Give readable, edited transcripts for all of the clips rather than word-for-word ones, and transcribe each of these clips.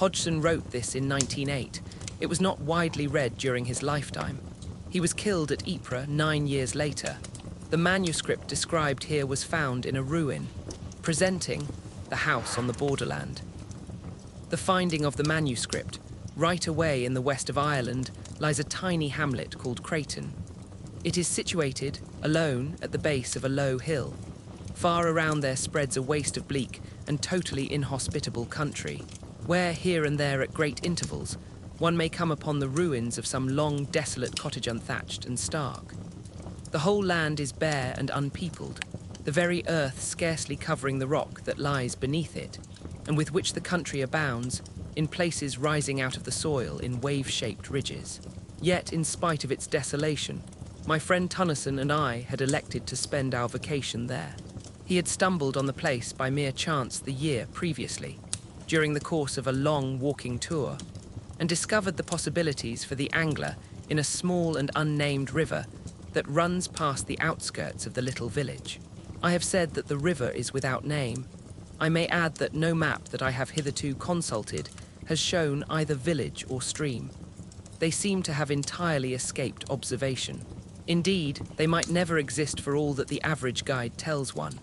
Hodgson wrote this in 1908. It was not widely read during his lifetime. He was killed at Ypres 9 years later. The manuscript described here was found in a ruin, presenting the house on the Borderland. The finding of the manuscript, right away in the west of Ireland, lies a tiny hamlet called Creighton. It is situated, alone, at the base of a low hill. Far around there spreads a waste of bleak and totally inhospitable country, where here and there at great intervals, one may come upon the ruins of some long, desolate cottage unthatched and stark. The whole land is bare and unpeopled, the very earth scarcely covering the rock that lies beneath it, and with which the country abounds, in places rising out of the soil in wave-shaped ridges. Yet, in spite of its desolation, my friend Tennyson and I had elected to spend our vacation there. He had stumbled on the place by mere chance the year previously, during the course of a long walking tour, and discovered the possibilities for the angler in a small and unnamed river that runs past the outskirts of the little village. I have said that the river is without name. I may add that no map that I have hitherto consulted has shown either village or stream. They seem to have entirely escaped observation. Indeed, they might never exist for all that the average guide tells one.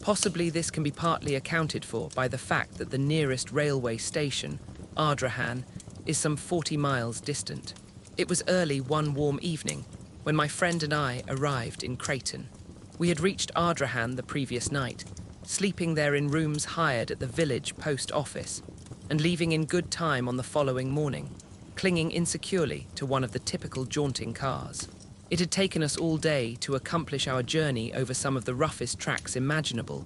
Possibly this can be partly accounted for by the fact that the nearest railway station, Ardrahan, is some 40 miles distant. It was early one warm evening when my friend and I arrived in Creighton. We had reached Ardrahan the previous night, sleeping there in rooms hired at the village post office, and leaving in good time on the following morning, clinging insecurely to one of the typical jaunting cars. It had taken us all day to accomplish our journey over some of the roughest tracks imaginable,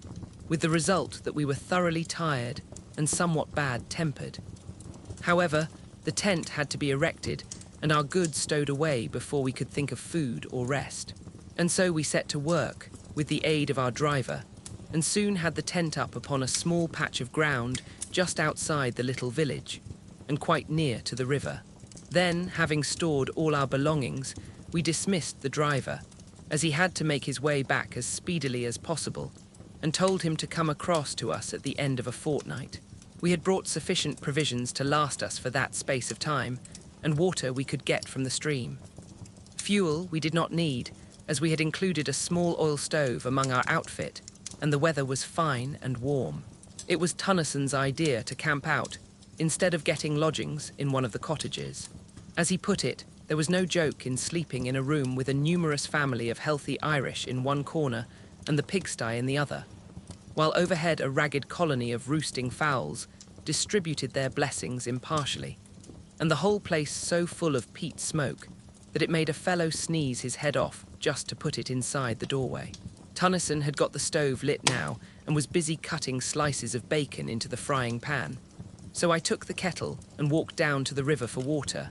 with the result that we were thoroughly tired and somewhat bad-tempered. However, the tent had to be erected and our goods stowed away before we could think of food or rest. And so we set to work, with the aid of our driver, and soon had the tent up upon a small patch of ground just outside the little village, and quite near to the river. Then, having stored all our belongings, we dismissed the driver, as he had to make his way back as speedily as possible, and told him to come across to us at the end of a fortnight. We had brought sufficient provisions to last us for that space of time, and water we could get from the stream. Fuel we did not need, as we had included a small oil stove among our outfit, and the weather was fine and warm. It was Tennyson's idea to camp out, instead of getting lodgings in one of the cottages. As he put it, there was no joke in sleeping in a room with a numerous family of healthy Irish in one corner and the pigsty in the other, while overhead a ragged colony of roosting fowls distributed their blessings impartially, and the whole place so full of peat smoke that it made a fellow sneeze his head off just to put it inside the doorway. Tennyson had got the stove lit now and was busy cutting slices of bacon into the frying pan, so I took the kettle and walked down to the river for water.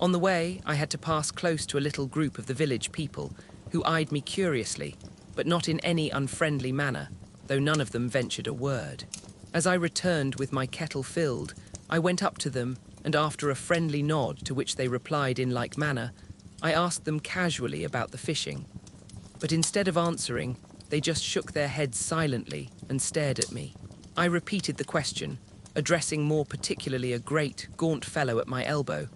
On the way, I had to pass close to a little group of the village people who eyed me curiously, but not in any unfriendly manner, though none of them ventured a word. As I returned with my kettle filled, I went up to them, and after a friendly nod to which they replied in like manner, I asked them casually about the fishing. But instead of answering, they just shook their heads silently and stared at me. I repeated the question, addressing more particularly a great, gaunt fellow at my elbow.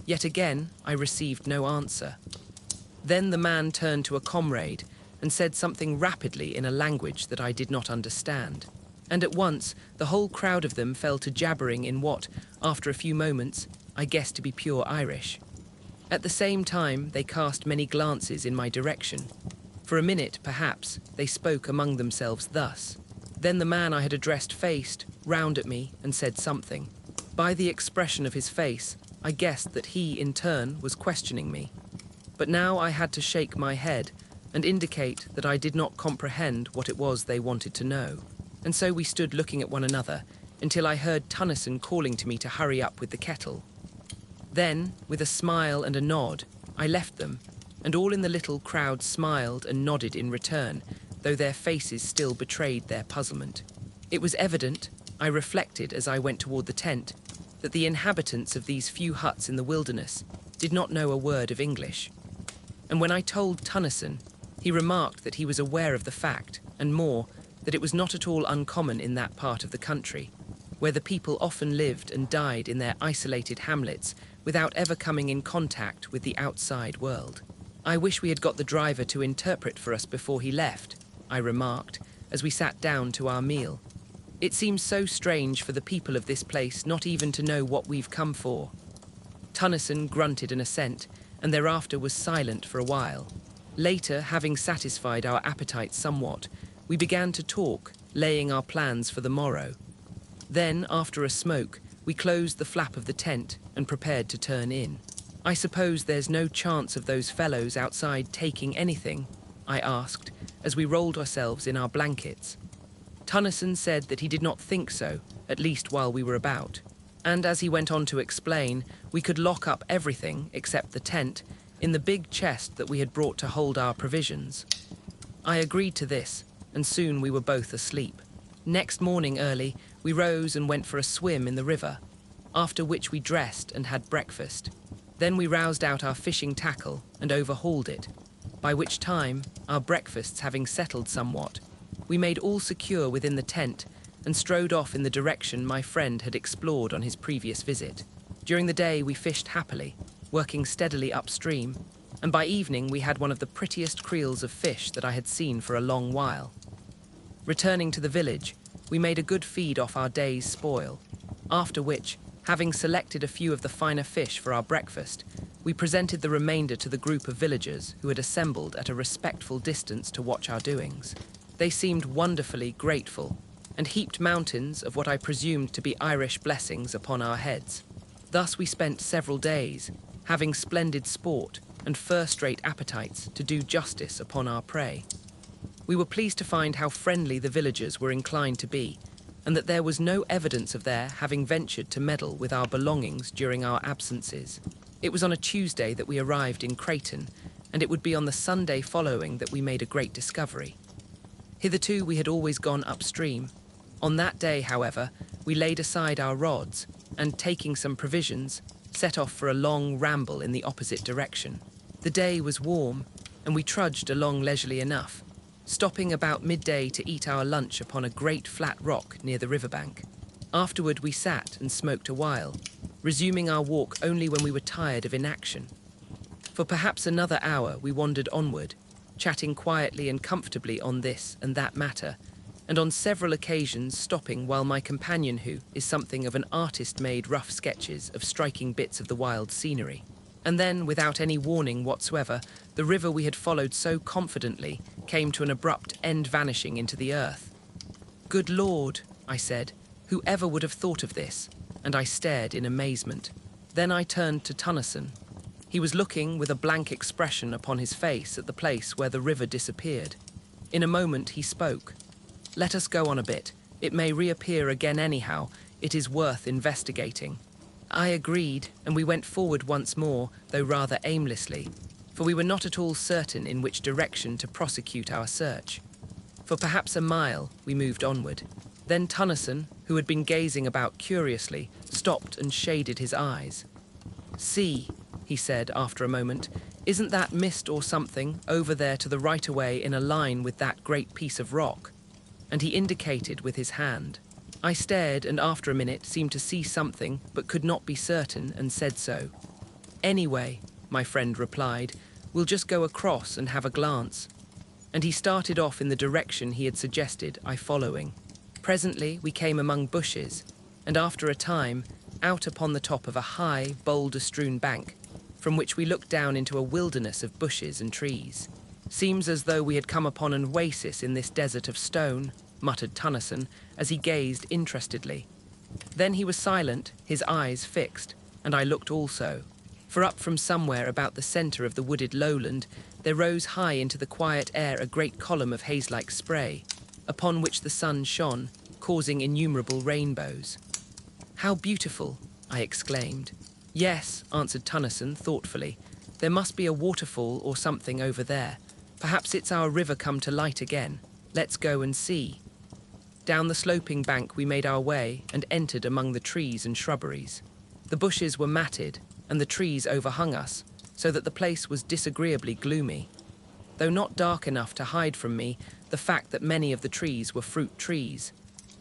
Yet again, I received no answer. Then the man turned to a comrade and said something rapidly in a language that I did not understand. And at once, the whole crowd of them fell to jabbering in what, after a few moments, I guessed to be pure Irish. At the same time, they cast many glances in my direction. For a minute, perhaps, they spoke among themselves thus. Then the man I had addressed faced round at me and said something. By the expression of his face, I guessed that he, in turn, was questioning me. But now I had to shake my head and indicate that I did not comprehend what it was they wanted to know. And so we stood looking at one another until I heard Tennyson calling to me to hurry up with the kettle. Then, with a smile and a nod, I left them, and all in the little crowd smiled and nodded in return, though their faces still betrayed their puzzlement. It was evident, I reflected as I went toward the tent, that the inhabitants of these few huts in the wilderness did not know a word of English. And when I told Tennyson, he remarked that he was aware of the fact, and more, that it was not at all uncommon in that part of the country. where the people often lived and died in their isolated hamlets without ever coming in contact with the outside world. "I wish we had got the driver to interpret for us before he left," I remarked, as we sat down to our meal. "It seems so strange for the people of this place not even to know what we've come for." Tennyson grunted an assent, and thereafter was silent for a while. Later, having satisfied our appetites somewhat, we began to talk, laying our plans for the morrow. Then, after a smoke, we closed the flap of the tent and prepared to turn in. "I suppose there's no chance of those fellows outside taking anything?" I asked, as we rolled ourselves in our blankets. Tennyson said that he did not think so, at least while we were about. And as he went on to explain, we could lock up everything, except the tent, in the big chest that we had brought to hold our provisions. I agreed to this, and soon we were both asleep. Next morning early, we rose and went for a swim in the river, after which we dressed and had breakfast. Then we roused out our fishing tackle and overhauled it, by which time, our breakfasts having settled somewhat, we made all secure within the tent and strode off in the direction my friend had explored on his previous visit. During the day we fished happily, working steadily upstream, and by evening we had one of the prettiest creels of fish that I had seen for a long while. Returning to the village, we made a good feed off our day's spoil, after which, having selected a few of the finer fish for our breakfast, we presented the remainder to the group of villagers who had assembled at a respectful distance to watch our doings. They seemed wonderfully grateful, and heaped mountains of what I presumed to be Irish blessings upon our heads. Thus we spent several days, having splendid sport and first-rate appetites to do justice upon our prey. We were pleased to find how friendly the villagers were inclined to be, and that there was no evidence of their having ventured to meddle with our belongings during our absences. It was on a Tuesday that we arrived in Creighton, and it would be on the Sunday following that we made a great discovery. Hitherto we had always gone upstream. On that day, however, we laid aside our rods, and taking some provisions, set off for a long ramble in the opposite direction. The day was warm, and we trudged along leisurely enough, stopping about midday to eat our lunch upon a great flat rock near the riverbank. Afterward we sat and smoked a while, resuming our walk only when we were tired of inaction. For perhaps another hour we wandered onward, chatting quietly and comfortably on this and that matter, and on several occasions stopping while my companion, who is something of an artist, made rough sketches of striking bits of the wild scenery. And then, without any warning whatsoever, the river we had followed so confidently came to an abrupt end, vanishing into the earth. "Good Lord," I said, "whoever would have thought of this?" And I stared in amazement. Then I turned to Tennyson. He was looking with a blank expression upon his face at the place where the river disappeared. In a moment he spoke. "Let us go on a bit. It may reappear again anyhow. It is worth investigating." I agreed, and we went forward once more, though rather aimlessly, for we were not at all certain in which direction to prosecute our search. For perhaps a mile we moved onward. Then Tennyson, who had been gazing about curiously, stopped and shaded his eyes. "See," he said after a moment, "isn't that mist or something over there to the right away in a line with that great piece of rock?" And he indicated with his hand. I stared, and after a minute seemed to see something, but could not be certain, and said so. "Anyway," my friend replied, "we'll just go across and have a glance." And he started off in the direction he had suggested, I following. Presently we came among bushes, and after a time, out upon the top of a high, boulder-strewn bank, from which we looked down into a wilderness of bushes and trees. "Seems as though we had come upon an oasis in this desert of stone," muttered Tennyson, as he gazed interestedly. Then he was silent, his eyes fixed, and I looked also. For up from somewhere about the centre of the wooded lowland, there rose high into the quiet air a great column of haze-like spray, upon which the sun shone, causing innumerable rainbows. "How beautiful!" I exclaimed. "Yes," answered Tennyson thoughtfully. "There must be a waterfall or something over there. Perhaps it's our river come to light again. Let's go and see." Down the sloping bank we made our way and entered among the trees and shrubberies. The bushes were matted, and the trees overhung us, so that the place was disagreeably gloomy, though not dark enough to hide from me the fact that many of the trees were fruit trees.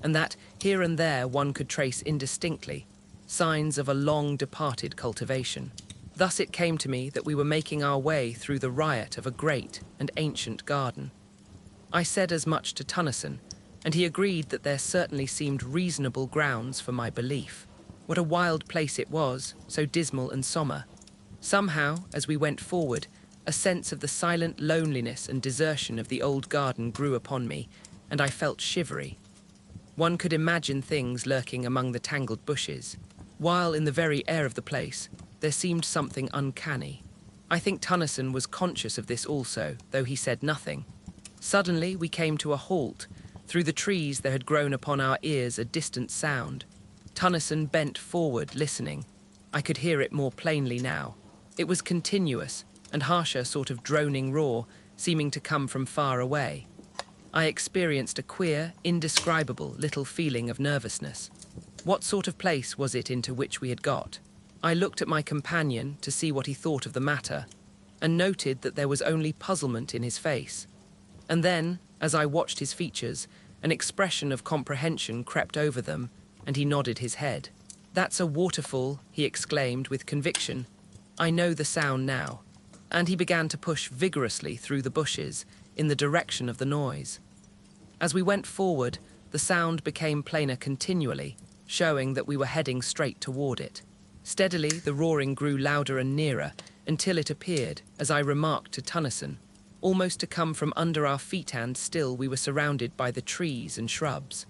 and that here and there one could trace indistinctly signs of a long-departed cultivation. Thus it came to me that we were making our way through the riot of a great and ancient garden. I said as much to Tennyson, and he agreed that there certainly seemed reasonable grounds for my belief. What a wild place it was, so dismal and sombre. Somehow, as we went forward, a sense of the silent loneliness and desertion of the old garden grew upon me, and I felt shivery. One could imagine things lurking among the tangled bushes, while in the very air of the place there seemed something uncanny. I think Tennyson was conscious of this also, though he said nothing. Suddenly we came to a halt. Through the trees there had grown upon our ears a distant sound. Tennyson bent forward, listening. I could hear it more plainly now. It was continuous and harsher sort of droning roar, seeming to come from far away. I experienced a queer, indescribable little feeling of nervousness. What sort of place was it into which we had got? I looked at my companion to see what he thought of the matter, and noted that there was only puzzlement in his face. And then, as I watched his features, an expression of comprehension crept over them, and he nodded his head. "That's a waterfall," he exclaimed with conviction. "I know the sound now." And he began to push vigorously through the bushes in the direction of the noise. As we went forward, the sound became plainer continually, showing that we were heading straight toward it. Steadily, the roaring grew louder and nearer, until it appeared, as I remarked to Tennyson, almost to come from under our feet, and still we were surrounded by the trees and shrubs.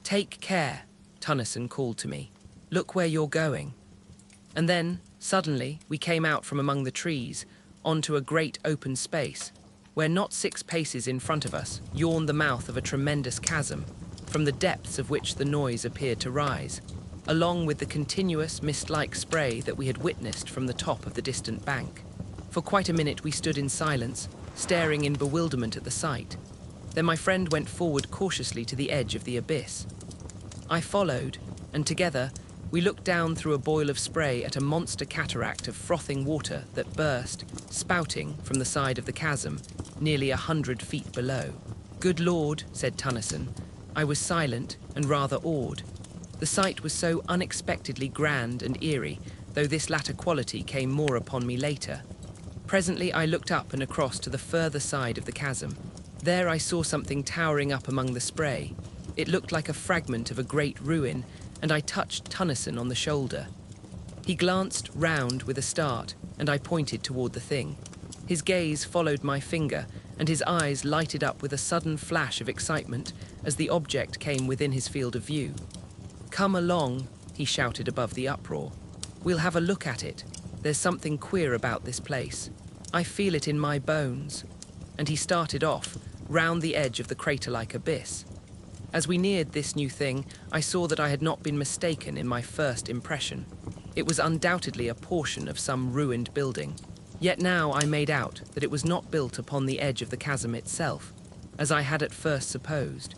"Take care," Tennyson called to me. "Look where you're going." And then, suddenly, we came out from among the trees, onto a great open space, where not 6 paces in front of us yawned the mouth of a tremendous chasm, from the depths of which the noise appeared to rise, along with the continuous mist-like spray that we had witnessed from the top of the distant bank. For quite a minute we stood in silence, staring in bewilderment at the sight. Then my friend went forward cautiously to the edge of the abyss. I followed, and together we looked down through a boil of spray at a monster cataract of frothing water that burst, spouting from the side of the chasm, nearly 100 feet below. "Good Lord," said Tennyson. I was silent and rather awed. The sight was so unexpectedly grand and eerie, though this latter quality came more upon me later. Presently I looked up and across to the further side of the chasm. There I saw something towering up among the spray. It looked like a fragment of a great ruin, and I touched Tennyson on the shoulder. He glanced round with a start, and I pointed toward the thing. His gaze followed my finger, and his eyes lighted up with a sudden flash of excitement as the object came within his field of view. "Come along," he shouted above the uproar. "We'll have a look at it. There's something queer about this place. I feel it in my bones." And he started off, round the edge of the crater-like abyss. As we neared this new thing, I saw that I had not been mistaken in my first impression. It was undoubtedly a portion of some ruined building. Yet now I made out that it was not built upon the edge of the chasm itself, as I had at first supposed,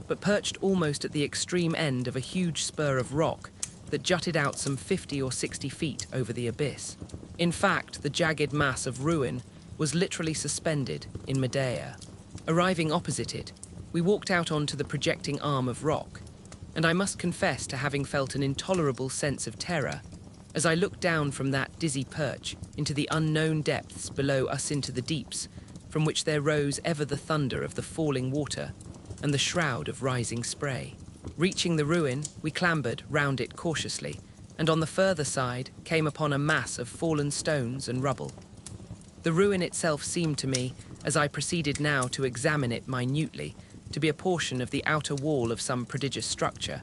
but perched almost at the extreme end of a huge spur of rock that jutted out some 50 or 60 feet over the abyss. In fact, the jagged mass of ruin was literally suspended in midair. Arriving opposite it, we walked out onto the projecting arm of rock, and I must confess to having felt an intolerable sense of terror as I looked down from that dizzy perch into the unknown depths below us, into the deeps, from which there rose ever the thunder of the falling water and the shroud of rising spray. Reaching the ruin, we clambered round it cautiously, and on the further side came upon a mass of fallen stones and rubble. The ruin itself seemed to me, as I proceeded now to examine it minutely, to be a portion of the outer wall of some prodigious structure.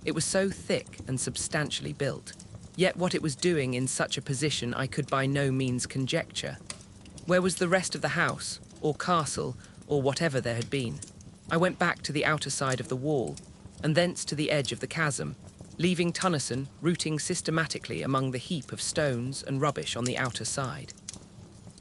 It was so thick and substantially built. Yet what it was doing in such a position I could by no means conjecture. Where was the rest of the house, or castle, or whatever there had been? I went back to the outer side of the wall, and thence to the edge of the chasm, leaving Tennyson rooting systematically among the heap of stones and rubbish on the outer side.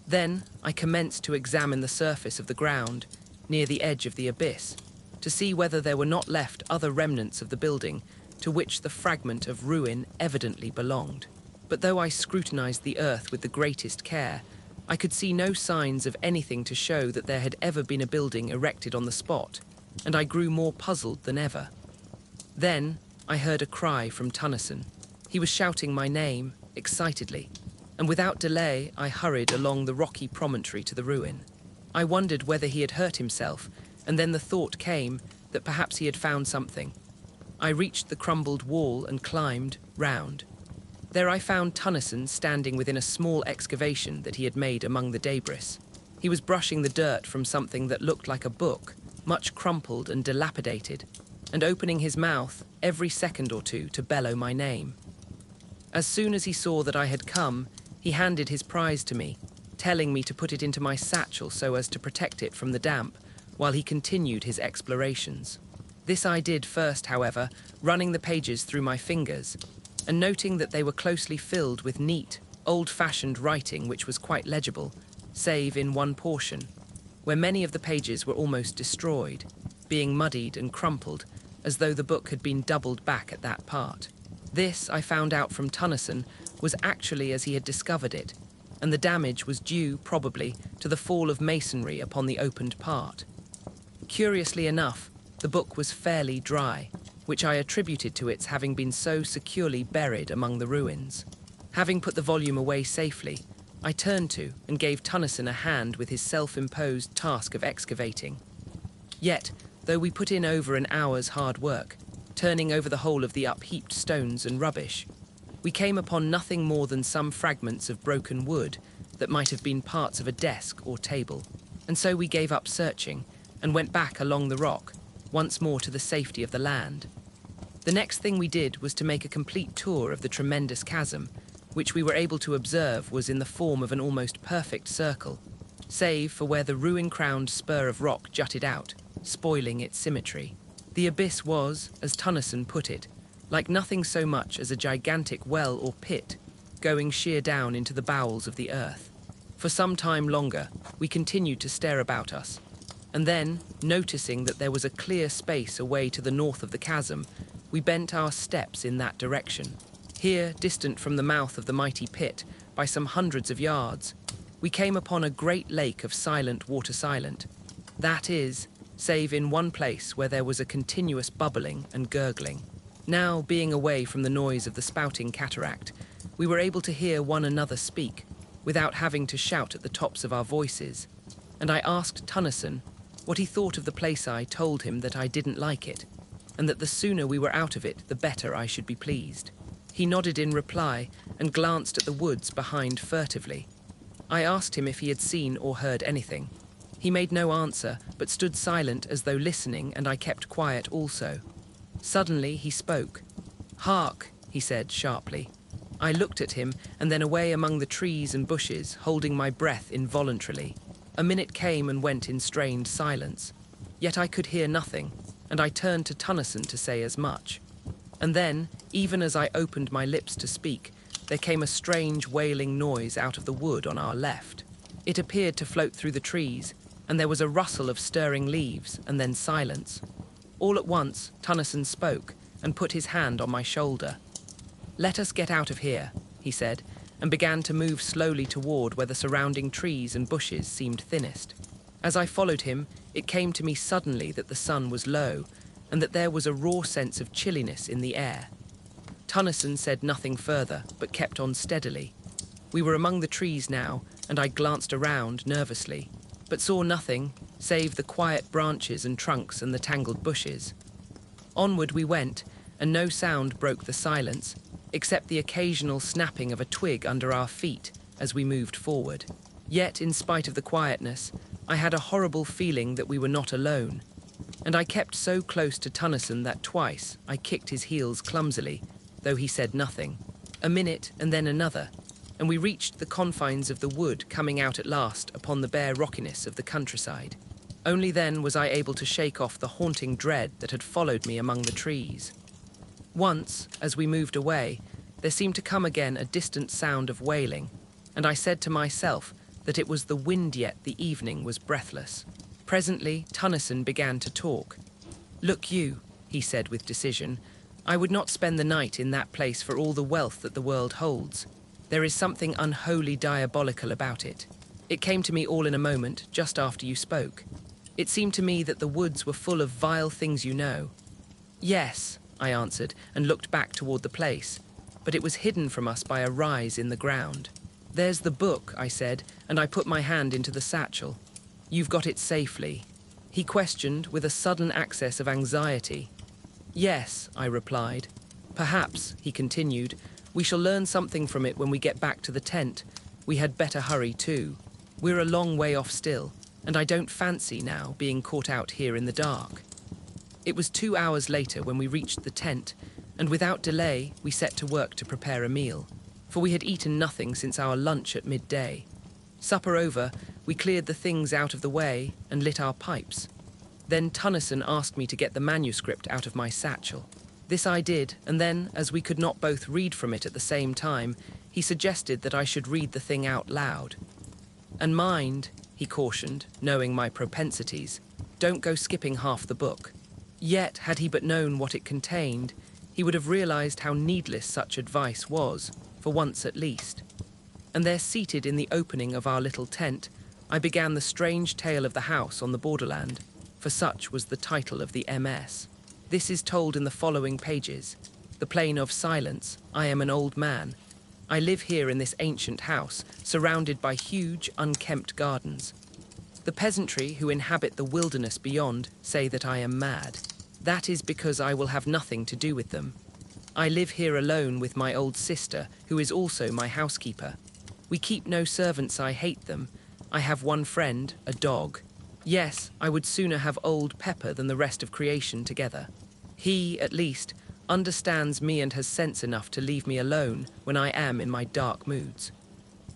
Then I commenced to examine the surface of the ground, near the edge of the abyss, to see whether there were not left other remnants of the building to which the fragment of ruin evidently belonged. But though I scrutinized the earth with the greatest care, I could see no signs of anything to show that there had ever been a building erected on the spot, and I grew more puzzled than ever. Then I heard a cry from Tennyson. He was shouting my name excitedly, and without delay I hurried along the rocky promontory to the ruin. I wondered whether he had hurt himself, and then the thought came that perhaps he had found something. I reached the crumbled wall and climbed round. There I found Tennyson standing within a small excavation that he had made among the debris. He was brushing the dirt from something that looked like a book, much crumpled and dilapidated, and opening his mouth every second or two to bellow my name. As soon as he saw that I had come, he handed his prize to me, telling me to put it into my satchel so as to protect it from the damp, while he continued his explorations. This I did first, however, running the pages through my fingers, and noting that they were closely filled with neat, old-fashioned writing which was quite legible, save in one portion, where many of the pages were almost destroyed, being muddied and crumpled, as though the book had been doubled back at that part. This, I found out from Tennyson, was actually as he had discovered it, and the damage was due, probably, to the fall of masonry upon the opened part. Curiously enough, the book was fairly dry, which I attributed to its having been so securely buried among the ruins. Having put the volume away safely, I turned to and gave Tennyson a hand with his self-imposed task of excavating. Yet, though we put in over an hour's hard work, turning over the whole of the upheaped stones and rubbish, we came upon nothing more than some fragments of broken wood that might have been parts of a desk or table. And so we gave up searching and went back along the rock, once more to the safety of the land. The next thing we did was to make a complete tour of the tremendous chasm, which we were able to observe was in the form of an almost perfect circle, save for where the ruin-crowned spur of rock jutted out, spoiling its symmetry. The abyss was, as Tennyson put it, like nothing so much as a gigantic well or pit, going sheer down into the bowels of the earth. For some time longer, we continued to stare about us, and then, noticing that there was a clear space away to the north of the chasm, we bent our steps in that direction. Here, distant from the mouth of the mighty pit, by some hundreds of yards, we came upon a great lake of silent water silent. That is, save in one place where there was a continuous bubbling and gurgling. Now, being away from the noise of the spouting cataract, we were able to hear one another speak, without having to shout at the tops of our voices, and I asked Tennyson what he thought of the place. I told him that I didn't like it, and that the sooner we were out of it, the better I should be pleased. He nodded in reply and glanced at the woods behind furtively. I asked him if he had seen or heard anything. He made no answer, but stood silent as though listening, and I kept quiet also. Suddenly he spoke. "Hark," he said sharply. I looked at him, and then away among the trees and bushes, holding my breath involuntarily. A minute came and went in strained silence. Yet I could hear nothing, and I turned to Tennyson to say as much. And then, even as I opened my lips to speak, there came a strange wailing noise out of the wood on our left. It appeared to float through the trees, and there was a rustle of stirring leaves, and then silence. All at once, Tennyson spoke and put his hand on my shoulder. "Let us get out of here," he said, and began to move slowly toward where the surrounding trees and bushes seemed thinnest. As I followed him, it came to me suddenly that the sun was low, and that there was a raw sense of chilliness in the air. Tennyson said nothing further, but kept on steadily. We were among the trees now, and I glanced around nervously, but saw nothing save the quiet branches and trunks and the tangled bushes. Onward we went, and no sound broke the silence, except the occasional snapping of a twig under our feet as we moved forward. Yet, in spite of the quietness, I had a horrible feeling that we were not alone, and I kept so close to Tennyson that twice I kicked his heels clumsily, though he said nothing. A minute and then another, and we reached the confines of the wood, coming out at last upon the bare rockiness of the countryside. Only then was I able to shake off the haunting dread that had followed me among the trees. Once, as we moved away, there seemed to come again a distant sound of wailing, and I said to myself that it was the wind, yet the evening was breathless. Presently, Tennyson began to talk. "Look you," he said with decision, "I would not spend the night in that place for all the wealth that the world holds. There is something unholy diabolical about it. It came to me all in a moment, just after you spoke. It seemed to me that the woods were full of vile things you know. Yes, I answered, and looked back toward the place, but it was hidden from us by a rise in the ground. "There's the book," I said, and I put my hand into the satchel. "You've got it safely?" He questioned with a sudden access of anxiety. "Yes," I replied. "Perhaps," he continued, "we shall learn something from it when we get back to the tent. We had better hurry too. We're a long way off still, and I don't fancy now being caught out here in the dark." It was 2 hours later when we reached the tent, and without delay we set to work to prepare a meal, for we had eaten nothing since our lunch at midday. Supper over, we cleared the things out of the way and lit our pipes. Then Tennyson asked me to get the manuscript out of my satchel. This I did, and then, as we could not both read from it at the same time, he suggested that I should read the thing out loud. "And mind," he cautioned, knowing my propensities, "don't go skipping half the book." Yet, had he but known what it contained, he would have realized how needless such advice was, for once at least. And there, seated in the opening of our little tent, I began the strange tale of the house on the Borderland, for such was the title of the MS. This is told in the following pages. The Plain of Silence. I am an old man. I live here in this ancient house, surrounded by huge, unkempt gardens. The peasantry who inhabit the wilderness beyond say that I am mad. That is because I will have nothing to do with them. I live here alone with my old sister, who is also my housekeeper. We keep no servants, I hate them. I have one friend, a dog. Yes, I would sooner have old Pepper than the rest of creation together. He, at least, understands me and has sense enough to leave me alone when I am in my dark moods.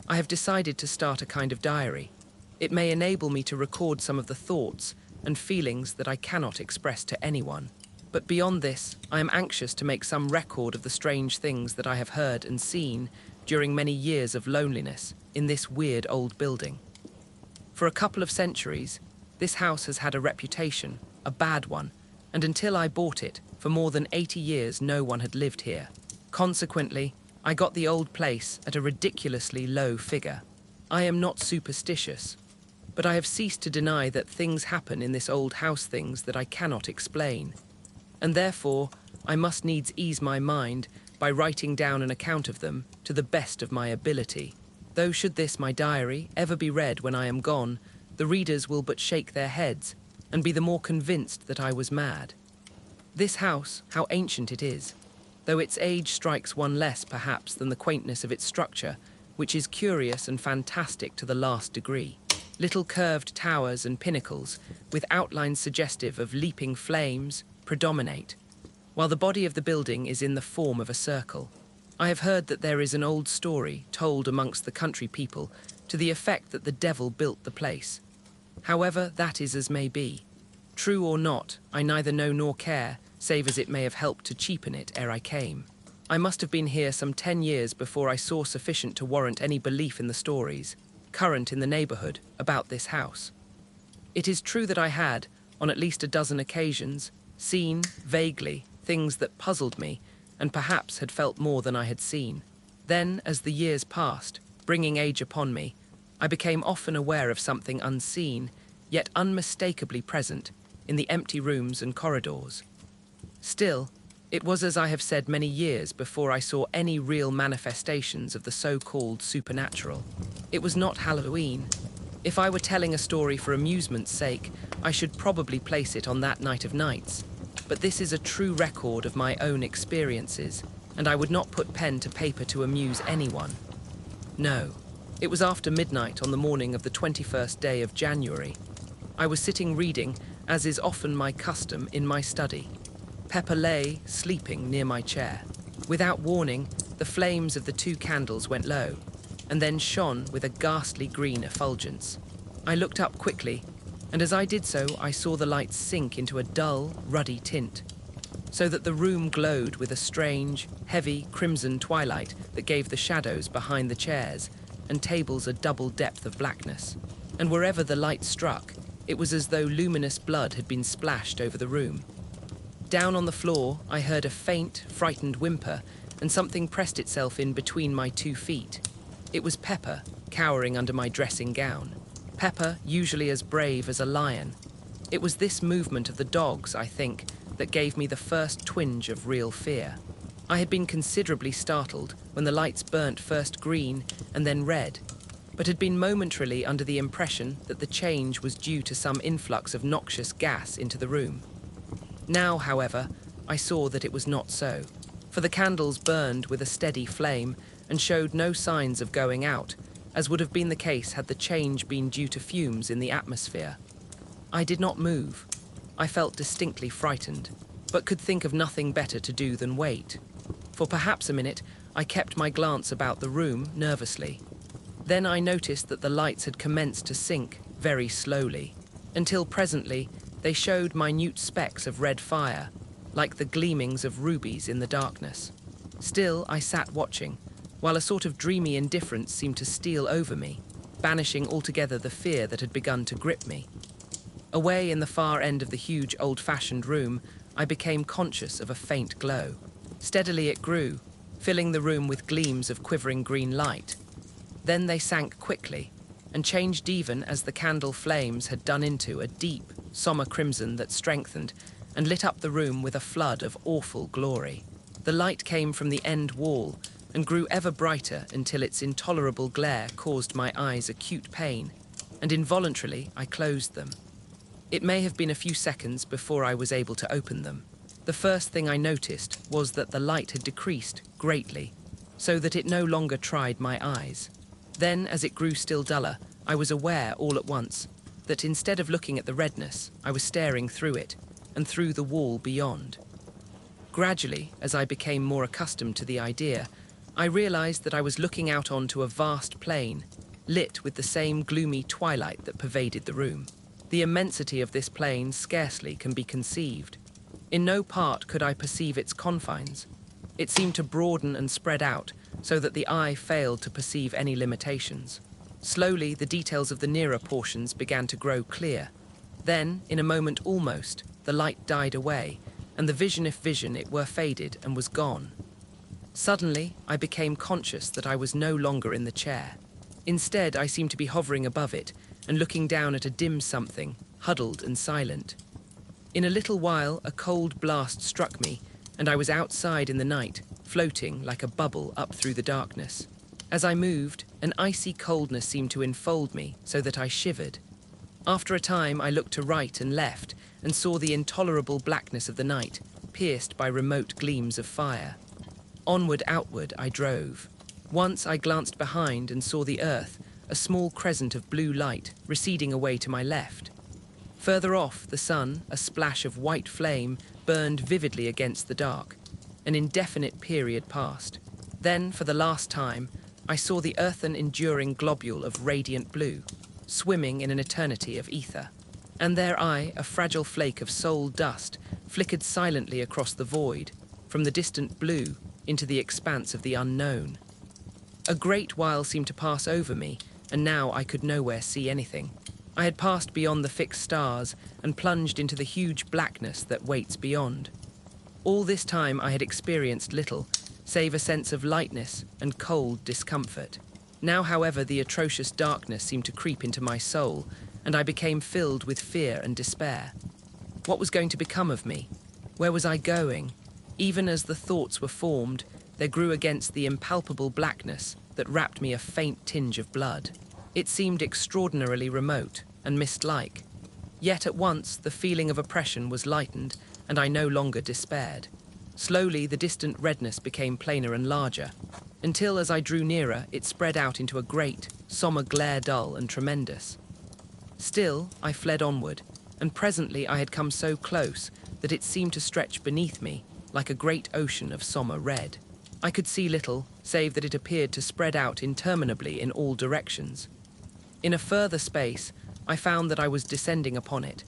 I have decided to start a kind of diary. It may enable me to record some of the thoughts and feelings that I cannot express to anyone. But beyond this, I am anxious to make some record of the strange things that I have heard and seen during many years of loneliness in this weird old building. For a couple of centuries, this house has had a reputation, a bad one, and until I bought it, for more than 80 years no one had lived here. Consequently, I got the old place at a ridiculously low figure. I am not superstitious, but I have ceased to deny that things happen in this old house, things that I cannot explain. And therefore, I must needs ease my mind by writing down an account of them to the best of my ability. Though should this, my diary, ever be read when I am gone, the readers will but shake their heads and be the more convinced that I was mad. This house, how ancient it is, though its age strikes one less perhaps than the quaintness of its structure, which is curious and fantastic to the last degree. Little curved towers and pinnacles, with outlines suggestive of leaping flames, predominate, while the body of the building is in the form of a circle. I have heard that there is an old story told amongst the country people to the effect that the devil built the place. However, that is as may be. True or not, I neither know nor care, save as it may have helped to cheapen it ere I came. I must have been here some 10 years before I saw sufficient to warrant any belief in the stories current in the neighborhood about this house. It is true that I had, on at least a dozen occasions, seen, vaguely, things that puzzled me, and perhaps had felt more than I had seen. Then, as the years passed, bringing age upon me, I became often aware of something unseen, yet unmistakably present, in the empty rooms and corridors. Still, it was, as I have said, many years before I saw any real manifestations of the so-called supernatural. It was not Halloween. If I were telling a story for amusement's sake, I should probably place it on that night of nights. But this is a true record of my own experiences, and I would not put pen to paper to amuse anyone. No, it was after midnight on the morning of the 21st day of January. I was sitting reading, as is often my custom, in my study. Pepper lay, sleeping, near my chair. Without warning, the flames of the 2 candles went low, and then shone with a ghastly green effulgence. I looked up quickly, and as I did so, I saw the lights sink into a dull, ruddy tint, so that the room glowed with a strange, heavy, crimson twilight that gave the shadows behind the chairs and tables a double depth of blackness. And wherever the light struck, it was as though luminous blood had been splashed over the room. Down on the floor, I heard a faint, frightened whimper, and something pressed itself in between my 2 feet. It was Pepper, cowering under my dressing gown. Pepper, usually as brave as a lion. It was this movement of the dog's, I think, that gave me the first twinge of real fear. I had been considerably startled when the lights burnt first green and then red, but had been momentarily under the impression that the change was due to some influx of noxious gas into the room. Now, however, I saw that it was not so, for the candles burned with a steady flame and showed no signs of going out, as would have been the case had the change been due to fumes in the atmosphere. I did not move. I felt distinctly frightened, but could think of nothing better to do than wait. For perhaps a minute, I kept my glance about the room nervously. Then I noticed that the lights had commenced to sink very slowly, until presently they showed minute specks of red fire, like the gleamings of rubies in the darkness. Still, I sat watching, while a sort of dreamy indifference seemed to steal over me, banishing altogether the fear that had begun to grip me. Away in the far end of the huge old-fashioned room, I became conscious of a faint glow. Steadily it grew, filling the room with gleams of quivering green light. Then they sank quickly, and changed even as the candle flames had done into a deep, sombre crimson that strengthened and lit up the room with a flood of awful glory. The light came from the end wall and grew ever brighter until its intolerable glare caused my eyes acute pain, and involuntarily I closed them. It may have been a few seconds before I was able to open them. The first thing I noticed was that the light had decreased greatly, so that it no longer tried my eyes. Then, as it grew still duller, I was aware all at once that instead of looking at the redness, I was staring through it and through the wall beyond. Gradually, as I became more accustomed to the idea, I realized that I was looking out onto a vast plain, lit with the same gloomy twilight that pervaded the room. The immensity of this plain scarcely can be conceived. In no part could I perceive its confines. It seemed to broaden and spread out, so that the eye failed to perceive any limitations. Slowly, the details of the nearer portions began to grow clear. Then, in a moment almost, the light died away, and the vision, if vision it were, faded and was gone. Suddenly, I became conscious that I was no longer in the chair. Instead, I seemed to be hovering above it and looking down at a dim something, huddled and silent. In a little while, a cold blast struck me, and I was outside in the night, floating like a bubble up through the darkness. As I moved, an icy coldness seemed to enfold me, so that I shivered. After a time, I looked to right and left, and saw the intolerable blackness of the night, pierced by remote gleams of fire. Onward, outward, I drove. Once I glanced behind and saw the earth, a small crescent of blue light, receding away to my left. Further off, the sun, a splash of white flame, burned vividly against the dark. An indefinite period passed. Then, for the last time, I saw the earthen enduring globule of radiant blue, swimming in an eternity of ether. And there I, a fragile flake of soul dust, flickered silently across the void, from the distant blue into the expanse of the unknown. A great while seemed to pass over me, and now I could nowhere see anything. I had passed beyond the fixed stars and plunged into the huge blackness that waits beyond. All this time I had experienced little, save a sense of lightness and cold discomfort. Now, however, the atrocious darkness seemed to creep into my soul, and I became filled with fear and despair. What was going to become of me? Where was I going? Even as the thoughts were formed, there grew against the impalpable blackness that wrapped me a faint tinge of blood. It seemed extraordinarily remote and mist-like. Yet at once the feeling of oppression was lightened, and I no longer despaired. Slowly the distant redness became plainer and larger, until as I drew nearer it spread out into a great, sombre glare, dull and tremendous. Still, I fled onward, and presently I had come so close that it seemed to stretch beneath me like a great ocean of sombre red. I could see little, save that it appeared to spread out interminably in all directions. In a further space, I found that I was descending upon it,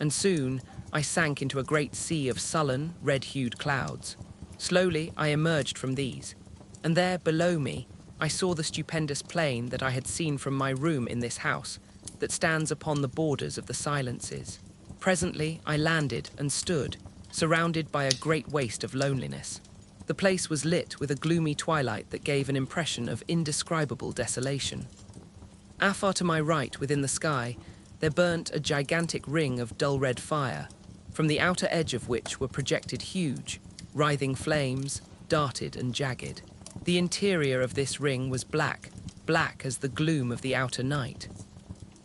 and soon I sank into a great sea of sullen, red-hued clouds. Slowly I emerged from these, and there below me I saw the stupendous plain that I had seen from my room in this house, that stands upon the borders of the silences. Presently I landed and stood, surrounded by a great waste of loneliness. The place was lit with a gloomy twilight that gave an impression of indescribable desolation. Afar to my right, within the sky, there burnt a gigantic ring of dull red fire, from the outer edge of which were projected huge, writhing flames, darted and jagged. The interior of this ring was black, black as the gloom of the outer night.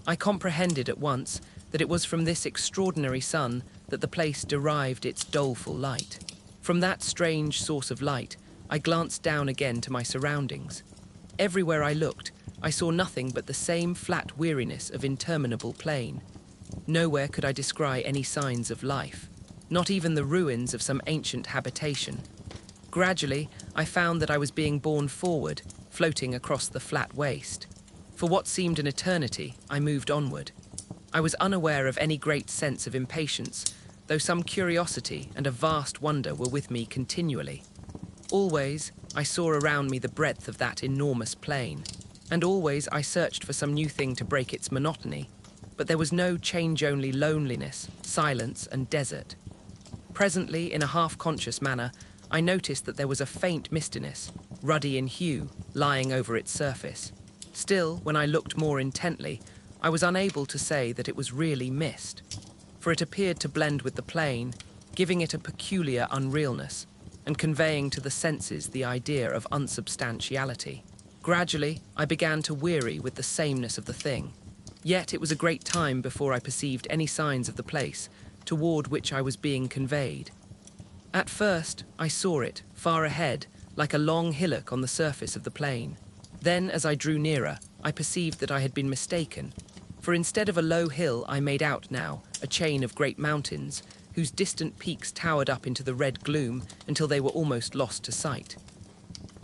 I comprehended at once that it was from this extraordinary sun that the place derived its doleful light. From that strange source of light, I glanced down again to my surroundings. Everywhere I looked, I saw nothing but the same flat weariness of interminable plain. Nowhere could I descry any signs of life, not even the ruins of some ancient habitation. Gradually, I found that I was being borne forward, floating across the flat waste. For what seemed an eternity, I moved onward. I was unaware of any great sense of impatience, though some curiosity and a vast wonder were with me continually. Always, I saw around me the breadth of that enormous plain, and always I searched for some new thing to break its monotony, but there was no change-only loneliness, silence, and desert. Presently, in a half-conscious manner, I noticed that there was a faint mistiness, ruddy in hue, lying over its surface. Still, when I looked more intently, I was unable to say that it was really mist, for it appeared to blend with the plain, giving it a peculiar unrealness, and conveying to the senses the idea of unsubstantiality. Gradually, I began to weary with the sameness of the thing. Yet it was a great time before I perceived any signs of the place toward which I was being conveyed. At first, I saw it, far ahead, like a long hillock on the surface of the plain. Then, as I drew nearer, I perceived that I had been mistaken, for instead of a low hill, I made out now a chain of great mountains, whose distant peaks towered up into the red gloom until they were almost lost to sight.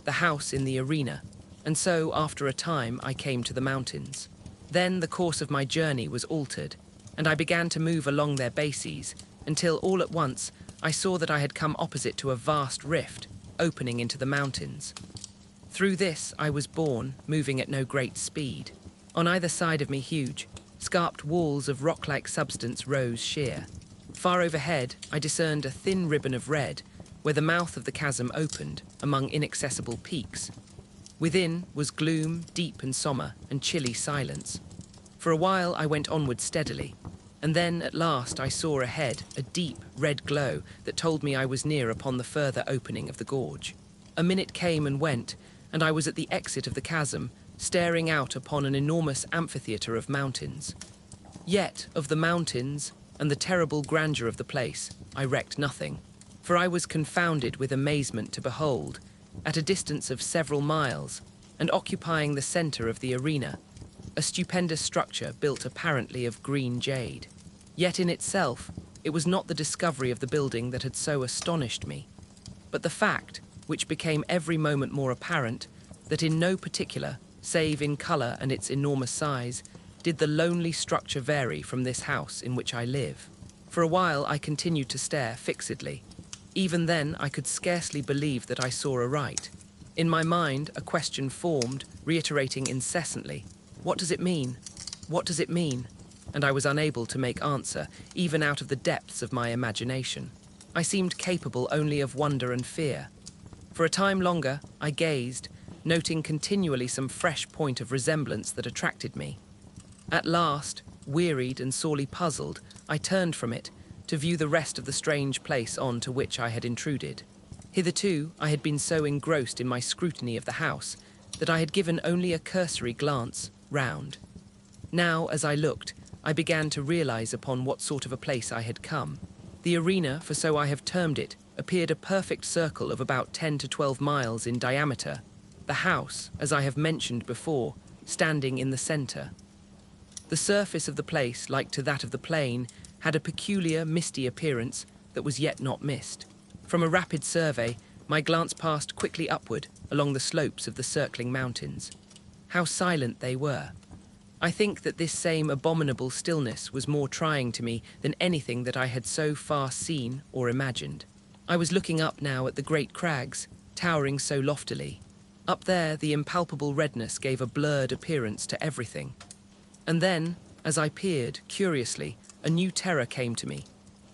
The house in the arena, and so, after a time, I came to the mountains. Then the course of my journey was altered, and I began to move along their bases, until all at once I saw that I had come opposite to a vast rift, opening into the mountains. Through this I was borne, moving at no great speed. On either side of me huge, scarped walls of rock-like substance rose sheer. Far overhead I discerned a thin ribbon of red, where the mouth of the chasm opened, among inaccessible peaks. Within was gloom, deep and sombre, and chilly silence. For a while I went onward steadily, and then at last I saw ahead a deep red glow that told me I was near upon the further opening of the gorge. A minute came and went, and I was at the exit of the chasm, staring out upon an enormous amphitheatre of mountains. Yet of the mountains and the terrible grandeur of the place I recked nothing, for I was confounded with amazement to behold, at a distance of several miles, and occupying the centre of the arena, a stupendous structure built apparently of green jade. Yet in itself, it was not the discovery of the building that had so astonished me, but the fact, which became every moment more apparent, that in no particular, save in colour and its enormous size, did the lonely structure vary from this house in which I live. For a while I continued to stare fixedly. Even then I could scarcely believe that I saw aright. In my mind a question formed, reiterating incessantly, "What does it mean? What does it mean?" And I was unable to make answer, even out of the depths of my imagination. I seemed capable only of wonder and fear. For a time longer I gazed, noting continually some fresh point of resemblance that attracted me. At last, wearied and sorely puzzled, I turned from it to view the rest of the strange place on to which I had intruded. Hitherto, I had been so engrossed in my scrutiny of the house that I had given only a cursory glance round. Now, as I looked, I began to realize upon what sort of a place I had come. The arena, for so I have termed it, appeared a perfect circle of about 10 to 12 miles in diameter, the house, as I have mentioned before, standing in the centre. The surface of the place, like to that of the plain, had a peculiar misty appearance that was yet not mist. From a rapid survey, my glance passed quickly upward along the slopes of the circling mountains. How silent they were! I think that this same abominable stillness was more trying to me than anything that I had so far seen or imagined. I was looking up now at the great crags, towering so loftily. Up there, the impalpable redness gave a blurred appearance to everything. And then, as I peered, curiously, a new terror came to me.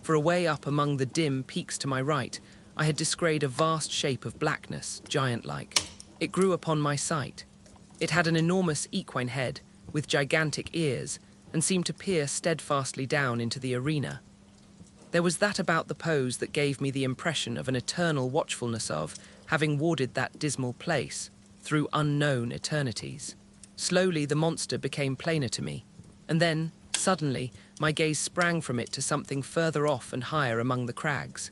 For away up among the dim peaks to my right, I had descried a vast shape of blackness, giant-like. It grew upon my sight. It had an enormous equine head, with gigantic ears, and seemed to peer steadfastly down into the arena. There was that about the pose that gave me the impression of an eternal watchfulness of, having warded that dismal place, through unknown eternities. Slowly the monster became plainer to me, and then, suddenly, my gaze sprang from it to something further off and higher among the crags.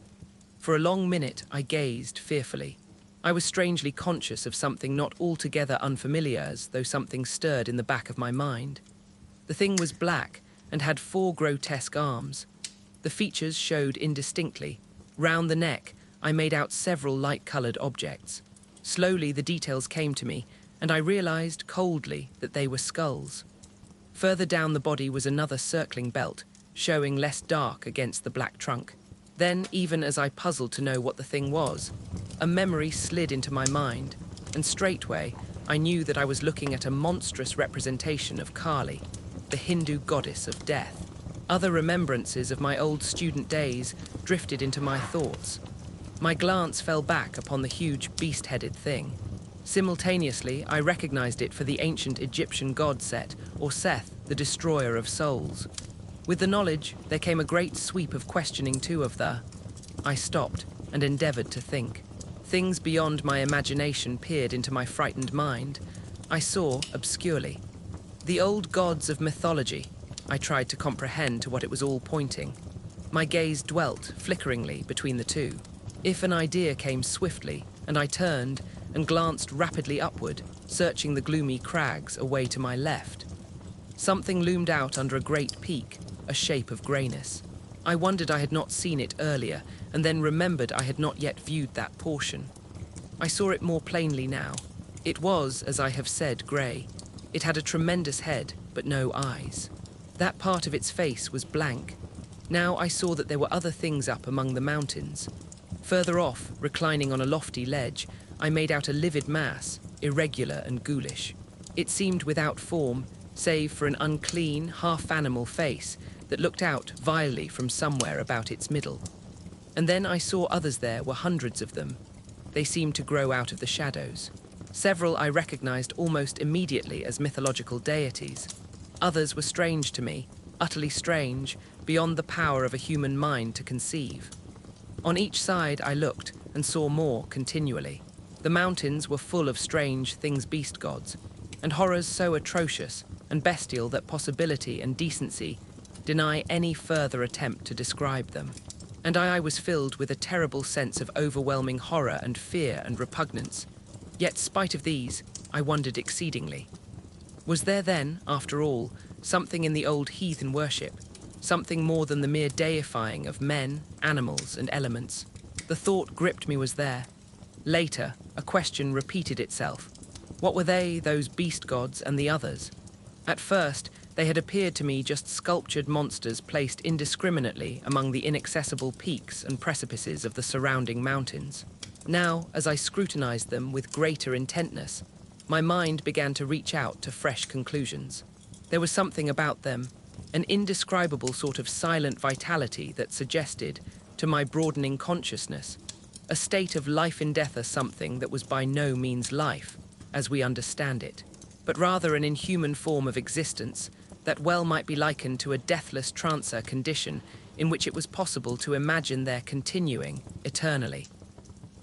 For a long minute I gazed fearfully. I was strangely conscious of something not altogether unfamiliar, as though something stirred in the back of my mind. The thing was black and had 4 grotesque arms. The features showed indistinctly. Round the neck, I made out several light-coloured objects. Slowly the details came to me, and I realised coldly that they were skulls. Further down the body was another circling belt, showing less dark against the black trunk. Then, even as I puzzled to know what the thing was, a memory slid into my mind, and straightway I knew that I was looking at a monstrous representation of Kali, the Hindu goddess of death. Other remembrances of my old student days drifted into my thoughts. My glance fell back upon the huge beast-headed thing. Simultaneously, I recognized it for the ancient Egyptian god Set, or Seth, the destroyer of souls. With the knowledge, there came a great sweep of questioning too of the... I stopped and endeavored to think. Things beyond my imagination peered into my frightened mind. I saw, obscurely, the old gods of mythology. I tried to comprehend to what it was all pointing. My gaze dwelt, flickeringly, between the two. If an idea came swiftly, and I turned and glanced rapidly upward, searching the gloomy crags away to my left. Something loomed out under a great peak, a shape of greyness. I wondered I had not seen it earlier, and then remembered I had not yet viewed that portion. I saw it more plainly now. It was, as I have said, grey. It had a tremendous head, but no eyes. That part of its face was blank. Now I saw that there were other things up among the mountains. Further off, reclining on a lofty ledge, I made out a livid mass, irregular and ghoulish. It seemed without form, save for an unclean, half-animal face that looked out vilely from somewhere about its middle. And then I saw others. There were hundreds of them. They seemed to grow out of the shadows. Several I recognized almost immediately as mythological deities. Others were strange to me, utterly strange, beyond the power of a human mind to conceive. On each side I looked and saw more continually. The mountains were full of strange things-beast gods, and horrors so atrocious and bestial that possibility and decency deny any further attempt to describe them. And I was filled with a terrible sense of overwhelming horror and fear and repugnance. Yet, spite of these, I wondered exceedingly. Was there then, after all, something in the old heathen worship, something more than the mere deifying of men, animals, and elements? The thought gripped me. Was there? Later, a question repeated itself. What were they, those beast gods, and the others? At first, they had appeared to me just sculptured monsters placed indiscriminately among the inaccessible peaks and precipices of the surrounding mountains. Now, as I scrutinized them with greater intentness, my mind began to reach out to fresh conclusions. There was something about them, an indescribable sort of silent vitality that suggested, to my broadening consciousness, a state of life in death, or something that was by no means life, as we understand it, but rather an inhuman form of existence that well might be likened to a deathless trancer condition in which it was possible to imagine their continuing eternally.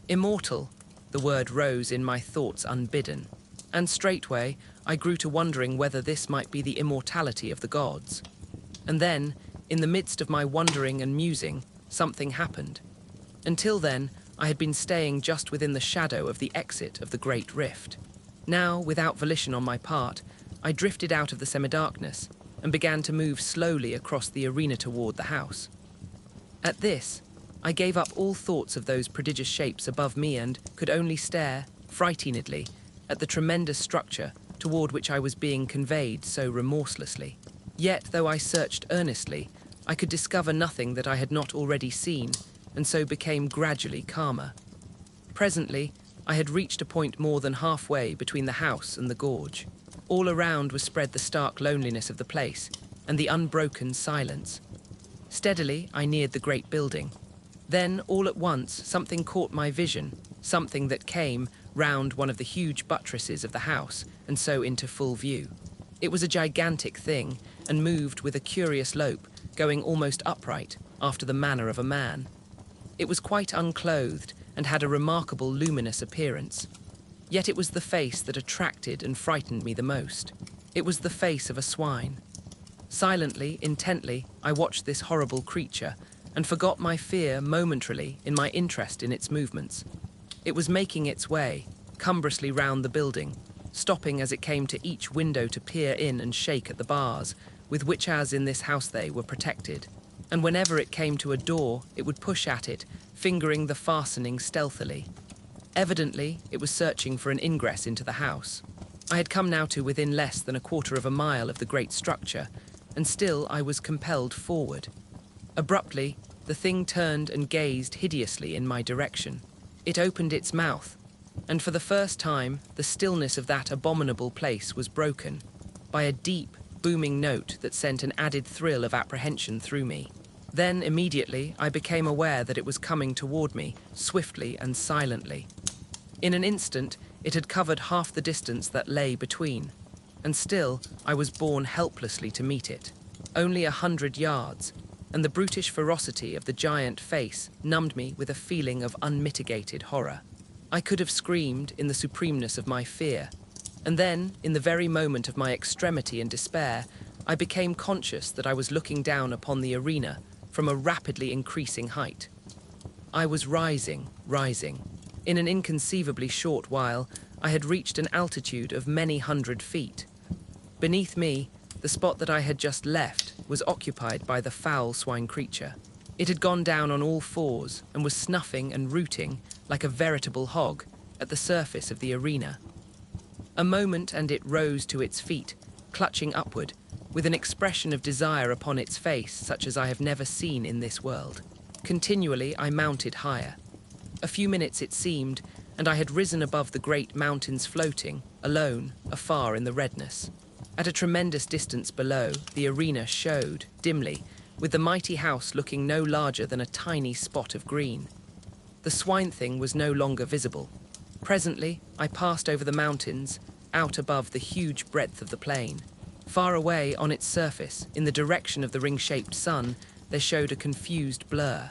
Immortal, the word rose in my thoughts unbidden, and straightway I grew to wondering whether this might be the immortality of the gods. And then, in the midst of my wondering and musing, something happened. Until then, I had been staying just within the shadow of the exit of the Great Rift. Now, without volition on my part, I drifted out of the semi-darkness and began to move slowly across the arena toward the house. At this, I gave up all thoughts of those prodigious shapes above me and could only stare, frightenedly, at the tremendous structure toward which I was being conveyed so remorselessly. Yet, though I searched earnestly, I could discover nothing that I had not already seen, and so became gradually calmer. Presently, I had reached a point more than halfway between the house and the gorge. All around was spread the stark loneliness of the place and the unbroken silence. Steadily, I neared the great building. Then, all at once, something caught my vision, something that came round one of the huge buttresses of the house and so into full view. It was a gigantic thing and moved with a curious lope, going almost upright, after the manner of a man. It was quite unclothed and had a remarkable luminous appearance. Yet it was the face that attracted and frightened me the most. It was the face of a swine. Silently, intently, I watched this horrible creature and forgot my fear momentarily in my interest in its movements. It was making its way, cumbrously round the building, stopping as it came to each window to peer in and shake at the bars, with which as in this house they were protected. And whenever it came to a door, it would push at it, fingering the fastening stealthily. Evidently, it was searching for an ingress into the house. I had come now to within less than a quarter of a mile of the great structure, and still I was compelled forward. Abruptly, the thing turned and gazed hideously in my direction. It opened its mouth, and for the first time, the stillness of that abominable place was broken by a deep, booming note that sent an added thrill of apprehension through me. Then, immediately, I became aware that it was coming toward me, swiftly and silently. In an instant, it had covered half the distance that lay between, and still I was borne helplessly to meet it. Only 100 yards, and the brutish ferocity of the giant face numbed me with a feeling of unmitigated horror. I could have screamed in the supremeness of my fear, and then, in the very moment of my extremity and despair, I became conscious that I was looking down upon the arena from a rapidly increasing height. I was rising. In an inconceivably short while, I had reached an altitude of many hundred feet. Beneath me, the spot that I had just left was occupied by the foul swine creature. It had gone down on all fours and was snuffing and rooting like a veritable hog at the surface of the arena. A moment and it rose to its feet, clutching upward, with an expression of desire upon its face such as I have never seen in this world. Continually I mounted higher. A few minutes it seemed, and I had risen above the great mountains floating, alone, afar in the redness. At a tremendous distance below, the arena showed, dimly, with the mighty house looking no larger than a tiny spot of green. The swine thing was no longer visible. Presently, I passed over the mountains, out above the huge breadth of the plain. Far away on its surface, in the direction of the ring-shaped sun, there showed a confused blur.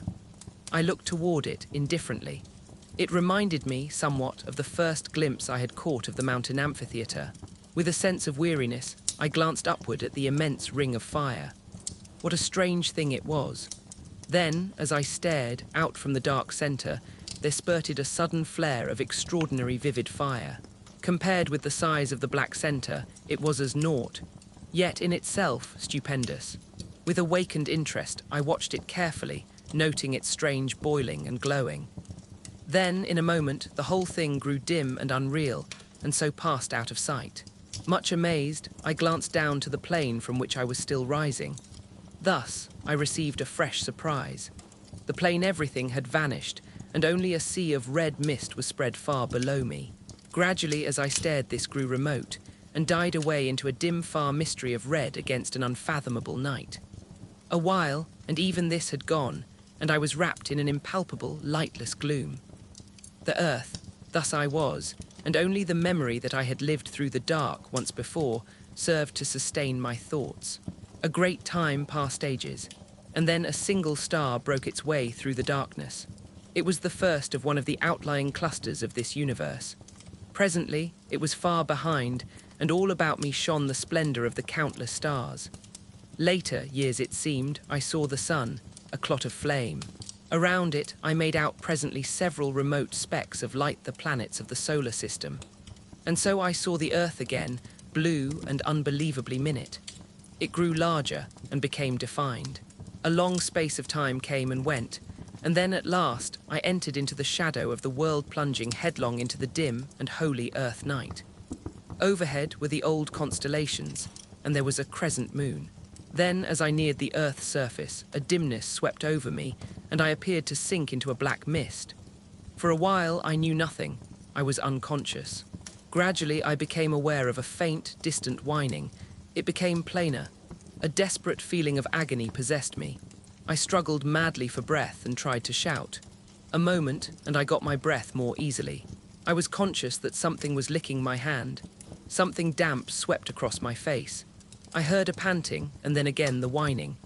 I looked toward it indifferently. It reminded me somewhat of the first glimpse I had caught of the mountain amphitheatre. With a sense of weariness, I glanced upward at the immense ring of fire. What a strange thing it was. Then, as I stared out from the dark centre, there spurted a sudden flare of extraordinary vivid fire. Compared with the size of the black centre, it was as naught, yet in itself stupendous. With awakened interest, I watched it carefully, noting its strange boiling and glowing. Then, in a moment, the whole thing grew dim and unreal, and so passed out of sight. Much amazed, I glanced down to the plain from which I was still rising. Thus, I received a fresh surprise. The plain everything had vanished, and only a sea of red mist was spread far below me. Gradually, as I stared, this grew remote, and died away into a dim far mystery of red against an unfathomable night. A while, and even this had gone, and I was wrapped in an impalpable, lightless gloom. The earth, thus I was, and only the memory that I had lived through the dark once before served to sustain my thoughts. A great time passed ages, and then a single star broke its way through the darkness. It was the first of one of the outlying clusters of this universe. Presently, it was far behind, and all about me shone the splendor of the countless stars. Later years, it seemed, I saw the sun, a clot of flame. Around it, I made out presently several remote specks of light, the planets of the solar system. And so I saw the earth again, blue and unbelievably minute. It grew larger and became defined. A long space of time came and went, and then at last I entered into the shadow of the world, plunging headlong into the dim and holy earth night. Overhead were the old constellations, and there was a crescent moon. Then, as I neared the earth's surface, a dimness swept over me, and I appeared to sink into a black mist. For a while I knew nothing. I was unconscious. Gradually I became aware of a faint, distant whining. It became plainer. A desperate feeling of agony possessed me. I struggled madly for breath and tried to shout. A moment, and I got my breath more easily. I was conscious that something was licking my hand. Something damp swept across my face. I heard a panting, and then again the whining.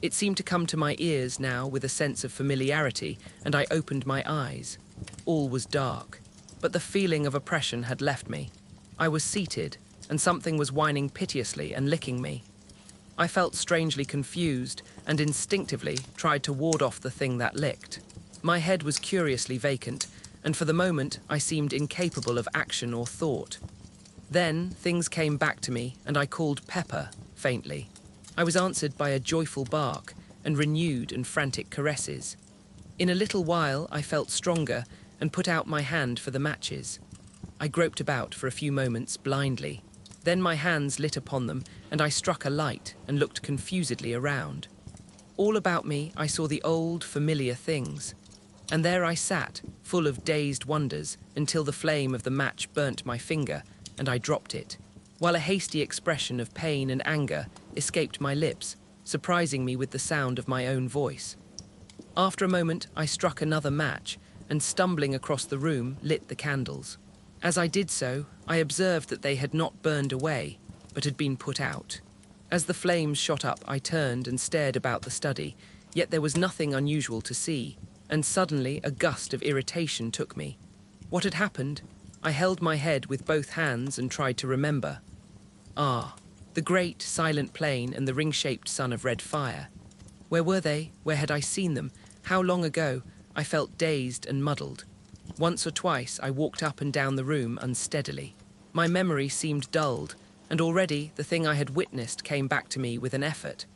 It seemed to come to my ears now with a sense of familiarity, and I opened my eyes. All was dark, but the feeling of oppression had left me. I was seated, and something was whining piteously and licking me. I felt strangely confused and instinctively tried to ward off the thing that licked. My head was curiously vacant, and for the moment I seemed incapable of action or thought. Then things came back to me, and I called Pepper, faintly. I was answered by a joyful bark and renewed and frantic caresses. In a little while I felt stronger and put out my hand for the matches. I groped about for a few moments blindly. Then my hands lit upon them, and I struck a light and looked confusedly around. All about me I saw the old, familiar things. And there I sat, full of dazed wonders, until the flame of the match burnt my finger, and I dropped it, while a hasty expression of pain and anger escaped my lips, surprising me with the sound of my own voice. After a moment, I struck another match, and stumbling across the room, lit the candles. As I did so, I observed that they had not burned away, but had been put out. As the flames shot up, I turned and stared about the study, yet there was nothing unusual to see, and suddenly a gust of irritation took me. What had happened? I held my head with both hands and tried to remember. The great, silent plain and the ring-shaped sun of red fire. Where were they? Where had I seen them? How long ago? I felt dazed and muddled. Once or twice I walked up and down the room unsteadily. My memory seemed dulled, and already the thing I had witnessed came back to me with an effort.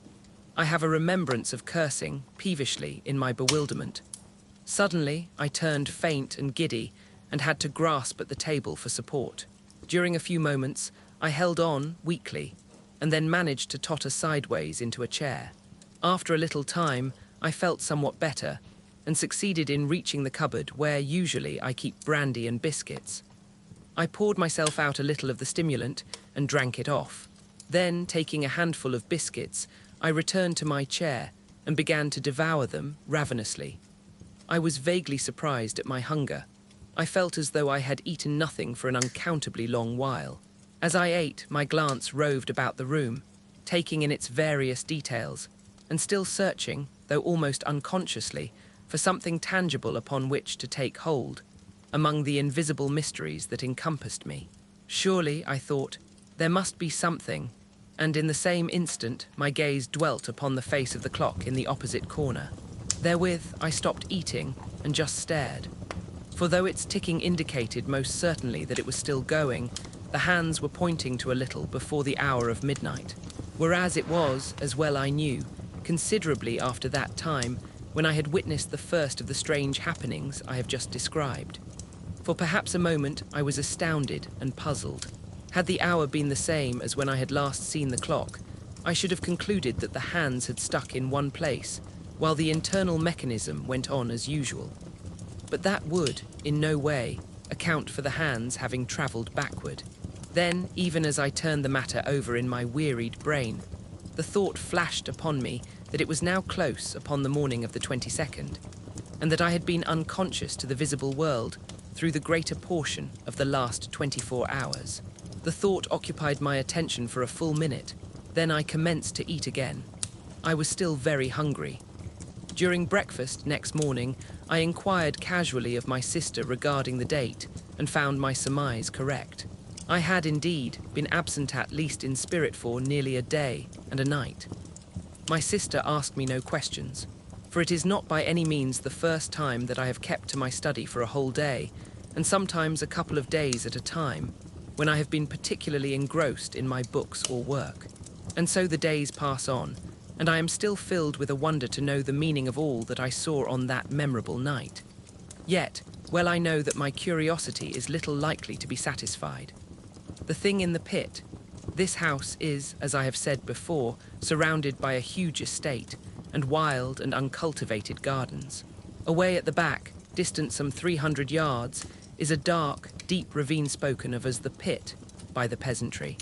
I have a remembrance of cursing, peevishly, in my bewilderment. Suddenly I turned faint and giddy, and had to grasp at the table for support. During a few moments, I held on weakly, and then managed to totter sideways into a chair. After a little time, I felt somewhat better, and succeeded in reaching the cupboard where usually I keep brandy and biscuits. I poured myself out a little of the stimulant and drank it off. Then, taking a handful of biscuits, I returned to my chair and began to devour them ravenously. I was vaguely surprised at my hunger. I felt as though I had eaten nothing for an uncountably long while. As I ate, my glance roved about the room, taking in its various details, and still searching, though almost unconsciously, for something tangible upon which to take hold, among the invisible mysteries that encompassed me. Surely, I thought, there must be something, and in the same instant my gaze dwelt upon the face of the clock in the opposite corner. Therewith, I stopped eating and just stared. For though its ticking indicated most certainly that it was still going, the hands were pointing to a little before the hour of midnight. Whereas it was, as well I knew, considerably after that time when I had witnessed the first of the strange happenings I have just described. For perhaps a moment I was astounded and puzzled. Had the hour been the same as when I had last seen the clock, I should have concluded that the hands had stuck in one place, while the internal mechanism went on as usual. But that would, in no way, account for the hands having travelled backward. Then, even as I turned the matter over in my wearied brain, the thought flashed upon me that it was now close upon the morning of the 22nd, and that I had been unconscious to the visible world through the greater portion of the last 24 hours. The thought occupied my attention for a full minute, then I commenced to eat again. I was still very hungry. During breakfast next morning, I inquired casually of my sister regarding the date and found my surmise correct. I had indeed been absent at least in spirit for nearly a day and a night. My sister asked me no questions, for it is not by any means the first time that I have kept to my study for a whole day, and sometimes a couple of days at a time, when I have been particularly engrossed in my books or work. And so the days pass on, and I am still filled with a wonder to know the meaning of all that I saw on that memorable night. Yet, well I know that my curiosity is little likely to be satisfied. The thing in the pit. This house is, as I have said before, surrounded by a huge estate and wild and uncultivated gardens. Away at the back, distant some 300 yards, is a dark, deep ravine spoken of as the pit by the peasantry.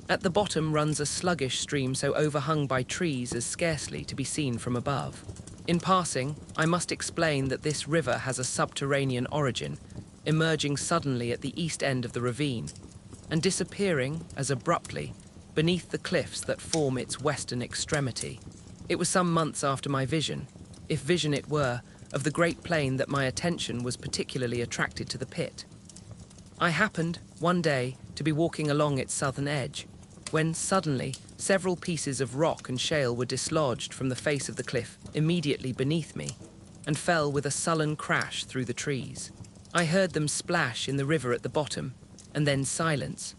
At the bottom runs a sluggish stream so overhung by trees as scarcely to be seen from above. In passing, I must explain that this river has a subterranean origin, emerging suddenly at the east end of the ravine, and disappearing, as abruptly, beneath the cliffs that form its western extremity. It was some months after my vision, if vision it were, of the great plain that my attention was particularly attracted to the pit. I happened, one day, to be walking along its southern edge, when suddenly several pieces of rock and shale were dislodged from the face of the cliff immediately beneath me, and fell with a sullen crash through the trees. I heard them splash in the river at the bottom, and then silence.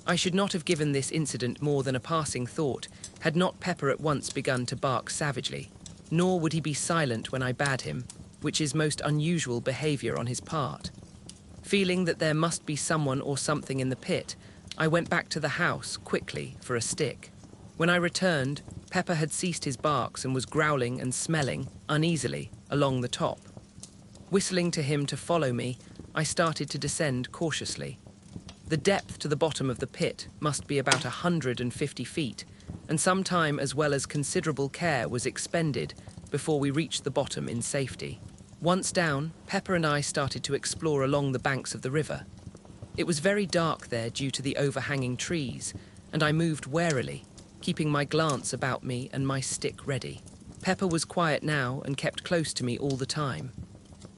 I should not have given this incident more than a passing thought, had not Pepper at once begun to bark savagely, nor would he be silent when I bade him, which is most unusual behaviour on his part. Feeling that there must be someone or something in the pit, I went back to the house quickly for a stick. When I returned, Pepper had ceased his barks and was growling and smelling, uneasily, along the top. Whistling to him to follow me, I started to descend cautiously. The depth to the bottom of the pit must be about 150 feet, and some time as well as considerable care was expended before we reached the bottom in safety. Once down, Pepper and I started to explore along the banks of the river. It was very dark there due to the overhanging trees, and I moved warily, keeping my glance about me and my stick ready. Pepper was quiet now and kept close to me all the time.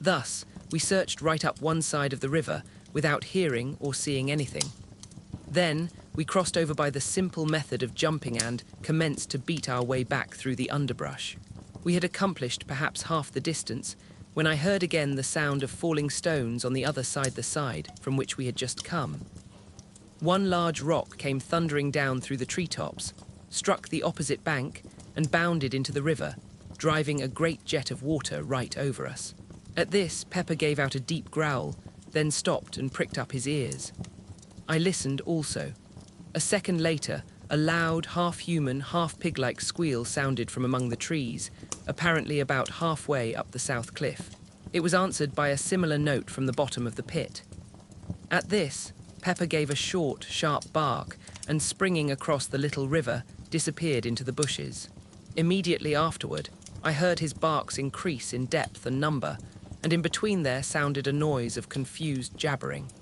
Thus, we searched right up one side of the river without hearing or seeing anything. Then, we crossed over by the simple method of jumping and commenced to beat our way back through the underbrush. We had accomplished perhaps half the distance when I heard again the sound of falling stones on the other side the side from which we had just come. One large rock came thundering down through the treetops, struck the opposite bank, and bounded into the river, driving a great jet of water right over us. At this, Pepper gave out a deep growl, then stopped and pricked up his ears. I listened also. A second later, a loud, half-human, half-pig-like squeal sounded from among the trees, apparently about halfway up the south cliff. It was answered by a similar note from the bottom of the pit. At this, Pepper gave a short, sharp bark, and springing across the little river, disappeared into the bushes. Immediately afterward, I heard his barks increase in depth and number, and in between there sounded a noise of confused jabbering.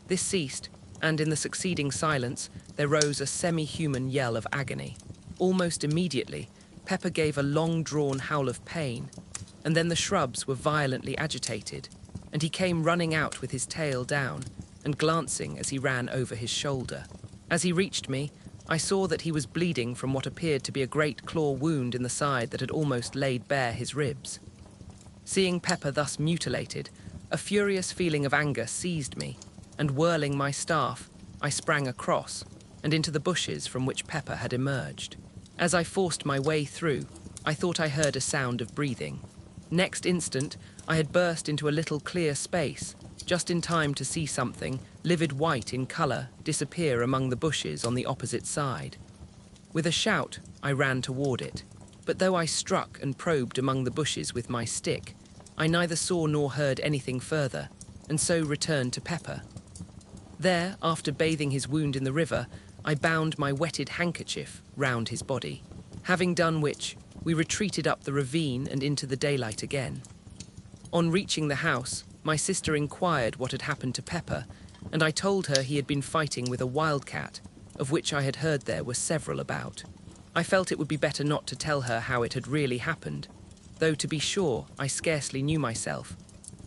This ceased, and in the succeeding silence, there rose a semi-human yell of agony. Almost immediately, Pepper gave a long-drawn howl of pain, and then the shrubs were violently agitated, and he came running out with his tail down and glancing as he ran over his shoulder. As he reached me, I saw that he was bleeding from what appeared to be a great claw wound in the side that had almost laid bare his ribs. Seeing Pepper thus mutilated, a furious feeling of anger seized me, and whirling my staff, I sprang across and into the bushes from which Pepper had emerged. As I forced my way through, I thought I heard a sound of breathing. Next instant, I had burst into a little clear space, just in time to see something, livid white in colour, disappear among the bushes on the opposite side. With a shout, I ran toward it, but though I struck and probed among the bushes with my stick, I neither saw nor heard anything further, and so returned to Pepper. There, after bathing his wound in the river, I bound my wetted handkerchief round his body, having done which, we retreated up the ravine and into the daylight again. On reaching the house, my sister inquired what had happened to Pepper, and I told her he had been fighting with a wildcat, of which I had heard there were several about. I felt it would be better not to tell her how it had really happened, though to be sure I scarcely knew myself.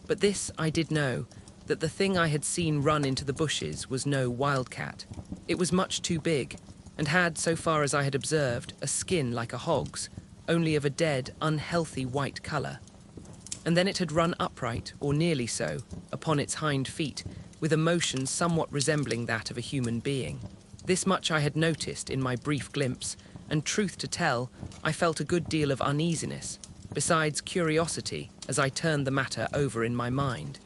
But this I did know, that the thing I had seen run into the bushes was no wildcat. It was much too big, and had, so far as I had observed, a skin like a hog's, only of a dead, unhealthy white colour. And then it had run upright, or nearly so, upon its hind feet, with a motion somewhat resembling that of a human being. This much I had noticed in my brief glimpse, and truth to tell, I felt a good deal of uneasiness, besides curiosity, as I turned the matter over in my mind.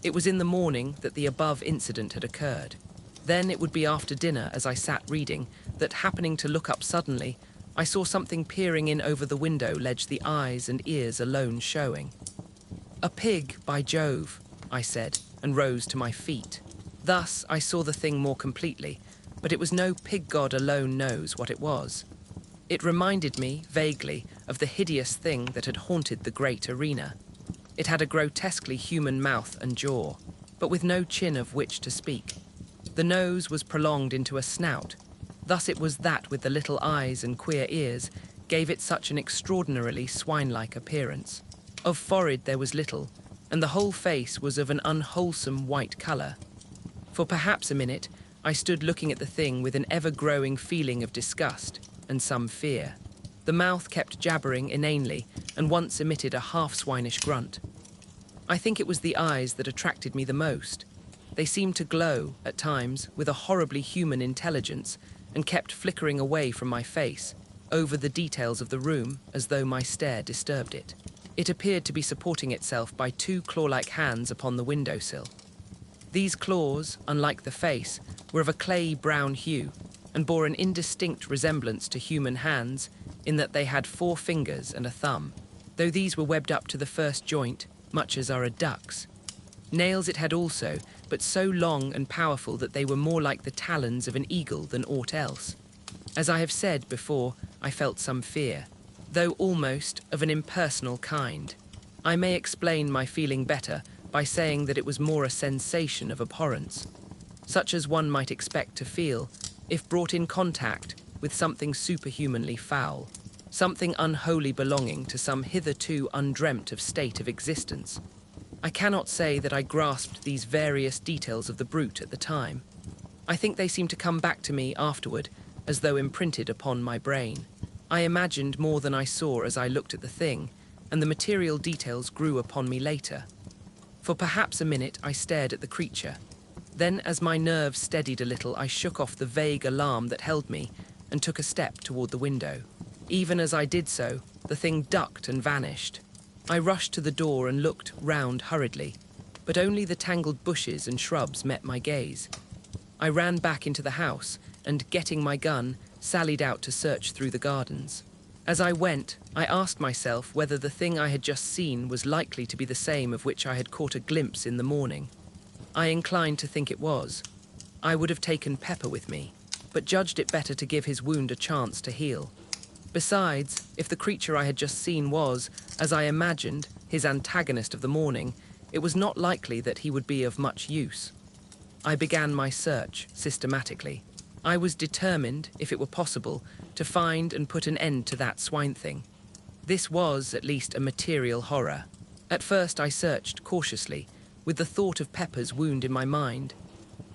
It was in the morning that the above incident had occurred. Then it would be after dinner, as I sat reading, that happening to look up suddenly, I saw something peering in over the window ledge, the eyes and ears alone showing. "A pig, by Jove," I said, and rose to my feet. Thus I saw the thing more completely, but it was no pig god alone knows what it was. It reminded me, vaguely, of the hideous thing that had haunted the great arena. It had a grotesquely human mouth and jaw, but with no chin of which to speak. The nose was prolonged into a snout. Thus it was that with the little eyes and queer ears, gave it such an extraordinarily swine-like appearance. Of forehead there was little, and the whole face was of an unwholesome white colour. For perhaps a minute, I stood looking at the thing with an ever-growing feeling of disgust and some fear. The mouth kept jabbering inanely and once emitted a half-swinish grunt. I think it was the eyes that attracted me the most. They seemed to glow, at times, with a horribly human intelligence and kept flickering away from my face, over the details of the room as though my stare disturbed it. It appeared to be supporting itself by two claw-like hands upon the windowsill. These claws, unlike the face, were of a clayey brown hue and bore an indistinct resemblance to human hands in that they had 4 fingers and a thumb, though these were webbed up to the first joint, much as are a duck's. Nails it had also, but so long and powerful that they were more like the talons of an eagle than aught else. As I have said before, I felt some fear, though almost of an impersonal kind. I may explain my feeling better by saying that it was more a sensation of abhorrence, such as one might expect to feel if brought in contact with something superhumanly foul, something unwholly belonging to some hitherto undreamt of state of existence. I cannot say that I grasped these various details of the brute at the time. I think they seemed to come back to me afterward, as though imprinted upon my brain. I imagined more than I saw as I looked at the thing, and the material details grew upon me later. For perhaps a minute I stared at the creature. Then, as my nerves steadied a little, I shook off the vague alarm that held me and took a step toward the window. Even as I did so, the thing ducked and vanished. I rushed to the door and looked round hurriedly, but only the tangled bushes and shrubs met my gaze. I ran back into the house and, getting my gun, sallied out to search through the gardens. As I went, I asked myself whether the thing I had just seen was likely to be the same of which I had caught a glimpse in the morning. I inclined to think it was. I would have taken Pepper with me, but judged it better to give his wound a chance to heal. Besides, if the creature I had just seen was, as I imagined, his antagonist of the morning, it was not likely that he would be of much use. I began my search systematically. I was determined, if it were possible, to find and put an end to that swine thing. This was, at least, a material horror. At first I searched cautiously, with the thought of Pepper's wound in my mind.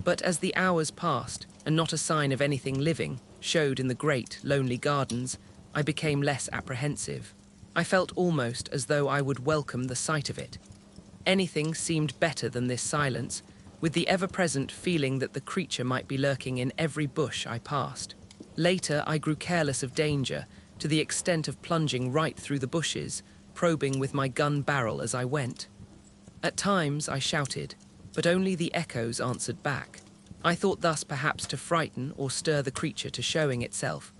But as the hours passed, and not a sign of anything living showed in the great, lonely gardens, I became less apprehensive. I felt almost as though I would welcome the sight of it. Anything seemed better than this silence, with the ever-present feeling that the creature might be lurking in every bush I passed. Later, I grew careless of danger, to the extent of plunging right through the bushes, probing with my gun barrel as I went. At times I shouted, but only the echoes answered back. I thought thus perhaps to frighten or stir the creature to showing itself,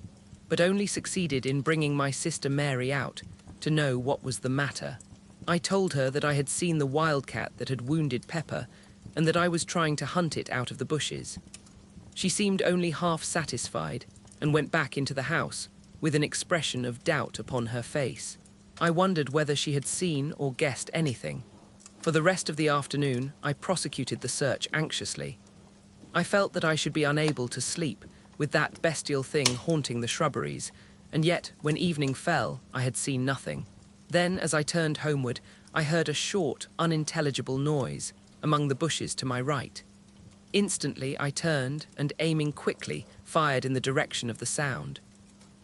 but only succeeded in bringing my sister Mary out to know what was the matter. I told her that I had seen the wildcat that had wounded Pepper and that I was trying to hunt it out of the bushes. She seemed only half satisfied and went back into the house with an expression of doubt upon her face. I wondered whether she had seen or guessed anything. For the rest of the afternoon, I prosecuted the search anxiously. I felt that I should be unable to sleep with that bestial thing haunting the shrubberies, and yet, when evening fell, I had seen nothing. Then, as I turned homeward, I heard a short, unintelligible noise among the bushes to my right. Instantly, I turned and, aiming quickly, fired in the direction of the sound.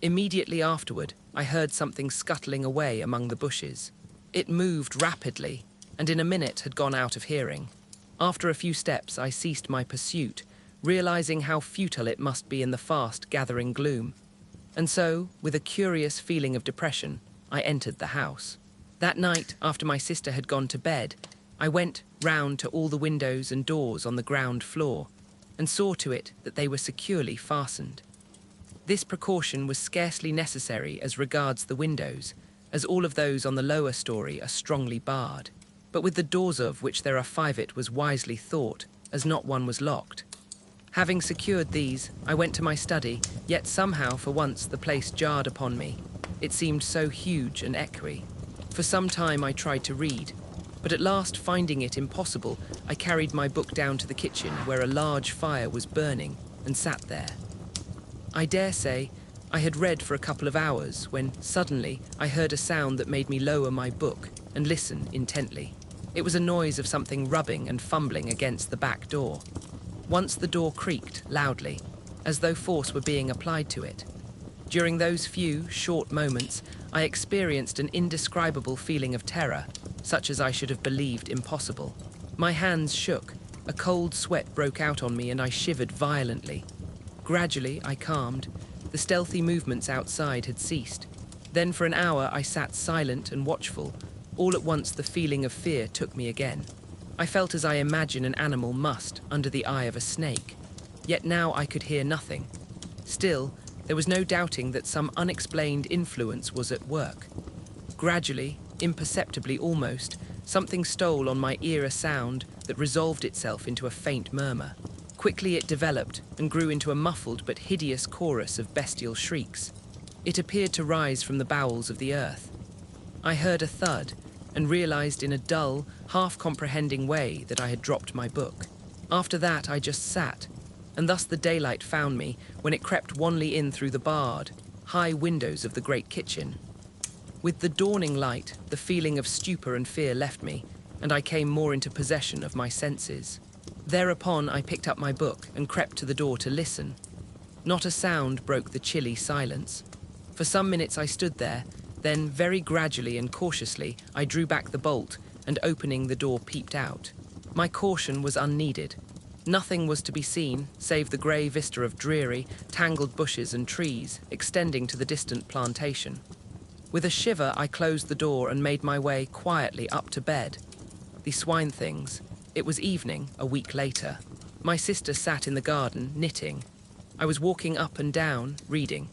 Immediately afterward, I heard something scuttling away among the bushes. It moved rapidly, and in a minute had gone out of hearing. After a few steps, I ceased my pursuit, realizing how futile it must be in the fast-gathering gloom. And so, with a curious feeling of depression, I entered the house. That night, after my sister had gone to bed, I went round to all the windows and doors on the ground floor, and saw to it that they were securely fastened. This precaution was scarcely necessary as regards the windows, as all of those on the lower story are strongly barred, but with the doors of which there are 5 it was wisely thought, as not one was locked. Having secured these, I went to my study, yet somehow for once the place jarred upon me. It seemed so huge and echoey. For some time I tried to read, but at last, finding it impossible, I carried my book down to the kitchen where a large fire was burning and sat there. I dare say I had read for a couple of hours when, suddenly, I heard a sound that made me lower my book and listen intently. It was a noise of something rubbing and fumbling against the back door. Once the door creaked loudly, as though force were being applied to it. During those few, short moments, I experienced an indescribable feeling of terror, such as I should have believed impossible. My hands shook, a cold sweat broke out on me and I shivered violently. Gradually, I calmed. The stealthy movements outside had ceased. Then for an hour I sat silent and watchful. All at once the feeling of fear took me again. I felt as I imagine an animal must under the eye of a snake. Yet now I could hear nothing. Still, there was no doubting that some unexplained influence was at work. Gradually, imperceptibly almost, something stole on my ear, a sound that resolved itself into a faint murmur. Quickly it developed and grew into a muffled but hideous chorus of bestial shrieks. It appeared to rise from the bowels of the earth. I heard a thud and realized in a dull, half-comprehending way that I had dropped my book. After that I just sat, and thus the daylight found me when it crept wanly in through the barred, high windows of the great kitchen. With the dawning light, the feeling of stupor and fear left me, and I came more into possession of my senses. Thereupon I picked up my book and crept to the door to listen. Not a sound broke the chilly silence. For some minutes I stood there, then very gradually and cautiously I drew back the bolt and opening the door peeped out. My caution was unneeded. Nothing was to be seen save the grey vista of dreary, tangled bushes and trees extending to the distant plantation. With a shiver I closed the door and made my way quietly up to bed. The Swine Things. It was evening, a week later. My sister sat in the garden, knitting. I was walking up and down, reading.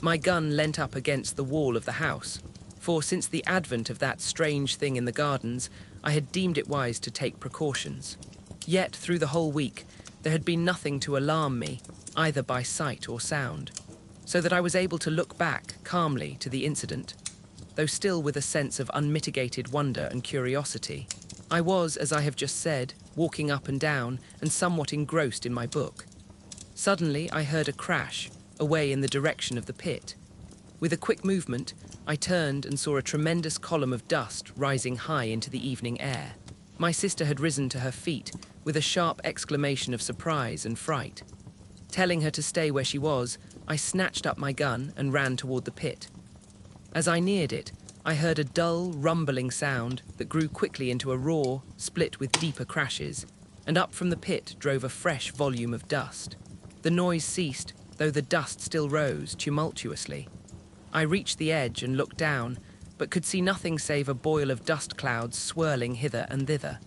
My gun leant up against the wall of the house, for since the advent of that strange thing in the gardens, I had deemed it wise to take precautions. Yet, through the whole week, there had been nothing to alarm me, either by sight or sound, so that I was able to look back calmly to the incident, though still with a sense of unmitigated wonder and curiosity. I was, as I have just said, walking up and down and somewhat engrossed in my book. Suddenly I heard a crash, away in the direction of the pit. With a quick movement, I turned and saw a tremendous column of dust rising high into the evening air. My sister had risen to her feet, with a sharp exclamation of surprise and fright. Telling her to stay where she was, I snatched up my gun and ran toward the pit. As I neared it, I heard a dull, rumbling sound that grew quickly into a roar, split with deeper crashes, and up from the pit drove a fresh volume of dust. The noise ceased, though the dust still rose tumultuously. I reached the edge and looked down, but could see nothing save a boil of dust clouds swirling hither and thither.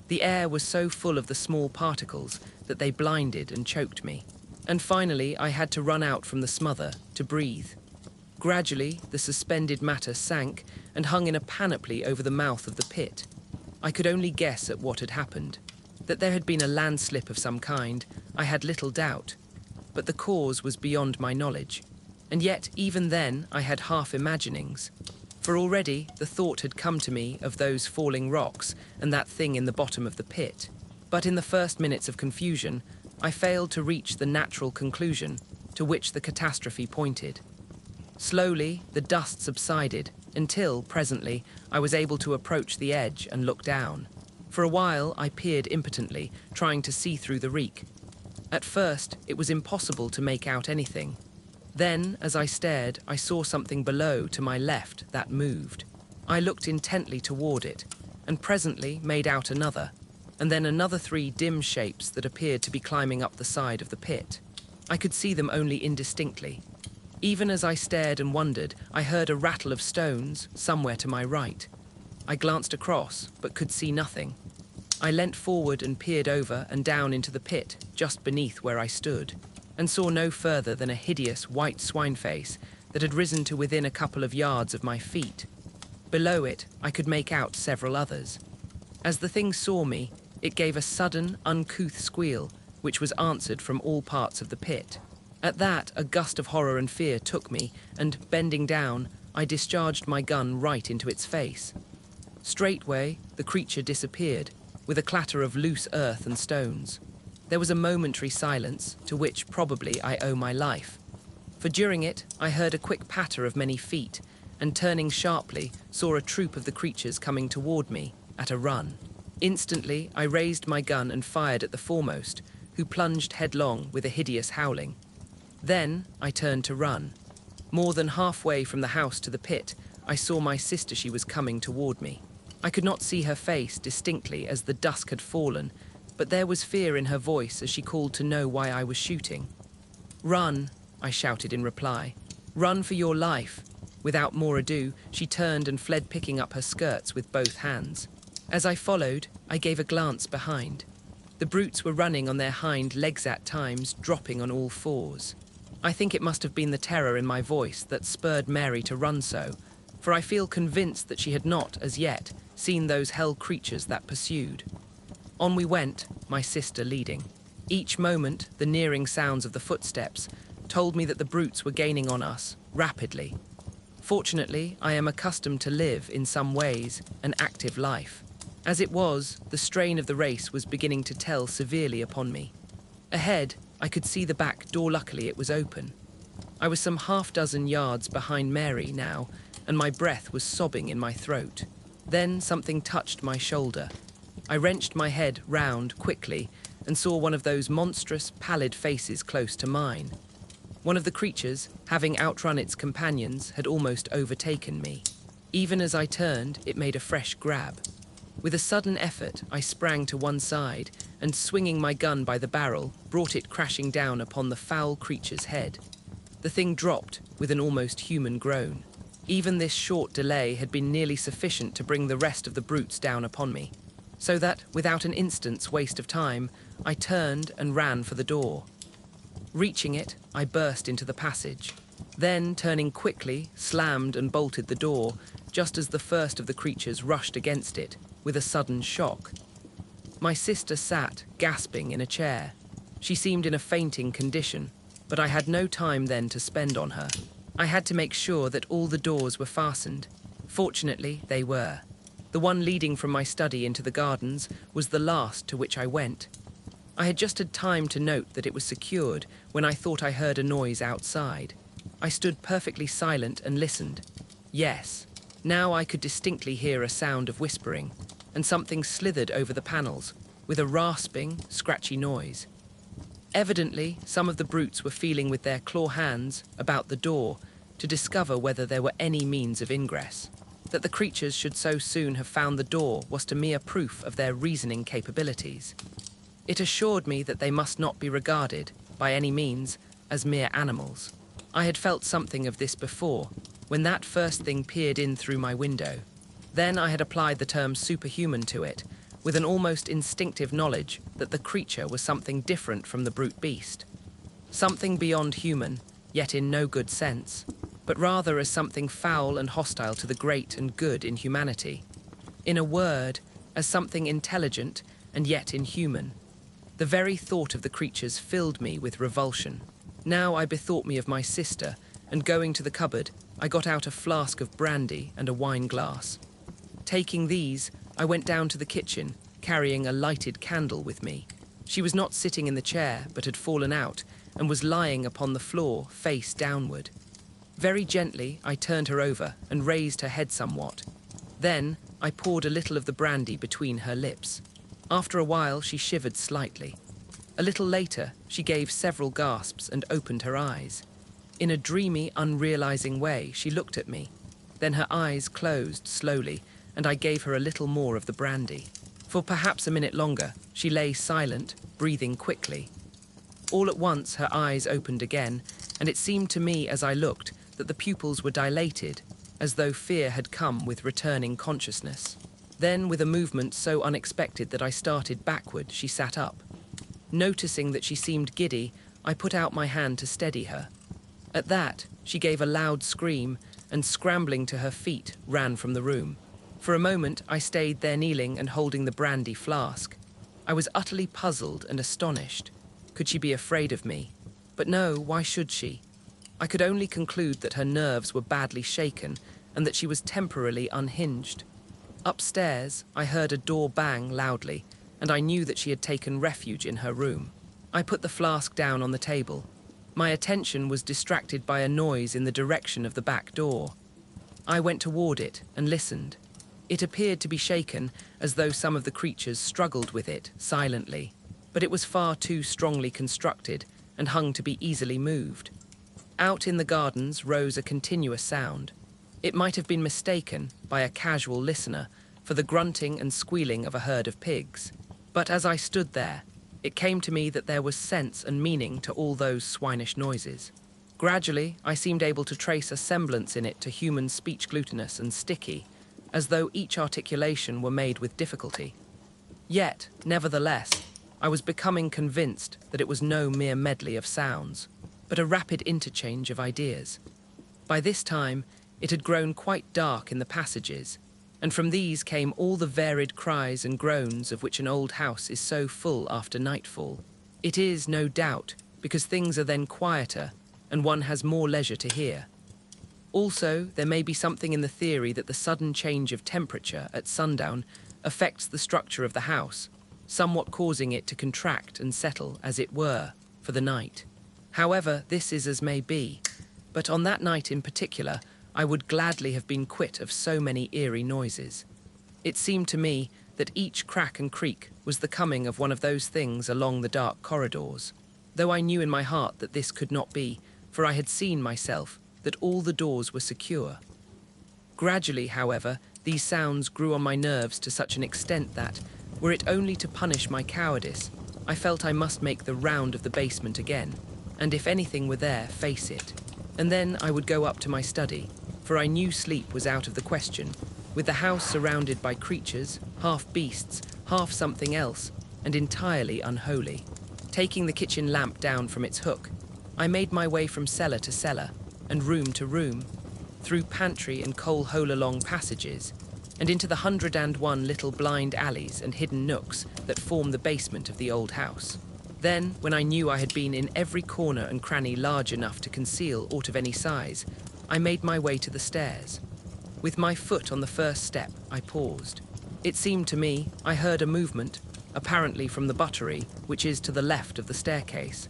The air was so full of the small particles that they blinded and choked me. And finally, I had to run out from the smother to breathe. Gradually, the suspended matter sank and hung in a panoply over the mouth of the pit. I could only guess at what had happened. That there had been a landslip of some kind, I had little doubt, but the cause was beyond my knowledge. And yet, even then, I had half-imaginings. For already the thought had come to me of those falling rocks and that thing in the bottom of the pit. But in the first minutes of confusion, I failed to reach the natural conclusion to which the catastrophe pointed. Slowly, the dust subsided until, presently, I was able to approach the edge and look down. For a while, I peered impotently, trying to see through the reek. At first, it was impossible to make out anything. Then, as I stared, I saw something below to my left that moved. I looked intently toward it, and presently made out another, and then another 3 dim shapes that appeared to be climbing up the side of the pit. I could see them only indistinctly. Even as I stared and wondered, I heard a rattle of stones somewhere to my right. I glanced across, but could see nothing. I leant forward and peered over and down into the pit, just beneath where I stood, and saw no further than a hideous white swine face that had risen to within a couple of yards of my feet. Below it, I could make out several others. As the thing saw me, it gave a sudden, uncouth squeal, which was answered from all parts of the pit. At that, a gust of horror and fear took me, and, bending down, I discharged my gun right into its face. Straightway, the creature disappeared, with a clatter of loose earth and stones. There was a momentary silence, to which, probably, I owe my life. for during it I heard a quick patter of many feet, and turning sharply, saw a troop of the creatures coming toward me at a run. Instantly, I raised my gun and fired at the foremost, who plunged headlong with a hideous howling. Then I turned to run. More than halfway from the house to the pit, I saw my sister. She was coming toward me. I could not see her face distinctly as the dusk had fallen, but there was fear in her voice as she called to know why I was shooting. "Run," I shouted in reply. "Run for your life." Without more ado, she turned and fled, picking up her skirts with both hands. As I followed, I gave a glance behind. The brutes were running on their hind legs at times, dropping on all fours. I think it must have been the terror in my voice that spurred Mary to run so, for I feel convinced that she had not, as yet, seen those hell creatures that pursued. On we went, my sister leading. Each moment, the nearing sounds of the footsteps told me that the brutes were gaining on us, rapidly. Fortunately, I am accustomed to live, in some ways, an active life. As it was, the strain of the race was beginning to tell severely upon me. Ahead, I could see the back door. Luckily, it was open. I was some half-dozen yards behind Mary now, and my breath was sobbing in my throat. Then something touched my shoulder. I wrenched my head round quickly and saw one of those monstrous, pallid faces close to mine. One of the creatures, having outrun its companions, had almost overtaken me. Even as I turned, it made a fresh grab. With a sudden effort, I sprang to one side and, swinging my gun by the barrel, brought it crashing down upon the foul creature's head. The thing dropped with an almost human groan. Even this short delay had been nearly sufficient to bring the rest of the brutes down upon me, so that, without an instant's waste of time, I turned and ran for the door. Reaching it, I burst into the passage. Then, turning quickly, slammed and bolted the door, just as the first of the creatures rushed against it, with a sudden shock. My sister sat, gasping, in a chair. She seemed in a fainting condition, but I had no time then to spend on her. I had to make sure that all the doors were fastened. Fortunately, they were. The one leading from my study into the gardens was the last to which I went. I had just had time to note that it was secured when I thought I heard a noise outside. I stood perfectly silent and listened. Yes, now I could distinctly hear a sound of whispering, and something slithered over the panels, with a rasping, scratchy noise. Evidently, some of the brutes were feeling with their claw hands about the door to discover whether there were any means of ingress. That the creatures should so soon have found the door was to me a proof of their reasoning capabilities. It assured me that they must not be regarded, by any means, as mere animals. I had felt something of this before, when that first thing peered in through my window. Then I had applied the term superhuman to it, with an almost instinctive knowledge that the creature was something different from the brute beast. Something beyond human, yet in no good sense, but rather as something foul and hostile to the great and good in humanity. In a word, as something intelligent and yet inhuman. The very thought of the creatures filled me with revulsion. Now I bethought me of my sister, and going to the cupboard, I got out a flask of brandy and a wine glass. Taking these, I went down to the kitchen, carrying a lighted candle with me. She was not sitting in the chair, but had fallen out, and was lying upon the floor, face downward. Very gently, I turned her over and raised her head somewhat. Then, I poured a little of the brandy between her lips. After a while, she shivered slightly. A little later, she gave several gasps and opened her eyes. In a dreamy, unrealizing way, she looked at me. Then her eyes closed slowly, and I gave her a little more of the brandy. For perhaps a minute longer, she lay silent, breathing quickly. All at once, her eyes opened again, and it seemed to me as I looked that the pupils were dilated, as though fear had come with returning consciousness. Then, with a movement so unexpected that I started backward, she sat up. Noticing that she seemed giddy, I put out my hand to steady her. At that, she gave a loud scream, and scrambling to her feet, ran from the room. For a moment, I stayed there kneeling and holding the brandy flask. I was utterly puzzled and astonished. Could she be afraid of me? But no, why should she? I could only conclude that her nerves were badly shaken and that she was temporarily unhinged. Upstairs, I heard a door bang loudly, and I knew that she had taken refuge in her room. I put the flask down on the table. My attention was distracted by a noise in the direction of the back door. I went toward it and listened. It appeared to be shaken, as though some of the creatures struggled with it silently, but it was far too strongly constructed and hung to be easily moved. Out in the gardens rose a continuous sound. It might have been mistaken by a casual listener for the grunting and squealing of a herd of pigs. But as I stood there, it came to me that there was sense and meaning to all those swinish noises. Gradually, I seemed able to trace a semblance in it to human speech, glutinous and sticky, as though each articulation were made with difficulty. Yet, nevertheless, I was becoming convinced that it was no mere medley of sounds, but a rapid interchange of ideas. By this time, it had grown quite dark in the passages, and from these came all the varied cries and groans of which an old house is so full after nightfall. It is, no doubt, because things are then quieter and one has more leisure to hear. Also, there may be something in the theory that the sudden change of temperature at sundown affects the structure of the house, somewhat causing it to contract and settle, as it were, for the night. However, this is as may be, but on that night in particular, I would gladly have been quit of so many eerie noises. It seemed to me that each crack and creak was the coming of one of those things along the dark corridors, though I knew in my heart that this could not be, for I had seen myself that all the doors were secure. Gradually, however, these sounds grew on my nerves to such an extent that, were it only to punish my cowardice, I felt I must make the round of the basement again, and if anything were there, face it. And then I would go up to my study, for I knew sleep was out of the question, with the house surrounded by creatures, half beasts, half something else, and entirely unholy. Taking the kitchen lamp down from its hook, I made my way from cellar to cellar, and room to room, through pantry and coal-hole-along passages, and into the 101 little blind alleys and hidden nooks that form the basement of the old house. Then, when I knew I had been in every corner and cranny large enough to conceal aught of any size, I made my way to the stairs. With my foot on the first step, I paused. It seemed to me I heard a movement, apparently from the buttery, which is to the left of the staircase.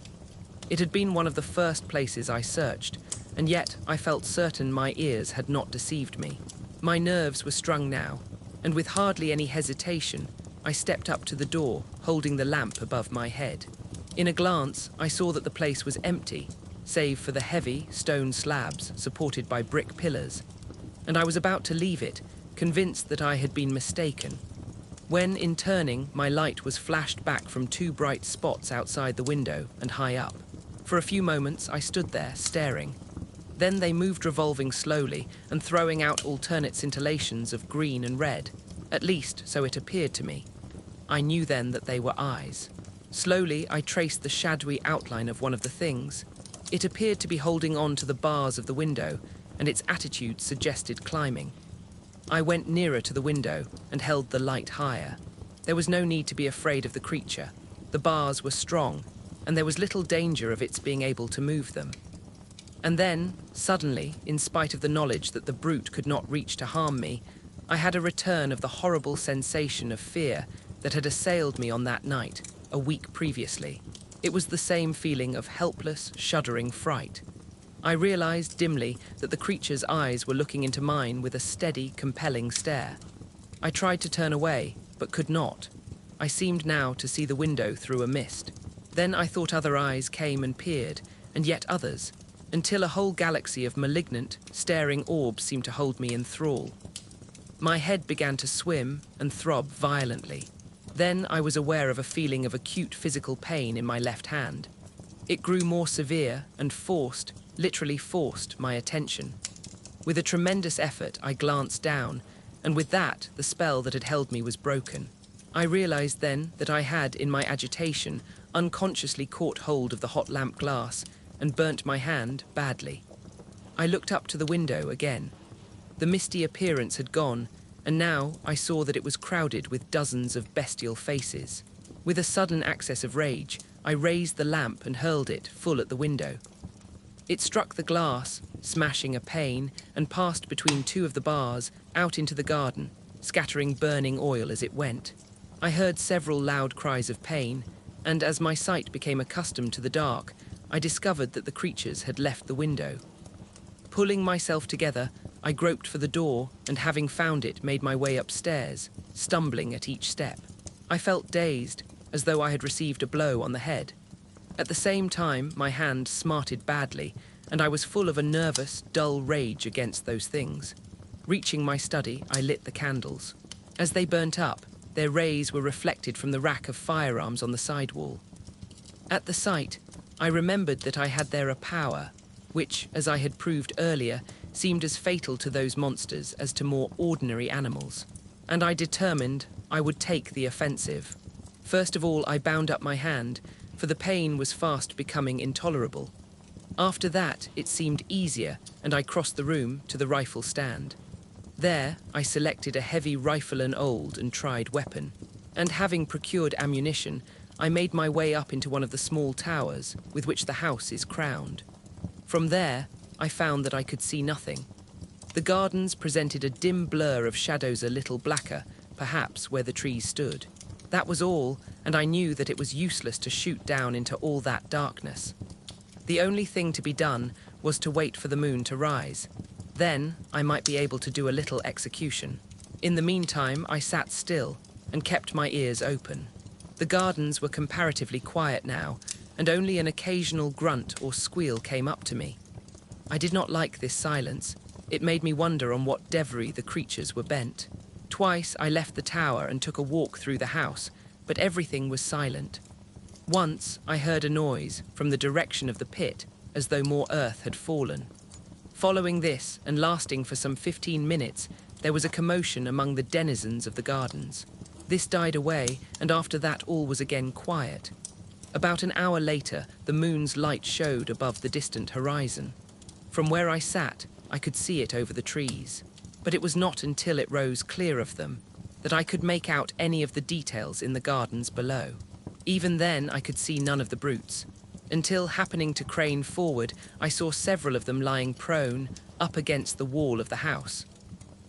It had been one of the first places I searched, and yet I felt certain my ears had not deceived me. My nerves were strung now, and with hardly any hesitation, I stepped up to the door, holding the lamp above my head. In a glance, I saw that the place was empty, save for the heavy stone slabs supported by brick pillars, and I was about to leave it, convinced that I had been mistaken, when, in turning, my light was flashed back from two bright spots outside the window and high up. For a few moments, I stood there, staring. Then they moved, revolving slowly and throwing out alternate scintillations of green and red. At least, so it appeared to me. I knew then that they were eyes. Slowly, I traced the shadowy outline of one of the things. It appeared to be holding on to the bars of the window, and its attitude suggested climbing. I went nearer to the window and held the light higher. There was no need to be afraid of the creature. The bars were strong, and there was little danger of its being able to move them. And then, suddenly, in spite of the knowledge that the brute could not reach to harm me, I had a return of the horrible sensation of fear that had assailed me on that night, a week previously. It was the same feeling of helpless, shuddering fright. I realized dimly that the creature's eyes were looking into mine with a steady, compelling stare. I tried to turn away, but could not. I seemed now to see the window through a mist. Then I thought other eyes came and peered, and yet others, until a whole galaxy of malignant, staring orbs seemed to hold me in thrall. My head began to swim and throb violently. Then I was aware of a feeling of acute physical pain in my left hand. It grew more severe and literally forced my attention. With a tremendous effort, I glanced down, and with that, the spell that had held me was broken. I realized then that I had, in my agitation, unconsciously caught hold of the hot lamp glass and burnt my hand badly. I looked up to the window again. The misty appearance had gone, and now I saw that it was crowded with dozens of bestial faces. With a sudden access of rage, I raised the lamp and hurled it full at the window. It struck the glass, smashing a pane, and passed between two of the bars out into the garden, scattering burning oil as it went. I heard several loud cries of pain, and as my sight became accustomed to the dark, I discovered that the creatures had left the window. Pulling myself together, I groped for the door and, having found it, made my way upstairs, stumbling at each step. I felt dazed, as though I had received a blow on the head. At the same time, my hand smarted badly, and I was full of a nervous, dull rage against those things. Reaching my study, I lit the candles. As they burnt up, their rays were reflected from the rack of firearms on the side wall. At the sight, I remembered that I had there a power, which, as I had proved earlier, seemed as fatal to those monsters as to more ordinary animals. And I determined I would take the offensive. First of all, I bound up my hand, for the pain was fast becoming intolerable. After that, it seemed easier, and I crossed the room to the rifle stand. There, I selected a heavy rifle, an old and tried weapon, and having procured ammunition, I made my way up into one of the small towers with which the house is crowned. From there, I found that I could see nothing. The gardens presented a dim blur of shadows, a little blacker, perhaps where the trees stood. That was all, and I knew that it was useless to shoot down into all that darkness. The only thing to be done was to wait for the moon to rise. Then I might be able to do a little execution. In the meantime, I sat still and kept my ears open. The gardens were comparatively quiet now, and only an occasional grunt or squeal came up to me. I did not like this silence. It made me wonder on what devilry the creatures were bent. Twice I left the tower and took a walk through the house, but everything was silent. Once I heard a noise from the direction of the pit, as though more earth had fallen. Following this, and lasting for some 15 minutes, there was a commotion among the denizens of the gardens. This died away, and after that all was again quiet. About an hour later, the moon's light showed above the distant horizon. From where I sat, I could see it over the trees, but it was not until it rose clear of them that I could make out any of the details in the gardens below. Even then, I could see none of the brutes, until, happening to crane forward, I saw several of them lying prone up against the wall of the house.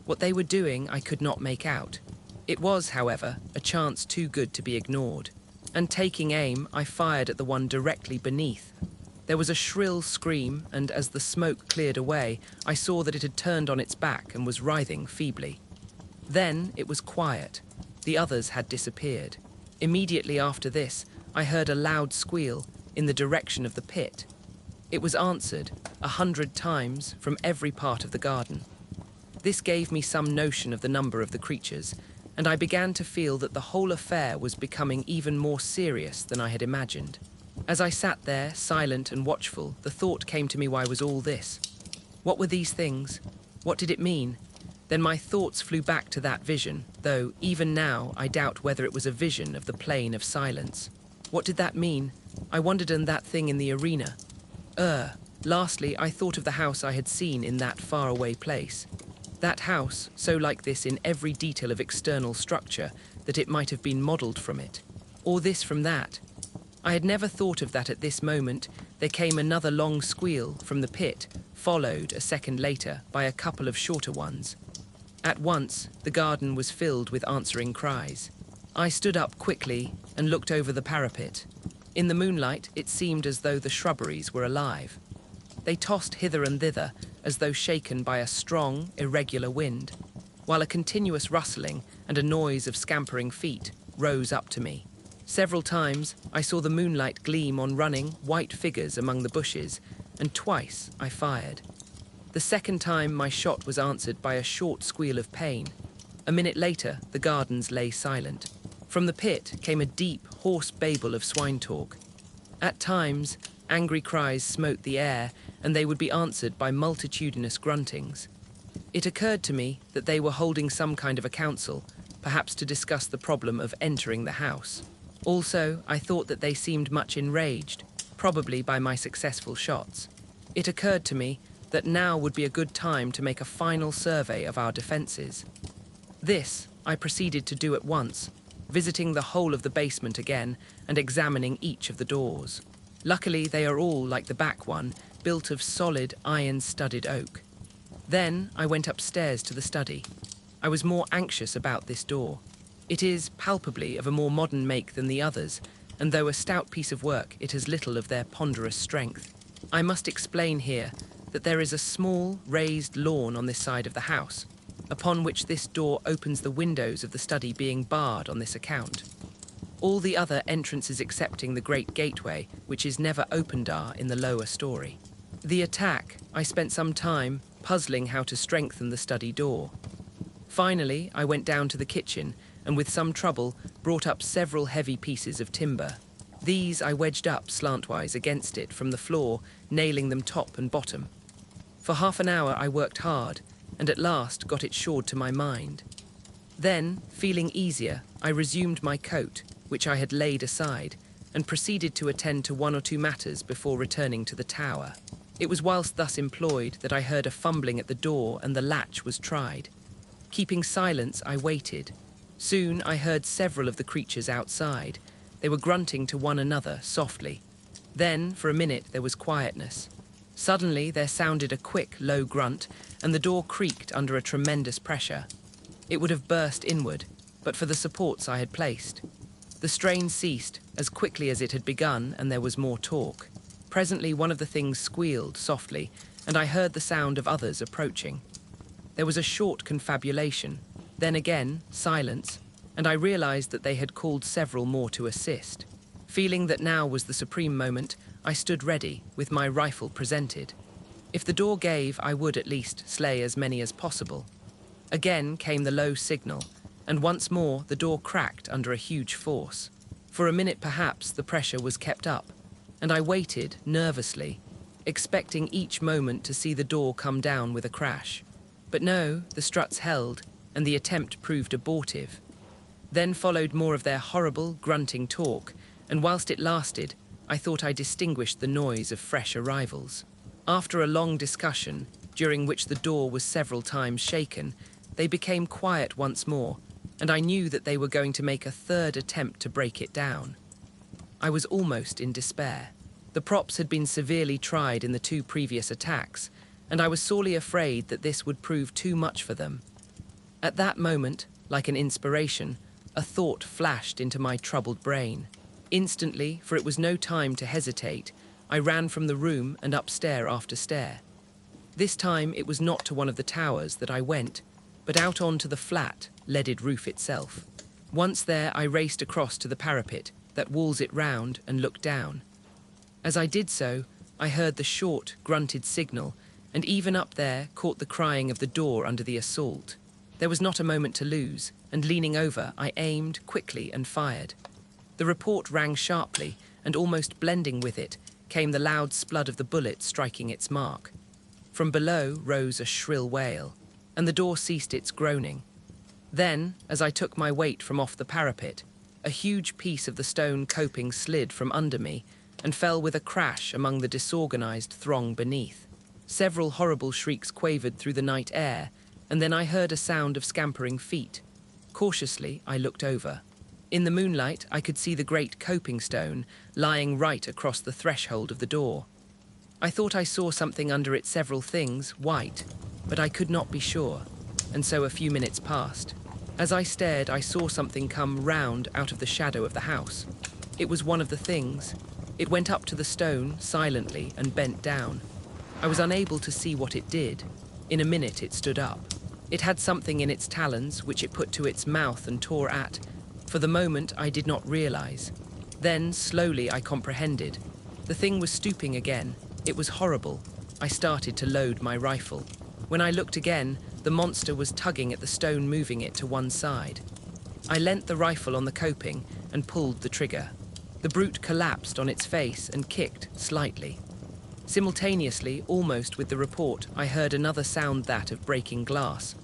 What they were doing I could not make out. It was, however, a chance too good to be ignored, and taking aim, I fired at the one directly beneath. There was a shrill scream, and as the smoke cleared away, I saw that it had turned on its back and was writhing feebly. Then it was quiet. The others had disappeared. Immediately after this, I heard a loud squeal in the direction of the pit. It was answered 100 times from every part of the garden. This gave me some notion of the number of the creatures, and I began to feel that the whole affair was becoming even more serious than I had imagined. As I sat there, silent and watchful, the thought came to me, why was all this? What were these things? What did it mean? Then my thoughts flew back to that vision, though even now I doubt whether it was a vision of the plane of silence. What did that mean? I wondered, and that thing in the arena. Lastly, I thought of the house I had seen in that faraway place. That house, so like this in every detail of external structure that it might have been modelled from it. Or this from that. I had never thought of that at this moment. There came another long squeal from the pit, followed a second later by a couple of shorter ones. At once, the garden was filled with answering cries. I stood up quickly and looked over the parapet. In the moonlight, it seemed as though the shrubberies were alive. They tossed hither and thither, as though shaken by a strong, irregular wind, while a continuous rustling and a noise of scampering feet rose up to me. Several times, I saw the moonlight gleam on running, white figures among the bushes, and twice I fired. The second time, my shot was answered by a short squeal of pain. A minute later, the gardens lay silent. From the pit came a deep, hoarse babble of swine talk. At times, angry cries smote the air, and they would be answered by multitudinous gruntings. It occurred to me that they were holding some kind of a council, perhaps to discuss the problem of entering the house. Also, I thought that they seemed much enraged, probably by my successful shots. It occurred to me that now would be a good time to make a final survey of our defences. This I proceeded to do at once, visiting the whole of the basement again and examining each of the doors. Luckily, they are all, like the back one, built of solid iron-studded oak. Then I went upstairs to the study. I was more anxious about this door. It is palpably of a more modern make than the others, and though a stout piece of work, it has little of their ponderous strength. I must explain here that there is a small, raised lawn on this side of the house, upon which this door opens, the windows of the study being barred on this account. All the other entrances excepting the great gateway, which is never opened, are in the lower story. The attack, I spent some time puzzling how to strengthen the study door. Finally, I went down to the kitchen and with some trouble brought up several heavy pieces of timber. These I wedged up slantwise against it from the floor, nailing them top and bottom. For half an hour I worked hard, and at last got it shored to my mind. Then, feeling easier, I resumed my coat, which I had laid aside, and proceeded to attend to one or two matters before returning to the tower. It was whilst thus employed that I heard a fumbling at the door and the latch was tried. Keeping silence, I waited. Soon I heard several of the creatures outside. They were grunting to one another softly. Then, for a minute, there was quietness. Suddenly, there sounded a quick, low grunt, and the door creaked under a tremendous pressure. It would have burst inward, but for the supports I had placed. The strain ceased as quickly as it had begun, and there was more talk. Presently, one of the things squealed softly, and I heard the sound of others approaching. There was a short confabulation, then again silence, and I realized that they had called several more to assist. Feeling that now was the supreme moment, I stood ready, with my rifle presented. If the door gave, I would at least slay as many as possible. Again came the low signal, and once more the door cracked under a huge force. For a minute perhaps the pressure was kept up, and I waited nervously, expecting each moment to see the door come down with a crash. But no, the struts held, and the attempt proved abortive. Then followed more of their horrible, grunting talk, and whilst it lasted, I thought I distinguished the noise of fresh arrivals. After a long discussion, during which the door was several times shaken, they became quiet once more, and I knew that they were going to make a third attempt to break it down. I was almost in despair. The props had been severely tried in the two previous attacks, and I was sorely afraid that this would prove too much for them. At that moment, like an inspiration, a thought flashed into my troubled brain. Instantly, for it was no time to hesitate, I ran from the room and up stair after stair. This time it was not to one of the towers that I went, but out onto the flat, leaded roof itself. Once there, I raced across to the parapet that walls it round and looked down. As I did so, I heard the short, grunted signal, and even up there caught the crying of the door under the assault. There was not a moment to lose, and leaning over, I aimed quickly and fired. The report rang sharply, and almost blending with it, came the loud splud of the bullet striking its mark. From below rose a shrill wail, and the door ceased its groaning. Then, as I took my weight from off the parapet, a huge piece of the stone coping slid from under me and fell with a crash among the disorganized throng beneath. Several horrible shrieks quavered through the night air, and then I heard a sound of scampering feet. Cautiously, I looked over. In the moonlight, I could see the great coping stone lying right across the threshold of the door. I thought I saw something under it, several things, white, but I could not be sure, and so a few minutes passed. As I stared, I saw something come round out of the shadow of the house. It was one of the things. It went up to the stone silently and bent down. I was unable to see what it did. In a minute it stood up. It had something in its talons which it put to its mouth and tore at. For the moment I did not realize. Then, slowly, I comprehended. The thing was stooping again. It was horrible. I started to load my rifle. When I looked again, the monster was tugging at the stone, moving it to one side. I leant the rifle on the coping and pulled the trigger. The brute collapsed on its face and kicked slightly. Simultaneously, almost with the report, I heard another sound, that of breaking glass.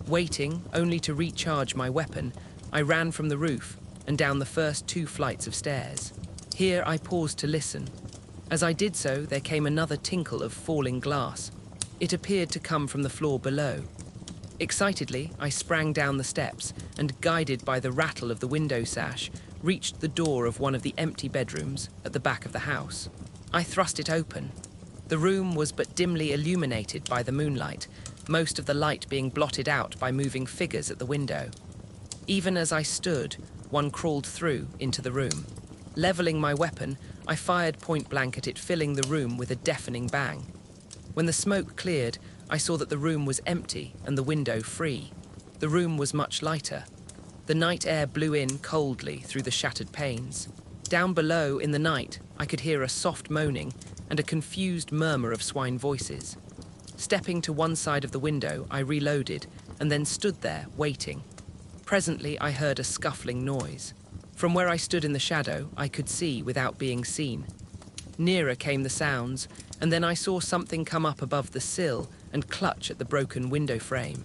Waiting only to recharge my weapon, I ran from the roof and down the first 2 flights of stairs. Here I paused to listen. As I did so, there came another tinkle of falling glass. It appeared to come from the floor below. Excitedly, I sprang down the steps and, guided by the rattle of the window sash, reached the door of one of the empty bedrooms at the back of the house. I thrust it open. The room was but dimly illuminated by the moonlight, most of the light being blotted out by moving figures at the window. Even as I stood, one crawled through into the room. Leveling my weapon, I fired point blank at it, filling the room with a deafening bang. When the smoke cleared, I saw that the room was empty and the window free. The room was much lighter. The night air blew in coldly through the shattered panes. Down below in the night, I could hear a soft moaning and a confused murmur of swine voices. Stepping to one side of the window, I reloaded and then stood there, waiting. Presently, I heard a scuffling noise. From where I stood in the shadow, I could see without being seen. Nearer came the sounds, and then I saw something come up above the sill and clutch at the broken window frame.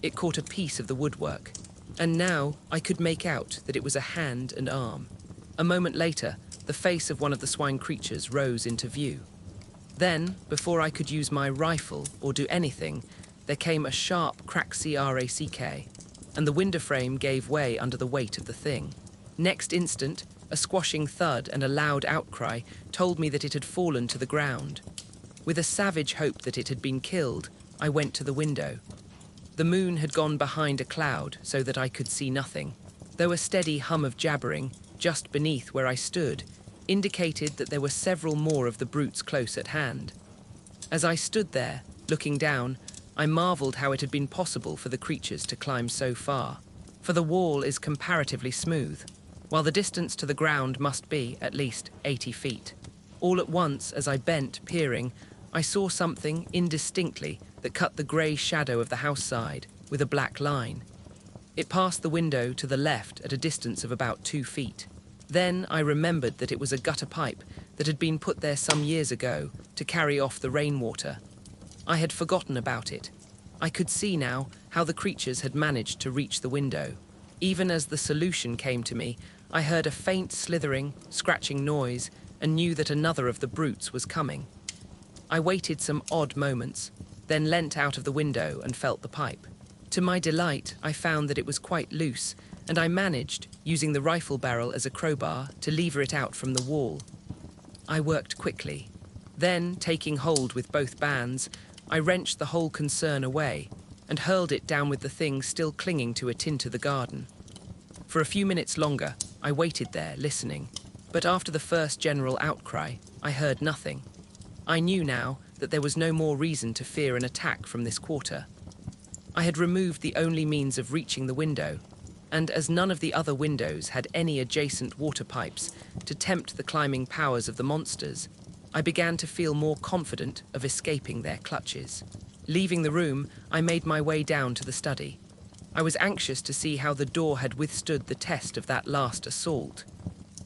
It caught a piece of the woodwork, and now I could make out that it was a hand and arm. A moment later, the face of one of the swine creatures rose into view. Then, before I could use my rifle or do anything, there came a sharp crack, and the window frame gave way under the weight of the thing. Next instant, a squashing thud and a loud outcry told me that it had fallen to the ground. With a savage hope that it had been killed, I went to the window. The moon had gone behind a cloud so that I could see nothing, though a steady hum of jabbering, just beneath where I stood, indicated that there were several more of the brutes close at hand. As I stood there, looking down, I marveled how it had been possible for the creatures to climb so far, for the wall is comparatively smooth, while the distance to the ground must be at least 80 feet. All at once, as I bent, peering, I saw something indistinctly that cut the grey shadow of the house side with a black line. It passed the window to the left at a distance of about 2 feet. Then I remembered that it was a gutter pipe that had been put there some years ago to carry off the rainwater. I had forgotten about it. I could see now how the creatures had managed to reach the window. Even as the solution came to me, I heard a faint slithering, scratching noise and knew that another of the brutes was coming. I waited some odd moments, then leant out of the window and felt the pipe. To my delight, I found that it was quite loose, and I managed, using the rifle barrel as a crowbar, to lever it out from the wall. I worked quickly. Then, taking hold with both bands, I wrenched the whole concern away and hurled it down with the thing still clinging to it into the garden. For a few minutes longer, I waited there, listening, but after the first general outcry, I heard nothing. I knew now that there was no more reason to fear an attack from this quarter. I had removed the only means of reaching the window, and as none of the other windows had any adjacent water pipes to tempt the climbing powers of the monsters, I began to feel more confident of escaping their clutches. Leaving the room, I made my way down to the study. I was anxious to see how the door had withstood the test of that last assault.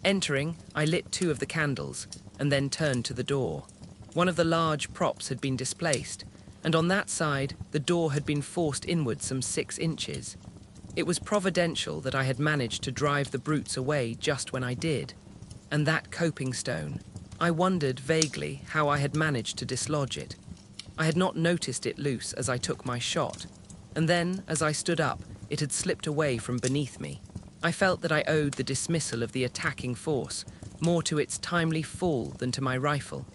Entering, I lit 2 of the candles and then turned to the door. One of the large props had been displaced, and on that side, the door had been forced inward some 6 inches. It was providential that I had managed to drive the brutes away just when I did. And that coping stone, I wondered vaguely how I had managed to dislodge it. I had not noticed it loose as I took my shot, and then, as I stood up, it had slipped away from beneath me. I felt that I owed the dismissal of the attacking force more to its timely fall than to my rifle.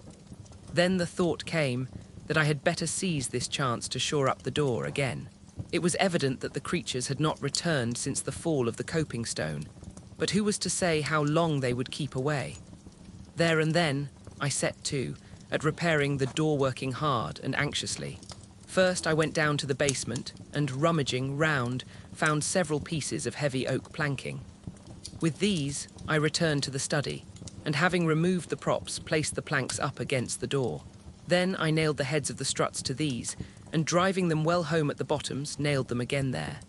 Then the thought came that I had better seize this chance to shore up the door again. It was evident that the creatures had not returned since the fall of the coping stone, but who was to say how long they would keep away? There and then, I set to at repairing the door, working hard and anxiously. First, I went down to the basement and, rummaging round, found several pieces of heavy oak planking. With these, I returned to the study, and having removed the props, placed the planks up against the door. Then I nailed the heads of the struts to these, and driving them well home at the bottoms, nailed them again there.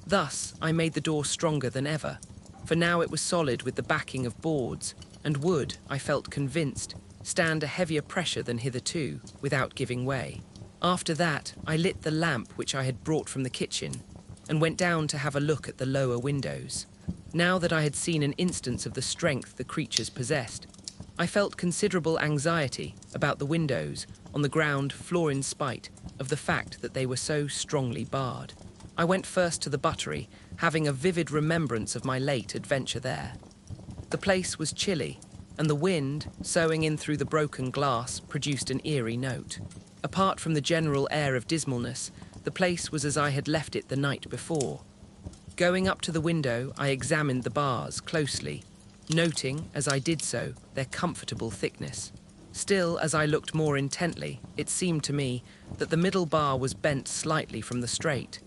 Thus, I made the door stronger than ever, for now it was solid with the backing of boards, and would, I felt convinced, stand a heavier pressure than hitherto, without giving way. After that, I lit the lamp which I had brought from the kitchen, and went down to have a look at the lower windows. Now that I had seen an instance of the strength the creatures possessed, I felt considerable anxiety about the windows on the ground floor in spite of the fact that they were so strongly barred. I went first to the buttery, having a vivid remembrance of my late adventure there. The place was chilly, and the wind, soughing in through the broken glass, produced an eerie note. Apart from the general air of dismalness, the place was as I had left it the night before. Going up to the window, I examined the bars closely, noting, as I did so, their comfortable thickness. Still, as I looked more intently, it seemed to me that the middle bar was bent slightly from the straight.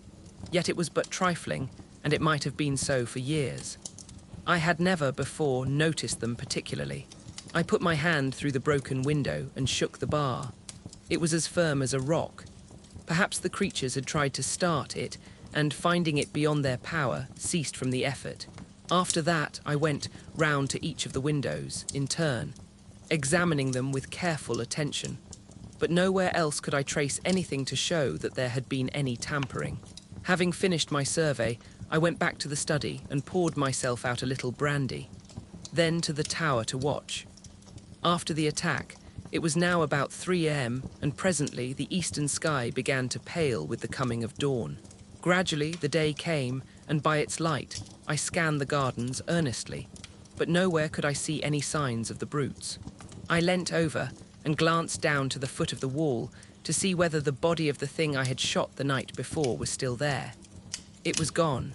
Yet it was but trifling, and it might have been so for years. I had never before noticed them particularly. I put my hand through the broken window and shook the bar. It was as firm as a rock. Perhaps the creatures had tried to start it, and finding it beyond their power, ceased from the effort. After that, I went round to each of the windows, in turn, examining them with careful attention. But nowhere else could I trace anything to show that there had been any tampering. Having finished my survey, I went back to the study and poured myself out a little brandy. Then to the tower to watch. After the attack, it was now about 3 a.m, and presently the eastern sky began to pale with the coming of dawn. Gradually the day came, and by its light I scanned the gardens earnestly, but nowhere could I see any signs of the brutes. I leant over and glanced down to the foot of the wall to see whether the body of the thing I had shot the night before was still there. It was gone.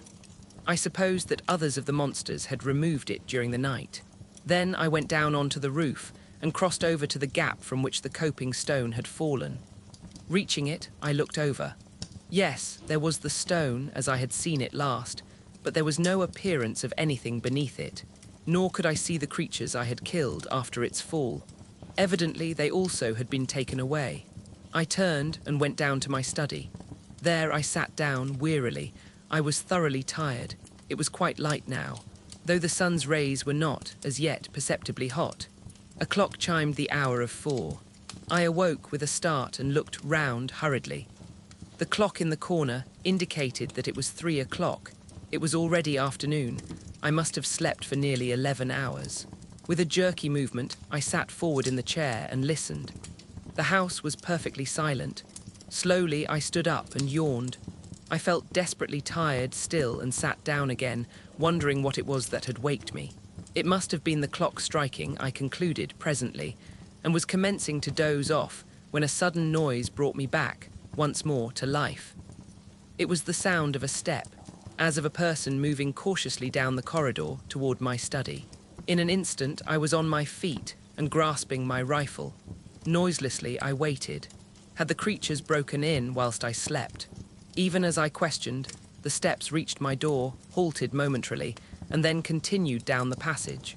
I supposed that others of the monsters had removed it during the night. Then I went down onto the roof and crossed over to the gap from which the coping stone had fallen. Reaching it, I looked over. Yes, there was the stone as I had seen it last, but there was no appearance of anything beneath it, nor could I see the creatures I had killed after its fall. Evidently, they also had been taken away. I turned and went down to my study. There I sat down wearily. I was thoroughly tired. It was quite light now, though the sun's rays were not, as yet, perceptibly hot. A clock chimed the hour of 4. I awoke with a start and looked round hurriedly. The clock in the corner indicated that it was 3 o'clock. It was already afternoon. I must have slept for nearly 11 hours. With a jerky movement, I sat forward in the chair and listened. The house was perfectly silent. Slowly, I stood up and yawned. I felt desperately tired still and sat down again, wondering what it was that had waked me. It must have been the clock striking, I concluded presently, and was commencing to doze off when a sudden noise brought me back, once more, to life. It was the sound of a step, as of a person moving cautiously down the corridor toward my study. In an instant, I was on my feet and grasping my rifle. Noiselessly, I waited. Had the creatures broken in whilst I slept? Even as I questioned, the steps reached my door, halted momentarily, and then continued down the passage.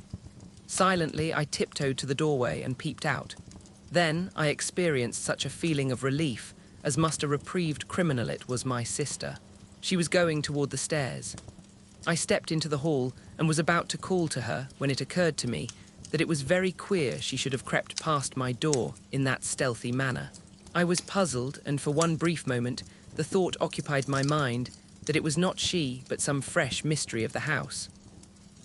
Silently, I tiptoed to the doorway and peeped out. Then I experienced such a feeling of relief as must a reprieved criminal. It was my sister. She was going toward the stairs. I stepped into the hall and was about to call to her when it occurred to me that it was very queer she should have crept past my door in that stealthy manner. I was puzzled, and for one brief moment the thought occupied my mind that it was not she but some fresh mystery of the house.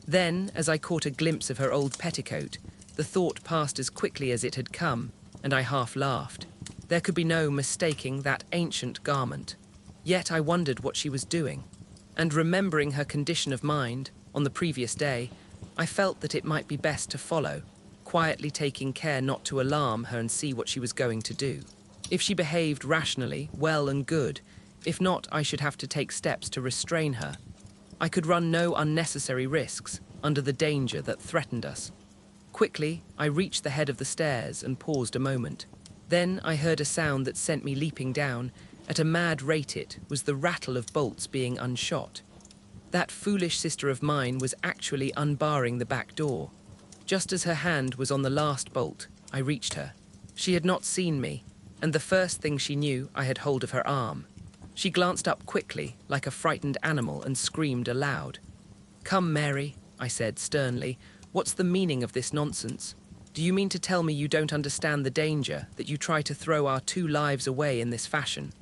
Then, as I caught a glimpse of her old petticoat, the thought passed as quickly as it had come, and I half laughed. There could be no mistaking that ancient garment. Yet I wondered what she was doing, and remembering her condition of mind on the previous day, I felt that it might be best to follow, quietly taking care not to alarm her and see what she was going to do. If she behaved rationally, well and good. If not, I should have to take steps to restrain her. I could run no unnecessary risks under the danger that threatened us. Quickly, I reached the head of the stairs and paused a moment. Then I heard a sound that sent me leaping down. At a mad rate it was the rattle of bolts being unshot. That foolish sister of mine was actually unbarring the back door. Just as her hand was on the last bolt, I reached her. She had not seen me, and the first thing she knew, I had hold of her arm. She glanced up quickly, like a frightened animal, and screamed aloud. "Come, Mary," I said sternly. "What's the meaning of this nonsense? Do you mean to tell me you don't understand the danger, that you try to throw our 2 lives away in this fashion?"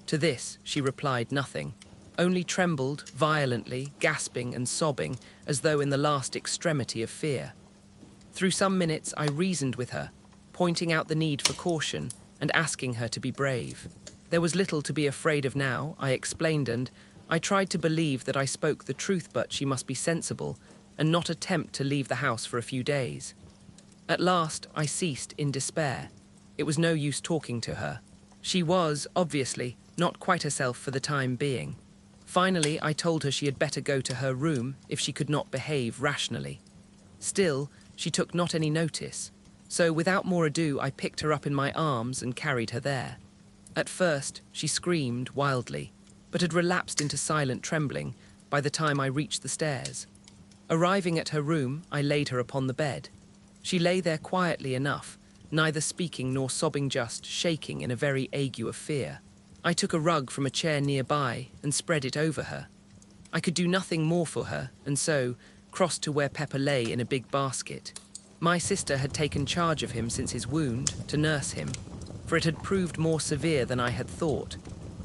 To this, she replied nothing, only trembled violently, gasping and sobbing, as though in the last extremity of fear. Through some minutes, I reasoned with her, pointing out the need for caution and asking her to be brave. There was little to be afraid of now, I explained, and I tried to believe that I spoke the truth, but she must be sensible and not attempt to leave the house for a few days. At last, I ceased in despair. It was no use talking to her. She was, obviously, not quite herself for the time being. Finally, I told her she had better go to her room if she could not behave rationally. Still, she took not any notice, so without more ado I picked her up in my arms and carried her there. At first, she screamed wildly, but had relapsed into silent trembling by the time I reached the stairs. Arriving at her room, I laid her upon the bed. She lay there quietly enough, neither speaking nor sobbing, just shaking in a very ague of fear. I took a rug from a chair nearby and spread it over her. I could do nothing more for her, and so crossed to where Pepper lay in a big basket. My sister had taken charge of him since his wound to nurse him, for it had proved more severe than I had thought,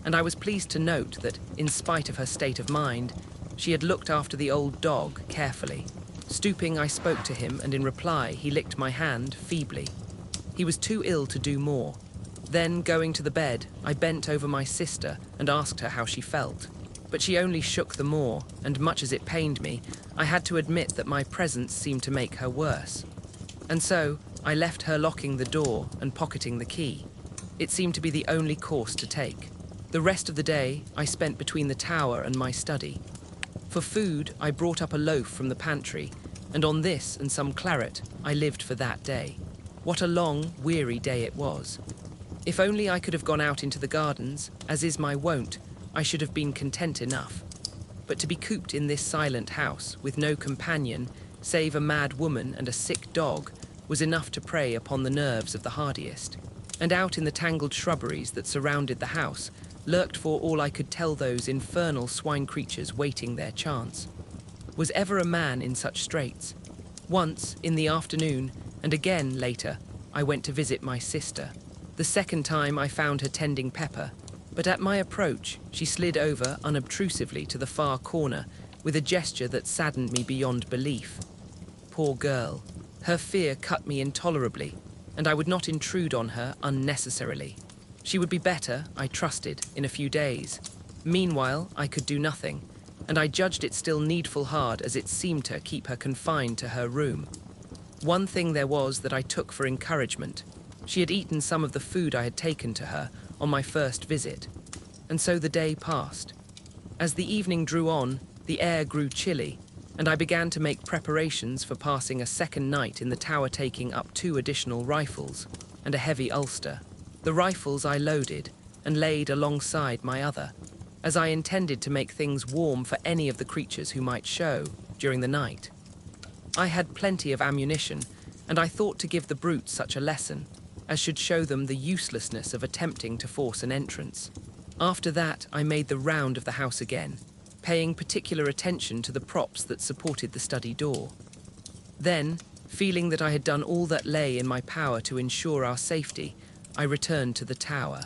and I was pleased to note that, in spite of her state of mind, she had looked after the old dog carefully. Stooping, I spoke to him, and in reply he licked my hand feebly. He was too ill to do more. Then, going to the bed, I bent over my sister and asked her how she felt. But she only shook the more, and much as it pained me, I had to admit that my presence seemed to make her worse. And so, I left her locking the door and pocketing the key. It seemed to be the only course to take. The rest of the day I spent between the tower and my study. For food, I brought up a loaf from the pantry, and on this and some claret, I lived for that day. What a long, weary day it was. If only I could have gone out into the gardens, as is my wont, I should have been content enough. But to be cooped in this silent house, with no companion, save a mad woman and a sick dog, was enough to prey upon the nerves of the hardiest. And out in the tangled shrubberies that surrounded the house, lurked for all I could tell those infernal swine creatures waiting their chance. Was ever a man in such straits? Once, in the afternoon, and again later, I went to visit my sister. The second time I found her tending Pepper, but at my approach, she slid over unobtrusively to the far corner with a gesture that saddened me beyond belief. Poor girl. Her fear cut me intolerably, and I would not intrude on her unnecessarily. She would be better, I trusted, in a few days. Meanwhile, I could do nothing, and I judged it still needful hard as it seemed to keep her confined to her room. One thing there was that I took for encouragement. She had eaten some of the food I had taken to her on my first visit, and so the day passed. As the evening drew on, the air grew chilly, and I began to make preparations for passing a second night in the tower, taking up 2 additional rifles and a heavy ulster. The rifles I loaded and laid alongside my other, as I intended to make things warm for any of the creatures who might show during the night. I had plenty of ammunition, and I thought to give the brutes such a lesson as should show them the uselessness of attempting to force an entrance. After that, I made the round of the house again, paying particular attention to the props that supported the study door. Then, feeling that I had done all that lay in my power to ensure our safety, I returned to the tower,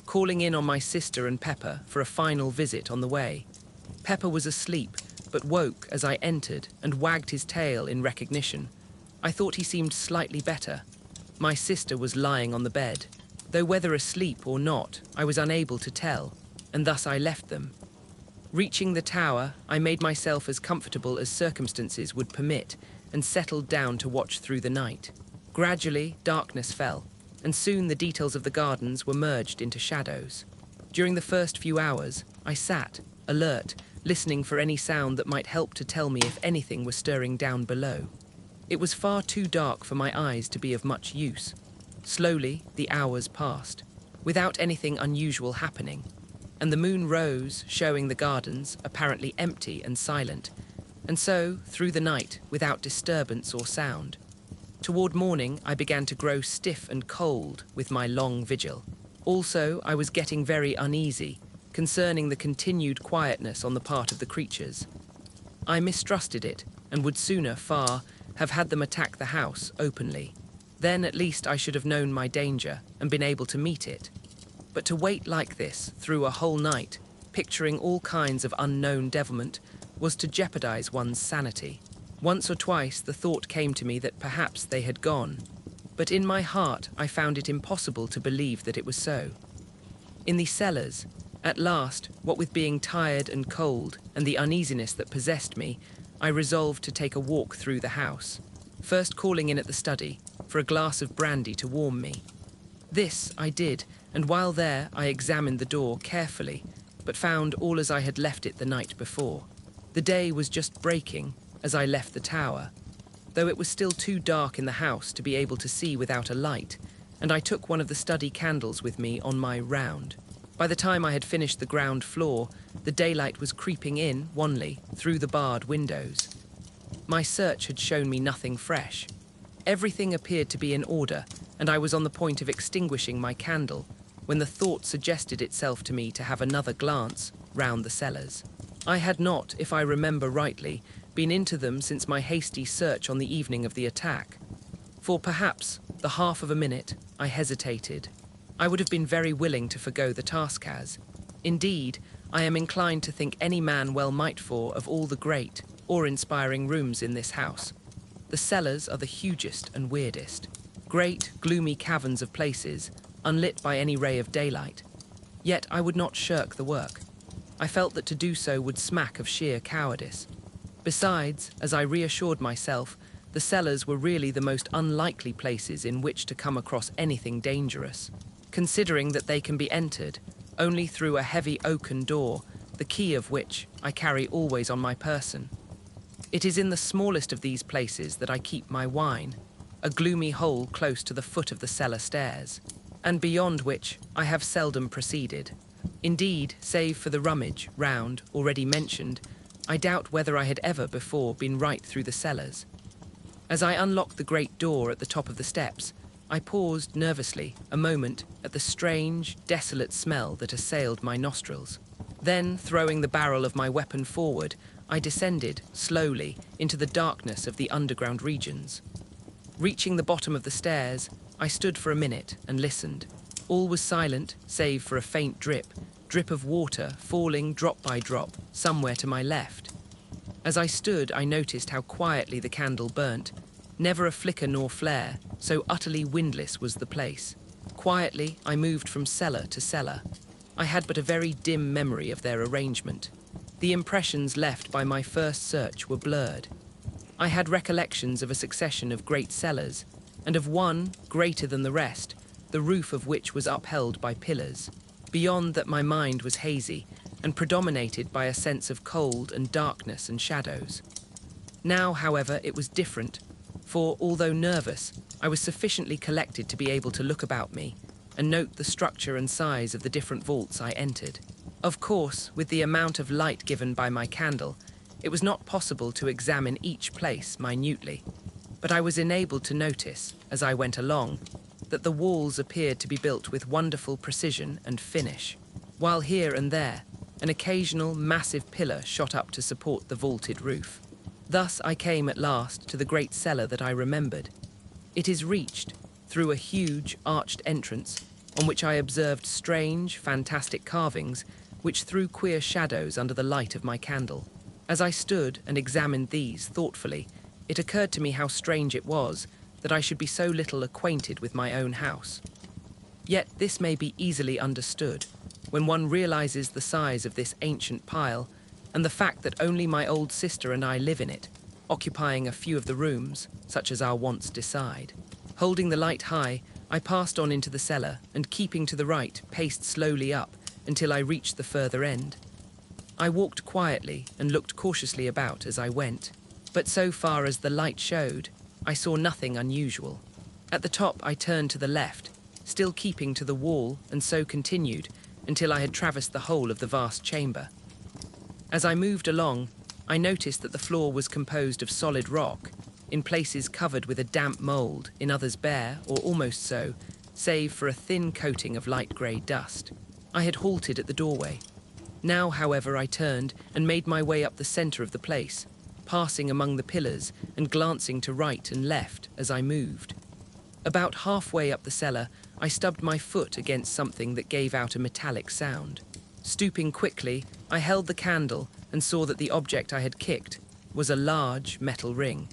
calling in on my sister and Pepper for a final visit on the way. Pepper was asleep, but woke as I entered and wagged his tail in recognition. I thought he seemed slightly better. My sister was lying on the bed, though whether asleep or not, I was unable to tell, and thus I left them. Reaching the tower, I made myself as comfortable as circumstances would permit and settled down to watch through the night. Gradually, darkness fell, and soon the details of the gardens were merged into shadows. During the first few hours, I sat, alert, listening for any sound that might help to tell me if anything was stirring down below. It was far too dark for my eyes to be of much use. Slowly, the hours passed, without anything unusual happening, and the moon rose, showing the gardens apparently empty and silent, and so, through the night, without disturbance or sound. Toward morning, I began to grow stiff and cold with my long vigil. Also, I was getting very uneasy concerning the continued quietness on the part of the creatures. I mistrusted it, and would sooner, far, have had them attack the house openly. Then at least I should have known my danger and been able to meet it. But to wait like this through a whole night, picturing all kinds of unknown devilment, was to jeopardize one's sanity. Once or twice the thought came to me that perhaps they had gone, but in my heart I found it impossible to believe that it was so. In the cellars, at last, what with being tired and cold and the uneasiness that possessed me, I resolved to take a walk through the house, first calling in at the study for a glass of brandy to warm me. This I did, and while there I examined the door carefully, but found all as I had left it the night before. The day was just breaking as I left the tower. though it was still too dark in the house to be able to see without a light, and I took one of the study candles with me on my round. By the time I had finished the ground floor, the daylight was creeping in, wanly, through the barred windows. My search had shown me nothing fresh. Everything appeared to be in order, and I was on the point of extinguishing my candle, when the thought suggested itself to me to have another glance round the cellars. I had not, if I remember rightly, been into them since my hasty search on the evening of the attack. For perhaps the half of a minute, I hesitated. I would have been very willing to forgo the task as. Indeed, I am inclined to think any man well might for of all the great, awe-inspiring rooms in this house. The cellars are the hugest and weirdest. Great, gloomy caverns of places, unlit by any ray of daylight. Yet I would not shirk the work. I felt that to do so would smack of sheer cowardice. Besides, as I reassured myself, the cellars were really the most unlikely places in which to come across anything dangerous, considering that they can be entered only through a heavy oaken door, the key of which I carry always on my person. It is in the smallest of these places that I keep my wine, a gloomy hole close to the foot of the cellar stairs, and beyond which I have seldom proceeded. Indeed, save for the rummage round already mentioned, I doubt whether I had ever before been right through the cellars. As I unlocked the great door at the top of the steps, I paused nervously a moment at the strange, desolate smell that assailed my nostrils. Then, throwing the barrel of my weapon forward, I descended, slowly, into the darkness of the underground regions. Reaching the bottom of the stairs, I stood for a minute and listened. All was silent, save for a faint drip of water falling drop by drop, somewhere to my left. As I stood, I noticed how quietly the candle burnt. Never a flicker nor flare, so utterly windless was the place. Quietly, I moved from cellar to cellar. I had but a very dim memory of their arrangement. The impressions left by my first search were blurred. I had recollections of a succession of great cellars, and of one, greater than the rest, the roof of which was upheld by pillars. Beyond that, my mind was hazy, and predominated by a sense of cold and darkness and shadows. Now, however, it was different, for, although nervous, I was sufficiently collected to be able to look about me and note the structure and size of the different vaults I entered. Of course, with the amount of light given by my candle, it was not possible to examine each place minutely, but I was enabled to notice, as I went along, that the walls appeared to be built with wonderful precision and finish, while here and there, an occasional massive pillar shot up to support the vaulted roof. Thus I came at last to the great cellar that I remembered. It is reached through a huge arched entrance on which I observed strange, fantastic carvings which threw queer shadows under the light of my candle. As I stood and examined these thoughtfully, it occurred to me how strange it was that I should be so little acquainted with my own house. Yet this may be easily understood when one realizes the size of this ancient pile and the fact that only my old sister and I live in it, occupying a few of the rooms, such as our wants decide. Holding the light high, I passed on into the cellar and, keeping to the right, paced slowly up until I reached the further end. I walked quietly and looked cautiously about as I went, but so far as the light showed, I saw nothing unusual. At the top, I turned to the left, still keeping to the wall, and so continued until I had traversed the whole of the vast chamber. As I moved along, I noticed that the floor was composed of solid rock, in places covered with a damp mould, in others bare, or almost so, save for a thin coating of light grey dust. I had halted at the doorway. Now, however, I turned and made my way up the centre of the place, passing among the pillars and glancing to right and left as I moved. About halfway up the cellar, I stubbed my foot against something that gave out a metallic sound. Stooping quickly, I held the candle and saw that the object I had kicked was a large metal ring.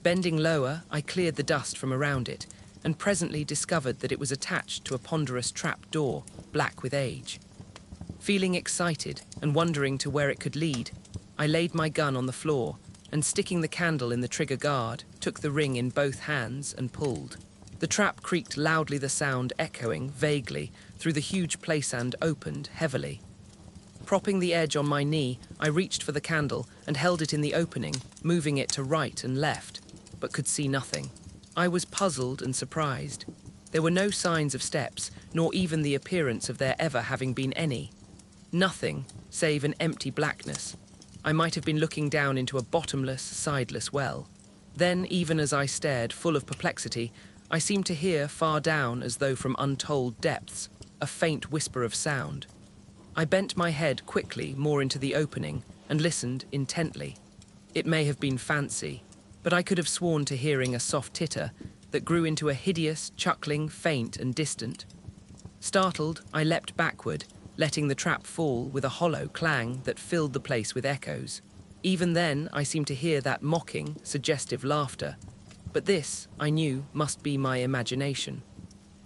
Bending lower, I cleared the dust from around it and presently discovered that it was attached to a ponderous trap door, black with age. Feeling excited and wondering to where it could lead, I laid my gun on the floor and, sticking the candle in the trigger guard, took the ring in both hands and pulled. The trap creaked loudly, the sound echoing vaguely through the huge place and opened heavily. Propping the edge on my knee, I reached for the candle and held it in the opening, moving it to right and left. but could see nothing. I was puzzled and surprised. There were no signs of steps, nor even the appearance of there ever having been any. Nothing, save an empty blackness. I might have been looking down into a bottomless, sideless well. Then, even as I stared, full of perplexity, I seemed to hear far down, as though from untold depths, a faint whisper of sound. I bent my head quickly more into the opening and listened intently. It may have been fancy, but I could have sworn to hearing a soft titter that grew into a hideous, chuckling, faint and distant. Startled, I leapt backward, letting the trap fall with a hollow clang that filled the place with echoes. Even then, I seemed to hear that mocking, suggestive laughter. But this, I knew, must be my imagination.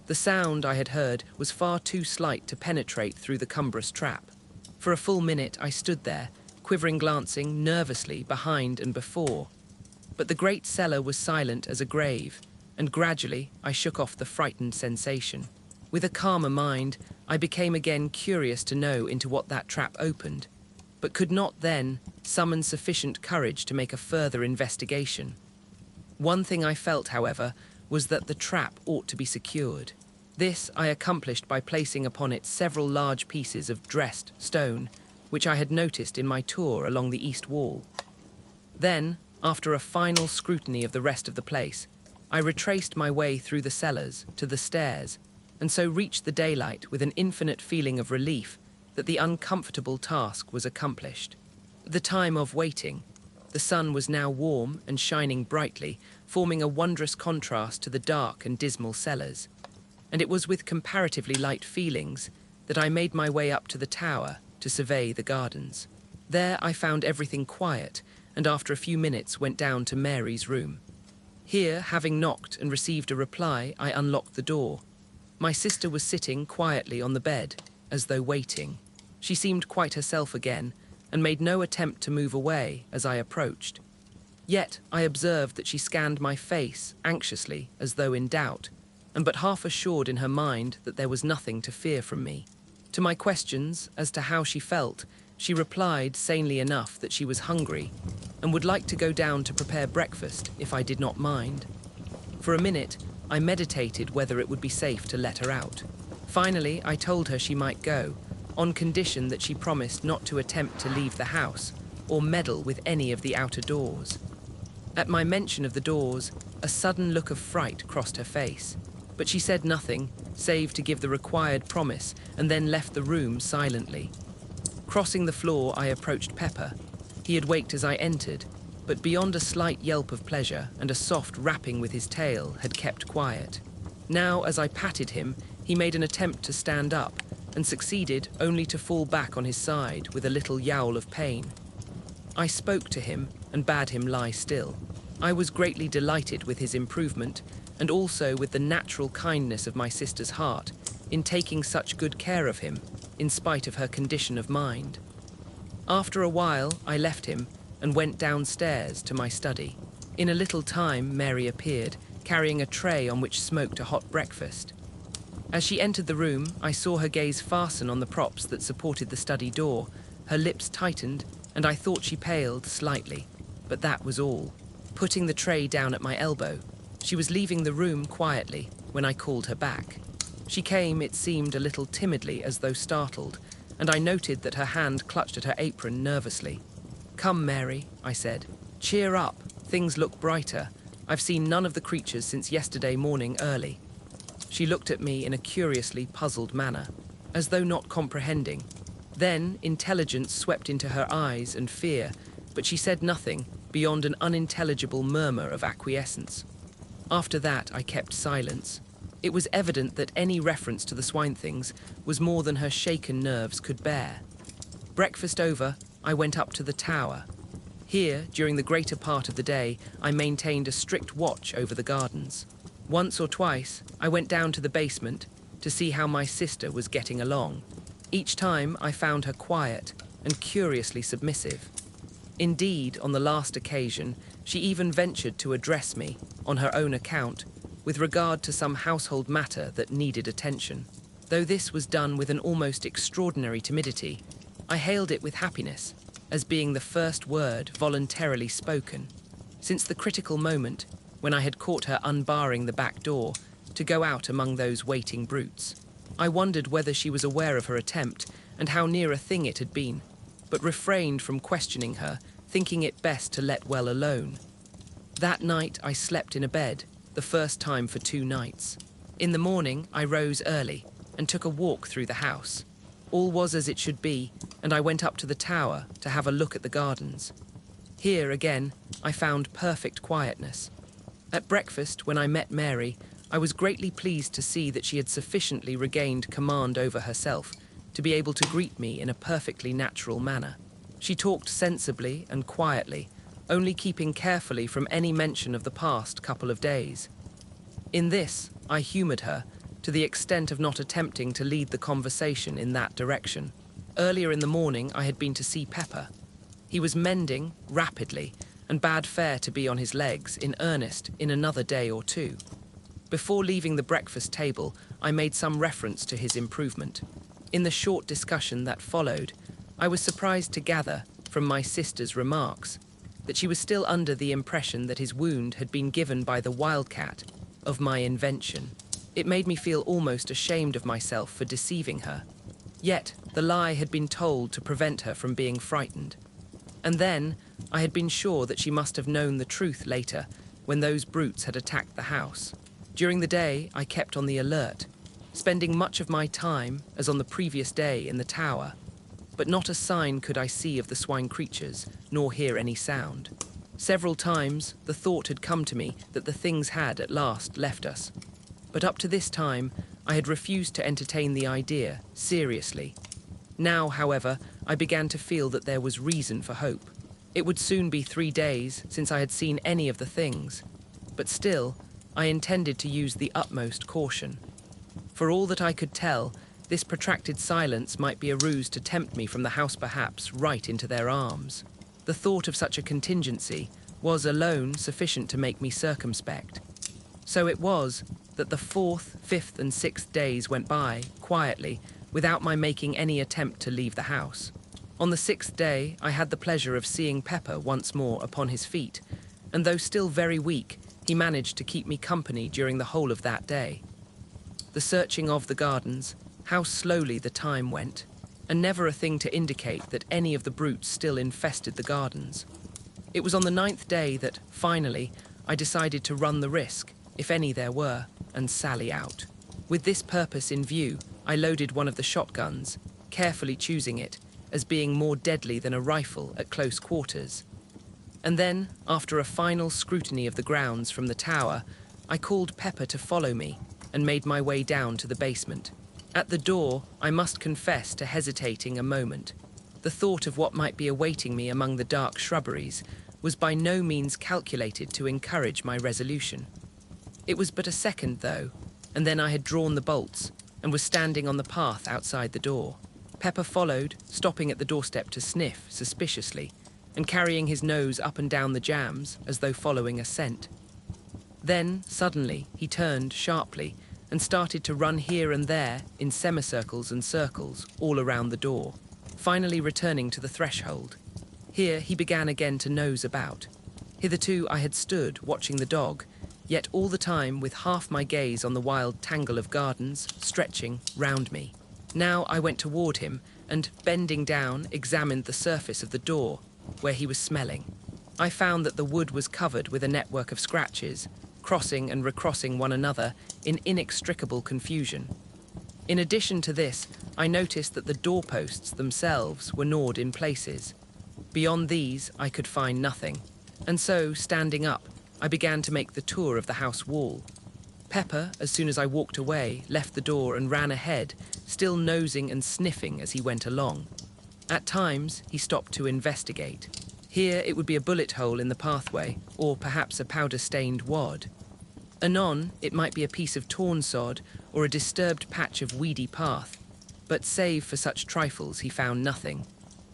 The sound I had heard was far too slight to penetrate through the cumbrous trap. For a full minute I stood there, quivering, glancing nervously behind and before. But the great cellar was silent as a grave, and gradually I shook off the frightened sensation. With a calmer mind, I became again curious to know into what that trap opened, but could not then summon sufficient courage to make a further investigation. One thing I felt, however, was that the trap ought to be secured. This I accomplished by placing upon it several large pieces of dressed stone, which I had noticed in my tour along the east wall. Then, after a final scrutiny of the rest of the place, I retraced my way through the cellars to the stairs, and so reached the daylight with an infinite feeling of relief that the uncomfortable task was accomplished. The time of waiting. The sun was now warm and shining brightly, forming a wondrous contrast to the dark and dismal cellars. And it was with comparatively light feelings that I made my way up to the tower to survey the gardens. There I found everything quiet, and after a few minutes went down to Mary's room. Here, having knocked and received a reply, I unlocked the door. My sister was sitting quietly on the bed, as though waiting. She seemed quite herself again, and made no attempt to move away as I approached. Yet I observed that she scanned my face anxiously, as though in doubt, and but half assured in her mind that there was nothing to fear from me. To my questions as to how she felt, she replied sanely enough that she was hungry and would like to go down to prepare breakfast if I did not mind. For a minute, I meditated whether it would be safe to let her out. Finally, I told her she might go, on condition that she promised not to attempt to leave the house or meddle with any of the outer doors. At my mention of the doors, a sudden look of fright crossed her face, but she said nothing, save to give the required promise, and then left the room silently. Crossing the floor, I approached Pepper. He had waked as I entered, but beyond a slight yelp of pleasure and a soft rapping with his tail, had kept quiet. Now, as I patted him, he made an attempt to stand up, and succeeded only to fall back on his side with a little yowl of pain. I spoke to him and bade him lie still. I was greatly delighted with his improvement, and also with the natural kindness of my sister's heart in taking such good care of him, in spite of her condition of mind. After a while, I left him and went downstairs to my study. In a little time, Mary appeared, carrying a tray on which smoked a hot breakfast. As she entered the room, I saw her gaze fasten on the props that supported the study door. Her lips tightened, and I thought she paled slightly, but that was all. Putting the tray down at my elbow, she was leaving the room quietly when I called her back. She came, it seemed, a little timidly, as though startled, and I noted that her hand clutched at her apron nervously. "Come, Mary," I said. "Cheer up. Things look brighter. I've seen none of the creatures since yesterday morning early." She looked at me in a curiously puzzled manner, as though not comprehending. Then intelligence swept into her eyes and fear, but she said nothing beyond an unintelligible murmur of acquiescence. After that, I kept silence. It was evident that any reference to the Swine Things was more than her shaken nerves could bear. Breakfast over, I went up to the tower. Here, during the greater part of the day, I maintained a strict watch over the gardens. Once or twice, I went down to the basement to see how my sister was getting along. Each time, I found her quiet and curiously submissive. Indeed, on the last occasion, she even ventured to address me, on her own account, with regard to some household matter that needed attention. Though this was done with an almost extraordinary timidity, I hailed it with happiness, as being the first word voluntarily spoken. Since the critical moment, when I had caught her unbarring the back door to go out among those waiting brutes. I wondered whether she was aware of her attempt and how near a thing it had been, but refrained from questioning her, thinking it best to let well alone. That night I slept in a bed, the first time for 2 nights. In the morning I rose early and took a walk through the house. All was as it should be, and I went up to the tower to have a look at the gardens. Here again I found perfect quietness. At breakfast, when I met Mary, I was greatly pleased to see that she had sufficiently regained command over herself to be able to greet me in a perfectly natural manner. She talked sensibly and quietly, only keeping carefully from any mention of the past couple of days. In this, I humoured her, to the extent of not attempting to lead the conversation in that direction. Earlier in the morning, I had been to see Pepper. He was mending rapidly, and bade fair to be on his legs in earnest in another day or 2. Before leaving the breakfast table, I made some reference to his improvement. In the short discussion that followed, I was surprised to gather, from my sister's remarks, that she was still under the impression that his wound had been given by the wildcat of my invention. It made me feel almost ashamed of myself for deceiving her. Yet the lie had been told to prevent her from being frightened. And then I had been sure that she must have known the truth later, when those brutes had attacked the house. During the day, I kept on the alert, spending much of my time, as on the previous day, in the tower. But not a sign could I see of the swine creatures, nor hear any sound. Several times, the thought had come to me that the things had, at last, left us. But up to this time, I had refused to entertain the idea, seriously. Now, however, I began to feel that there was reason for hope. It would soon be 3 days since I had seen any of the things. But still, I intended to use the utmost caution. For all that I could tell, this protracted silence might be a ruse to tempt me from the house perhaps right into their arms. The thought of such a contingency was alone sufficient to make me circumspect. So it was that the 4th, 5th and 6th days went by, quietly, without my making any attempt to leave the house. On the 6th day, I had the pleasure of seeing Pepper once more upon his feet, and though still very weak, he managed to keep me company during the whole of that day. The searching of the gardens, how slowly the time went, and never a thing to indicate that any of the brutes still infested the gardens. It was on the 9th day that, finally, I decided to run the risk, if any there were, and sally out. With this purpose in view, I loaded one of the shotguns, carefully choosing it as being more deadly than a rifle at close quarters. And then, after a final scrutiny of the grounds from the tower, I called Pepper to follow me and made my way down to the basement. At the door, I must confess to hesitating a moment. The thought of what might be awaiting me among the dark shrubberies was by no means calculated to encourage my resolution. It was but a second, though, and then I had drawn the bolts and was standing on the path outside the door. Pepper followed, stopping at the doorstep to sniff suspiciously and carrying his nose up and down the jambs as though following a scent. Then, suddenly, he turned sharply and started to run here and there in semicircles and circles all around the door, finally returning to the threshold. Here he began again to nose about. Hitherto I had stood watching the dog, yet all the time with half my gaze on the wild tangle of gardens stretching round me. Now I went toward him and, bending down, examined the surface of the door, where he was smelling. I found that the wood was covered with a network of scratches, crossing and recrossing one another in inextricable confusion. In addition to this, I noticed that the doorposts themselves were gnawed in places. Beyond these, I could find nothing, and so, standing up, I began to make the tour of the house wall. Pepper, as soon as I walked away, left the door and ran ahead, still nosing and sniffing as he went along. At times, he stopped to investigate. Here it would be a bullet hole in the pathway, or perhaps a powder-stained wad. Anon, it might be a piece of torn sod or a disturbed patch of weedy path, but save for such trifles he found nothing.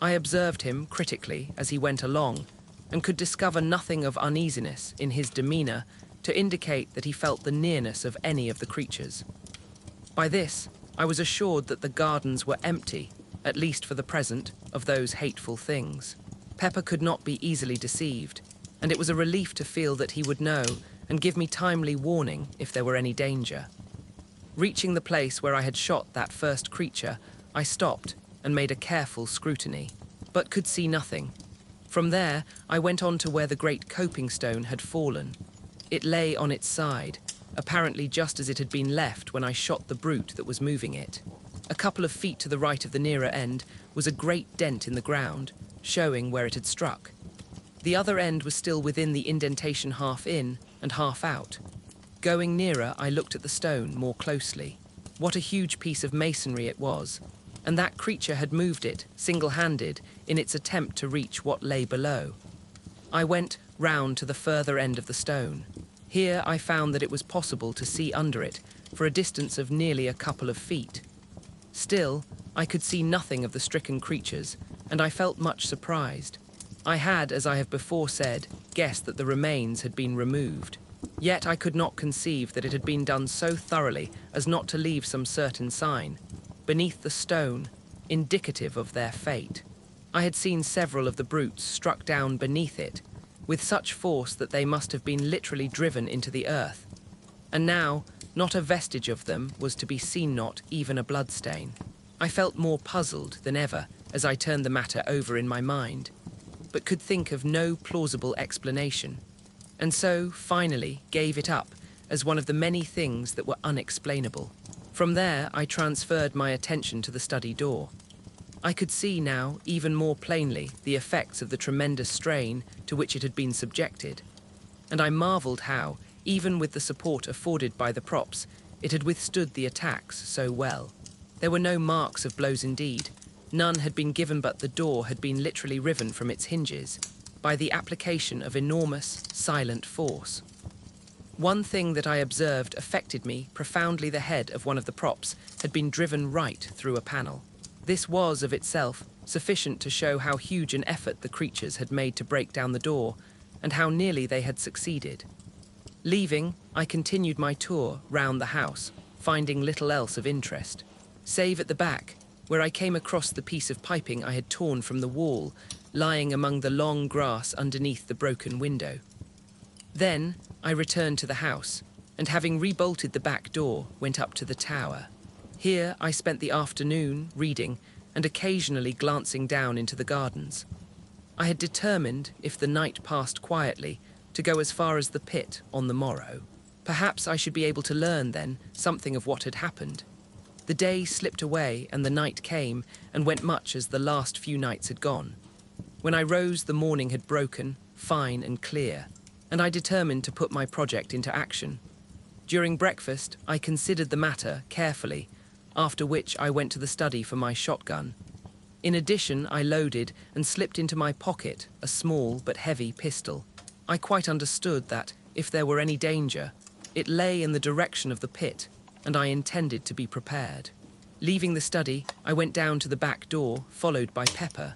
I observed him critically as he went along, and could discover nothing of uneasiness in his demeanour to indicate that he felt the nearness of any of the creatures. By this, I was assured that the gardens were empty, at least for the present, of those hateful things. Pepper could not be easily deceived, and it was a relief to feel that he would know, and give me timely warning if there were any danger. Reaching the place where I had shot that first creature, I stopped and made a careful scrutiny, but could see nothing. From there, I went on to where the great coping stone had fallen. It lay on its side, apparently just as it had been left when I shot the brute that was moving it. A couple of feet to the right of the nearer end was a great dent in the ground, showing where it had struck. The other end was still within the indentation half in and half out. Going nearer, I looked at the stone more closely. What a huge piece of masonry it was, and that creature had moved it, single-handed, in its attempt to reach what lay below. I went round to the further end of the stone. Here I found that it was possible to see under it for a distance of nearly a couple of feet. Still, I could see nothing of the stricken creatures, and I felt much surprised. I had, as I have before said, guessed that the remains had been removed. Yet I could not conceive that it had been done so thoroughly as not to leave some certain sign beneath the stone, indicative of their fate. I had seen several of the brutes struck down beneath it, with such force that they must have been literally driven into the earth. And now, not a vestige of them was to be seen, not even a bloodstain. I felt more puzzled than ever as I turned the matter over in my mind, but could think of no plausible explanation, and so finally gave it up as one of the many things that were unexplainable. From there, I transferred my attention to the study door. I could see now, even more plainly, the effects of the tremendous strain to which it had been subjected, and I marvelled how, even with the support afforded by the props, it had withstood the attacks so well. There were no marks of blows indeed. None had been given, but the door had been literally riven from its hinges by the application of enormous, silent force. One thing that I observed affected me profoundly. The head of one of the props had been driven right through a panel. This was, of itself, sufficient to show how huge an effort the creatures had made to break down the door, and how nearly they had succeeded. Leaving, I continued my tour round the house, finding little else of interest, save at the back, where I came across the piece of piping I had torn from the wall, lying among the long grass underneath the broken window. Then I returned to the house, and having rebolted the back door, went up to the tower. Here I spent the afternoon reading and occasionally glancing down into the gardens. I had determined, if the night passed quietly, to go as far as the pit on the morrow. Perhaps I should be able to learn then something of what had happened. The day slipped away and the night came and went much as the last few nights had gone. When I rose, the morning had broken, fine and clear, and I determined to put my project into action. During breakfast, I considered the matter carefully, after which I went to the study for my shotgun. In addition, I loaded and slipped into my pocket a small but heavy pistol. I quite understood that, if there were any danger, it lay in the direction of the pit, and I intended to be prepared. Leaving the study, I went down to the back door, followed by Pepper.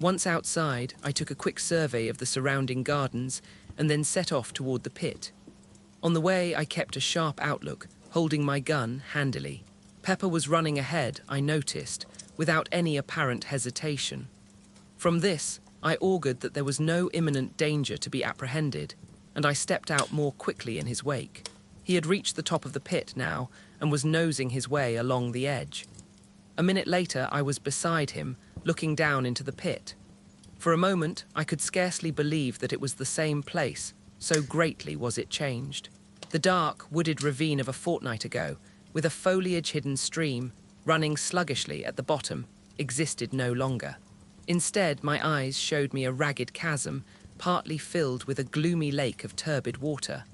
Once outside, I took a quick survey of the surrounding gardens and then set off toward the pit. On the way, I kept a sharp outlook, holding my gun handily. Pepper was running ahead, I noticed, without any apparent hesitation. From this, I augured that there was no imminent danger to be apprehended, and I stepped out more quickly in his wake. He had reached the top of the pit now and was nosing his way along the edge. A minute later, I was beside him, looking down into the pit. For a moment, I could scarcely believe that it was the same place, so greatly was it changed. The dark, wooded ravine of a fortnight ago, with a foliage-hidden stream running sluggishly at the bottom, existed no longer. Instead, my eyes showed me a ragged chasm, partly filled with a gloomy lake of turbid water.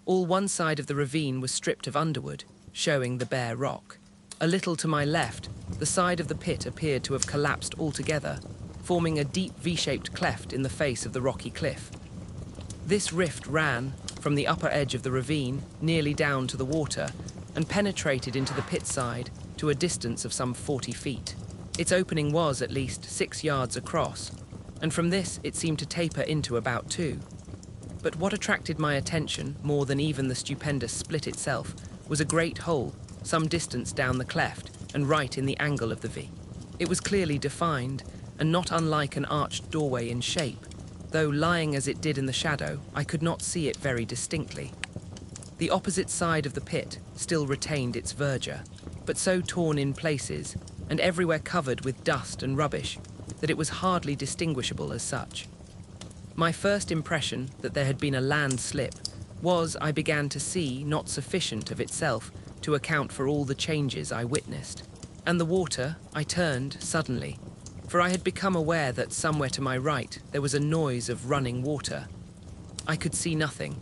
All one side of the ravine was stripped of underwood, showing the bare rock. A little to my left, the side of the pit appeared to have collapsed altogether, forming a deep V-shaped cleft in the face of the rocky cliff. This rift ran from the upper edge of the ravine nearly down to the water and penetrated into the pit side to a distance of some 40 feet. Its opening was at least 6 yards across, and from this it seemed to taper into about 2. But what attracted my attention more than even the stupendous split itself was a great hole some distance down the cleft and right in the angle of the V. It was clearly defined and not unlike an arched doorway in shape, though lying as it did in the shadow, I could not see it very distinctly. The opposite side of the pit still retained its verdure, but so torn in places, and everywhere covered with dust and rubbish, that it was hardly distinguishable as such. My first impression that there had been a landslip was, I began to see, not sufficient of itself to account for all the changes I witnessed. And the water, I turned suddenly, for I had become aware that somewhere to my right there was a noise of running water. I could see nothing,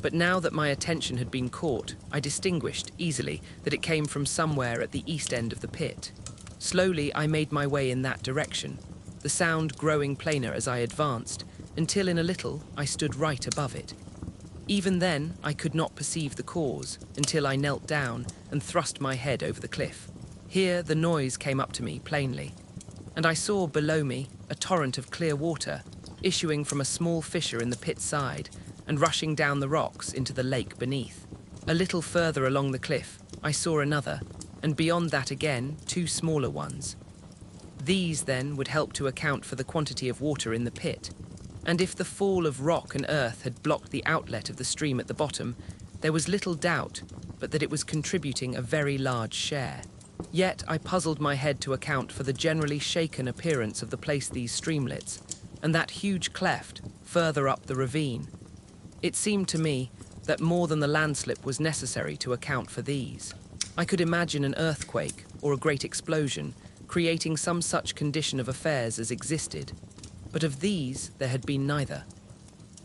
but now that my attention had been caught, I distinguished easily that it came from somewhere at the east end of the pit. Slowly I made my way in that direction, the sound growing plainer as I advanced, until in a little I stood right above it. Even then I could not perceive the cause until I knelt down and thrust my head over the cliff. Here the noise came up to me plainly, and I saw below me a torrent of clear water issuing from a small fissure in the pit side and rushing down the rocks into the lake beneath. A little further along the cliff I saw another, and beyond that again 2 smaller ones. These then would help to account for the quantity of water in the pit, and if the fall of rock and earth had blocked the outlet of the stream at the bottom, there was little doubt but that it was contributing a very large share. Yet I puzzled my head to account for the generally shaken appearance of the place these streamlets, and that huge cleft further up the ravine. It seemed to me that more than the landslip was necessary to account for these. I could imagine an earthquake or a great explosion creating some such condition of affairs as existed, but of these there had been neither.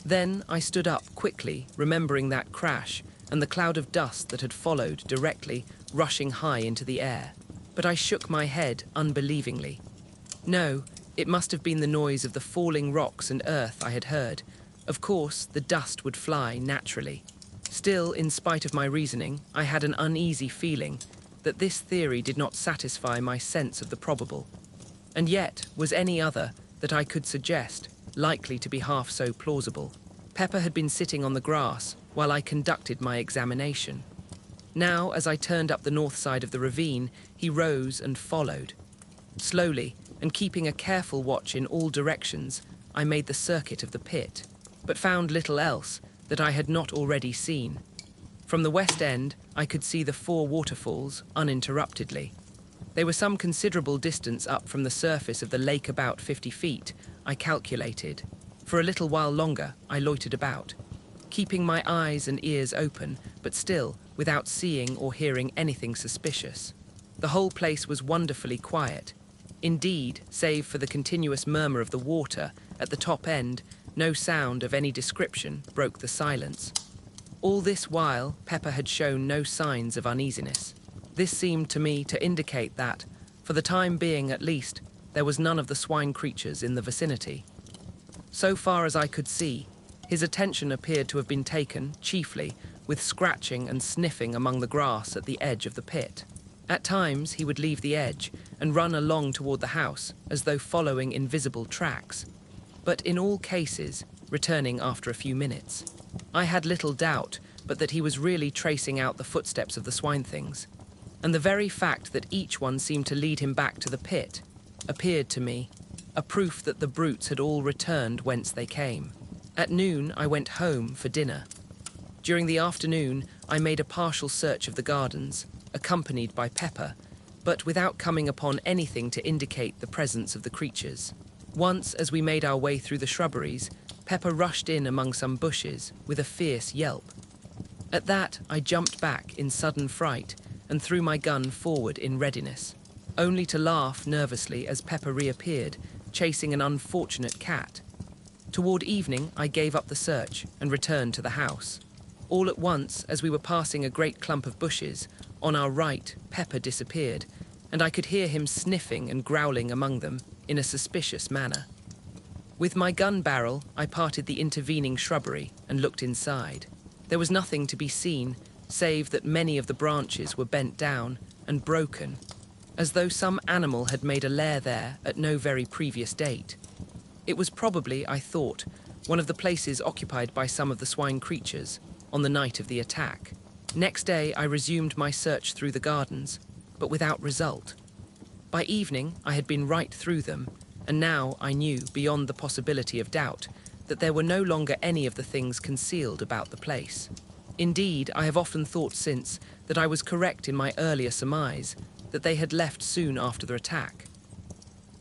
Then I stood up quickly, remembering that crash and the cloud of dust that had followed directly, rushing high into the air. But I shook my head unbelievingly. No, it must have been the noise of the falling rocks and earth I had heard. Of course, the dust would fly naturally. Still, in spite of my reasoning, I had an uneasy feeling that this theory did not satisfy my sense of the probable. And yet, was any other that I could suggest likely to be half so plausible? Pepper had been sitting on the grass while I conducted my examination. Now, as I turned up the north side of the ravine, he rose and followed. Slowly, and keeping a careful watch in all directions, I made the circuit of the pit, but found little else that I had not already seen. From the west end, I could see the 4 waterfalls uninterruptedly. They were some considerable distance up from the surface of the lake, about 50 feet, I calculated. For a little while longer, I loitered about, keeping my eyes and ears open, but still without seeing or hearing anything suspicious. The whole place was wonderfully quiet. Indeed, save for the continuous murmur of the water at the top end, no sound of any description broke the silence. All this while, Pepper had shown no signs of uneasiness. This seemed to me to indicate that, for the time being at least, there was none of the swine creatures in the vicinity. So far as I could see, his attention appeared to have been taken, chiefly, with scratching and sniffing among the grass at the edge of the pit. At times he would leave the edge and run along toward the house, as though following invisible tracks, but in all cases returning after a few minutes. I had little doubt but that he was really tracing out the footsteps of the Swine Things, and the very fact that each one seemed to lead him back to the pit appeared to me a proof that the brutes had all returned whence they came. At noon I went home for dinner. During the afternoon I made a partial search of the gardens, accompanied by Pepper, but without coming upon anything to indicate the presence of the creatures. Once, as we made our way through the shrubberies, Pepper rushed in among some bushes with a fierce yelp. At that, I jumped back in sudden fright and threw my gun forward in readiness, only to laugh nervously as Pepper reappeared, chasing an unfortunate cat. Toward evening, I gave up the search and returned to the house. All at once, as we were passing a great clump of bushes, on our right, Pepper disappeared, and I could hear him sniffing and growling among them in a suspicious manner. With my gun barrel, I parted the intervening shrubbery and looked inside. There was nothing to be seen, save that many of the branches were bent down and broken, as though some animal had made a lair there at no very previous date. It was probably, I thought, one of the places occupied by some of the swine creatures on the night of the attack. Next day, I resumed my search through the gardens, but without result. By evening, I had been right through them, and now I knew, beyond the possibility of doubt, that there were no longer any of the things concealed about the place. Indeed, I have often thought since that I was correct in my earlier surmise, that they had left soon after the attack.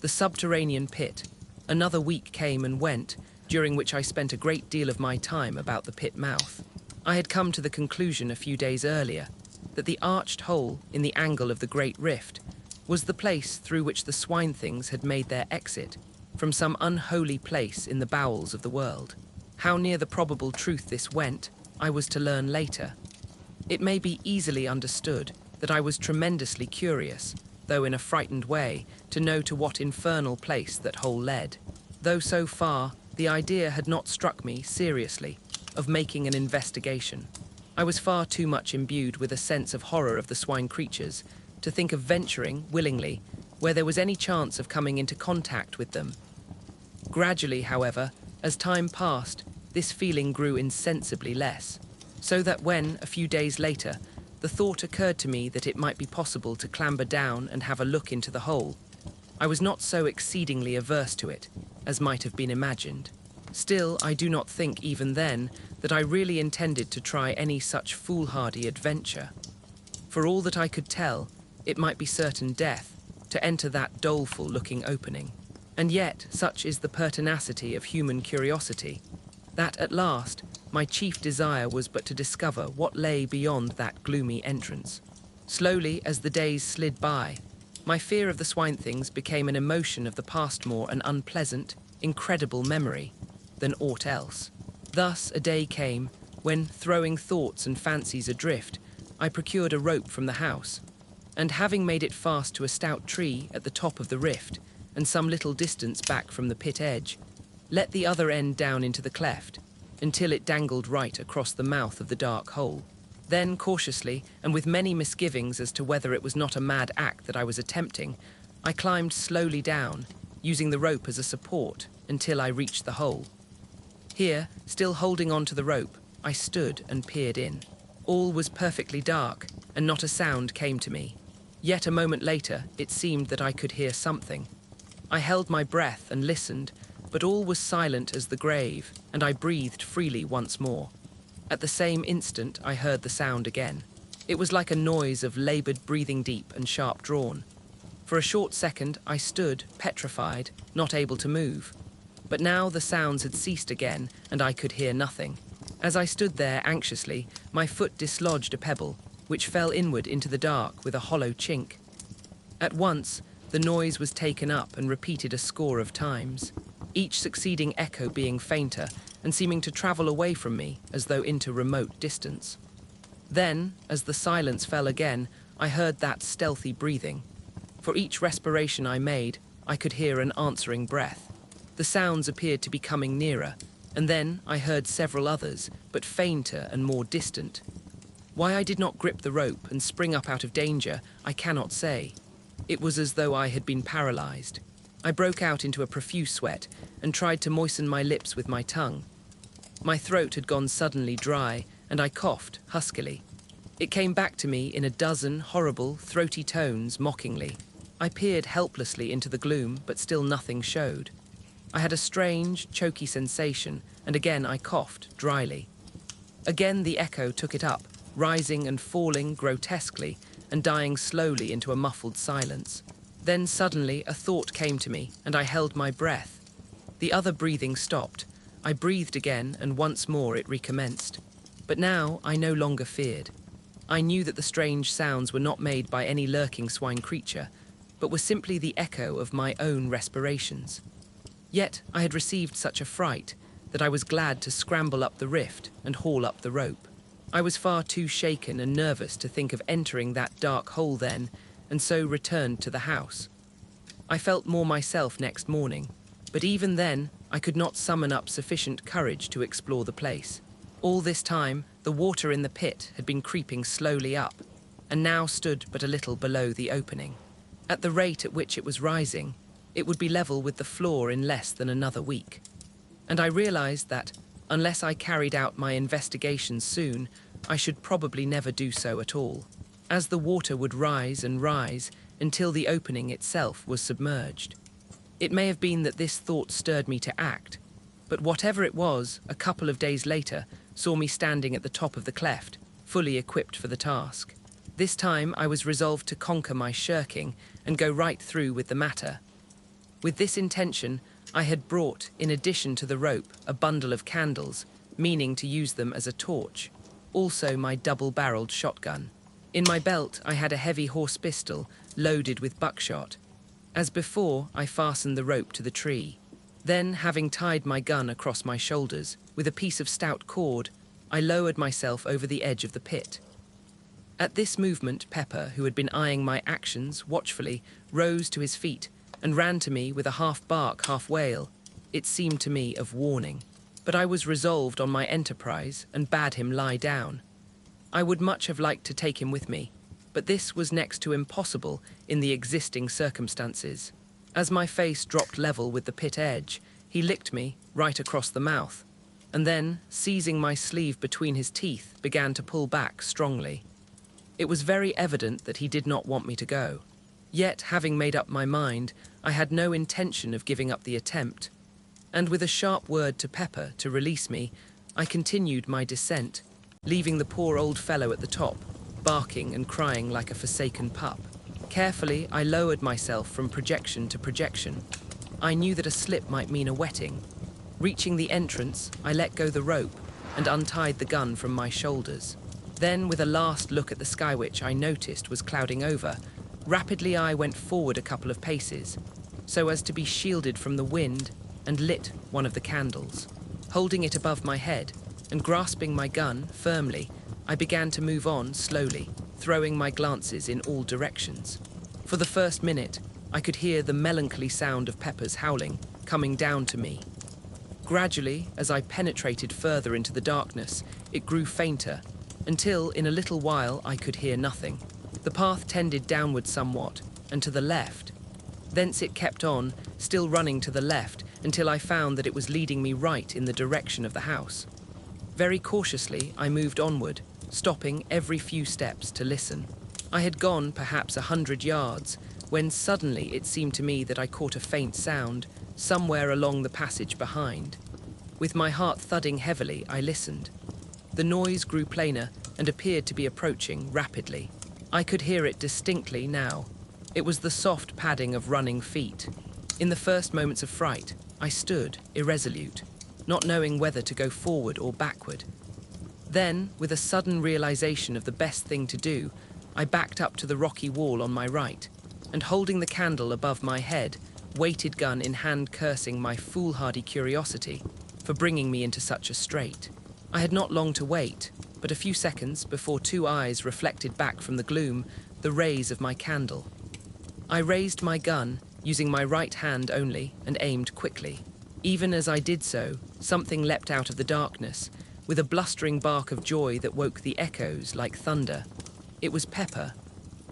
The Subterranean Pit. Another week came and went, during which I spent a great deal of my time about the pit mouth. I had come to the conclusion a few days earlier that the arched hole in the angle of the Great Rift was the place through which the Swine Things had made their exit from some unholy place in the bowels of the world. How near the probable truth this went, I was to learn later. It may be easily understood that I was tremendously curious, though in a frightened way, to know to what infernal place that hole led. Though so far, the idea had not struck me seriously of making an investigation. I was far too much imbued with a sense of horror of the swine creatures to think of venturing, willingly, where there was any chance of coming into contact with them. Gradually, however, as time passed, this feeling grew insensibly less, so that when, a few days later, the thought occurred to me that it might be possible to clamber down and have a look into the hole, I was not so exceedingly averse to it as might have been imagined. Still, I do not think even then that I really intended to try any such foolhardy adventure. For all that I could tell, it might be certain death to enter that doleful-looking opening. And yet, such is the pertinacity of human curiosity, that at last my chief desire was but to discover what lay beyond that gloomy entrance. Slowly, as the days slid by, my fear of the Swine Things became an emotion of the past more an unpleasant, incredible memory than aught else. Thus a day came when, throwing thoughts and fancies adrift, I procured a rope from the house, and having made it fast to a stout tree at the top of the rift and some little distance back from the pit edge, let the other end down into the cleft until it dangled right across the mouth of the dark hole. Then, cautiously, and with many misgivings as to whether it was not a mad act that I was attempting, I climbed slowly down, using the rope as a support, until I reached the hole. Here, still holding on to the rope, I stood and peered in. All was perfectly dark, and not a sound came to me. Yet a moment later, it seemed that I could hear something. I held my breath and listened, but all was silent as the grave, and I breathed freely once more. At the same instant, I heard the sound again. It was like a noise of laboured breathing deep and sharp drawn. For a short second, I stood, petrified, not able to move. But now the sounds had ceased again, and I could hear nothing. As I stood there anxiously, my foot dislodged a pebble, which fell inward into the dark with a hollow chink. At once, the noise was taken up and repeated a score of times, each succeeding echo being fainter and seeming to travel away from me as though into remote distance. Then, as the silence fell again, I heard that stealthy breathing. For each respiration I made, I could hear an answering breath. The sounds appeared to be coming nearer, and then I heard several others, but fainter and more distant. Why I did not grip the rope and spring up out of danger, I cannot say. It was as though I had been paralyzed. I broke out into a profuse sweat and tried to moisten my lips with my tongue. My throat had gone suddenly dry, and I coughed huskily. It came back to me in a dozen horrible, throaty tones mockingly. I peered helplessly into the gloom, but still nothing showed. I had a strange, choky sensation, and again I coughed dryly. Again the echo took it up, rising and falling grotesquely, and dying slowly into a muffled silence. Then suddenly a thought came to me, and I held my breath. The other breathing stopped. I breathed again, and once more it recommenced. But now I no longer feared. I knew that the strange sounds were not made by any lurking swine creature, but were simply the echo of my own respirations. Yet I had received such a fright that I was glad to scramble up the rift and haul up the rope. I was far too shaken and nervous to think of entering that dark hole then, and so returned to the house. I felt more myself next morning, but even then I could not summon up sufficient courage to explore the place. All this time, the water in the pit had been creeping slowly up, and now stood but a little below the opening. At the rate at which it was rising, it would be level with the floor in less than another week. And I realized that, unless I carried out my investigations soon, I should probably never do so at all, as the water would rise and rise until the opening itself was submerged. It may have been that this thought stirred me to act, But whatever it was, a couple of days later, saw me standing at the top of the cleft, fully equipped for the task. This time I was resolved to conquer my shirking and go right through with the matter. With this intention, I had brought, in addition to the rope, a bundle of candles, meaning to use them as a torch. Also my double-barreled shotgun. In my belt I had a heavy horse pistol, loaded with buckshot. As before, I fastened the rope to the tree. Then, having tied my gun across my shoulders, with a piece of stout cord, I lowered myself over the edge of the pit. At this movement, Pepper, who had been eyeing my actions watchfully, rose to his feet and ran to me with a half-bark, half-wail. It seemed to me of warning. But I was resolved on my enterprise and bade him lie down. I would much have liked to take him with me, but this was next to impossible in the existing circumstances. As my face dropped level with the pit edge, he licked me right across the mouth, and then, seizing my sleeve between his teeth, began to pull back strongly. It was very evident that he did not want me to go. Yet, having made up my mind, I had no intention of giving up the attempt, and with a sharp word to Pepper to release me, I continued my descent, leaving the poor old fellow at the top, barking and crying like a forsaken pup. Carefully, I lowered myself from projection to projection. I knew that a slip might mean a wetting. Reaching the entrance, I let go the rope and untied the gun from my shoulders. Then, with a last look at the sky which I noticed was clouding over, rapidly I went forward a couple of paces, so as to be shielded from the wind, and lit one of the candles. Holding it above my head and grasping my gun firmly, I began to move on slowly, throwing my glances in all directions. For the first minute, I could hear the melancholy sound of Pepper's howling coming down to me. Gradually, as I penetrated further into the darkness, it grew fainter, until in a little while I could hear nothing. The path tended downward somewhat, and to the left. Thence it kept on, still running to the left, until I found that it was leading me right in the direction of the house. Very cautiously, I moved onward, stopping every few steps to listen. I had gone perhaps 100 yards, when suddenly it seemed to me that I caught a faint sound, somewhere along the passage behind. With my heart thudding heavily, I listened. The noise grew plainer and appeared to be approaching rapidly. I could hear it distinctly now. It was the soft padding of running feet. In the first moments of fright, I stood irresolute, not knowing whether to go forward or backward. Then, with a sudden realization of the best thing to do, I backed up to the rocky wall on my right, and holding the candle above my head, weighted gun in hand, cursing my foolhardy curiosity for bringing me into such a strait. I had not long to wait, but a few seconds before two eyes reflected back from the gloom the rays of my candle. I raised my gun, using my right hand only, and aimed quickly. Even as I did so, something leapt out of the darkness, with a blustering bark of joy that woke the echoes like thunder. It was Pepper.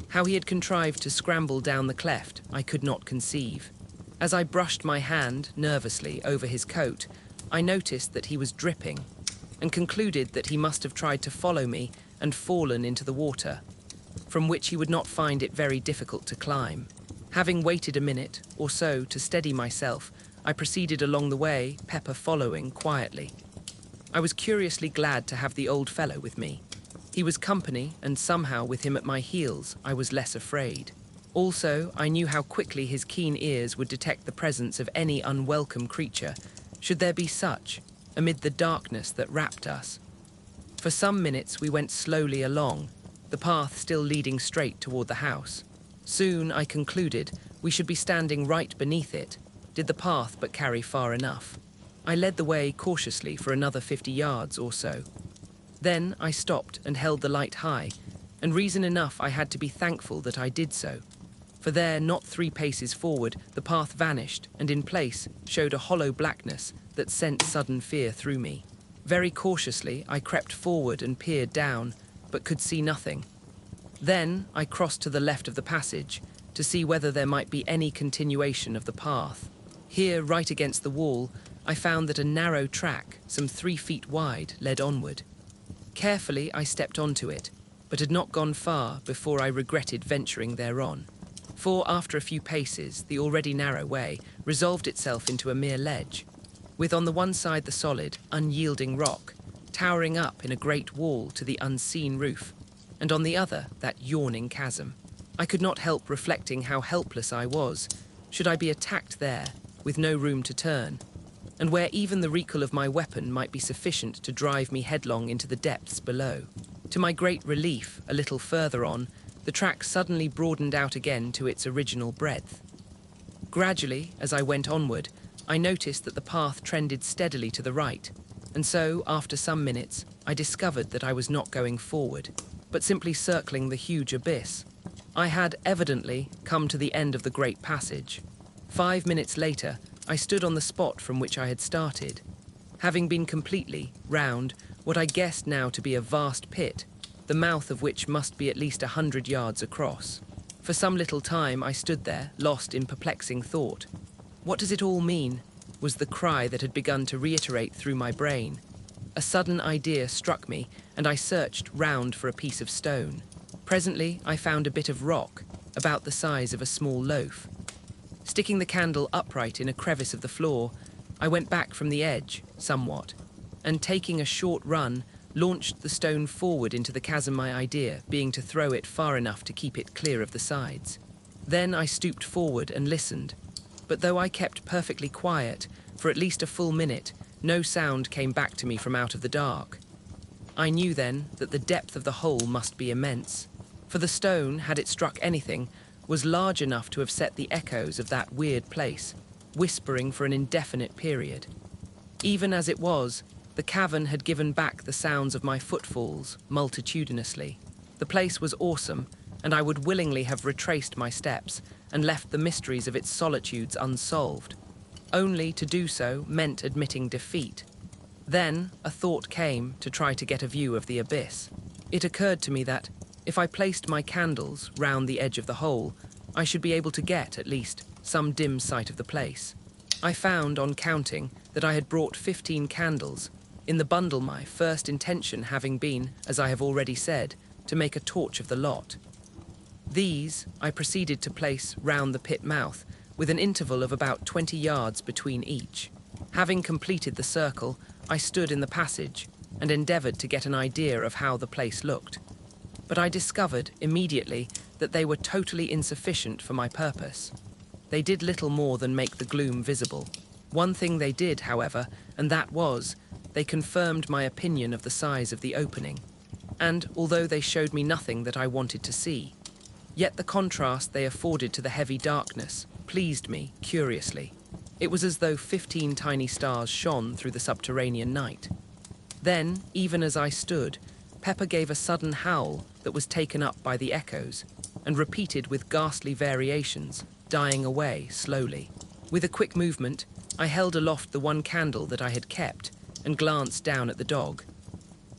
How he had contrived to scramble down the cleft, I could not conceive. As I brushed my hand nervously over his coat, I noticed that he was dripping, and concluded that he must have tried to follow me and fallen into the water, from which he would not find it very difficult to climb. Having waited a minute or so to steady myself, I proceeded along the way, Pepper following quietly. I was curiously glad to have the old fellow with me. He was company, and somehow with him at my heels, I was less afraid. Also, I knew how quickly his keen ears would detect the presence of any unwelcome creature, should there be such, amid the darkness that wrapped us. For some minutes we went slowly along, the path still leading straight toward the house. Soon, I concluded, we should be standing right beneath it, did the path but carry far enough. I led the way cautiously for another 50 yards or so. Then I stopped and held the light high, and reason enough I had to be thankful that I did so. For there, not 3 paces forward, the path vanished, and in place showed a hollow blackness that sent sudden fear through me. Very cautiously I crept forward and peered down, but could see nothing. Then I crossed to the left of the passage, to see whether there might be any continuation of the path. Here, right against the wall, I found that a narrow track, some 3 feet wide, led onward. Carefully I stepped onto it, but had not gone far before I regretted venturing thereon. For after a few paces, the already narrow way resolved itself into a mere ledge. with on the one side the solid, unyielding rock, towering up in a great wall to the unseen roof, and on the other that yawning chasm. I could not help reflecting how helpless I was, should I be attacked there, with no room to turn, and where even the recoil of my weapon might be sufficient to drive me headlong into the depths below. To my great relief, a little further on, the track suddenly broadened out again to its original breadth. Gradually, as I went onward, I noticed that the path trended steadily to the right, and so, after some minutes, I discovered that I was not going forward, but simply circling the huge abyss. I had, evidently, come to the end of the great passage. 5 minutes later, I stood on the spot from which I had started, having been completely round what I guessed now to be a vast pit, the mouth of which must be at least 100 yards across. For some little time I stood there, lost in perplexing thought. What does it all mean? Was the cry that had begun to reiterate through my brain. A sudden idea struck me, and I searched round for a piece of stone. Presently I found a bit of rock, about the size of a small loaf. Sticking the candle upright in a crevice of the floor, I went back from the edge, somewhat, and taking a short run, launched the stone forward into the chasm, my idea being to throw it far enough to keep it clear of the sides. Then I stooped forward and listened, but though I kept perfectly quiet, for at least a full minute, no sound came back to me from out of the dark. I knew then that the depth of the hole must be immense, for the stone, had it struck anything, was large enough to have set the echoes of that weird place, whispering for an indefinite period. Even as it was, the cavern had given back the sounds of my footfalls multitudinously. The place was awesome, and I would willingly have retraced my steps and left the mysteries of its solitudes unsolved. Only to do so meant admitting defeat. Then a thought came to try to get a view of the abyss. It occurred to me that, if I placed my candles round the edge of the hole, I should be able to get, at least, some dim sight of the place. I found, on counting, that I had brought 15 candles, in the bundle my first intention having been, as I have already said, to make a torch of the lot. These I proceeded to place round the pit mouth, with an interval of about 20 yards between each. Having completed the circle, I stood in the passage and endeavoured to get an idea of how the place looked. But I discovered immediately that they were totally insufficient for my purpose. They did little more than make the gloom visible. One thing they did, however, and that was, they confirmed my opinion of the size of the opening. And although they showed me nothing that I wanted to see, yet the contrast they afforded to the heavy darkness pleased me curiously. It was as though 15 tiny stars shone through the subterranean night. Then, even as I stood, Pepper gave a sudden howl that was taken up by the echoes, and repeated with ghastly variations, dying away slowly. With a quick movement, I held aloft the one candle that I had kept, and glanced down at the dog.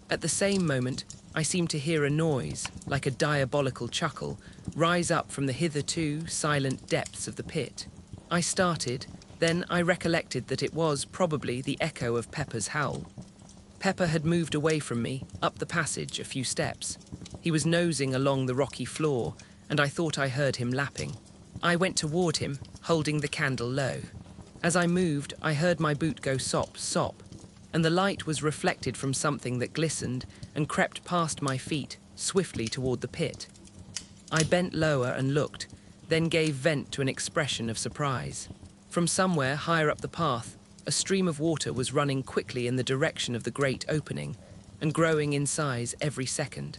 At the same moment, I seemed to hear a noise, like a diabolical chuckle, rise up from the hitherto silent depths of the pit. I started, then I recollected that it was probably the echo of Pepper's howl. Pepper had moved away from me, up the passage a few steps. He was nosing along the rocky floor, and I thought I heard him lapping. I went toward him, holding the candle low. As I moved, I heard my boot go sop, sop, and the light was reflected from something that glistened and crept past my feet, swiftly toward the pit. I bent lower and looked, then gave vent to an expression of surprise. From somewhere higher up the path, a stream of water was running quickly in the direction of the great opening, and growing in size every second.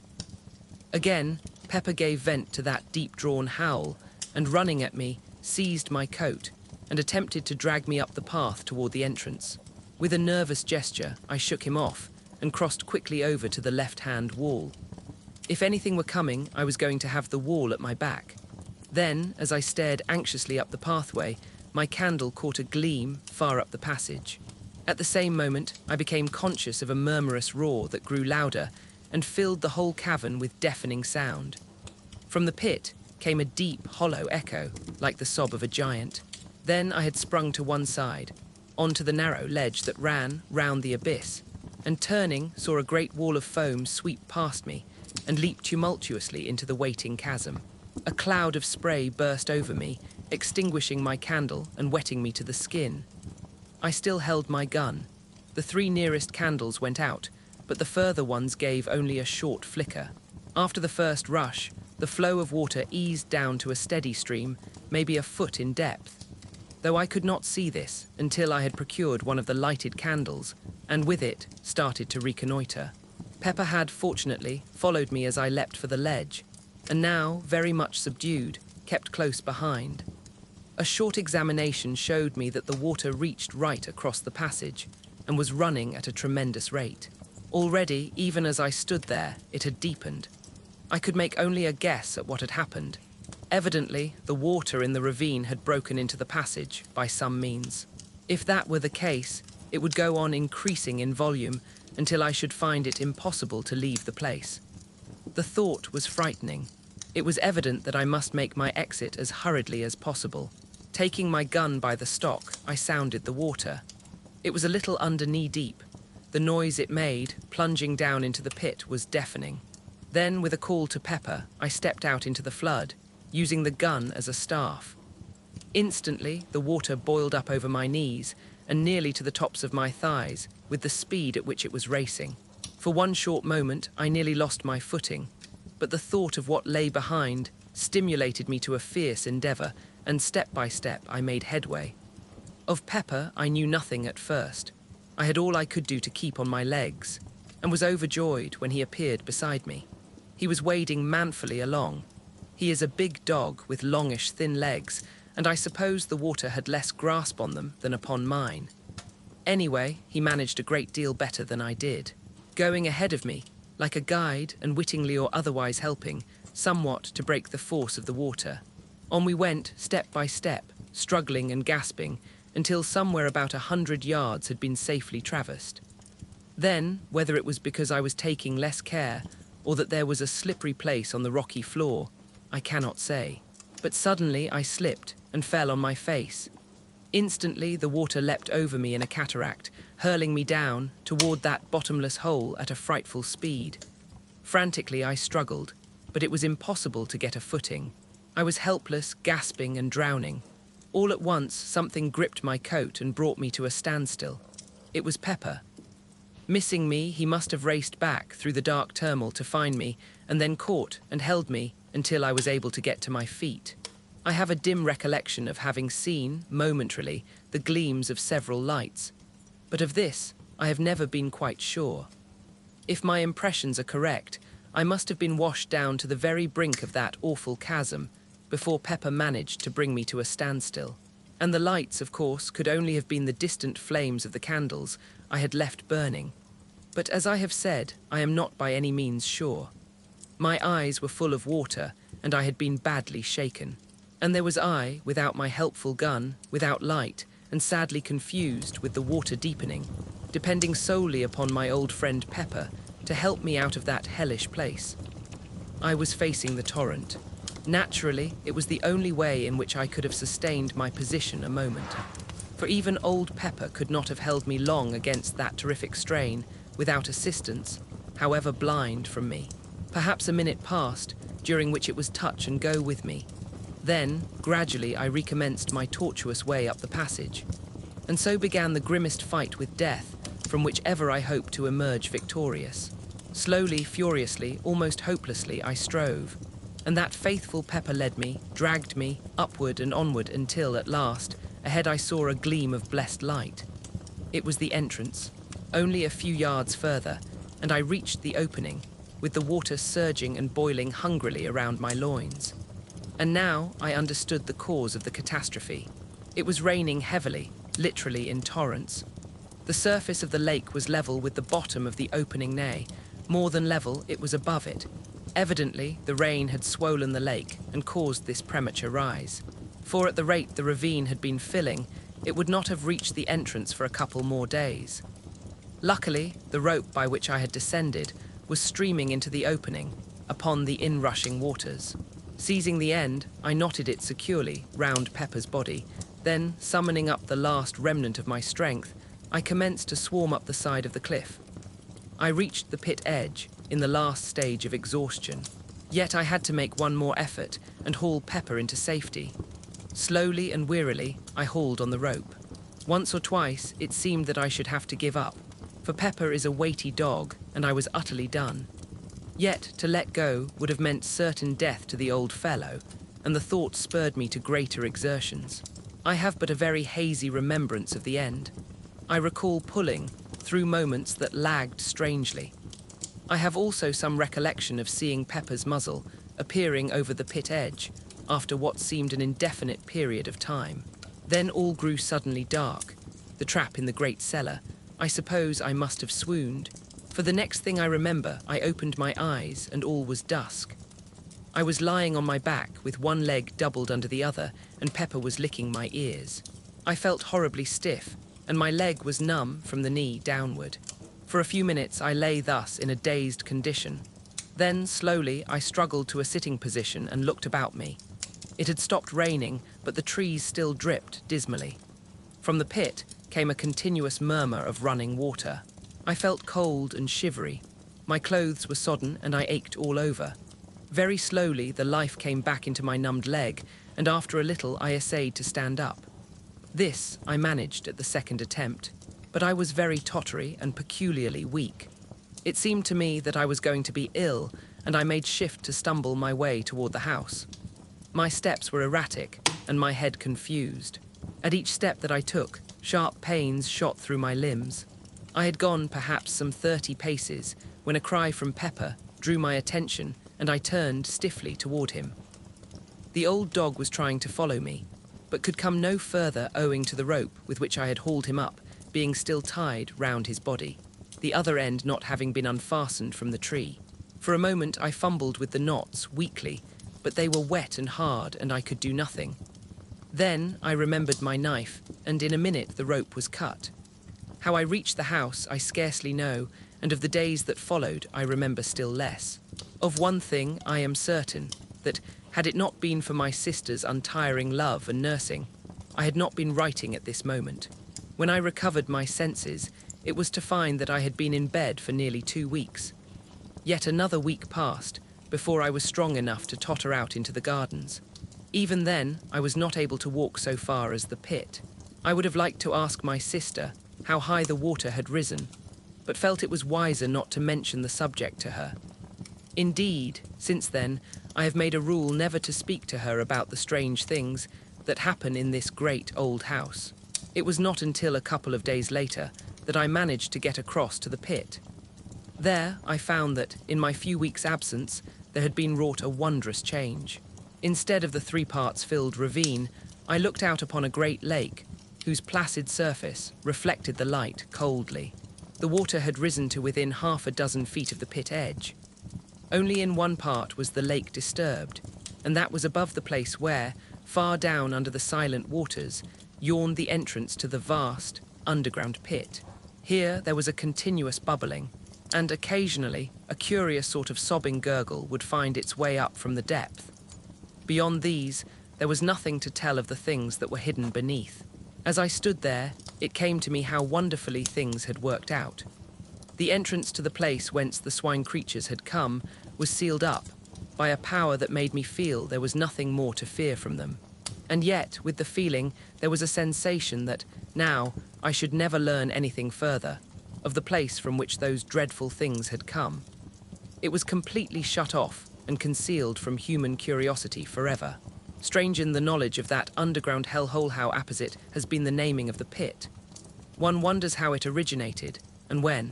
Again, Pepper gave vent to that deep-drawn howl, and running at me, seized my coat, and attempted to drag me up the path toward the entrance. With a nervous gesture, I shook him off, and crossed quickly over to the left-hand wall. If anything were coming, I was going to have the wall at my back. Then, as I stared anxiously up the pathway, my candle caught a gleam far up the passage. At the same moment, I became conscious of a murmurous roar that grew louder and filled the whole cavern with deafening sound. From the pit came a deep, hollow echo, like the sob of a giant. Then I had sprung to one side, onto the narrow ledge that ran round the abyss, and turning, saw a great wall of foam sweep past me and leap tumultuously into the waiting chasm. A cloud of spray burst over me, extinguishing my candle and wetting me to the skin. I still held my gun. The 3 nearest candles went out, but the further ones gave only a short flicker. After the first rush, the flow of water eased down to a steady stream, maybe a foot in depth. Though I could not see this until I had procured one of the lighted candles, and with it started to reconnoiter. Pepper had, fortunately, followed me as I leapt for the ledge, and now, very much subdued, kept close behind. A short examination showed me that the water reached right across the passage, and was running at a tremendous rate. Already, even as I stood there, it had deepened. I could make only a guess at what had happened. Evidently, the water in the ravine had broken into the passage by some means. If that were the case, it would go on increasing in volume until I should find it impossible to leave the place. The thought was frightening. It was evident that I must make my exit as hurriedly as possible. Taking my gun by the stock, I sounded the water. It was a little under knee-deep. The noise it made, plunging down into the pit, was deafening. Then, with a call to Pepper, I stepped out into the flood, using the gun as a staff. Instantly, the water boiled up over my knees and nearly to the tops of my thighs, with the speed at which it was racing. For one short moment, I nearly lost my footing, but the thought of what lay behind stimulated me to a fierce endeavour, and step by step I made headway. Of Pepper, I knew nothing at first. I had all I could do to keep on my legs, and was overjoyed when he appeared beside me. He was wading manfully along. He is a big dog with longish, thin legs, and I suppose the water had less grasp on them than upon mine. Anyway, he managed a great deal better than I did, going ahead of me, like a guide and wittingly or otherwise helping, somewhat to break the force of the water. On we went, step by step, struggling and gasping, until somewhere about 100 yards had been safely traversed. Then, whether it was because I was taking less care, or that there was a slippery place on the rocky floor, I cannot say. But suddenly I slipped and fell on my face. Instantly the water leapt over me in a cataract, hurling me down toward that bottomless hole at a frightful speed. Frantically I struggled, but it was impossible to get a footing. I was helpless, gasping and drowning. All at once something gripped my coat and brought me to a standstill. It was Pepper. Missing me, he must have raced back through the dark turmoil to find me, and then caught and held me until I was able to get to my feet. I have a dim recollection of having seen, momentarily, the gleams of several lights, but of this I have never been quite sure. If my impressions are correct, I must have been washed down to the very brink of that awful chasm before Pepper managed to bring me to a standstill. And the lights, of course, could only have been the distant flames of the candles I had left burning. But as I have said, I am not by any means sure. My eyes were full of water, and I had been badly shaken. And there was I, without my helpful gun, without light, and sadly confused with the water deepening, depending solely upon my old friend Pepper to help me out of that hellish place. I was facing the torrent. Naturally, it was the only way in which I could have sustained my position a moment. For even old Pepper could not have held me long against that terrific strain, without assistance, however blind from me. Perhaps a minute passed, during which it was touch and go with me. Then, gradually, I recommenced my tortuous way up the passage. And so began the grimmest fight with death, from which ever I hoped to emerge victorious. Slowly, furiously, almost hopelessly, I strove. And that faithful Pepper led me, dragged me, upward and onward until, at last, ahead I saw a gleam of blessed light. It was the entrance, only a few yards further, and I reached the opening, with the water surging and boiling hungrily around my loins. And now I understood the cause of the catastrophe. It was raining heavily, literally in torrents. The surface of the lake was level with the bottom of the opening nay. More than level, it was above it. Evidently, the rain had swollen the lake and caused this premature rise. For at the rate the ravine had been filling, it would not have reached the entrance for a couple more days. Luckily, the rope by which I had descended was streaming into the opening, upon the inrushing waters. Seizing the end, I knotted it securely round Pepper's body. Then, summoning up the last remnant of my strength, I commenced to swarm up the side of the cliff. I reached the pit edge, in the last stage of exhaustion. Yet I had to make one more effort and haul Pepper into safety. Slowly and wearily, I hauled on the rope. Once or twice, it seemed that I should have to give up, for Pepper is a weighty dog, and I was utterly done. Yet, to let go would have meant certain death to the old fellow, and the thought spurred me to greater exertions. I have but a very hazy remembrance of the end. I recall pulling through moments that lagged strangely. I have also some recollection of seeing Pepper's muzzle appearing over the pit edge after what seemed an indefinite period of time. Then all grew suddenly dark. The trap in the great cellar. I suppose I must have swooned, for the next thing I remember, I opened my eyes and all was dusk. I was lying on my back with one leg doubled under the other, and Pepper was licking my ears. I felt horribly stiff, and my leg was numb from the knee downward. For a few minutes I lay thus in a dazed condition. Then, slowly, I struggled to a sitting position and looked about me. It had stopped raining, but the trees still dripped dismally. From the pit came a continuous murmur of running water. I felt cold and shivery. My clothes were sodden and I ached all over. Very slowly the life came back into my numbed leg, and after a little I essayed to stand up. This I managed at the second attempt, but I was very tottery and peculiarly weak. It seemed to me that I was going to be ill, and I made shift to stumble my way toward the house. My steps were erratic, and my head confused. At each step that I took, sharp pains shot through my limbs. I had gone perhaps some 30 paces, when a cry from Pepper drew my attention, and I turned stiffly toward him. The old dog was trying to follow me, but could come no further owing to the rope with which I had hauled him up being still tied round his body, the other end not having been unfastened from the tree. For a moment I fumbled with the knots weakly, but they were wet and hard and I could do nothing. Then I remembered my knife, and in a minute the rope was cut. How I reached the house I scarcely know, and of the days that followed I remember still less. Of one thing I am certain, that had it not been for my sister's untiring love and nursing, I had not been writing at this moment. When I recovered my senses, it was to find that I had been in bed for nearly 2 weeks. Yet another week passed before I was strong enough to totter out into the gardens. Even then, I was not able to walk so far as the pit. I would have liked to ask my sister how high the water had risen, but felt it was wiser not to mention the subject to her. Indeed, since then, I have made a rule never to speak to her about the strange things that happen in this great old house. It was not until a couple of days later that I managed to get across to the pit. There I found that, in my few weeks' absence, there had been wrought a wondrous change. Instead of the 3 parts filled ravine, I looked out upon a great lake, whose placid surface reflected the light coldly. The water had risen to within half a dozen feet of the pit edge. Only in one part was the lake disturbed, and that was above the place where, far down under the silent waters, yawned the entrance to the vast, underground pit. Here there was a continuous bubbling, and occasionally a curious sort of sobbing gurgle would find its way up from the depth. Beyond these, there was nothing to tell of the things that were hidden beneath. As I stood there, it came to me how wonderfully things had worked out. The entrance to the place whence the swine creatures had come was sealed up by a power that made me feel there was nothing more to fear from them. And yet, with the feeling, there was a sensation that, now, I should never learn anything further of the place from which those dreadful things had come. It was completely shut off and concealed from human curiosity forever. Strange in the knowledge of that underground hellhole how apposite has been the naming of the pit. One wonders how it originated, and when.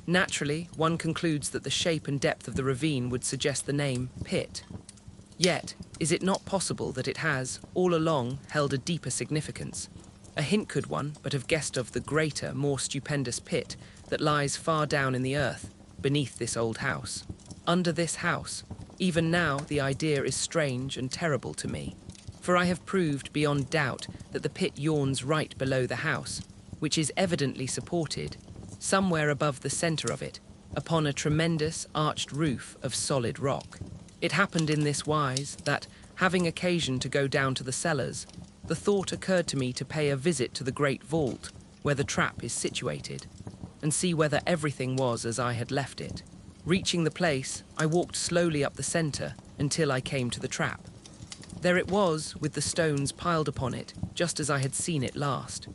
Naturally, one concludes that the shape and depth of the ravine would suggest the name pit. Yet, is it not possible that it has, all along, held a deeper significance? A hint could one but have guessed of the greater, more stupendous pit that lies far down in the earth, beneath this old house. Under this house, even now the idea is strange and terrible to me, for I have proved beyond doubt that the pit yawns right below the house, which is evidently supported, somewhere above the centre of it, upon a tremendous arched roof of solid rock. It happened in this wise that, having occasion to go down to the cellars, the thought occurred to me to pay a visit to the great vault where the trap is situated, and see whether everything was as I had left it. Reaching the place, I walked slowly up the centre until I came to the trap. There it was, with the stones piled upon it, just as I had seen it last.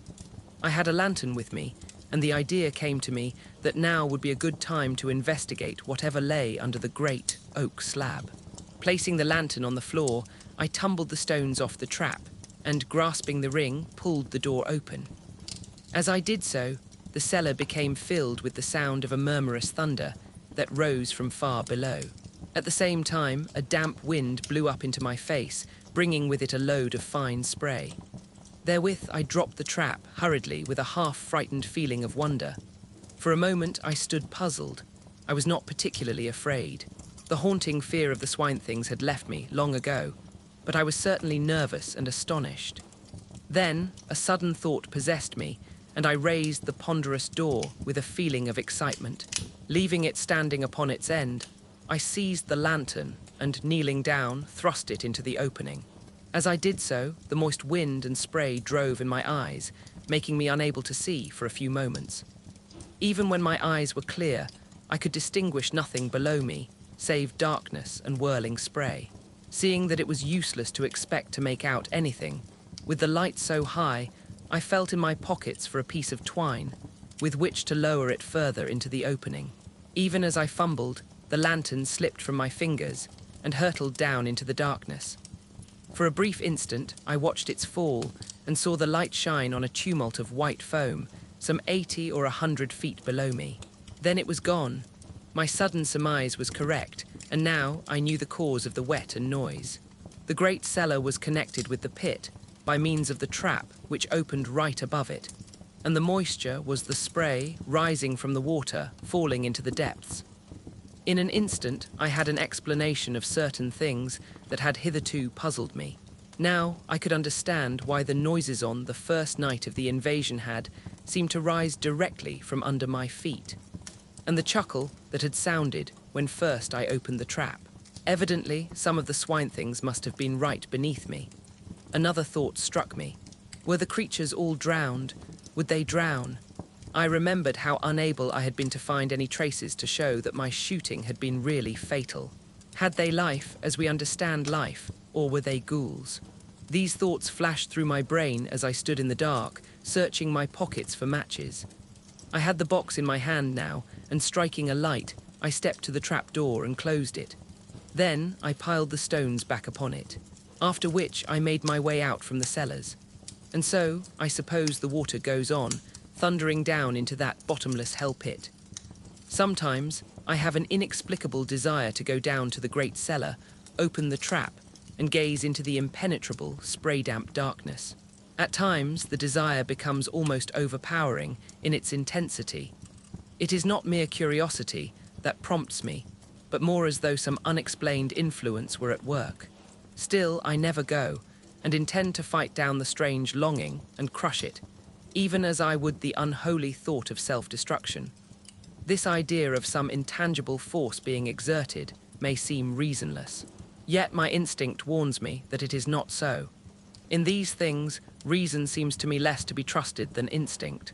I had a lantern with me, and the idea came to me that now would be a good time to investigate whatever lay under the great oak slab. Placing the lantern on the floor, I tumbled the stones off the trap and, grasping the ring, pulled the door open. As I did so, the cellar became filled with the sound of a murmurous thunder that rose from far below. At the same time, a damp wind blew up into my face, bringing with it a load of fine spray. Therewith, I dropped the trap hurriedly with a half-frightened feeling of wonder. For a moment, I stood puzzled. I was not particularly afraid. The haunting fear of the Swine Things had left me long ago, but I was certainly nervous and astonished. Then, a sudden thought possessed me, and I raised the ponderous door with a feeling of excitement. Leaving it standing upon its end, I seized the lantern and, kneeling down, thrust it into the opening. As I did so, the moist wind and spray drove in my eyes, making me unable to see for a few moments. Even when my eyes were clear, I could distinguish nothing below me, save darkness and whirling spray. Seeing that it was useless to expect to make out anything, with the light so high, I felt in my pockets for a piece of twine, with which to lower it further into the opening. Even as I fumbled, the lantern slipped from my fingers and hurtled down into the darkness. For a brief instant, I watched its fall and saw the light shine on a tumult of white foam, some 80 or 100 feet below me. Then it was gone. My sudden surmise was correct, and now I knew the cause of the wet and noise. The great cellar was connected with the pit by means of the trap which opened right above it, and the moisture was the spray rising from the water falling into the depths. In an instant, I had an explanation of certain things that had hitherto puzzled me. Now I could understand why the noises on the first night of the invasion had seemed to rise directly from under my feet, and the chuckle that had sounded when first I opened the trap. Evidently, some of the Swine Things must have been right beneath me. Another thought struck me. Were the creatures all drowned? Would they drown? I remembered how unable I had been to find any traces to show that my shooting had been really fatal. Had they life as we understand life, or were they ghouls? These thoughts flashed through my brain as I stood in the dark, searching my pockets for matches. I had the box in my hand now, and striking a light, I stepped to the trap door and closed it. Then I piled the stones back upon it, after which I made my way out from the cellars. And so, I suppose the water goes on, thundering down into that bottomless hell pit. Sometimes, I have an inexplicable desire to go down to the great cellar, open the trap, and gaze into the impenetrable, spray-damp darkness. At times, the desire becomes almost overpowering in its intensity. It is not mere curiosity that prompts me, but more as though some unexplained influence were at work. Still, I never go, and intend to fight down the strange longing and crush it, even as I would the unholy thought of self-destruction. This idea of some intangible force being exerted may seem reasonless. Yet my instinct warns me that it is not so. In these things, reason seems to me less to be trusted than instinct.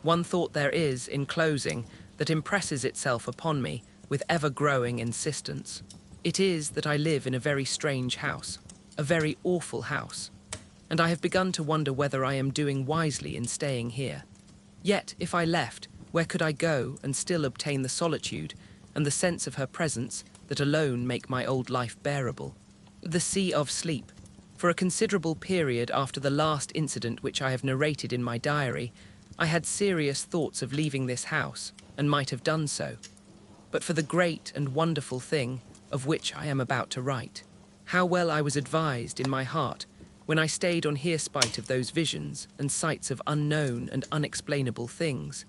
One thought there is, in closing, that impresses itself upon me with ever-growing insistence. It is that I live in a very strange house, a very awful house, and I have begun to wonder whether I am doing wisely in staying here. Yet, if I left, where could I go and still obtain the solitude and the sense of her presence that alone make my old life bearable? The Sea of Sleep. For a considerable period after the last incident which I have narrated in my diary, I had serious thoughts of leaving this house, and might have done so, but for the great and wonderful thing of which I am about to write. How well I was advised in my heart when I stayed on here spite of those visions and sights of unknown and unexplainable things.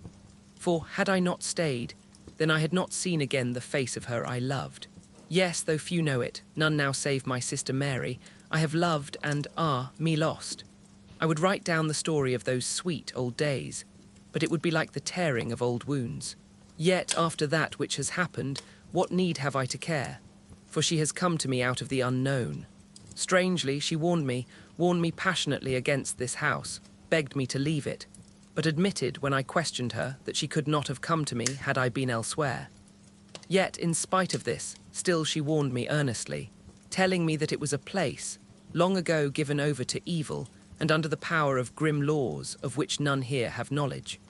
For had I not stayed, then I had not seen again the face of her I loved. Yes, though few know it, none now save my sister Mary, I have loved and me lost. I would write down the story of those sweet old days, but it would be like the tearing of old wounds. Yet after that which has happened, what need have I to care? For she has come to me out of the unknown. Strangely, she warned me passionately against this house, begged me to leave it, but admitted when I questioned her that she could not have come to me had I been elsewhere. Yet, in spite of this, still she warned me earnestly, telling me that it was a place, long ago given over to evil, and under the power of grim laws of which none here have knowledge.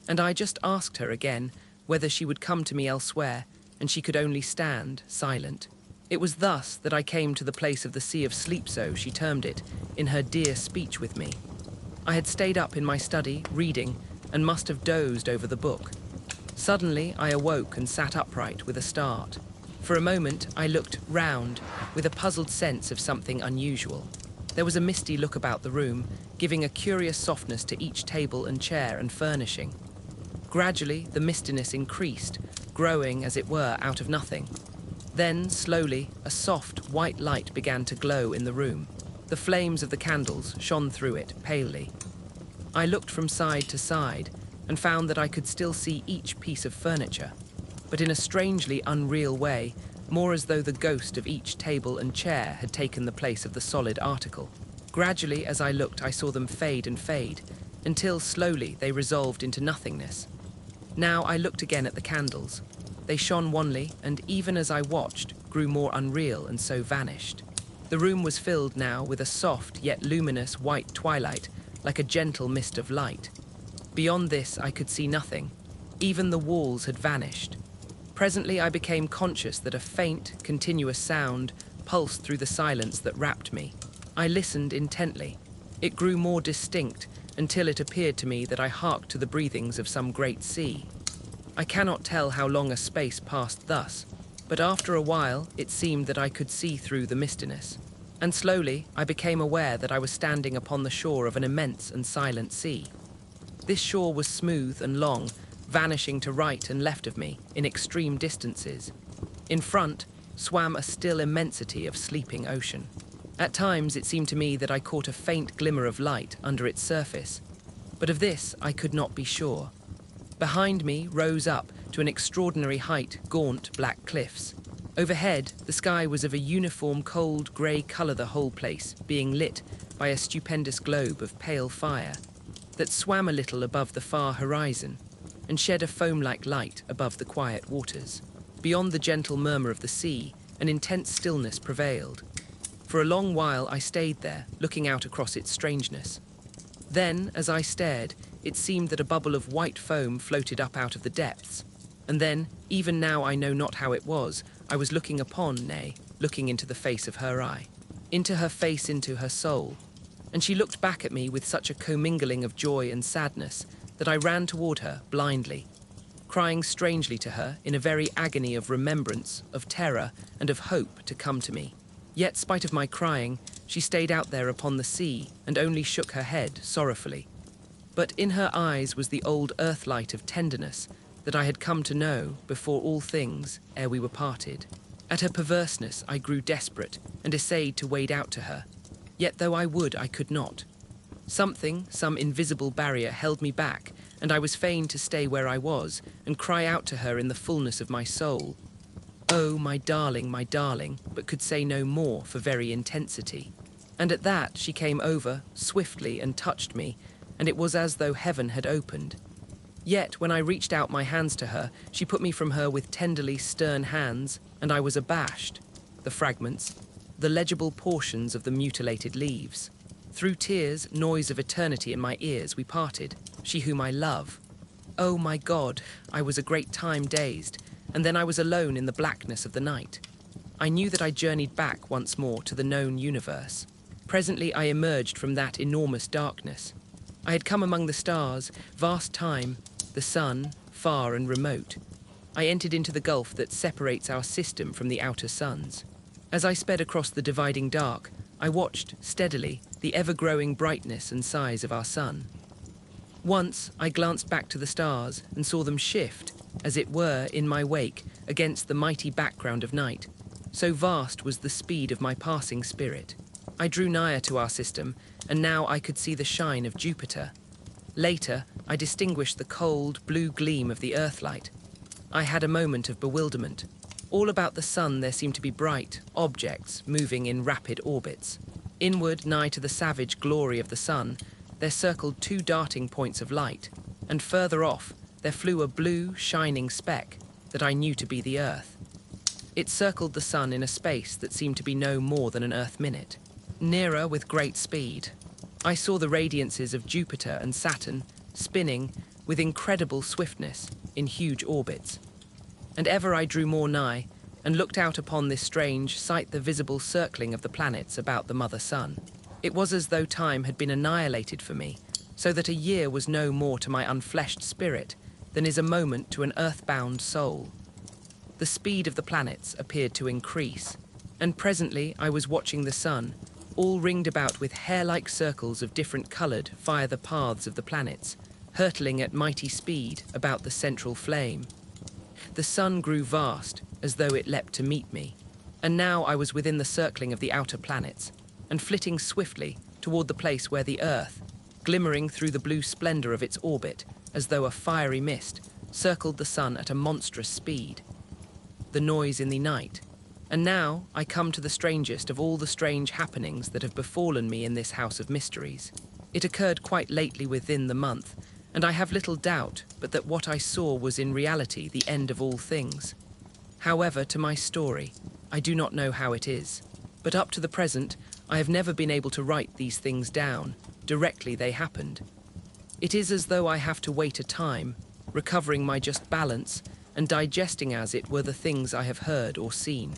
And I just asked her again whether she would come to me elsewhere, and she could only stand silent. It was thus that I came to the place of the Sea of Sleep, so she termed it, in her dear speech with me. I had stayed up in my study, reading, and must have dozed over the book. Suddenly I awoke and sat upright with a start. For a moment I looked round, with a puzzled sense of something unusual. There was a misty look about the room, giving a curious softness to each table and chair and furnishing. Gradually the mistiness increased, growing, as it were, out of nothing. Then, slowly, a soft, white light began to glow in the room. The flames of the candles shone through it, palely. I looked from side to side, and found that I could still see each piece of furniture, but in a strangely unreal way, more as though the ghost of each table and chair had taken the place of the solid article. Gradually, as I looked, I saw them fade and fade, until slowly they resolved into nothingness. Now I looked again at the candles. They shone wanly, and even as I watched, grew more unreal and so vanished. The room was filled now with a soft yet luminous white twilight, like a gentle mist of light. Beyond this I could see nothing. Even the walls had vanished. Presently I became conscious that a faint, continuous sound pulsed through the silence that wrapped me. I listened intently. It grew more distinct, until it appeared to me that I harked to the breathings of some great sea. I cannot tell how long a space passed thus, but after a while it seemed that I could see through the mistiness, and slowly I became aware that I was standing upon the shore of an immense and silent sea. This shore was smooth and long, vanishing to right and left of me in extreme distances. In front swam a still immensity of sleeping ocean. At times it seemed to me that I caught a faint glimmer of light under its surface, but of this I could not be sure. Behind me rose up to an extraordinary height gaunt black cliffs. Overhead the sky was of a uniform cold grey colour, the whole place being lit by a stupendous globe of pale fire that swam a little above the far horizon and shed a foam-like light above the quiet waters. Beyond the gentle murmur of the sea, an intense stillness prevailed. For a long while I stayed there, looking out across its strangeness. Then, as I stared, it seemed that a bubble of white foam floated up out of the depths. And then, even now I know not how it was, I was looking upon, nay, looking into the face of her eye, into her face, into her soul. And she looked back at me with such a commingling of joy and sadness that I ran toward her blindly, crying strangely to her in a very agony of remembrance, of terror, and of hope to come to me. Yet, spite of my crying, she stayed out there upon the sea and only shook her head sorrowfully. But in her eyes was the old earthlight of tenderness that I had come to know before all things ere we were parted. At her perverseness I grew desperate and essayed to wade out to her. Yet though I would, I could not. Some invisible barrier held me back, and I was fain to stay where I was and cry out to her in the fullness of my soul. Oh, my darling, but could say no more for very intensity. And at that she came over swiftly and touched me, and it was as though heaven had opened. Yet when I reached out my hands to her, she put me from her with tenderly stern hands, and I was abashed. The fragments, the legible portions of the mutilated leaves. Through tears, noise of eternity in my ears, we parted, she whom I love. Oh my God, I was a great time dazed, and then I was alone in the blackness of the night. I knew that I journeyed back once more to the known universe. Presently I emerged from that enormous darkness. I had come among the stars, vast time, the sun, far and remote. I entered into the gulf that separates our system from the outer suns. As I sped across the dividing dark, I watched, steadily, the ever-growing brightness and size of our sun. Once I glanced back to the stars and saw them shift, as it were, in my wake, against the mighty background of night. So vast was the speed of my passing spirit. I drew nigher to our system, and now I could see the shine of Jupiter. Later, I distinguished the cold, blue gleam of the earthlight. I had a moment of bewilderment. All about the sun there seemed to be bright objects moving in rapid orbits. Inward, nigh to the savage glory of the sun, there circled two darting points of light, and further off there flew a blue, shining speck that I knew to be the Earth. It circled the sun in a space that seemed to be no more than an Earth minute. Nearer with great speed. I saw the radiances of Jupiter and Saturn spinning with incredible swiftness in huge orbits. And ever I drew more nigh and looked out upon this strange sight, the visible circling of the planets about the mother sun. It was as though time had been annihilated for me, so that a year was no more to my unfleshed spirit than is a moment to an earthbound soul. The speed of the planets appeared to increase, and presently I was watching the sun, all ringed about with hair-like circles of different coloured, fire the paths of the planets, hurtling at mighty speed about the central flame. The sun grew vast, as though it leapt to meet me, and now I was within the circling of the outer planets, and flitting swiftly toward the place where the Earth, glimmering through the blue splendour of its orbit, as though a fiery mist, circled the sun at a monstrous speed. The noise in the night. And now I come to the strangest of all the strange happenings that have befallen me in this house of mysteries. It occurred quite lately within the month, and I have little doubt but that what I saw was in reality the end of all things. However, to my story, I do not know how it is, but up to the present I have never been able to write these things down, directly they happened. It is as though I have to wait a time, recovering my just balance, and digesting as it were the things I have heard or seen.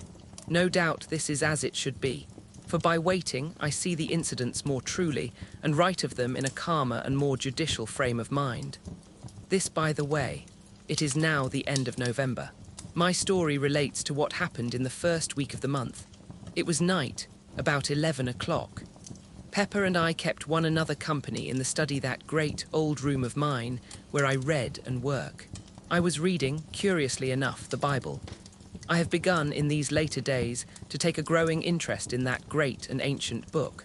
No doubt this is as it should be, for by waiting I see the incidents more truly and write of them in a calmer and more judicial frame of mind. This by the way, it is now the end of November. My story relates to what happened in the first week of the month. It was night, about 11 o'clock. Pepper and I kept one another company in the study, that great old room of mine where I read and work. I was reading, curiously enough, the Bible. I have begun in these later days to take a growing interest in that great and ancient book.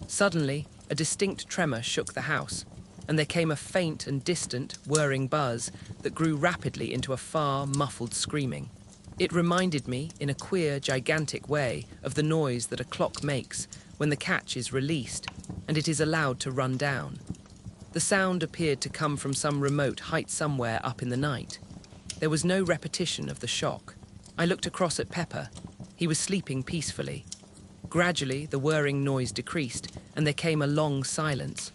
Suddenly, a distinct tremor shook the house, and there came a faint and distant, whirring buzz that grew rapidly into a far, muffled screaming. It reminded me, in a queer, gigantic way, of the noise that a clock makes when the catch is released and it is allowed to run down. The sound appeared to come from some remote height somewhere up in the night. There was no repetition of the shock. I looked across at Pepper. He was sleeping peacefully. Gradually, the whirring noise decreased, and there came a long silence.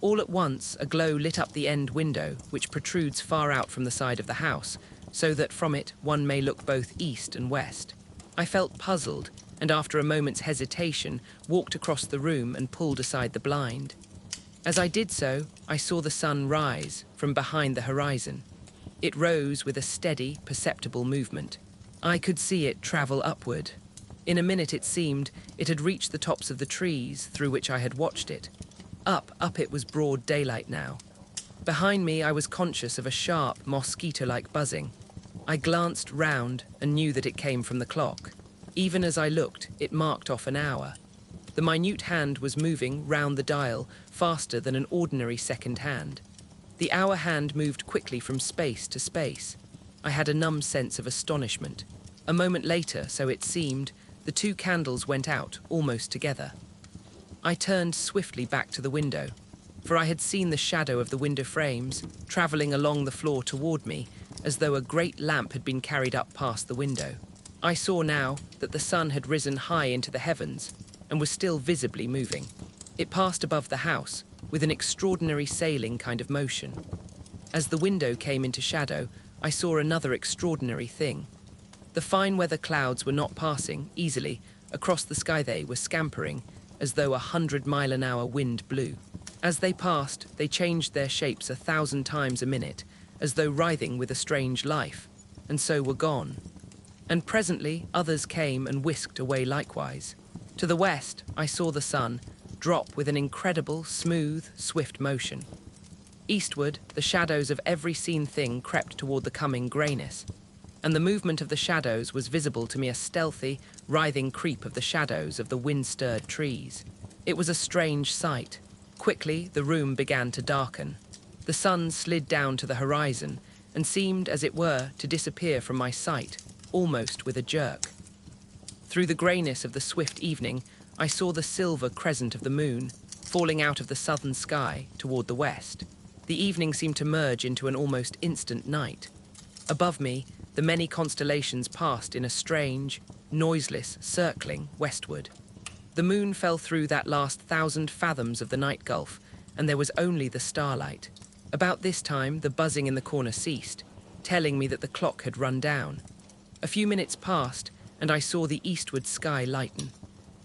All at once, a glow lit up the end window, which protrudes far out from the side of the house, so that from it one may look both east and west. I felt puzzled, and after a moment's hesitation, walked across the room and pulled aside the blind. As I did so, I saw the sun rise from behind the horizon. It rose with a steady, perceptible movement. I could see it travel upward. In a minute, it seemed, it had reached the tops of the trees through which I had watched it. Up it was broad daylight now. Behind me, I was conscious of a sharp, mosquito-like buzzing. I glanced round and knew that it came from the clock. Even as I looked, it marked off an hour. The minute hand was moving round the dial faster than an ordinary second hand. The hour hand moved quickly from space to space. I had a numb sense of astonishment. A moment later, so it seemed, the two candles went out almost together. I turned swiftly back to the window, for I had seen the shadow of the window frames travelling along the floor toward me, as though a great lamp had been carried up past the window. I saw now that the sun had risen high into the heavens and was still visibly moving. It passed above the house with an extraordinary sailing kind of motion. As the window came into shadow, I saw another extraordinary thing. The fine weather clouds were not passing easily across the sky. They were scampering as though 100-mile-an-hour wind blew. As they passed, they changed their shapes 1,000 times a minute, as though writhing with a strange life, and so were gone. And presently others came and whisked away likewise. To the west, I saw the sun drop with an incredible, smooth, swift motion. Eastward, the shadows of every seen thing crept toward the coming greyness, and the movement of the shadows was visible to me, a stealthy, writhing creep of the shadows of the wind-stirred trees. It was a strange sight. Quickly, the room began to darken. The sun slid down to the horizon and seemed, as it were, to disappear from my sight, almost with a jerk. Through the greyness of the swift evening, I saw the silver crescent of the moon falling out of the southern sky toward the west. The evening seemed to merge into an almost instant night. Above me, the many constellations passed in a strange, noiseless circling westward. The moon fell through that last 1,000 fathoms of the night gulf, and there was only the starlight. About this time, the buzzing in the corner ceased, telling me that the clock had run down. A few minutes passed, and I saw the eastward sky lighten.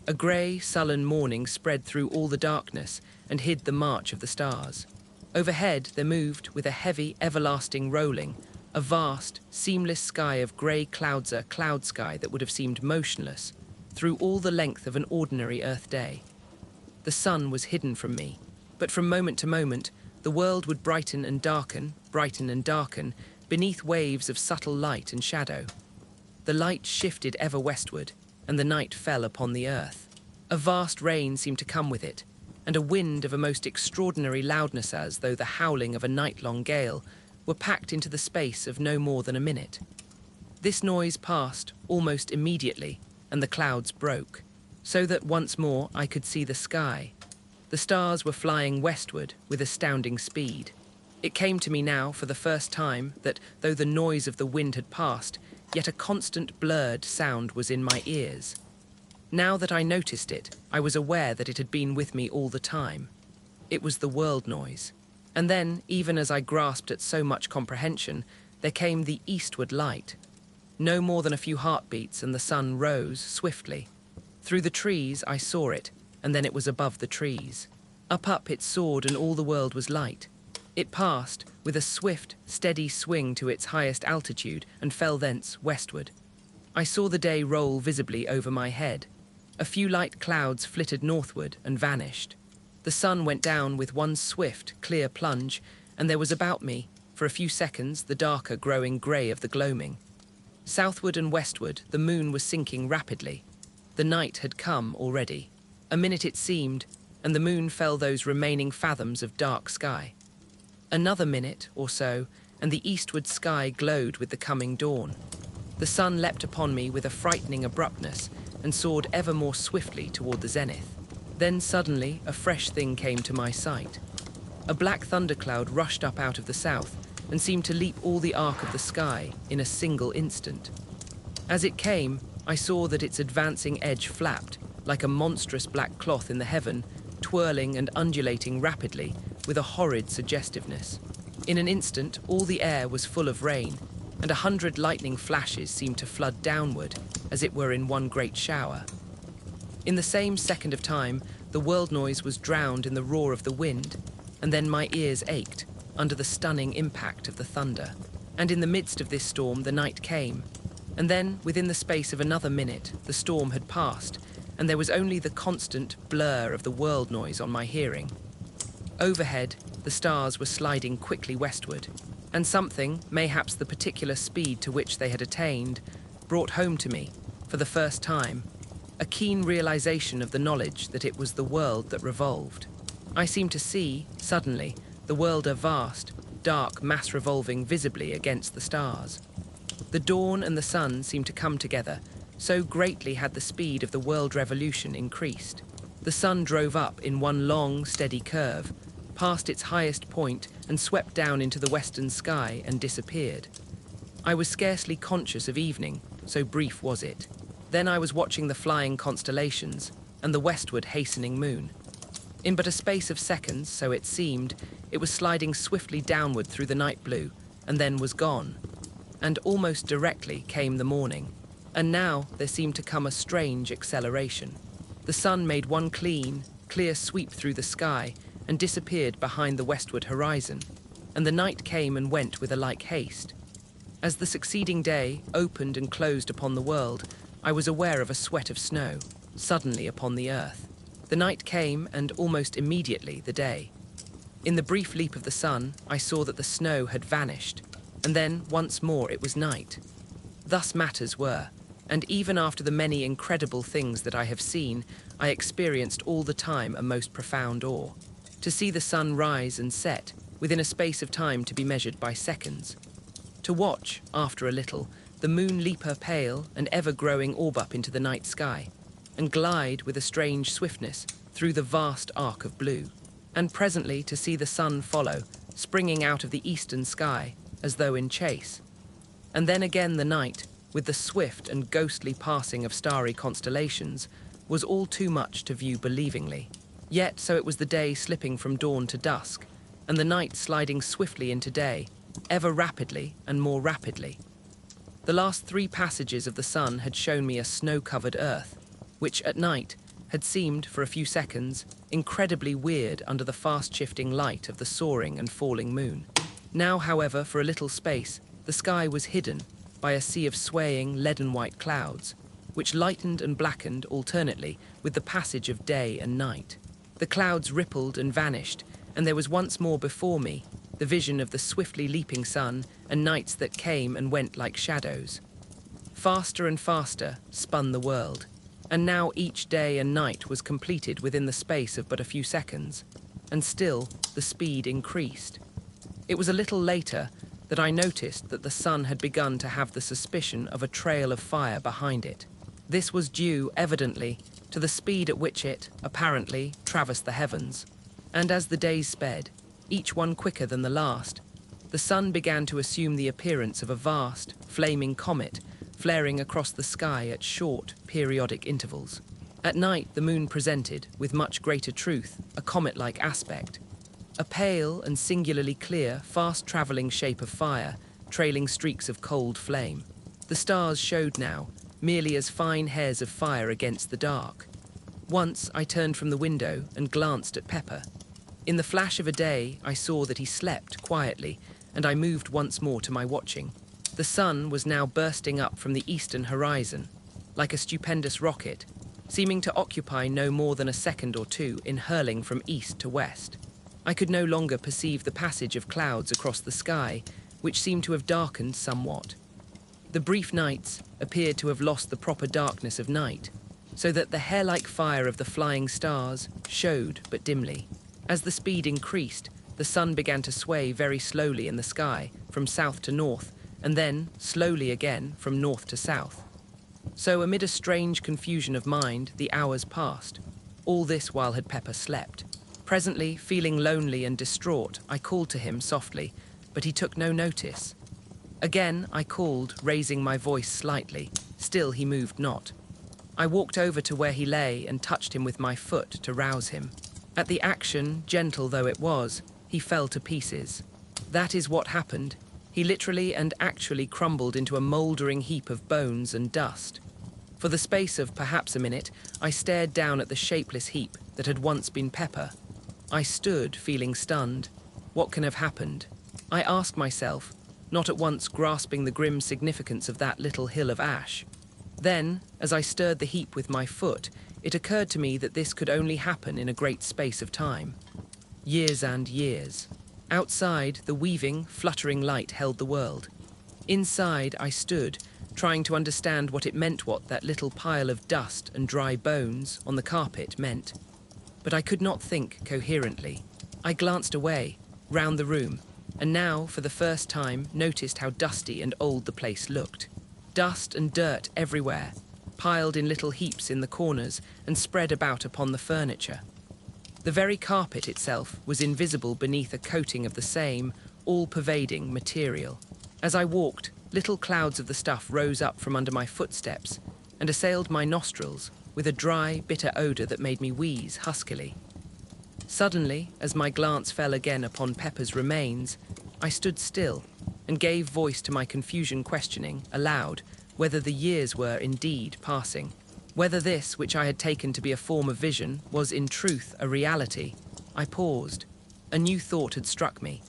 A grey, sullen morning spread through all the darkness and hid the march of the stars. Overhead there moved, with a heavy, everlasting rolling, a vast, seamless sky of grey clouds, a cloud sky that would have seemed motionless through all the length of an ordinary Earth day. The sun was hidden from me, but from moment to moment, the world would brighten and darken, beneath waves of subtle light and shadow. The light shifted ever westward, and the night fell upon the earth. A vast rain seemed to come with it, and a wind of a most extraordinary loudness, as though the howling of a night-long gale, were packed into the space of no more than a minute. This noise passed almost immediately, and the clouds broke, so that once more I could see the sky. The stars were flying westward with astounding speed. It came to me now for the first time that, though the noise of the wind had passed, yet a constant blurred sound was in my ears. Now that I noticed it, I was aware that it had been with me all the time. It was the world noise. And then, even as I grasped at so much comprehension, there came the eastward light. No more than a few heartbeats, and the sun rose swiftly. Through the trees I saw it, and then it was above the trees. Up it soared, and all the world was light. It passed, with a swift, steady swing to its highest altitude, and fell thence westward. I saw the day roll visibly over my head. A few light clouds flitted northward and vanished. The sun went down with one swift, clear plunge, and there was about me, for a few seconds, the darker growing grey of the gloaming. Southward and westward, the moon was sinking rapidly. The night had come already. A minute it seemed, and the moon fell those remaining fathoms of dark sky. Another minute or so, and the eastward sky glowed with the coming dawn. The sun leapt upon me with a frightening abruptness and soared ever more swiftly toward the zenith. Then suddenly a fresh thing came to my sight. A black thundercloud rushed up out of the south and seemed to leap all the arc of the sky in a single instant. As it came, I saw that its advancing edge flapped, like a monstrous black cloth in the heaven, twirling and undulating rapidly with a horrid suggestiveness. In an instant, all the air was full of rain, and 100 lightning flashes seemed to flood downward, as it were in one great shower. In the same second of time, the world noise was drowned in the roar of the wind, and then my ears ached under the stunning impact of the thunder. And in the midst of this storm, the night came, and then, within the space of another minute, the storm had passed, and there was only the constant blur of the world noise on my hearing. Overhead, the stars were sliding quickly westward, and something, mayhaps the particular speed to which they had attained, brought home to me, for the first time, a keen realization of the knowledge that it was the world that revolved. I seemed to see, suddenly, the world a vast, dark mass revolving visibly against the stars. The dawn and the sun seemed to come together, so greatly had the speed of the world revolution increased. The sun drove up in one long, steady curve, passed its highest point and swept down into the western sky and disappeared. I was scarcely conscious of evening, so brief was it. Then I was watching the flying constellations and the westward hastening moon. In but a space of seconds, so it seemed, it was sliding swiftly downward through the night blue, and then was gone. And almost directly came the morning. And now there seemed to come a strange acceleration. The sun made one clear sweep through the sky and disappeared behind the westward horizon, and the night came and went with a like haste. As the succeeding day opened and closed upon the world, I was aware of a sweat of snow, suddenly upon the earth. The night came, and almost immediately the day. In the brief leap of the sun, I saw that the snow had vanished, and then once more it was night. Thus matters were, and even after the many incredible things that I have seen, I experienced all the time a most profound awe. To see the sun rise and set, within a space of time to be measured by seconds. To watch, after a little, the moon leap her pale and ever-growing orb up into the night sky, and glide with a strange swiftness through the vast arc of blue, and presently to see the sun follow, springing out of the eastern sky, as though in chase. And then again the night, with the swift and ghostly passing of starry constellations, was all too much to view believingly. Yet so it was the day slipping from dawn to dusk, and the night sliding swiftly into day, ever rapidly and more rapidly. The last 3 passages of the sun had shown me a snow-covered earth, which at night had seemed, for a few seconds, incredibly weird under the fast-shifting light of the soaring and falling moon. Now, however, for a little space, the sky was hidden by a sea of swaying, leaden-white clouds, which lightened and blackened alternately with the passage of day and night. The clouds rippled and vanished, and there was once more before me the vision of the swiftly leaping sun and nights that came and went like shadows. Faster and faster spun the world, and now each day and night was completed within the space of but a few seconds, and still the speed increased. It was a little later that I noticed that the sun had begun to have the suspicion of a trail of fire behind it. This was due, evidently, to the speed at which it, apparently, traversed the heavens. And as the days sped, each one quicker than the last, the sun began to assume the appearance of a vast, flaming comet flaring across the sky at short, periodic intervals. At night, the moon presented, with much greater truth, a comet-like aspect. A pale and singularly clear, fast-travelling shape of fire, trailing streaks of cold flame. The stars showed now, merely as fine hairs of fire against the dark. Once I turned from the window and glanced at Pepper. In the flash of a day, I saw that he slept quietly, and I moved once more to my watching. The sun was now bursting up from the eastern horizon, like a stupendous rocket, seeming to occupy no more than a second or two in hurling from east to west. I could no longer perceive the passage of clouds across the sky, which seemed to have darkened somewhat. The brief nights appeared to have lost the proper darkness of night, so that the hair-like fire of the flying stars showed but dimly. As the speed increased, the sun began to sway very slowly in the sky, from south to north, and then, slowly again, from north to south. So amid a strange confusion of mind, the hours passed. All this while had Pepper slept. Presently, feeling lonely and distraught, I called to him softly, but he took no notice. Again I called, raising my voice slightly. Still he moved not. I walked over to where he lay and touched him with my foot to rouse him. At the action, gentle though it was, he fell to pieces. That is what happened. He literally and actually crumbled into a mouldering heap of bones and dust. For the space of perhaps a minute, I stared down at the shapeless heap that had once been Pepper. I stood, feeling stunned. What can have happened? I asked myself, not at once grasping the grim significance of that little hill of ash. Then, as I stirred the heap with my foot, it occurred to me that this could only happen in a great space of time. Years and years. Outside, the weaving, fluttering light held the world. Inside, I stood, trying to understand what it meant, what that little pile of dust and dry bones on the carpet meant. But I could not think coherently. I glanced away, round the room, and now, for the first time, noticed how dusty and old the place looked. Dust and dirt everywhere, piled in little heaps in the corners and spread about upon the furniture. The very carpet itself was invisible beneath a coating of the same, all-pervading material. As I walked, little clouds of the stuff rose up from under my footsteps and assailed my nostrils with a dry, bitter odour that made me wheeze huskily. Suddenly, as my glance fell again upon Pepper's remains, I stood still and gave voice to my confusion, questioning, aloud, whether the years were indeed passing. Whether this, which I had taken to be a form of vision, was in truth a reality. I paused. A new thought had struck me.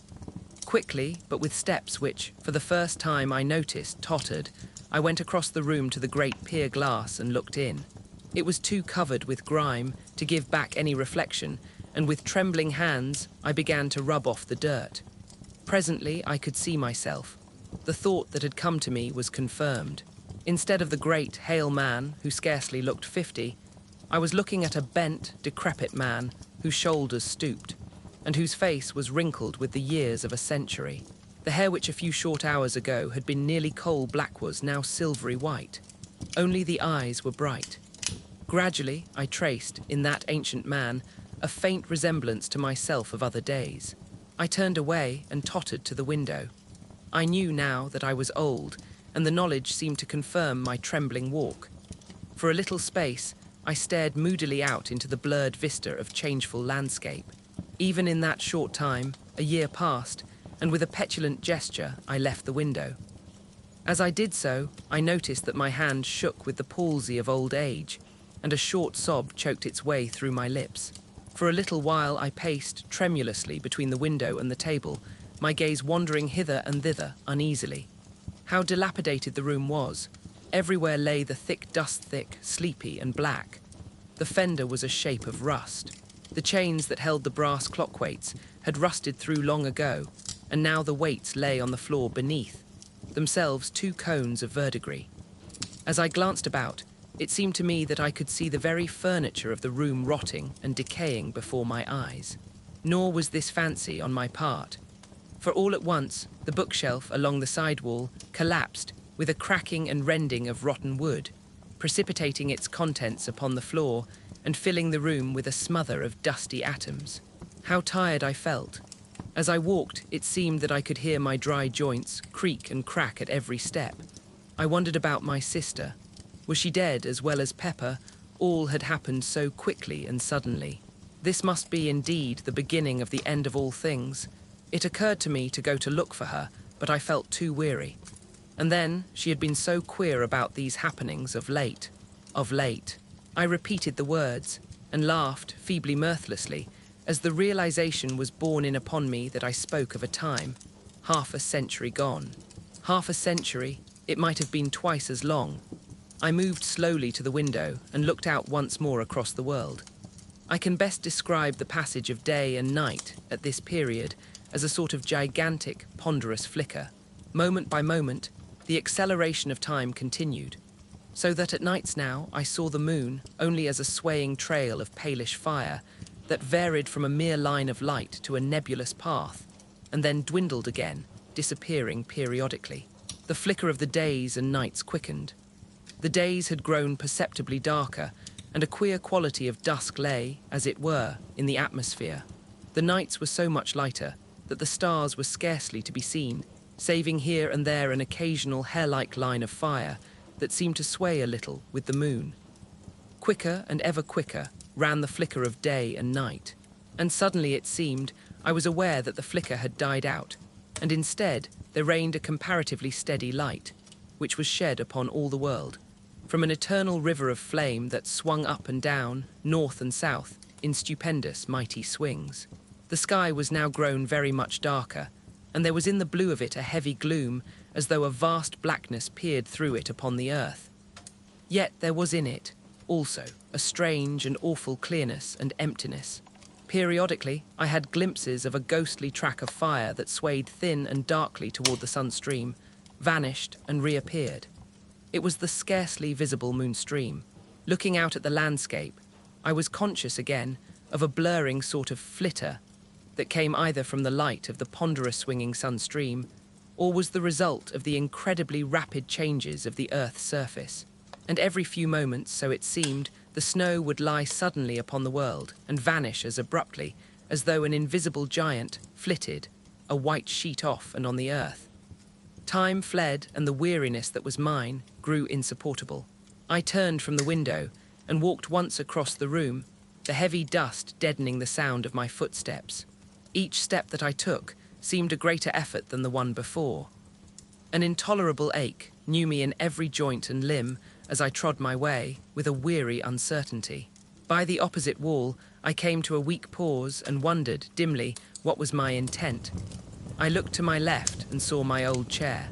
Quickly, but with steps which, for the first time I noticed, tottered, I went across the room to the great pier glass and looked in. It was too covered with grime to give back any reflection, and with trembling hands I began to rub off the dirt. Presently I could see myself. The thought that had come to me was confirmed. Instead of the great, hale man, who scarcely looked 50, I was looking at a bent, decrepit man whose shoulders stooped, and whose face was wrinkled with the years of a century. The hair which a few short hours ago had been nearly coal black was now silvery white. Only the eyes were bright. Gradually, I traced, in that ancient man, a faint resemblance to myself of other days. I turned away and tottered to the window. I knew now that I was old, and the knowledge seemed to confirm my trembling walk. For a little space, I stared moodily out into the blurred vista of changeful landscape. Even in that short time, a year passed, and with a petulant gesture, I left the window. As I did so, I noticed that my hand shook with the palsy of old age, and a short sob choked its way through my lips. For a little while I paced tremulously between the window and the table, my gaze wandering hither and thither uneasily. How dilapidated the room was. Everywhere lay the thick dust-thick, sleepy and black. The fender was a shape of rust. The chains that held the brass clock weights had rusted through long ago, and now the weights lay on the floor beneath, themselves 2 cones of verdigris. As I glanced about, it seemed to me that I could see the very furniture of the room rotting and decaying before my eyes. Nor was this fancy on my part, for all at once the bookshelf along the side wall collapsed with a cracking and rending of rotten wood, precipitating its contents upon the floor and filling the room with a smother of dusty atoms. How tired I felt. As I walked, it seemed that I could hear my dry joints creak and crack at every step. I wondered about my sister. Was she dead as well as Pepper? All had happened so quickly and suddenly. This must be indeed the beginning of the end of all things. It occurred to me to go to look for her, but I felt too weary. And then she had been so queer about these happenings of late. I repeated the words and laughed feebly mirthlessly as the realization was borne in upon me that I spoke of a time, half a century gone. Half a century, it might have been twice as long. I moved slowly to the window and looked out once more across the world. I can best describe the passage of day and night at this period as a sort of gigantic, ponderous flicker. Moment by moment, the acceleration of time continued, so that at nights now I saw the moon only as a swaying trail of palish fire that varied from a mere line of light to a nebulous path, and then dwindled again, disappearing periodically. The flicker of the days and nights quickened. The days had grown perceptibly darker, and a queer quality of dusk lay, as it were, in the atmosphere. The nights were so much lighter that the stars were scarcely to be seen, saving here and there an occasional hair-like line of fire that seemed to sway a little with the moon. Quicker and ever quicker ran the flicker of day and night, and suddenly it seemed I was aware that the flicker had died out, and instead there reigned a comparatively steady light, which was shed upon all the world, from an eternal river of flame that swung up and down, north and south, in stupendous, mighty swings. The sky was now grown very much darker, and there was in the blue of it a heavy gloom, as though a vast blackness peered through it upon the earth. Yet there was in it, also, a strange and awful clearness and emptiness. Periodically, I had glimpses of a ghostly track of fire that swayed thin and darkly toward the sunstream, vanished and reappeared. It was the scarcely visible moonstream. Looking out at the landscape, I was conscious again of a blurring sort of flitter that came either from the light of the ponderous swinging sunstream, or was the result of the incredibly rapid changes of the Earth's surface. And every few moments, so it seemed, the snow would lie suddenly upon the world and vanish as abruptly as though an invisible giant flitted, a white sheet off and on the earth. Time fled, and the weariness that was mine grew insupportable. I turned from the window and walked once across the room, the heavy dust deadening the sound of my footsteps. Each step that I took seemed a greater effort than the one before. An intolerable ache knew me in every joint and limb as I trod my way with a weary uncertainty. By the opposite wall, I came to a weak pause and wondered, dimly, what was my intent. I looked to my left and saw my old chair.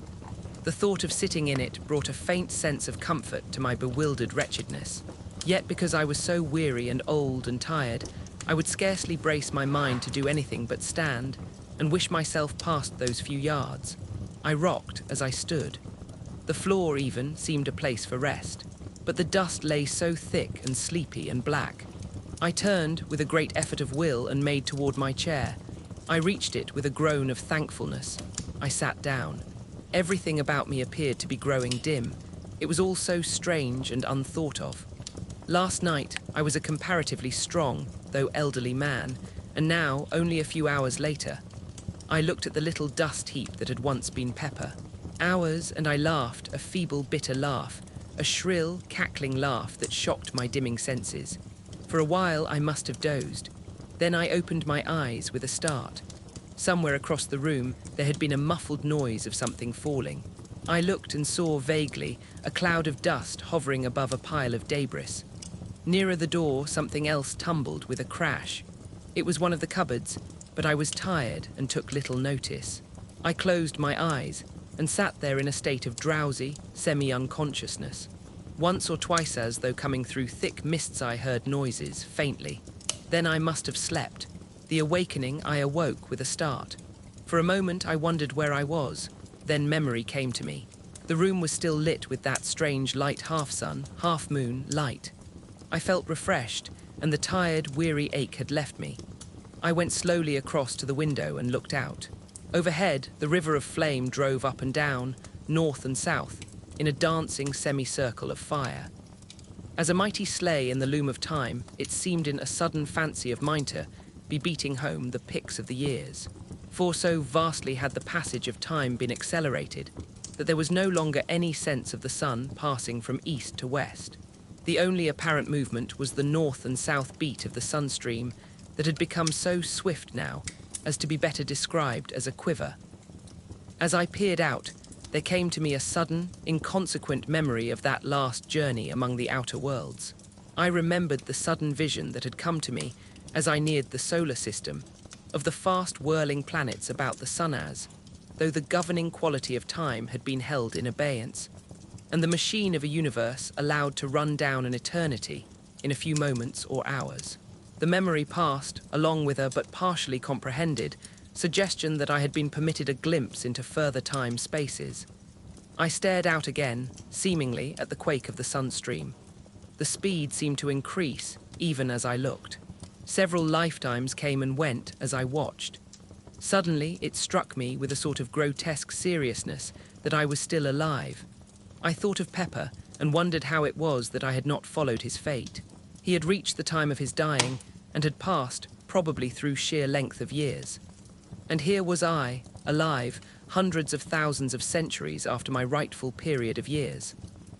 The thought of sitting in it brought a faint sense of comfort to my bewildered wretchedness. Yet because I was so weary and old and tired, I would scarcely brace my mind to do anything but stand and wish myself past those few yards. I rocked as I stood. The floor even seemed a place for rest, but the dust lay so thick and sleepy and black. I turned with a great effort of will and made toward my chair. I reached it with a groan of thankfulness. I sat down. Everything about me appeared to be growing dim. It was all so strange and unthought of. Last night, I was a comparatively strong, though elderly man, and now, only a few hours later, I looked at the little dust heap that had once been Pepper. Hours, and I laughed, a feeble, bitter laugh, a shrill, cackling laugh that shocked my dimming senses. For a while I must have dozed. Then I opened my eyes with a start. Somewhere across the room there had been a muffled noise of something falling. I looked and saw vaguely a cloud of dust hovering above a pile of debris. Nearer the door, something else tumbled with a crash. It was one of the cupboards, but I was tired and took little notice. I closed my eyes and sat there in a state of drowsy, semi-unconsciousness. Once or twice, as though coming through thick mists, I heard noises, faintly. Then I must have slept. The awakening, I awoke with a start. For a moment I wondered where I was. Then memory came to me. The room was still lit with that strange light half-sun, half-moon light. I felt refreshed, and the tired, weary ache had left me. I went slowly across to the window and looked out. Overhead, the river of flame drove up and down, north and south, in a dancing semicircle of fire. As a mighty sleigh in the loom of time, it seemed in a sudden fancy of mine to be beating home the picks of the years. For so vastly had the passage of time been accelerated, that there was no longer any sense of the sun passing from east to west. The only apparent movement was the north and south beat of the sunstream that had become so swift now as to be better described as a quiver. As I peered out, there came to me a sudden, inconsequent memory of that last journey among the outer worlds. I remembered the sudden vision that had come to me as I neared the solar system, of the fast whirling planets about the sun as, though the governing quality of time had been held in abeyance, and the machine of a universe allowed to run down an eternity in a few moments or hours. The memory passed, along with a but partially comprehended suggestion that I had been permitted a glimpse into further time spaces. I stared out again, seemingly at the quake of the sunstream. The speed seemed to increase, even as I looked. Several lifetimes came and went as I watched. Suddenly, it struck me with a sort of grotesque seriousness that I was still alive. I thought of Pepper and wondered how it was that I had not followed his fate. He had reached the time of his dying and had passed, probably through sheer length of years. And here was I, alive, hundreds of thousands of centuries after my rightful period of years.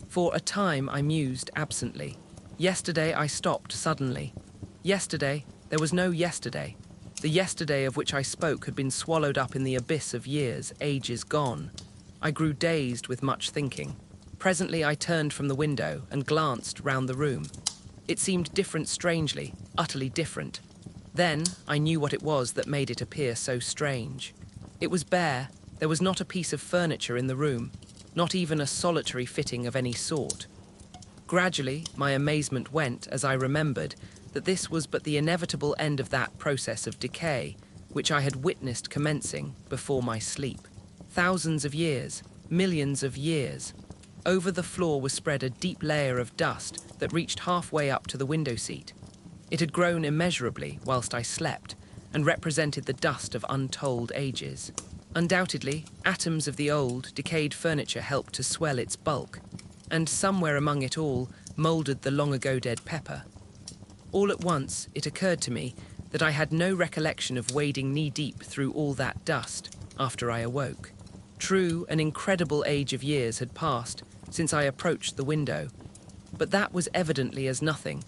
For a time I mused absently. Yesterday I stopped suddenly. Yesterday, there was no yesterday. The yesterday of which I spoke had been swallowed up in the abyss of years, ages gone. I grew dazed with much thinking. Presently I turned from the window and glanced round the room. It seemed different strangely, utterly different. Then I knew what it was that made it appear so strange. It was bare. There was not a piece of furniture in the room, not even a solitary fitting of any sort. Gradually, my amazement went as I remembered that this was but the inevitable end of that process of decay which I had witnessed commencing before my sleep. Thousands of years, millions of years. Over the floor was spread a deep layer of dust that reached halfway up to the window seat. It had grown immeasurably whilst I slept, and represented the dust of untold ages. Undoubtedly, atoms of the old, decayed furniture helped to swell its bulk, and somewhere among it all mouldered the long-ago-dead Pepper. All at once, it occurred to me that I had no recollection of wading knee-deep through all that dust after I awoke. True, an incredible age of years had passed since I approached the window, but that was evidently as nothing,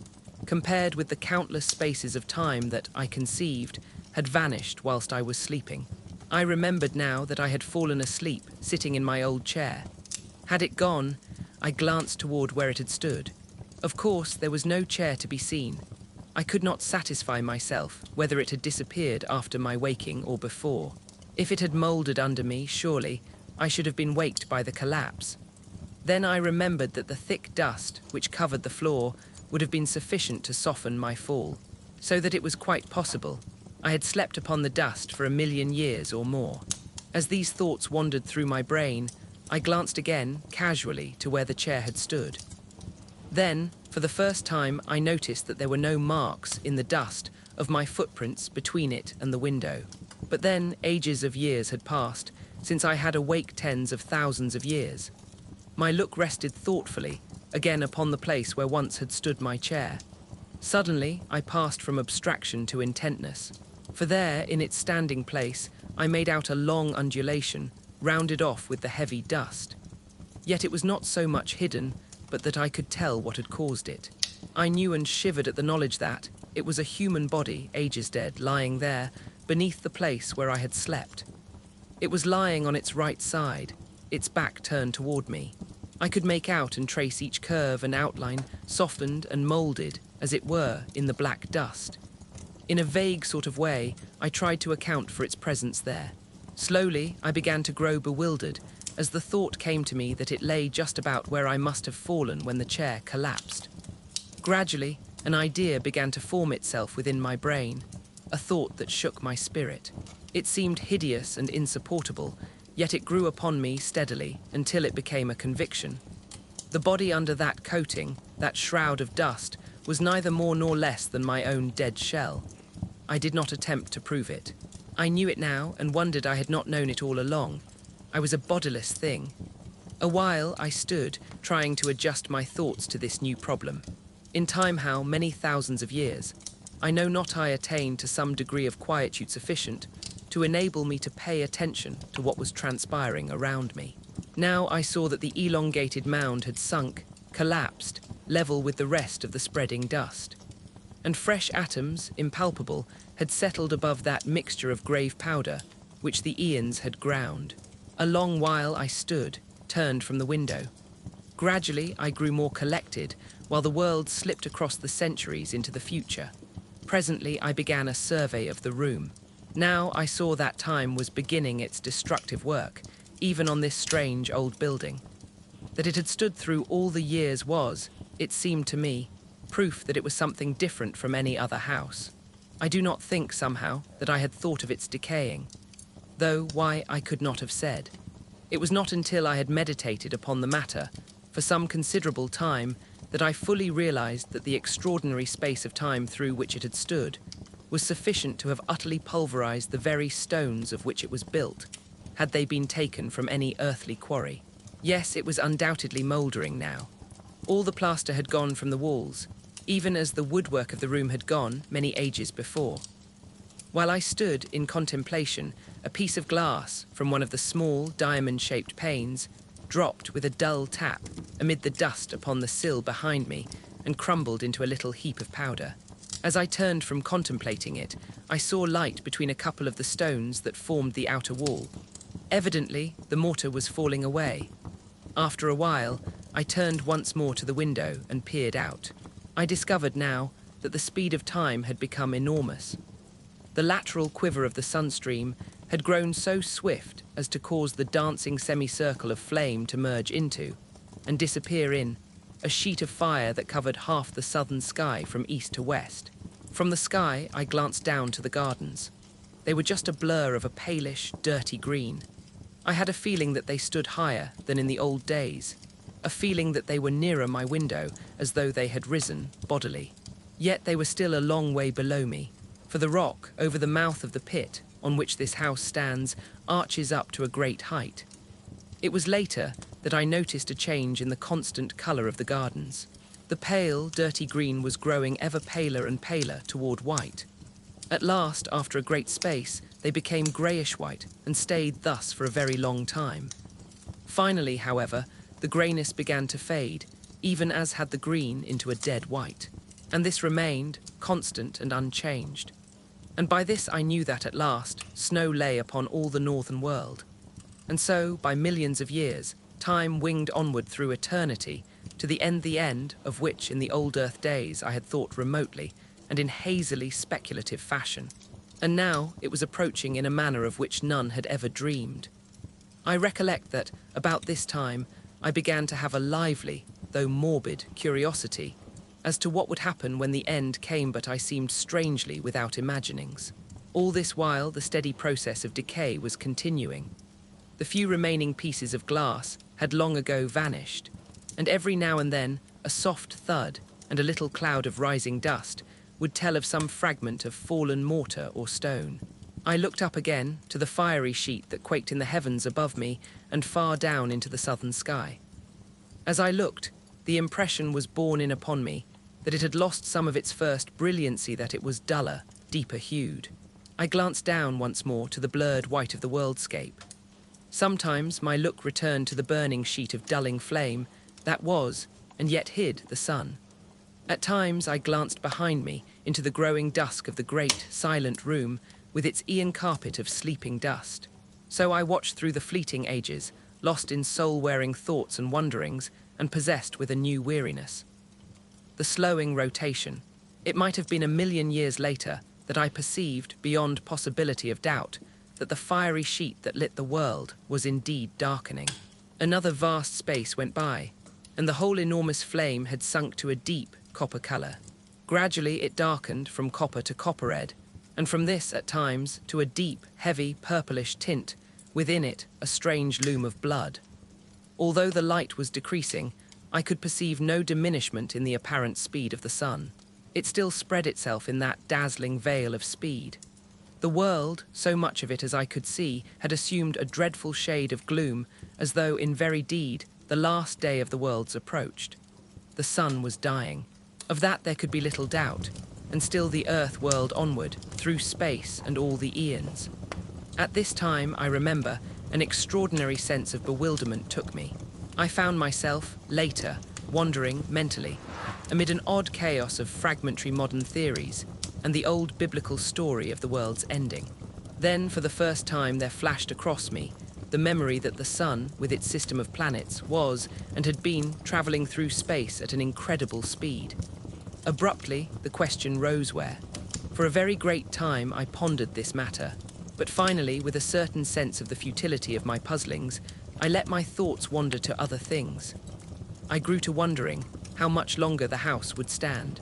compared with the countless spaces of time that, I conceived, had vanished whilst I was sleeping. I remembered now that I had fallen asleep, sitting in my old chair. Had it gone, I glanced toward where it had stood. Of course, there was no chair to be seen. I could not satisfy myself whether it had disappeared after my waking or before. If it had mouldered under me, surely, I should have been waked by the collapse. Then I remembered that the thick dust which covered the floor would have been sufficient to soften my fall, so that it was quite possible I had slept upon the dust for 1,000,000 years or more. As these thoughts wandered through my brain, I glanced again, casually, to where the chair had stood. Then, for the first time, I noticed that there were no marks in the dust of my footprints between it and the window. But then, ages of years had passed since I had awake tens of thousands of years. My look rested thoughtfully, again upon the place where once had stood my chair. Suddenly, I passed from abstraction to intentness, for there, in its standing place, I made out a long undulation, rounded off with the heavy dust. Yet it was not so much hidden but that I could tell what had caused it. I knew and shivered at the knowledge that it was a human body, ages dead, lying there, beneath the place where I had slept. It was lying on its right side, its back turned toward me. I could make out and trace each curve and outline, softened and moulded, as it were, in the black dust. In a vague sort of way, I tried to account for its presence there. Slowly, I began to grow bewildered, as the thought came to me that it lay just about where I must have fallen when the chair collapsed. Gradually, an idea began to form itself within my brain, a thought that shook my spirit. It seemed hideous and insupportable, yet it grew upon me steadily until it became a conviction. The body under that coating, that shroud of dust, was neither more nor less than my own dead shell. I did not attempt to prove it. I knew it now and wondered I had not known it all along. I was a bodiless thing. A while I stood, trying to adjust my thoughts to this new problem. In time, how many thousands of years, I know not, I attained to some degree of quietude sufficient to enable me to pay attention to what was transpiring around me. Now I saw that the elongated mound had sunk, collapsed, level with the rest of the spreading dust. And fresh atoms, impalpable, had settled above that mixture of grave powder, which the eons had ground. A long while I stood, turned from the window. Gradually I grew more collected, while the world slipped across the centuries into the future. Presently I began a survey of the room. Now I saw that time was beginning its destructive work, even on this strange old building. That it had stood through all the years was, it seemed to me, proof that it was something different from any other house. I do not think, somehow, that I had thought of its decaying, though why I could not have said. It was not until I had meditated upon the matter, for some considerable time, that I fully realized that the extraordinary space of time through which it had stood was sufficient to have utterly pulverized the very stones of which it was built, had they been taken from any earthly quarry. Yes, it was undoubtedly mouldering now. All the plaster had gone from the walls, even as the woodwork of the room had gone many ages before. While I stood in contemplation, a piece of glass from one of the small diamond-shaped panes dropped with a dull tap amid the dust upon the sill behind me and crumbled into a little heap of powder. As I turned from contemplating it, I saw light between a couple of the stones that formed the outer wall. Evidently, the mortar was falling away. After a while, I turned once more to the window and peered out. I discovered now that the speed of time had become enormous. The lateral quiver of the sunstream had grown so swift as to cause the dancing semicircle of flame to merge into, and disappear in, a sheet of fire that covered half the southern sky from east to west. From the sky, I glanced down to the gardens. They were just a blur of a palish, dirty green. I had a feeling that they stood higher than in the old days, a feeling that they were nearer my window, as though they had risen bodily. Yet they were still a long way below me, for the rock over the mouth of the pit on which this house stands arches up to a great height. It was later that I noticed a change in the constant colour of the gardens. The pale, dirty green was growing ever paler and paler toward white. At last, after a great space, they became greyish-white and stayed thus for a very long time. Finally, however, the greyness began to fade, even as had the green, into a dead white. And this remained, constant and unchanged. And by this I knew that, at last, snow lay upon all the northern world. And so, by millions of years, time winged onward through eternity, to the end of which in the old earth days I had thought remotely, and in hazily speculative fashion. And now it was approaching in a manner of which none had ever dreamed. I recollect that, about this time, I began to have a lively, though morbid, curiosity as to what would happen when the end came, but I seemed strangely without imaginings. All this while the steady process of decay was continuing. The few remaining pieces of glass had long ago vanished, and every now and then a soft thud and a little cloud of rising dust would tell of some fragment of fallen mortar or stone. I looked up again to the fiery sheet that quaked in the heavens above me and far down into the southern sky. As I looked, the impression was borne in upon me that it had lost some of its first brilliancy, that it was duller, deeper hued. I glanced down once more to the blurred white of the worldscape. Sometimes my look returned to the burning sheet of dulling flame that was, and yet hid the sun. At times I glanced behind me into the growing dusk of the great, silent room with its Ian carpet of sleeping dust. So I watched through the fleeting ages, lost in soul-wearing thoughts and wonderings, and possessed with a new weariness. The slowing rotation. It might have been 1,000,000 years later that I perceived, beyond possibility of doubt, that the fiery sheet that lit the world was indeed darkening. Another vast space went by, and the whole enormous flame had sunk to a deep copper colour. Gradually it darkened from copper to copper red, and from this at times to a deep, heavy, purplish tint, within it a strange loom of blood. Although the light was decreasing, I could perceive no diminishment in the apparent speed of the sun. It still spread itself in that dazzling veil of speed. The world, so much of it as I could see, had assumed a dreadful shade of gloom, as though, in very deed, the last day of the worlds approached. The sun was dying. Of that there could be little doubt, and still the earth whirled onward, through space and all the eons. At this time, I remember, an extraordinary sense of bewilderment took me. I found myself, later, wandering mentally, amid an odd chaos of fragmentary modern theories, and the old biblical story of the world's ending. Then, for the first time, there flashed across me the memory that the sun, with its system of planets, was and had been travelling through space at an incredible speed. Abruptly, the question rose where. For a very great time, I pondered this matter, but finally, with a certain sense of the futility of my puzzlings, I let my thoughts wander to other things. I grew to wondering how much longer the house would stand.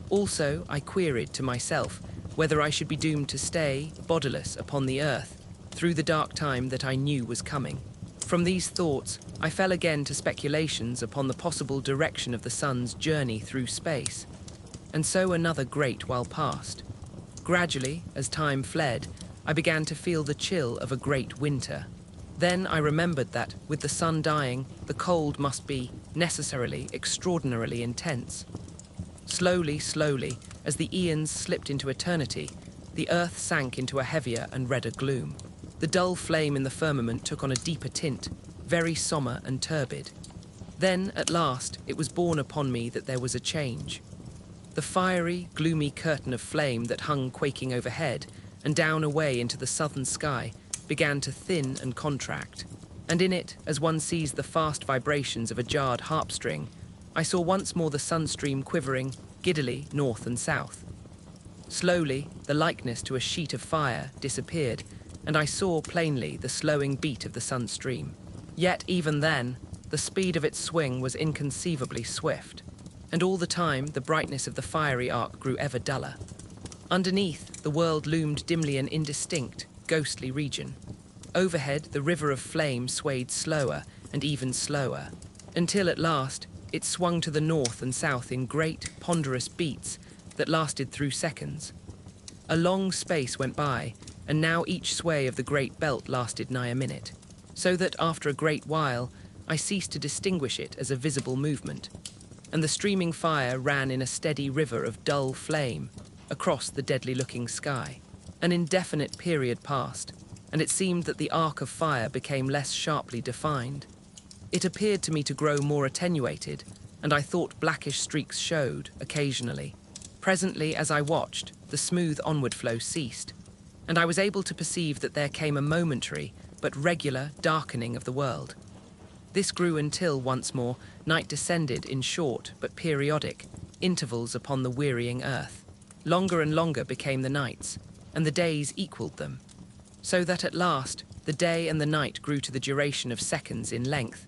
Also, I queried to myself whether I should be doomed to stay, bodiless, upon the earth, through the dark time that I knew was coming. From these thoughts, I fell again to speculations upon the possible direction of the sun's journey through space. And so another great while passed. Gradually, as time fled, I began to feel the chill of a great winter. Then I remembered that, with the sun dying, the cold must be, necessarily, extraordinarily intense. Slowly, slowly, as the eons slipped into eternity, the earth sank into a heavier and redder gloom. The dull flame in the firmament took on a deeper tint, very sombre and turbid. Then, at last, it was borne upon me that there was a change. The fiery, gloomy curtain of flame that hung quaking overhead and down away into the southern sky began to thin and contract, and in it, as one sees the fast vibrations of a jarred harp string, I saw once more the sunstream quivering giddily north and south. Slowly, the likeness to a sheet of fire disappeared, and I saw plainly the slowing beat of the sunstream. Yet even then, the speed of its swing was inconceivably swift, and all the time the brightness of the fiery arc grew ever duller. Underneath, the world loomed dimly an indistinct, ghostly region. Overhead, the river of flame swayed slower and even slower, until at last it swung to the north and south in great, ponderous beats that lasted through seconds. A long space went by, and now each sway of the great belt lasted nigh a minute, so that after a great while I ceased to distinguish it as a visible movement, and the streaming fire ran in a steady river of dull flame across the deadly-looking sky. An indefinite period passed, and it seemed that the arc of fire became less sharply defined. It appeared to me to grow more attenuated, and I thought blackish streaks showed, occasionally. Presently, as I watched, the smooth onward flow ceased, and I was able to perceive that there came a momentary, but regular, darkening of the world. This grew until, once more, night descended in short, but periodic, intervals upon the wearying earth. Longer and longer became the nights, and the days equalled them, so that at last the day and the night grew to the duration of seconds in length,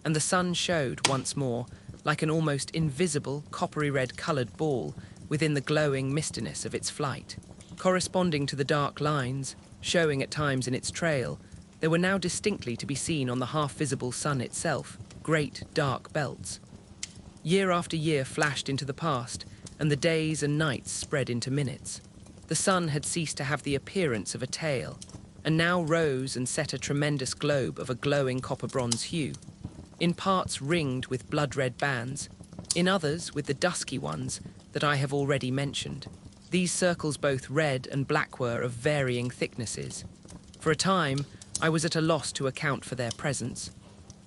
and the sun showed once more like an almost invisible coppery-red coloured ball within the glowing mistiness of its flight. Corresponding to the dark lines, showing at times in its trail, there were now distinctly to be seen on the half-visible sun itself great dark belts. Year after year flashed into the past, and the days and nights spread into minutes. The sun had ceased to have the appearance of a tail, and now rose and set a tremendous globe of a glowing copper-bronze hue, in parts ringed with blood-red bands, in others with the dusky ones that I have already mentioned. These circles both red and black were of varying thicknesses. For a time, I was at a loss to account for their presence.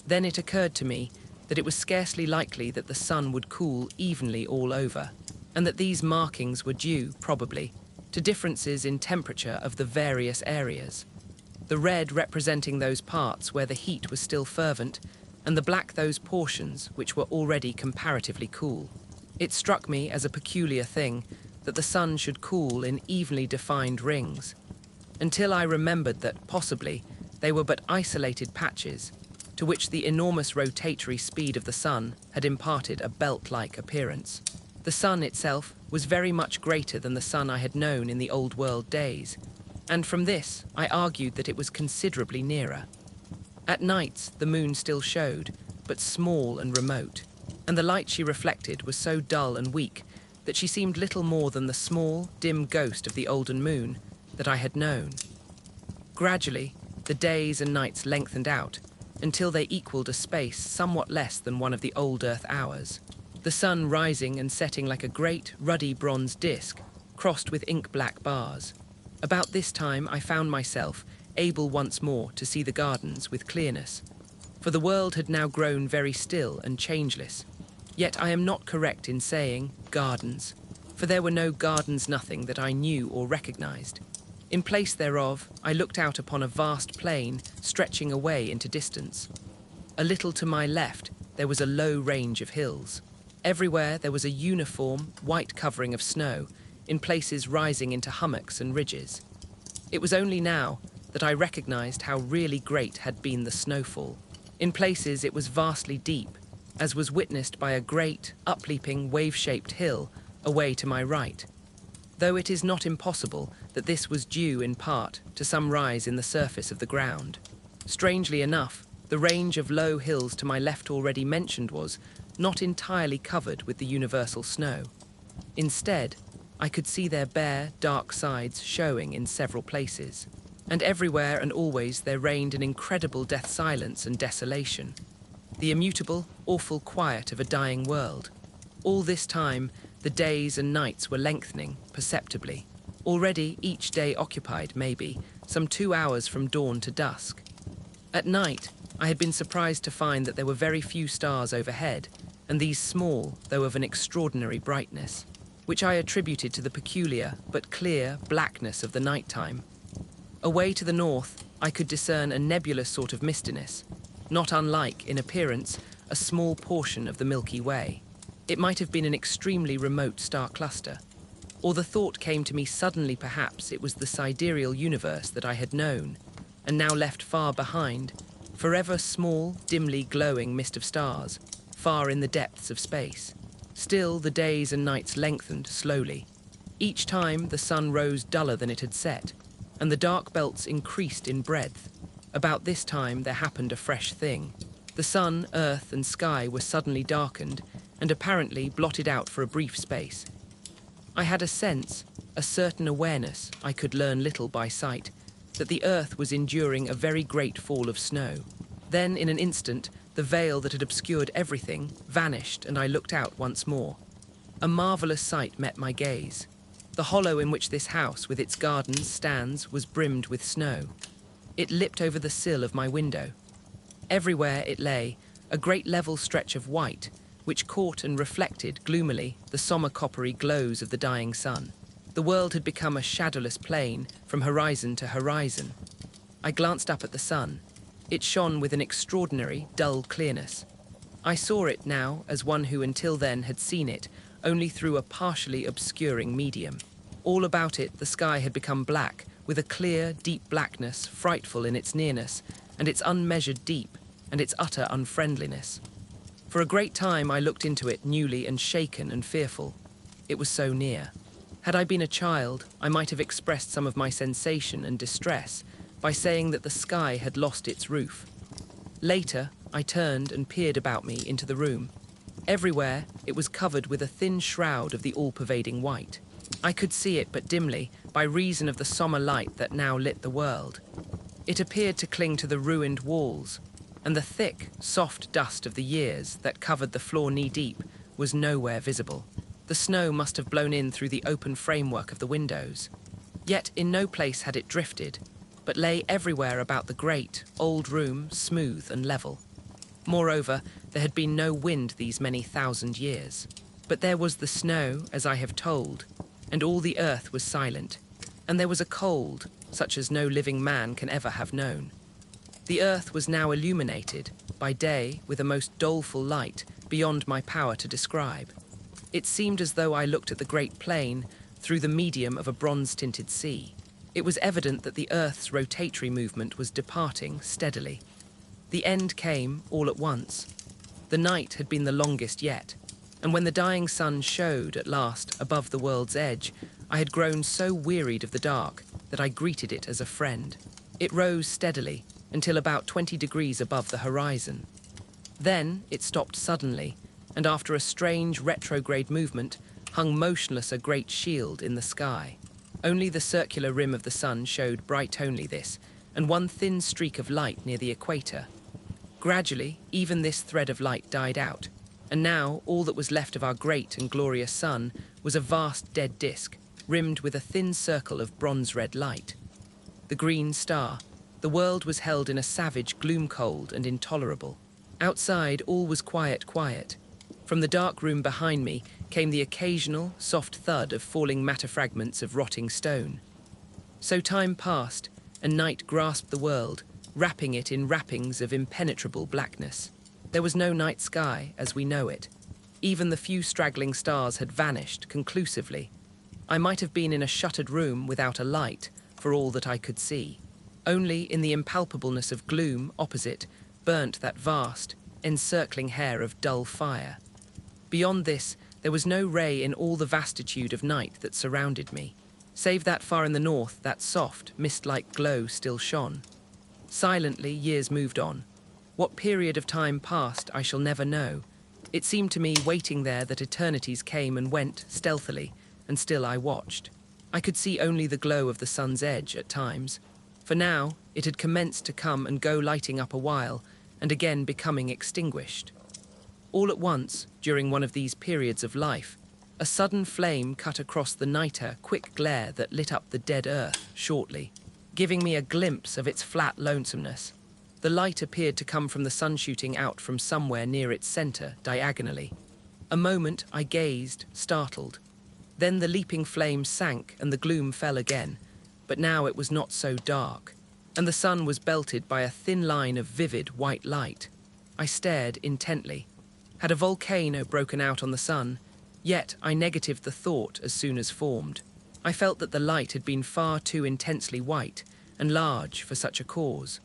Then it occurred to me that it was scarcely likely that the sun would cool evenly all over, and that these markings were due, probably, to differences in temperature of the various areas, the red representing those parts where the heat was still fervent, and the black those portions which were already comparatively cool. It struck me as a peculiar thing that the sun should cool in evenly defined rings, until I remembered that, possibly, they were but isolated patches, to which the enormous rotatory speed of the sun had imparted a belt-like appearance. The sun itself was very much greater than the sun I had known in the old world days, and from this I argued that it was considerably nearer. At nights the moon still showed, but small and remote, and the light she reflected was so dull and weak that she seemed little more than the small, dim ghost of the olden moon that I had known. Gradually, the days and nights lengthened out, until they equaled a space somewhat less than one of the old Earth hours, the sun rising and setting like a great, ruddy bronze disk, crossed with ink-black bars. About this time I found myself able once more to see the gardens with clearness, for the world had now grown very still and changeless. Yet I am not correct in saying gardens, for there were no gardens nothing that I knew or recognized. In place thereof, I looked out upon a vast plain stretching away into distance. A little to my left, there was a low range of hills. Everywhere there was a uniform, white covering of snow, in places rising into hummocks and ridges. It was only now that I recognized how really great had been the snowfall. In places it was vastly deep, as was witnessed by a great, upleaping, wave-shaped hill away to my right, though it is not impossible that this was due in part to some rise in the surface of the ground. Strangely enough, the range of low hills to my left already mentioned was not entirely covered with the universal snow. Instead, I could see their bare, dark sides showing in several places, and everywhere and always there reigned an incredible death silence and desolation, the immutable, awful quiet of a dying world. All this time, the days and nights were lengthening perceptibly. Already each day occupied, maybe, some 2 hours from dawn to dusk. At night, I had been surprised to find that there were very few stars overhead, and these small, though of an extraordinary brightness, which I attributed to the peculiar but clear blackness of the night-time. Away to the north, I could discern a nebulous sort of mistiness, not unlike, in appearance, a small portion of the Milky Way. It might have been an extremely remote star cluster, or the thought came to me suddenly perhaps it was the sidereal universe that I had known, and now left far behind, forever small, dimly glowing mist of stars, far in the depths of space. Still the days and nights lengthened slowly. Each time the sun rose duller than it had set, and the dark belts increased in breadth. About this time there happened a fresh thing. The sun, earth, and sky were suddenly darkened, and apparently blotted out for a brief space. I had a sense, a certain awareness, I could learn little by sight, that the earth was enduring a very great fall of snow. Then, in an instant, the veil that had obscured everything vanished, and I looked out once more. A marvellous sight met my gaze. The hollow in which this house, with its gardens, stands, was brimmed with snow. It lipped over the sill of my window. Everywhere it lay, a great level stretch of white, which caught and reflected gloomily the sombre coppery glows of the dying sun. The world had become a shadowless plain from horizon to horizon. I glanced up at the sun. It shone with an extraordinary, dull clearness. I saw it now as one who until then had seen it only through a partially obscuring medium. All about it the sky had become black, with a clear, deep blackness frightful in its nearness, and its unmeasured deep, and its utter unfriendliness. For a great time I looked into it newly and shaken and fearful. It was so near. Had I been a child, I might have expressed some of my sensation and distress by saying that the sky had lost its roof. Later, I turned and peered about me into the room. Everywhere, it was covered with a thin shroud of the all-pervading white. I could see it but dimly, by reason of the sombre light that now lit the world. It appeared to cling to the ruined walls, and the thick, soft dust of the years that covered the floor knee-deep was nowhere visible. The snow must have blown in through the open framework of the windows. Yet in no place had it drifted, but lay everywhere about the great, old room, smooth and level. Moreover, there had been no wind these many thousand years. But there was the snow, as I have told, and all the earth was silent, and there was a cold, such as no living man can ever have known. The earth was now illuminated, by day, with a most doleful light beyond my power to describe. It seemed as though I looked at the great plain through the medium of a bronze-tinted sea. It was evident that the earth's rotatory movement was departing steadily. The end came all at once. The night had been the longest yet, and when the dying sun showed at last above the world's edge, I had grown so wearied of the dark that I greeted it as a friend. It rose steadily until about 20 degrees above the horizon. Then it stopped suddenly, and after a strange retrograde movement, hung motionless a great shield in the sky. Only the circular rim of the sun showed bright only this, and one thin streak of light near the equator. Gradually, even this thread of light died out, and now all that was left of our great and glorious sun was a vast dead disk, rimmed with a thin circle of bronze-red light. The green star. The world was held in a savage gloom, cold and intolerable. Outside, all was quiet. From the dark room behind me came the occasional, soft thud of falling matter fragments of rotting stone. So time passed, and night grasped the world, wrapping it in wrappings of impenetrable blackness. There was no night sky as we know it. Even the few straggling stars had vanished conclusively. I might have been in a shuttered room without a light, for all that I could see. Only in the impalpableness of gloom opposite burnt that vast, encircling hair of dull fire. Beyond this, there was no ray in all the vastitude of night that surrounded me. Save that far in the north, that soft, mist-like glow still shone. Silently, years moved on. What period of time passed, I shall never know. It seemed to me, waiting there, that eternities came and went stealthily, and still I watched. I could see only the glow of the sun's edge at times, for now it had commenced to come and go, lighting up a while, and again becoming extinguished. All at once, during one of these periods of life, a sudden flame cut across the nighter, quick glare that lit up the dead earth shortly, giving me a glimpse of its flat lonesomeness. The light appeared to come from the sun shooting out from somewhere near its center, diagonally. A moment I gazed, startled. Then the leaping flame sank and the gloom fell again, but now it was not so dark, and the sun was belted by a thin line of vivid white light. I stared intently. Had a volcano broken out on the sun? Yet I negatived the thought as soon as formed. I felt that the light had been far too intensely white and large for such a cause.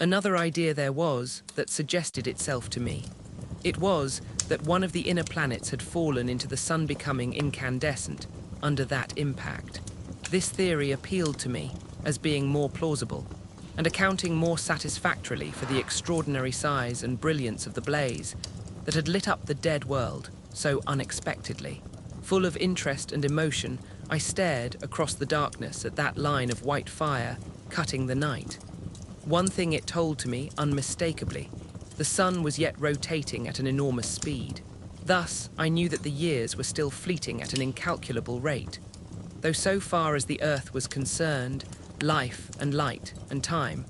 Another idea there was that suggested itself to me. It was that one of the inner planets had fallen into the sun, becoming incandescent under that impact. This theory appealed to me as being more plausible, and accounting more satisfactorily for the extraordinary size and brilliance of the blaze that had lit up the dead world so unexpectedly. Full of interest and emotion, I stared across the darkness at that line of white fire cutting the night. One thing it told to me unmistakably: the sun was yet rotating at an enormous speed. Thus, I knew that the years were still fleeting at an incalculable rate. Though so far as the earth was concerned, life and light and time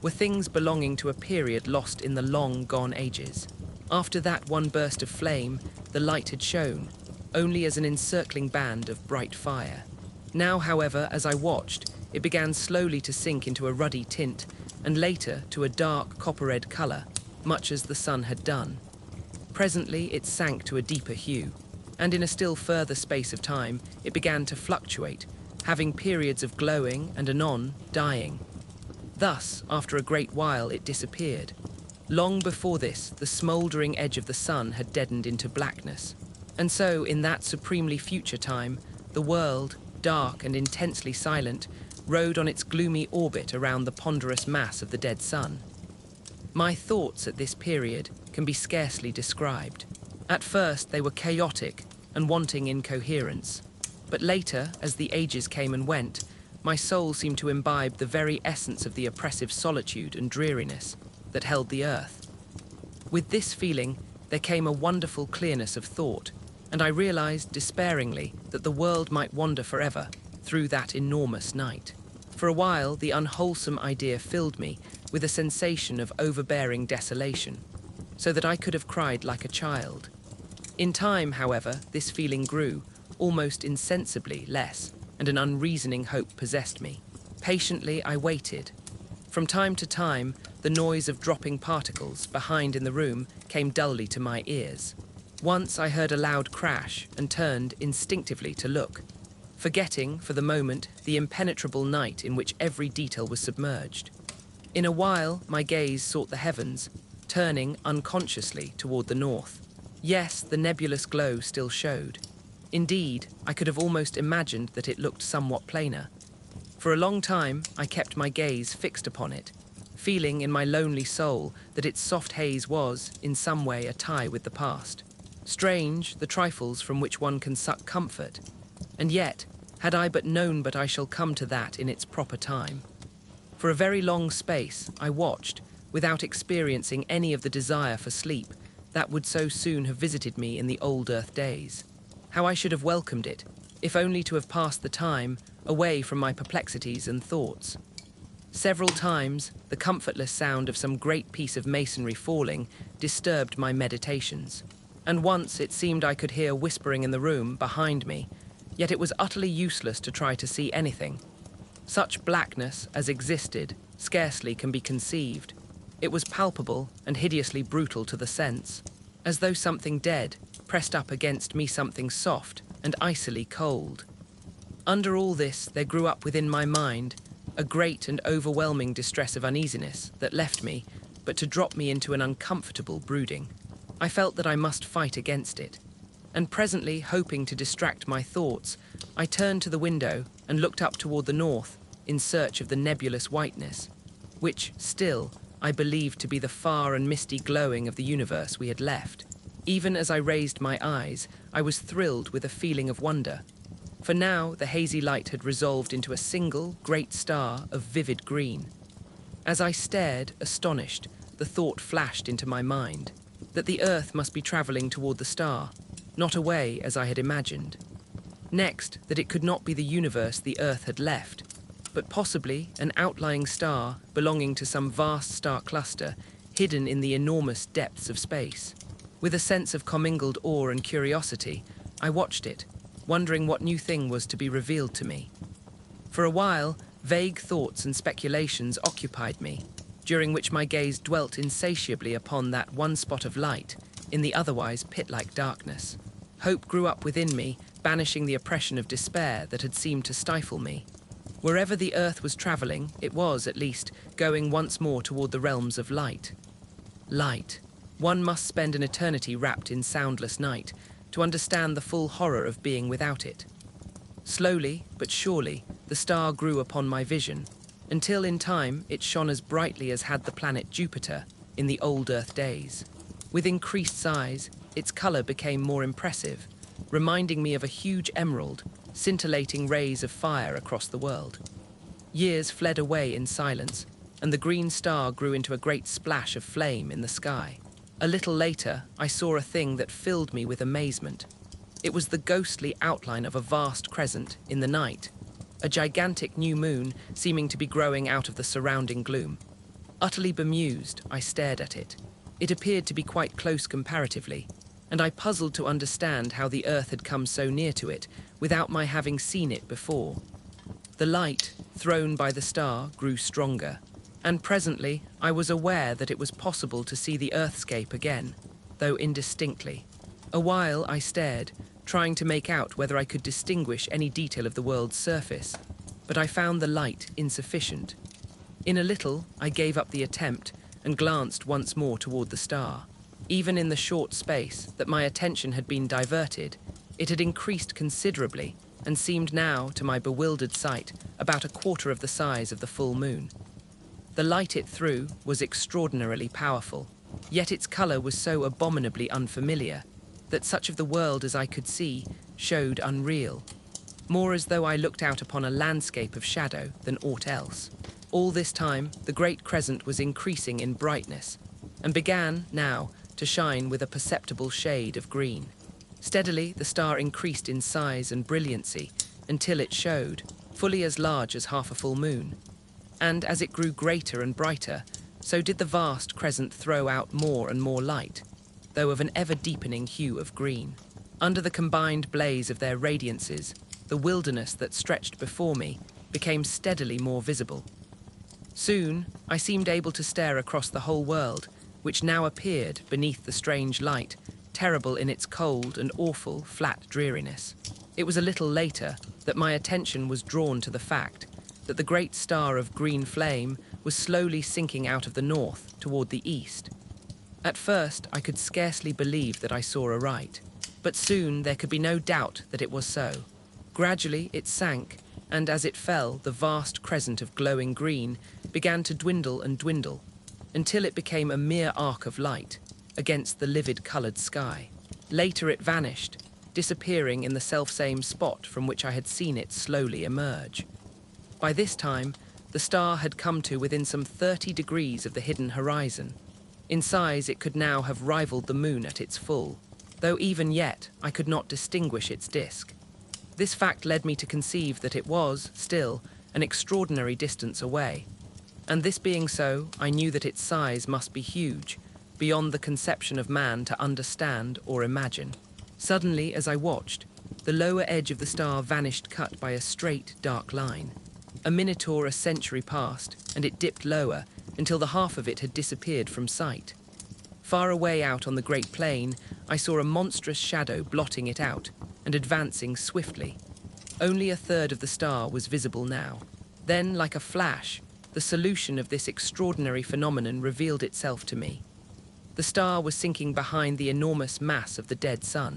were things belonging to a period lost in the long-gone ages. After that one burst of flame, the light had shone, only as an encircling band of bright fire. Now, however, as I watched, it began slowly to sink into a ruddy tint, and later to a dark copper-red colour, much as the sun had done. Presently it sank to a deeper hue, and in a still further space of time it began to fluctuate, having periods of glowing and anon dying. Thus, after a great while, it disappeared. Long before this, the smouldering edge of the sun had deadened into blackness. And so, in that supremely future time, the world, dark and intensely silent, rode on its gloomy orbit around the ponderous mass of the dead sun. My thoughts at this period can be scarcely described. At first, they were chaotic and wanting in coherence. But later, as the ages came and went, my soul seemed to imbibe the very essence of the oppressive solitude and dreariness that held the earth. With this feeling, there came a wonderful clearness of thought, and I realized despairingly that the world might wander forever through that enormous night. For a while, the unwholesome idea filled me with a sensation of overbearing desolation. so that I could have cried like a child. In time, however, this feeling grew, almost insensibly less, and an unreasoning hope possessed me. Patiently, I waited. From time to time, the noise of dropping particles behind in the room came dully to my ears. Once I heard a loud crash and turned instinctively to look, forgetting, for the moment, the impenetrable night in which every detail was submerged. In a while, my gaze sought the heavens, turning unconsciously toward the north. Yes, the nebulous glow still showed. Indeed, I could have almost imagined that it looked somewhat plainer. For a long time, I kept my gaze fixed upon it, feeling in my lonely soul that its soft haze was, in some way, a tie with the past. Strange, the trifles from which one can suck comfort. And yet, had I but known, but I shall come to that in its proper time. For a very long space, I watched, without experiencing any of the desire for sleep that would so soon have visited me in the old earth days. How I should have welcomed it, if only to have passed the time away from my perplexities and thoughts. Several times, the comfortless sound of some great piece of masonry falling disturbed my meditations, and once it seemed I could hear whispering in the room behind me, yet it was utterly useless to try to see anything. Such blackness as existed scarcely can be conceived. It was palpable and hideously brutal to the sense, as though something dead pressed up against me something soft and icily cold. Under all this, there grew up within my mind a great and overwhelming distress of uneasiness that left me, but to drop me into an uncomfortable brooding. I felt that I must fight against it, and presently, hoping to distract my thoughts, I turned to the window and looked up toward the north in search of the nebulous whiteness, which, still, I believed to be the far and misty glowing of the universe we had left. Even as I raised my eyes, I was thrilled with a feeling of wonder, for now the hazy light had resolved into a single great star of vivid green. As I stared, astonished, the thought flashed into my mind that the Earth must be traveling toward the star, not away as I had imagined. Next, that it could not be the universe the Earth had left, but possibly an outlying star belonging to some vast star cluster hidden in the enormous depths of space. With a sense of commingled awe and curiosity, I watched it, wondering what new thing was to be revealed to me. For a while, vague thoughts and speculations occupied me, during which my gaze dwelt insatiably upon that one spot of light in the otherwise pit-like darkness. Hope grew up within me, banishing the oppression of despair that had seemed to stifle me. Wherever the Earth was traveling, it was, at least, going once more toward the realms of light. Light. One must spend an eternity wrapped in soundless night to understand the full horror of being without it. Slowly, but surely, the star grew upon my vision, until in time it shone as brightly as had the planet Jupiter in the old Earth days. With increased size, its color became more impressive, reminding me of a huge emerald, scintillating rays of fire across the world. Years fled away in silence, and the green star grew into a great splash of flame in the sky. A little later, I saw a thing that filled me with amazement. It was the ghostly outline of a vast crescent in the night, a gigantic new moon seeming to be growing out of the surrounding gloom. Utterly bemused, I stared at it. It appeared to be quite close comparatively, and I puzzled to understand how the Earth had come so near to it without my having seen it before. The light, thrown by the star, grew stronger, and presently I was aware that it was possible to see the earthscape again, though indistinctly. A while I stared, trying to make out whether I could distinguish any detail of the world's surface, but I found the light insufficient. In a little, I gave up the attempt and glanced once more toward the star. Even in the short space that my attention had been diverted, it had increased considerably and seemed now, to my bewildered sight, about a quarter of the size of the full moon. The light it threw was extraordinarily powerful, yet its color was so abominably unfamiliar that such of the world as I could see showed unreal, more as though I looked out upon a landscape of shadow than aught else. All this time, the great crescent was increasing in brightness, and began, now, to shine with a perceptible shade of green. Steadily, the star increased in size and brilliancy until it showed, fully as large as half a full moon. And as it grew greater and brighter, so did the vast crescent throw out more and more light, though of an ever-deepening hue of green. Under the combined blaze of their radiances, the wilderness that stretched before me became steadily more visible. Soon, I seemed able to stare across the whole world, which now appeared, beneath the strange light, terrible in its cold and awful, flat dreariness. It was a little later that my attention was drawn to the fact that the great star of green flame was slowly sinking out of the north toward the east. At first, I could scarcely believe that I saw aright, but soon there could be no doubt that it was so. Gradually, it sank, and as it fell, the vast crescent of glowing green began to dwindle and dwindle, until it became a mere arc of light against the livid-coloured sky. Later it vanished, disappearing in the selfsame spot from which I had seen it slowly emerge. By this time, the star had come to within some 30 degrees of the hidden horizon. In size, it could now have rivaled the moon at its full, though even yet I could not distinguish its disk. This fact led me to conceive that it was, still, an extraordinary distance away. And this being so, I knew that its size must be huge, beyond the conception of man to understand or imagine. Suddenly, as I watched, the lower edge of the star vanished cut by a straight, dark line. A minotaur a century passed, and it dipped lower until the half of it had disappeared from sight. Far away out on the great plain, I saw a monstrous shadow blotting it out and advancing swiftly. Only a third of the star was visible now. Then, like a flash, the solution of this extraordinary phenomenon revealed itself to me. The star was sinking behind the enormous mass of the dead sun.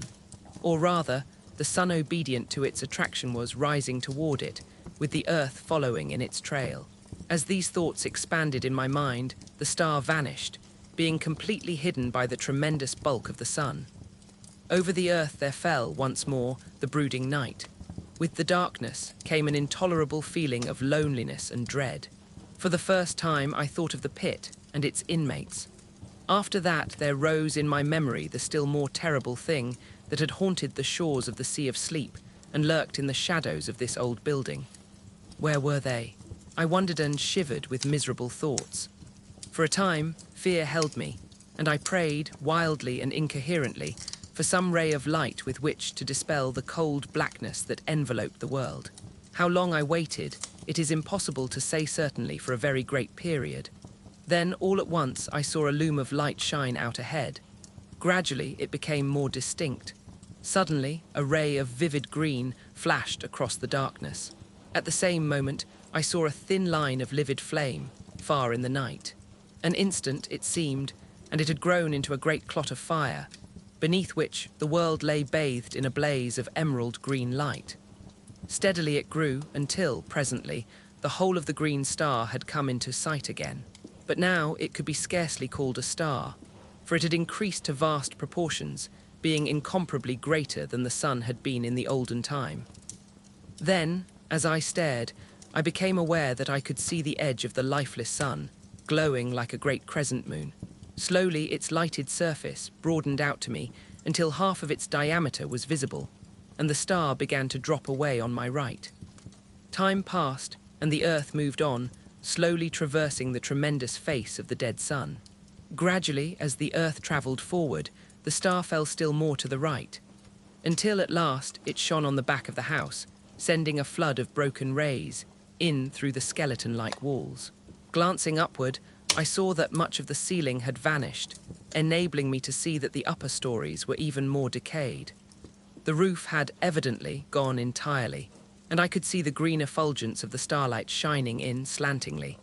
Or rather, the sun obedient to its attraction was rising toward it, with the earth following in its trail. As these thoughts expanded in my mind, the star vanished, being completely hidden by the tremendous bulk of the sun. Over the earth there fell, once more, the brooding night. With the darkness came an intolerable feeling of loneliness and dread. For the first time I thought of the pit and its inmates. After that there rose in my memory the still more terrible thing that had haunted the shores of the Sea of Sleep and lurked in the shadows of this old building. Where were they? I wondered and shivered with miserable thoughts. For a time, fear held me, and I prayed, wildly and incoherently, for some ray of light with which to dispel the cold blackness that enveloped the world. How long I waited, it is impossible to say certainly for a very great period. Then, all at once, I saw a loom of light shine out ahead. Gradually, it became more distinct. Suddenly, a ray of vivid green flashed across the darkness. At the same moment, I saw a thin line of livid flame, far in the night. An instant, it seemed, and it had grown into a great clot of fire, beneath which the world lay bathed in a blaze of emerald green light. Steadily it grew until, presently, the whole of the green star had come into sight again. But now it could be scarcely called a star, for it had increased to vast proportions, being incomparably greater than the sun had been in the olden time. Then, as I stared, I became aware that I could see the edge of the lifeless sun, glowing like a great crescent moon. Slowly its lighted surface broadened out to me until half of its diameter was visible, and the star began to drop away on my right. Time passed, and the earth moved on, slowly traversing the tremendous face of the dead sun. Gradually, as the earth travelled forward, the star fell still more to the right, until at last it shone on the back of the house, sending a flood of broken rays in through the skeleton-like walls. Glancing upward, I saw that much of the ceiling had vanished, enabling me to see that the upper stories were even more decayed. The roof had evidently gone entirely, and I could see the green effulgence of the starlight shining in slantingly.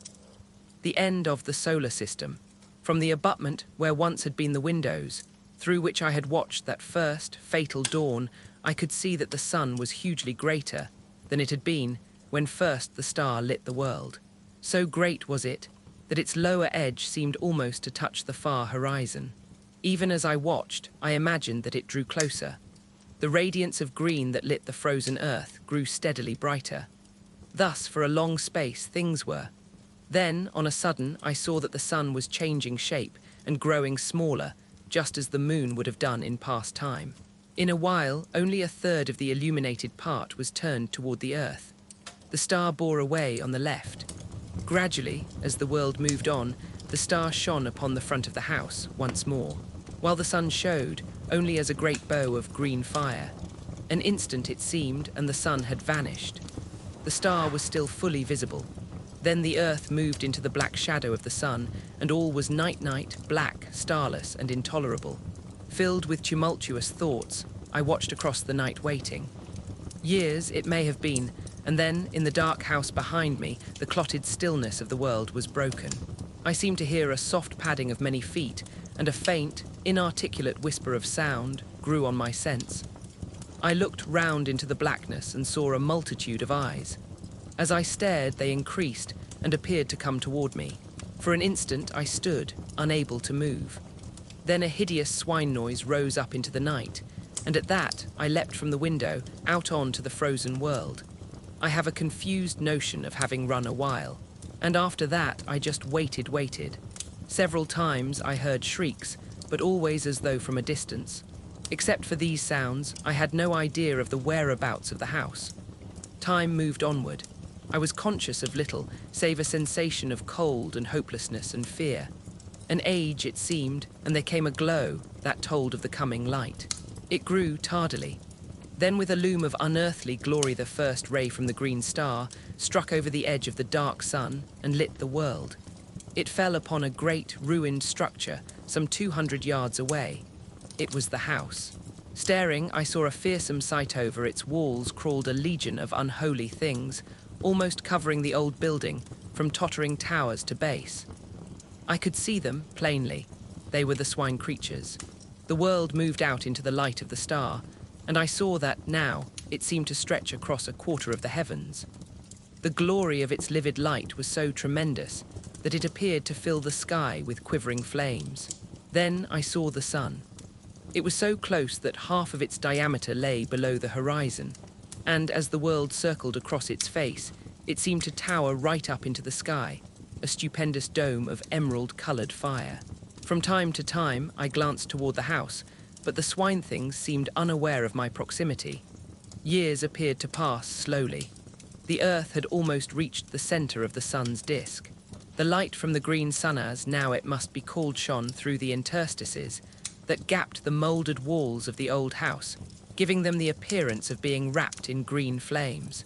The end of the solar system, from the abutment where once had been the windows, through which I had watched that first fatal dawn, I could see that the sun was hugely greater than it had been when first the star lit the world. So great was it that its lower edge seemed almost to touch the far horizon. Even as I watched, I imagined that it drew closer. The radiance of green that lit the frozen earth grew steadily brighter. Thus, for a long space, things were. Then, on a sudden, I saw that the sun was changing shape and growing smaller, just as the moon would have done in past time. In a while, only a third of the illuminated part was turned toward the earth. The star bore away on the left. Gradually, as the world moved on, The star shone upon the front of the house once more, while the sun showed only as a great bow of green fire. An instant it seemed, and the sun had vanished. The star was still fully visible. Then the earth moved into the black shadow of the sun, and all was night, black, starless, and intolerable. Filled with tumultuous thoughts, I watched across the night waiting. Years it may have been, and then, in the dark house behind me, the clotted stillness of the world was broken. I seemed to hear a soft padding of many feet, and a faint, inarticulate whisper of sound grew on my sense. I looked round into the blackness and saw a multitude of eyes. As I stared, they increased and appeared to come toward me. For an instant I stood, unable to move. Then a hideous swine noise rose up into the night, and at that I leapt from the window out onto the frozen world. I have a confused notion of having run a while, and after that I just waited. Several times I heard shrieks, but always as though from a distance. Except for these sounds, I had no idea of the whereabouts of the house. Time moved onward. I was conscious of little, save a sensation of cold and hopelessness and fear. An age, it seemed, and there came a glow that told of the coming light. It grew tardily. Then with a loom of unearthly glory the first ray from the green star struck over the edge of the dark sun and lit the world. It fell upon a great, ruined structure some 200 yards away. It was the house. Staring, I saw a fearsome sight. Over its walls crawled a legion of unholy things, almost covering the old building, from tottering towers to base. I could see them plainly. They were the swine creatures. The world moved out into the light of the star, and I saw that now it seemed to stretch across a quarter of the heavens. The glory of its livid light was so tremendous that it appeared to fill the sky with quivering flames. Then I saw the sun. It was so close that half of its diameter lay below the horizon, and as the world circled across its face, it seemed to tower right up into the sky, a stupendous dome of emerald-coloured fire. From time to time, I glanced toward the house, but the swine things seemed unaware of my proximity. Years appeared to pass slowly. The earth had almost reached the centre of the sun's disk. The light from the green sun, as now it must be called, shone through the interstices that gapped the moulded walls of the old house, giving them the appearance of being wrapped in green flames.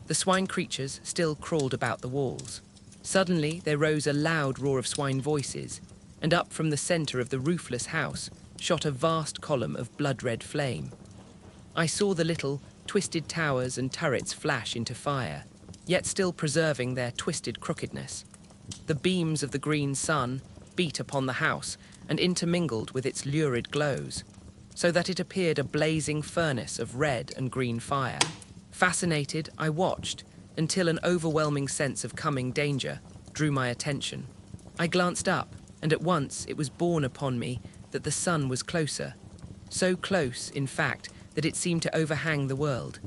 The swine creatures still crawled about the walls. Suddenly there rose a loud roar of swine voices, and up from the centre of the roofless house shot a vast column of blood-red flame. I saw the little, twisted towers and turrets flash into fire, yet still preserving their twisted crookedness. The beams of the green sun beat upon the house and intermingled with its lurid glows, so that it appeared a blazing furnace of red and green fire. Fascinated, I watched until an overwhelming sense of coming danger drew my attention. I glanced up, and at once it was borne upon me that the sun was closer. So close, in fact, that it seemed to overhang the world.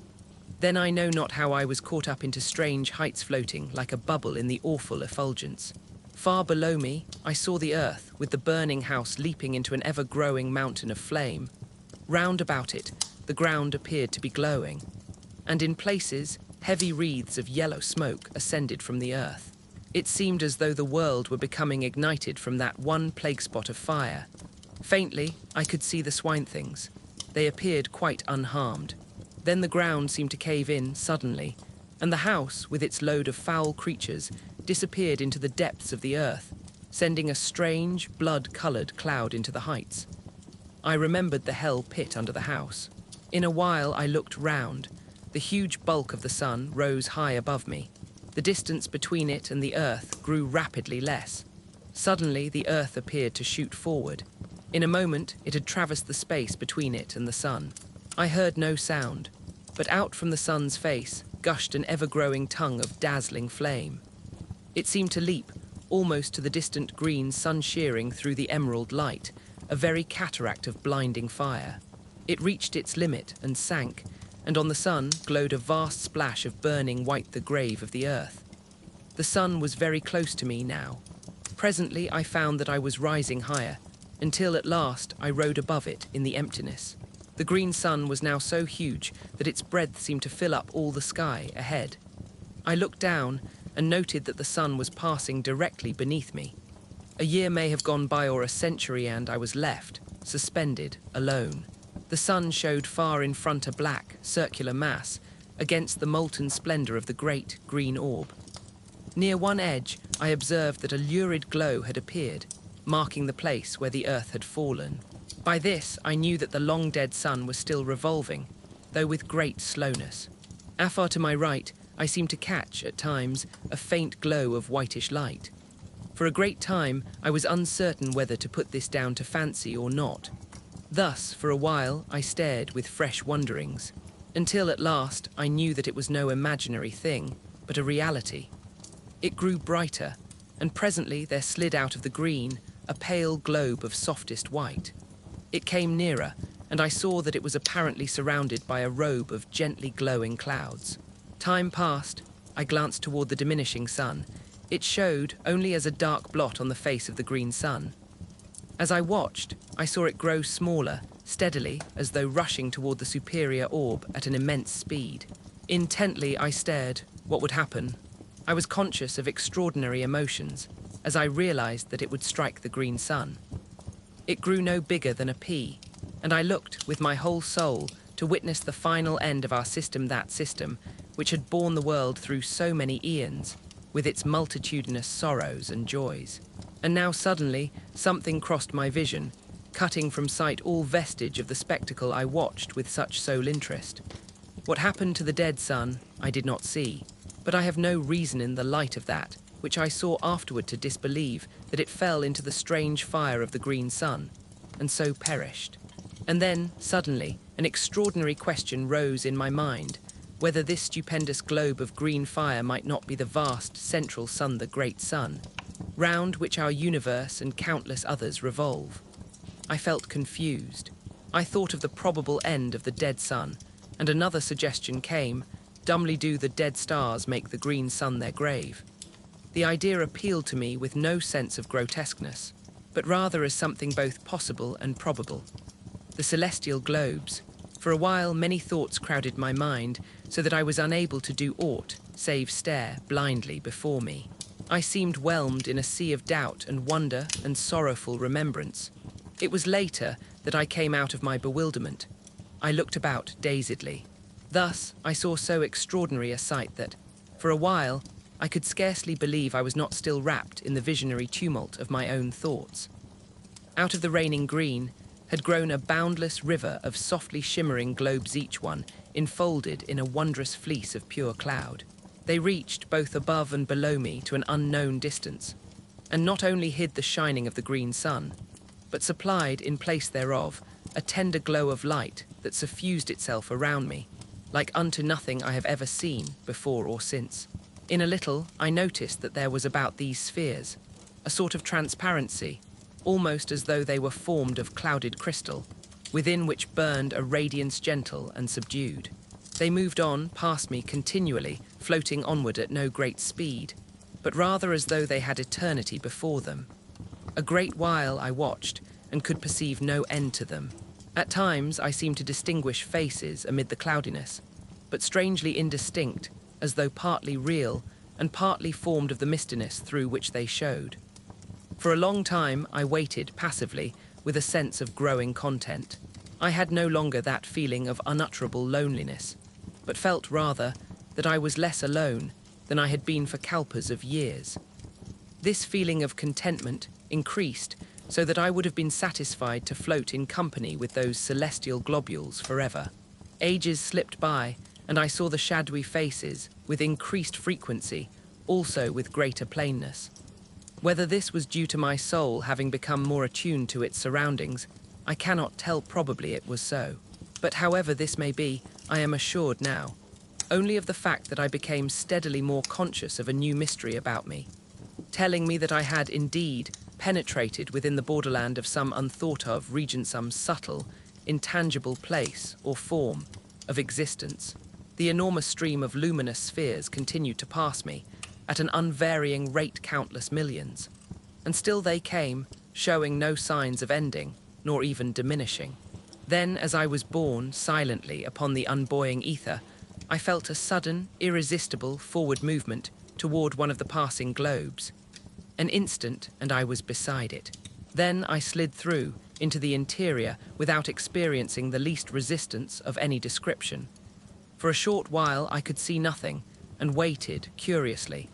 Then I know not how I was caught up into strange heights, floating like a bubble in the awful effulgence. Far below me, I saw the earth, with the burning house leaping into an ever-growing mountain of flame. Round about it, the ground appeared to be glowing, and in places, heavy wreaths of yellow smoke ascended from the earth. It seemed as though the world were becoming ignited from that one plague spot of fire. Faintly, I could see the swine things. They appeared quite unharmed. Then the ground seemed to cave in suddenly, and the house, with its load of foul creatures, disappeared into the depths of the earth, sending a strange, blood-coloured cloud into the heights. I remembered the hell pit under the house. In a while I looked round. The huge bulk of the sun rose high above me. The distance between it and the earth grew rapidly less. Suddenly the earth appeared to shoot forward. In a moment it had traversed the space between it and the sun. I heard no sound, but out from the sun's face gushed an ever-growing tongue of dazzling flame. It seemed to leap, almost to the distant green sun shearing through the emerald light, a very cataract of blinding fire. It reached its limit and sank, and on the sun glowed a vast splash of burning white, the grave of the earth. The sun was very close to me now. Presently I found that I was rising higher, until at last I rode above it in the emptiness. The green sun was now so huge that its breadth seemed to fill up all the sky ahead. I looked down and noted that the sun was passing directly beneath me. A year may have gone by or a century, and I was left, suspended, alone. The sun showed far in front a black, circular mass against the molten splendor of the great green orb. Near one edge, I observed that a lurid glow had appeared, marking the place where the earth had fallen. By this, I knew that the long-dead sun was still revolving, though with great slowness. Afar to my right, I seemed to catch, at times, a faint glow of whitish light. For a great time, I was uncertain whether to put this down to fancy or not. Thus, for a while, I stared with fresh wonderings, until at last I knew that it was no imaginary thing, but a reality. It grew brighter, and presently there slid out of the green a pale globe of softest white. It came nearer, and I saw that it was apparently surrounded by a robe of gently glowing clouds. Time passed. I glanced toward the diminishing sun. It showed only as a dark blot on the face of the green sun. As I watched, I saw it grow smaller, steadily, as though rushing toward the superior orb at an immense speed. Intently I stared. What would happen? I was conscious of extraordinary emotions as I realized that it would strike the green sun. It grew no bigger than a pea, and I looked with my whole soul to witness the final end of our system, that system which had borne the world through so many eons, with its multitudinous sorrows and joys. And now suddenly something crossed my vision, cutting from sight all vestige of the spectacle I watched with such sole interest. What happened to the dead sun I did not see, but I have no reason in the light of that, which I saw afterward, to disbelieve that it fell into the strange fire of the green sun, and so perished. And then, suddenly, an extraordinary question rose in my mind, whether this stupendous globe of green fire might not be the vast central sun, the great sun, round which our universe and countless others revolve. I felt confused. I thought of the probable end of the dead sun, and another suggestion came: dumbly do the dead stars make the green sun their grave. The idea appealed to me with no sense of grotesqueness, but rather as something both possible and probable. The celestial globes. For a while many thoughts crowded my mind, so that I was unable to do aught save stare blindly before me. I seemed whelmed in a sea of doubt and wonder and sorrowful remembrance. It was later that I came out of my bewilderment. I looked about dazedly. Thus I saw so extraordinary a sight that, for a while, I could scarcely believe I was not still wrapped in the visionary tumult of my own thoughts. Out of the reigning green had grown a boundless river of softly shimmering globes, each one enfolded in a wondrous fleece of pure cloud. They reached both above and below me to an unknown distance, and not only hid the shining of the green sun, but supplied, in place thereof, a tender glow of light that suffused itself around me, like unto nothing I have ever seen before or since. In a little, I noticed that there was about these spheres a sort of transparency, almost as though they were formed of clouded crystal, within which burned a radiance gentle and subdued. They moved on past me continually, floating onward at no great speed, but rather as though they had eternity before them. A great while I watched, and could perceive no end to them. At times I seemed to distinguish faces amid the cloudiness, but strangely indistinct, as though partly real and partly formed of the mistiness through which they showed. For a long time I waited passively, with a sense of growing content. I had no longer that feeling of unutterable loneliness, but felt rather that I was less alone than I had been for kalpas of years. This feeling of contentment increased so that I would have been satisfied to float in company with those celestial globules forever. Ages slipped by, and I saw the shadowy faces with increased frequency, also with greater plainness. Whether this was due to my soul having become more attuned to its surroundings, I cannot tell. Probably it was so. But however this may be, I am assured now only of the fact that I became steadily more conscious of a new mystery about me, telling me that I had indeed penetrated within the borderland of some unthought-of region, some subtle, intangible place or form of existence. The enormous stream of luminous spheres continued to pass me, at an unvarying rate, countless millions, and still they came, showing no signs of ending, nor even diminishing. Then, as I was borne silently upon the unbuoying ether, I felt a sudden, irresistible forward movement toward one of the passing globes. An instant, and I was beside it. Then I slid through, into the interior, without experiencing the least resistance of any description. For a short while I could see nothing, and waited curiously.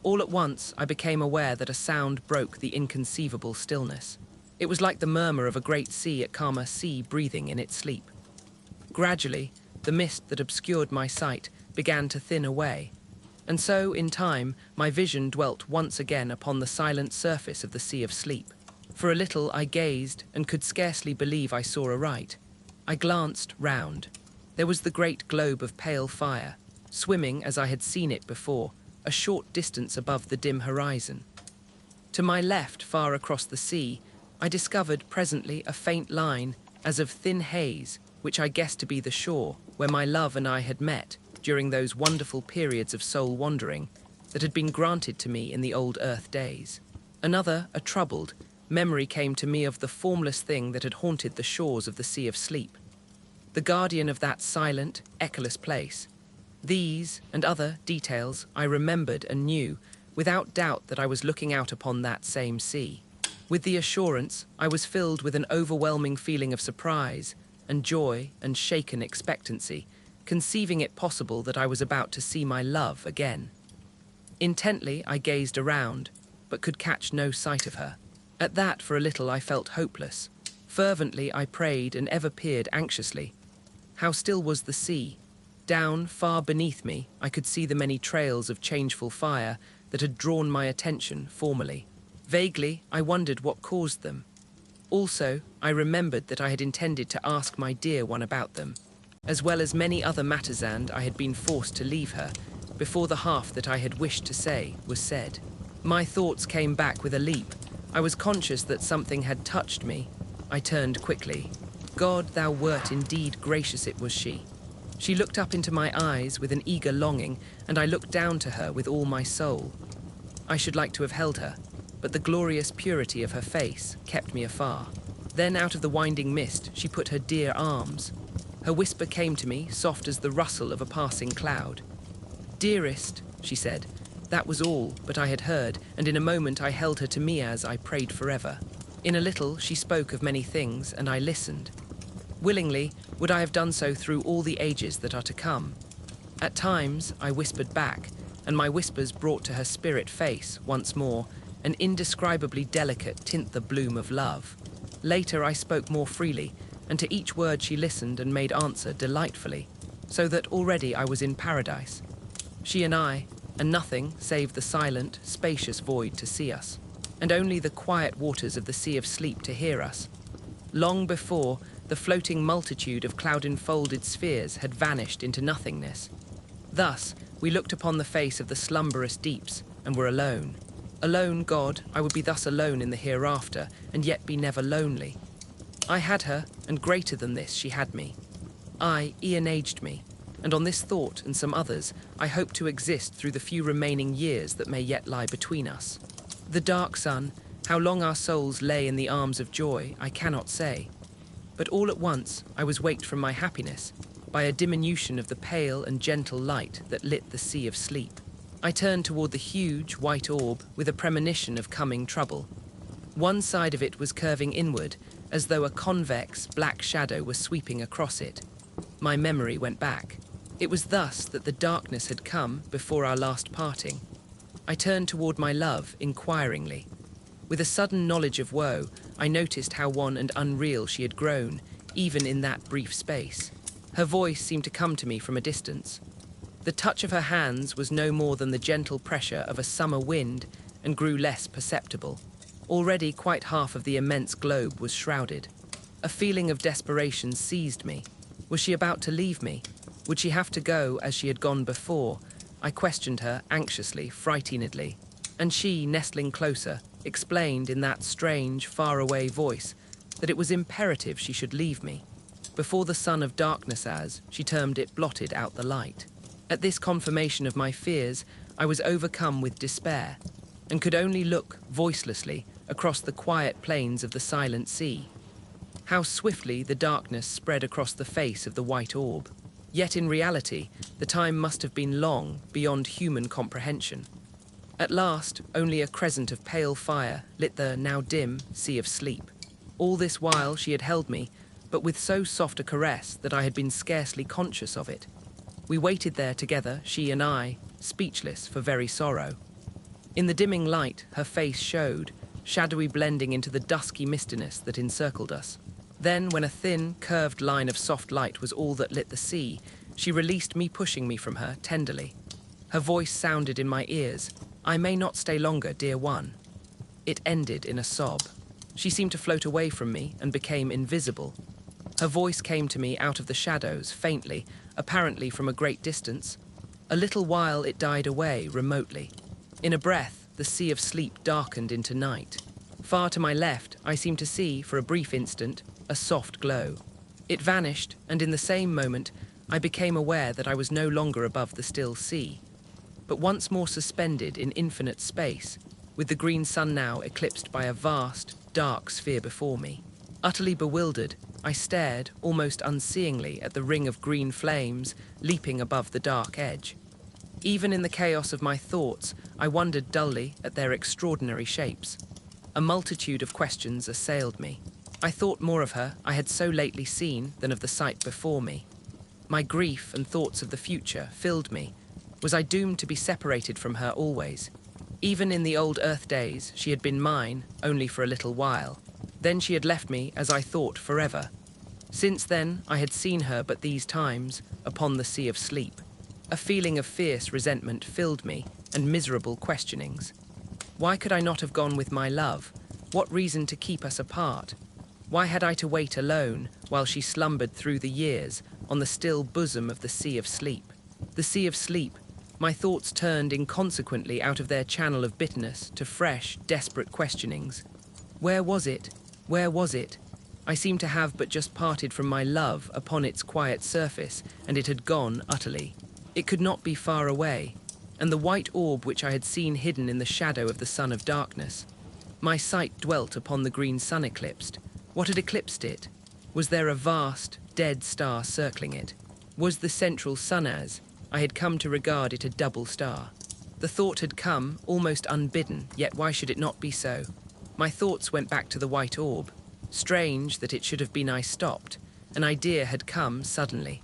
All at once I became aware that a sound broke the inconceivable stillness. It was like the murmur of a great sea at calmer sea breathing in its sleep. Gradually, the mist that obscured my sight began to thin away, and so, in time, my vision dwelt once again upon the silent surface of the Sea of Sleep. For a little I gazed and could scarcely believe I saw aright. I glanced round. There was the great globe of pale fire, swimming as I had seen it before, a short distance above the dim horizon. To my left, far across the sea, I discovered presently a faint line, as of thin haze, which I guessed to be the shore, where my love and I had met during those wonderful periods of soul wandering that had been granted to me in the old earth days. Another, a troubled, memory came to me of the formless thing that had haunted the shores of the Sea of Sleep, the guardian of that silent, echoless place. These and other details I remembered and knew, without doubt, that I was looking out upon that same sea. With the assurance, I was filled with an overwhelming feeling of surprise and joy and shaken expectancy, conceiving it possible that I was about to see my love again. Intently I gazed around, but could catch no sight of her. At that, for a little, I felt hopeless. Fervently I prayed and ever peered anxiously. How still was the sea! Down, far beneath me, I could see the many trails of changeful fire that had drawn my attention formerly. Vaguely, I wondered what caused them. Also, I remembered that I had intended to ask my dear one about them, as well as many other matters, and I had been forced to leave her before the half that I had wished to say was said. My thoughts came back with a leap. I was conscious that something had touched me. I turned quickly. God, thou wert indeed gracious, it was she. She looked up into my eyes with an eager longing, and I looked down to her with all my soul. I should like to have held her, but the glorious purity of her face kept me afar. Then out of the winding mist she put her dear arms. Her whisper came to me, soft as the rustle of a passing cloud. "Dearest," she said. That was all, but I had heard, and in a moment I held her to me as I prayed forever. In a little she spoke of many things, and I listened. Willingly would I have done so through all the ages that are to come. At times I whispered back, and my whispers brought to her spirit face, once more, an indescribably delicate tint, the bloom of love. Later I spoke more freely, and to each word she listened and made answer delightfully, so that already I was in paradise. She and I, and nothing save the silent, spacious void to see us, and only the quiet waters of the Sea of Sleep to hear us. Long before, the floating multitude of cloud-enfolded spheres had vanished into nothingness. Thus, we looked upon the face of the slumberous deeps, and were alone. Alone, God, I would be thus alone in the hereafter, and yet be never lonely. I had her, and greater than this she had me. I, e'en aged me, and on this thought and some others, I hope to exist through the few remaining years that may yet lie between us. The dark sun, how long our souls lay in the arms of joy, I cannot say. But all at once I was waked from my happiness by a diminution of the pale and gentle light that lit the Sea of Sleep. I turned toward the huge white orb with a premonition of coming trouble. One side of it was curving inward, as though a convex black shadow was sweeping across it. My memory went back. It was thus that the darkness had come before our last parting. I turned toward my love inquiringly. With a sudden knowledge of woe, I noticed how wan and unreal she had grown, even in that brief space. Her voice seemed to come to me from a distance. The touch of her hands was no more than the gentle pressure of a summer wind, and grew less perceptible. Already quite half of the immense globe was shrouded. A feeling of desperation seized me. Was she about to leave me? Would she have to go as she had gone before? I questioned her anxiously, frightenedly, and she, nestling closer, explained in that strange, far-away voice that it was imperative she should leave me, before the sun of darkness, as she termed it, blotted out the light. At this confirmation of my fears, I was overcome with despair, and could only look, voicelessly, across the quiet plains of the silent sea. How swiftly the darkness spread across the face of the white orb. Yet in reality, the time must have been long, beyond human comprehension. At last, only a crescent of pale fire lit the now dim sea of sleep. All this while she had held me, but with so soft a caress that I had been scarcely conscious of it. We waited there together, she and I, speechless for very sorrow. In the dimming light, her face showed, shadowy blending into the dusky mistiness that encircled us. Then, when a thin, curved line of soft light was all that lit the sea, she released me, pushing me from her tenderly. Her voice sounded in my ears, "I may not stay longer, dear one." It ended in a sob. She seemed to float away from me and became invisible. Her voice came to me out of the shadows, faintly, apparently from a great distance. A little while it died away, remotely. In a breath, the sea of sleep darkened into night. Far to my left, I seemed to see, for a brief instant, a soft glow. It vanished, and in the same moment, I became aware that I was no longer above the still sea, but once more suspended in infinite space, with the green sun now eclipsed by a vast, dark sphere before me. Utterly bewildered, I stared, almost unseeingly, at the ring of green flames leaping above the dark edge. Even in the chaos of my thoughts, I wondered dully at their extraordinary shapes. A multitude of questions assailed me. I thought more of her I had so lately seen than of the sight before me. My grief and thoughts of the future filled me. Was I doomed to be separated from her always? Even in the old Earth days, she had been mine, only for a little while. Then she had left me, as I thought, forever. Since then, I had seen her but these times, upon the sea of sleep. A feeling of fierce resentment filled me, and miserable questionings. Why could I not have gone with my love? What reason to keep us apart? Why had I to wait alone, while she slumbered through the years, on the still bosom of the sea of sleep? The sea of sleep. My thoughts turned inconsequently out of their channel of bitterness to fresh, desperate questionings. Where was it? Where was it? I seemed to have but just parted from my love upon its quiet surface, and it had gone utterly. It could not be far away, and the white orb which I had seen hidden in the shadow of the sun of darkness. My sight dwelt upon the green sun eclipsed. What had eclipsed it? Was there a vast, dead star circling it? Was the central sun as I had come to regard it a double star? The thought had come, almost unbidden, yet why should it not be so? My thoughts went back to the white orb. Strange that it should have been I stopped. An idea had come suddenly.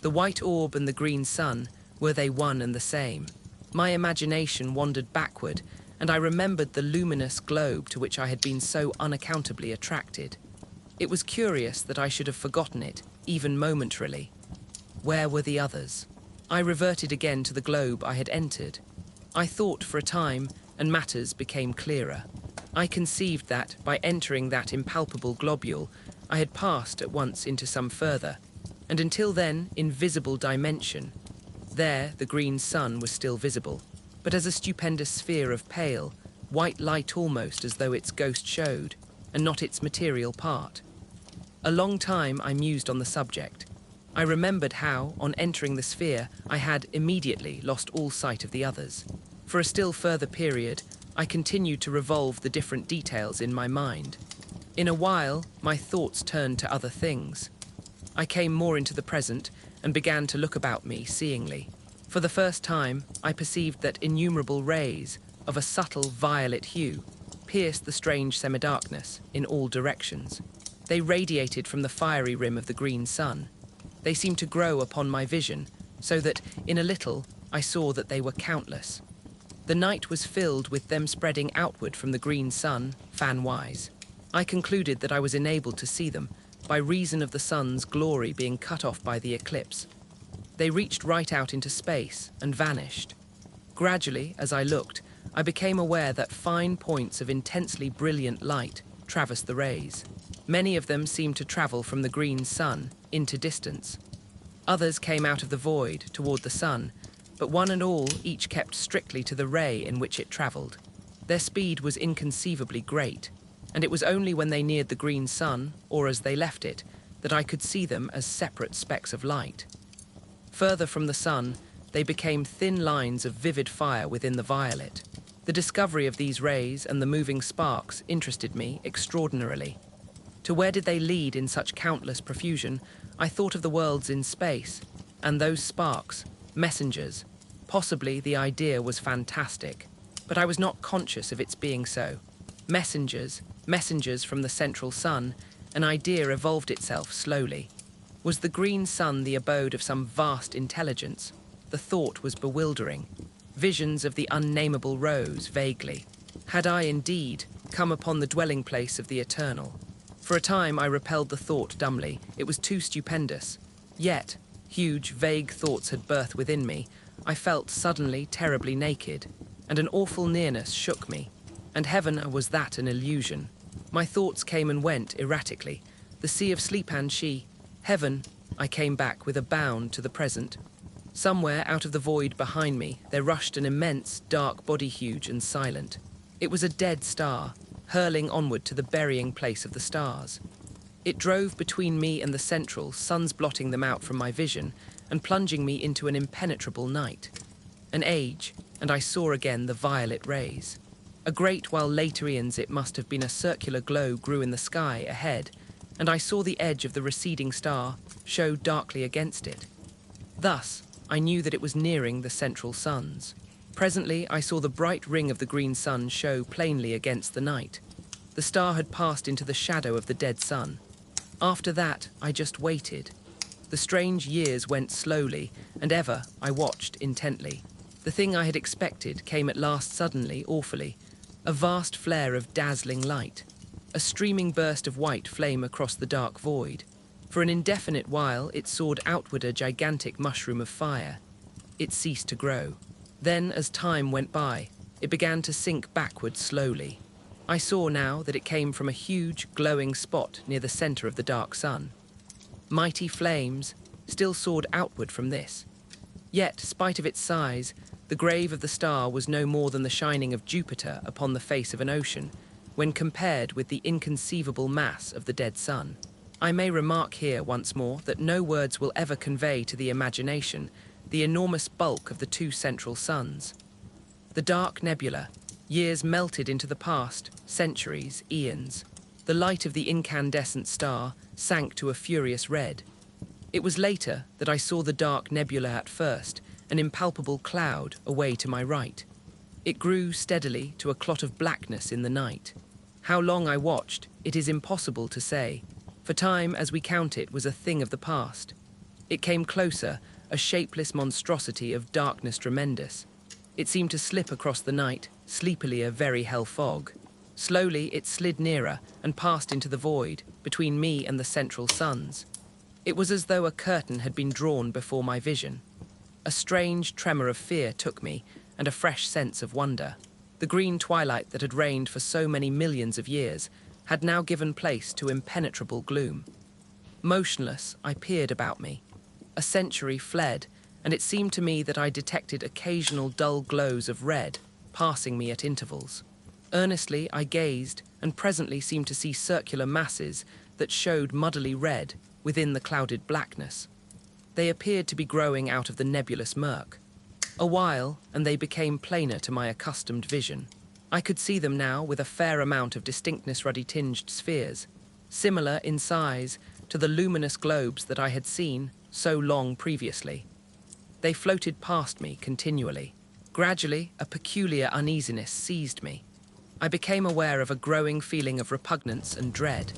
The white orb and the green sun, were they one and the same? My imagination wandered backward, and I remembered the luminous globe to which I had been so unaccountably attracted. It was curious that I should have forgotten it, even momentarily. Where were the others? I reverted again to the globe I had entered. I thought for a time, and matters became clearer. I conceived that, by entering that impalpable globule, I had passed at once into some further, and until then, invisible dimension. There, the green sun was still visible, but as a stupendous sphere of pale, white light almost as though its ghost showed, and not its material part. A long time I mused on the subject. I remembered how, on entering the sphere, I had immediately lost all sight of the others. For a still further period, I continued to revolve the different details in my mind. In a while, my thoughts turned to other things. I came more into the present and began to look about me seeingly. For the first time, I perceived that innumerable rays, of a subtle violet hue, pierced the strange semi-darkness in all directions. They radiated from the fiery rim of the green sun. They seemed to grow upon my vision, so that, in a little, I saw that they were countless. The night was filled with them spreading outward from the green sun, fan-wise. I concluded that I was enabled to see them, by reason of the sun's glory being cut off by the eclipse. They reached right out into space and vanished. Gradually, as I looked, I became aware that fine points of intensely brilliant light traversed the rays. Many of them seemed to travel from the green sun into distance. Others came out of the void toward the sun, but one and all each kept strictly to the ray in which it travelled. Their speed was inconceivably great, and it was only when they neared the green sun, or as they left it, that I could see them as separate specks of light. Further from the sun, they became thin lines of vivid fire within the violet. The discovery of these rays and the moving sparks interested me extraordinarily. To where did they lead in such countless profusion? I thought of the worlds in space, and those sparks, messengers. Possibly the idea was fantastic. but I was not conscious of its being so. Messengers from the central sun, an idea evolved itself slowly. Was the green sun the abode of some vast intelligence? The thought was bewildering. Visions of the unnameable rose vaguely. Had I indeed come upon the dwelling place of the eternal? For a time I repelled the thought dumbly. It was too stupendous. Yet, huge, vague thoughts had birth within me. I felt suddenly terribly naked, and an awful nearness shook me. And heaven, was that an illusion? My thoughts came and went erratically. The sea of sleep and she. Heaven, I came back with a bound to the present. Somewhere out of the void behind me, there rushed an immense, dark body, huge and silent. It was a dead star, hurling onward to the burying place of the stars. It drove between me and the central, suns blotting them out from my vision, and plunging me into an impenetrable night. An age, and I saw again the violet rays. A great while later eons it must have been a circular glow grew in the sky ahead, and I saw the edge of the receding star show darkly against it. Thus, I knew that it was nearing the central suns. Presently, I saw the bright ring of the green sun show plainly against the night. The star had passed into the shadow of the dead sun. After that, I just waited. The strange years went slowly, and ever I watched intently. The thing I had expected came at last suddenly, awfully. A vast flare of dazzling light. A streaming burst of white flame across the dark void. For an indefinite while, it soared outward a gigantic mushroom of fire. It ceased to grow. Then, as time went by, it began to sink backward slowly. I saw now that it came from a huge, glowing spot near the center of the dark sun. Mighty flames still soared outward from this. Yet, spite of its size, the grave of the star was no more than the shining of Jupiter upon the face of an ocean, when compared with the inconceivable mass of the dead sun. I may remark here once more that no words will ever convey to the imagination the enormous bulk of the two central suns. The Dark Nebula, years melted into the past, centuries, eons. The light of the incandescent star sank to a furious red. It was later that I saw the Dark Nebula at first, an impalpable cloud away to my right. It grew steadily to a clot of blackness in the night. How long I watched, it is impossible to say, for time as we count it was a thing of the past. It came closer, a shapeless monstrosity of darkness tremendous. It seemed to slip across the night, sleepily a very hell fog. Slowly it slid nearer and passed into the void, between me and the central suns. It was as though a curtain had been drawn before my vision. A strange tremor of fear took me, and a fresh sense of wonder. The green twilight that had reigned for so many millions of years had now given place to impenetrable gloom. Motionless, I peered about me. A century fled, and it seemed to me that I detected occasional dull glows of red, passing me at intervals. Earnestly I gazed, and presently seemed to see circular masses that showed muddily red within the clouded blackness. They appeared to be growing out of the nebulous murk. A while, and they became plainer to my accustomed vision. I could see them now with a fair amount of distinctness, ruddy-tinged spheres, similar in size to the luminous globes that I had seen so long previously. They floated past me continually. Gradually, a peculiar uneasiness seized me. I became aware of a growing feeling of repugnance and dread.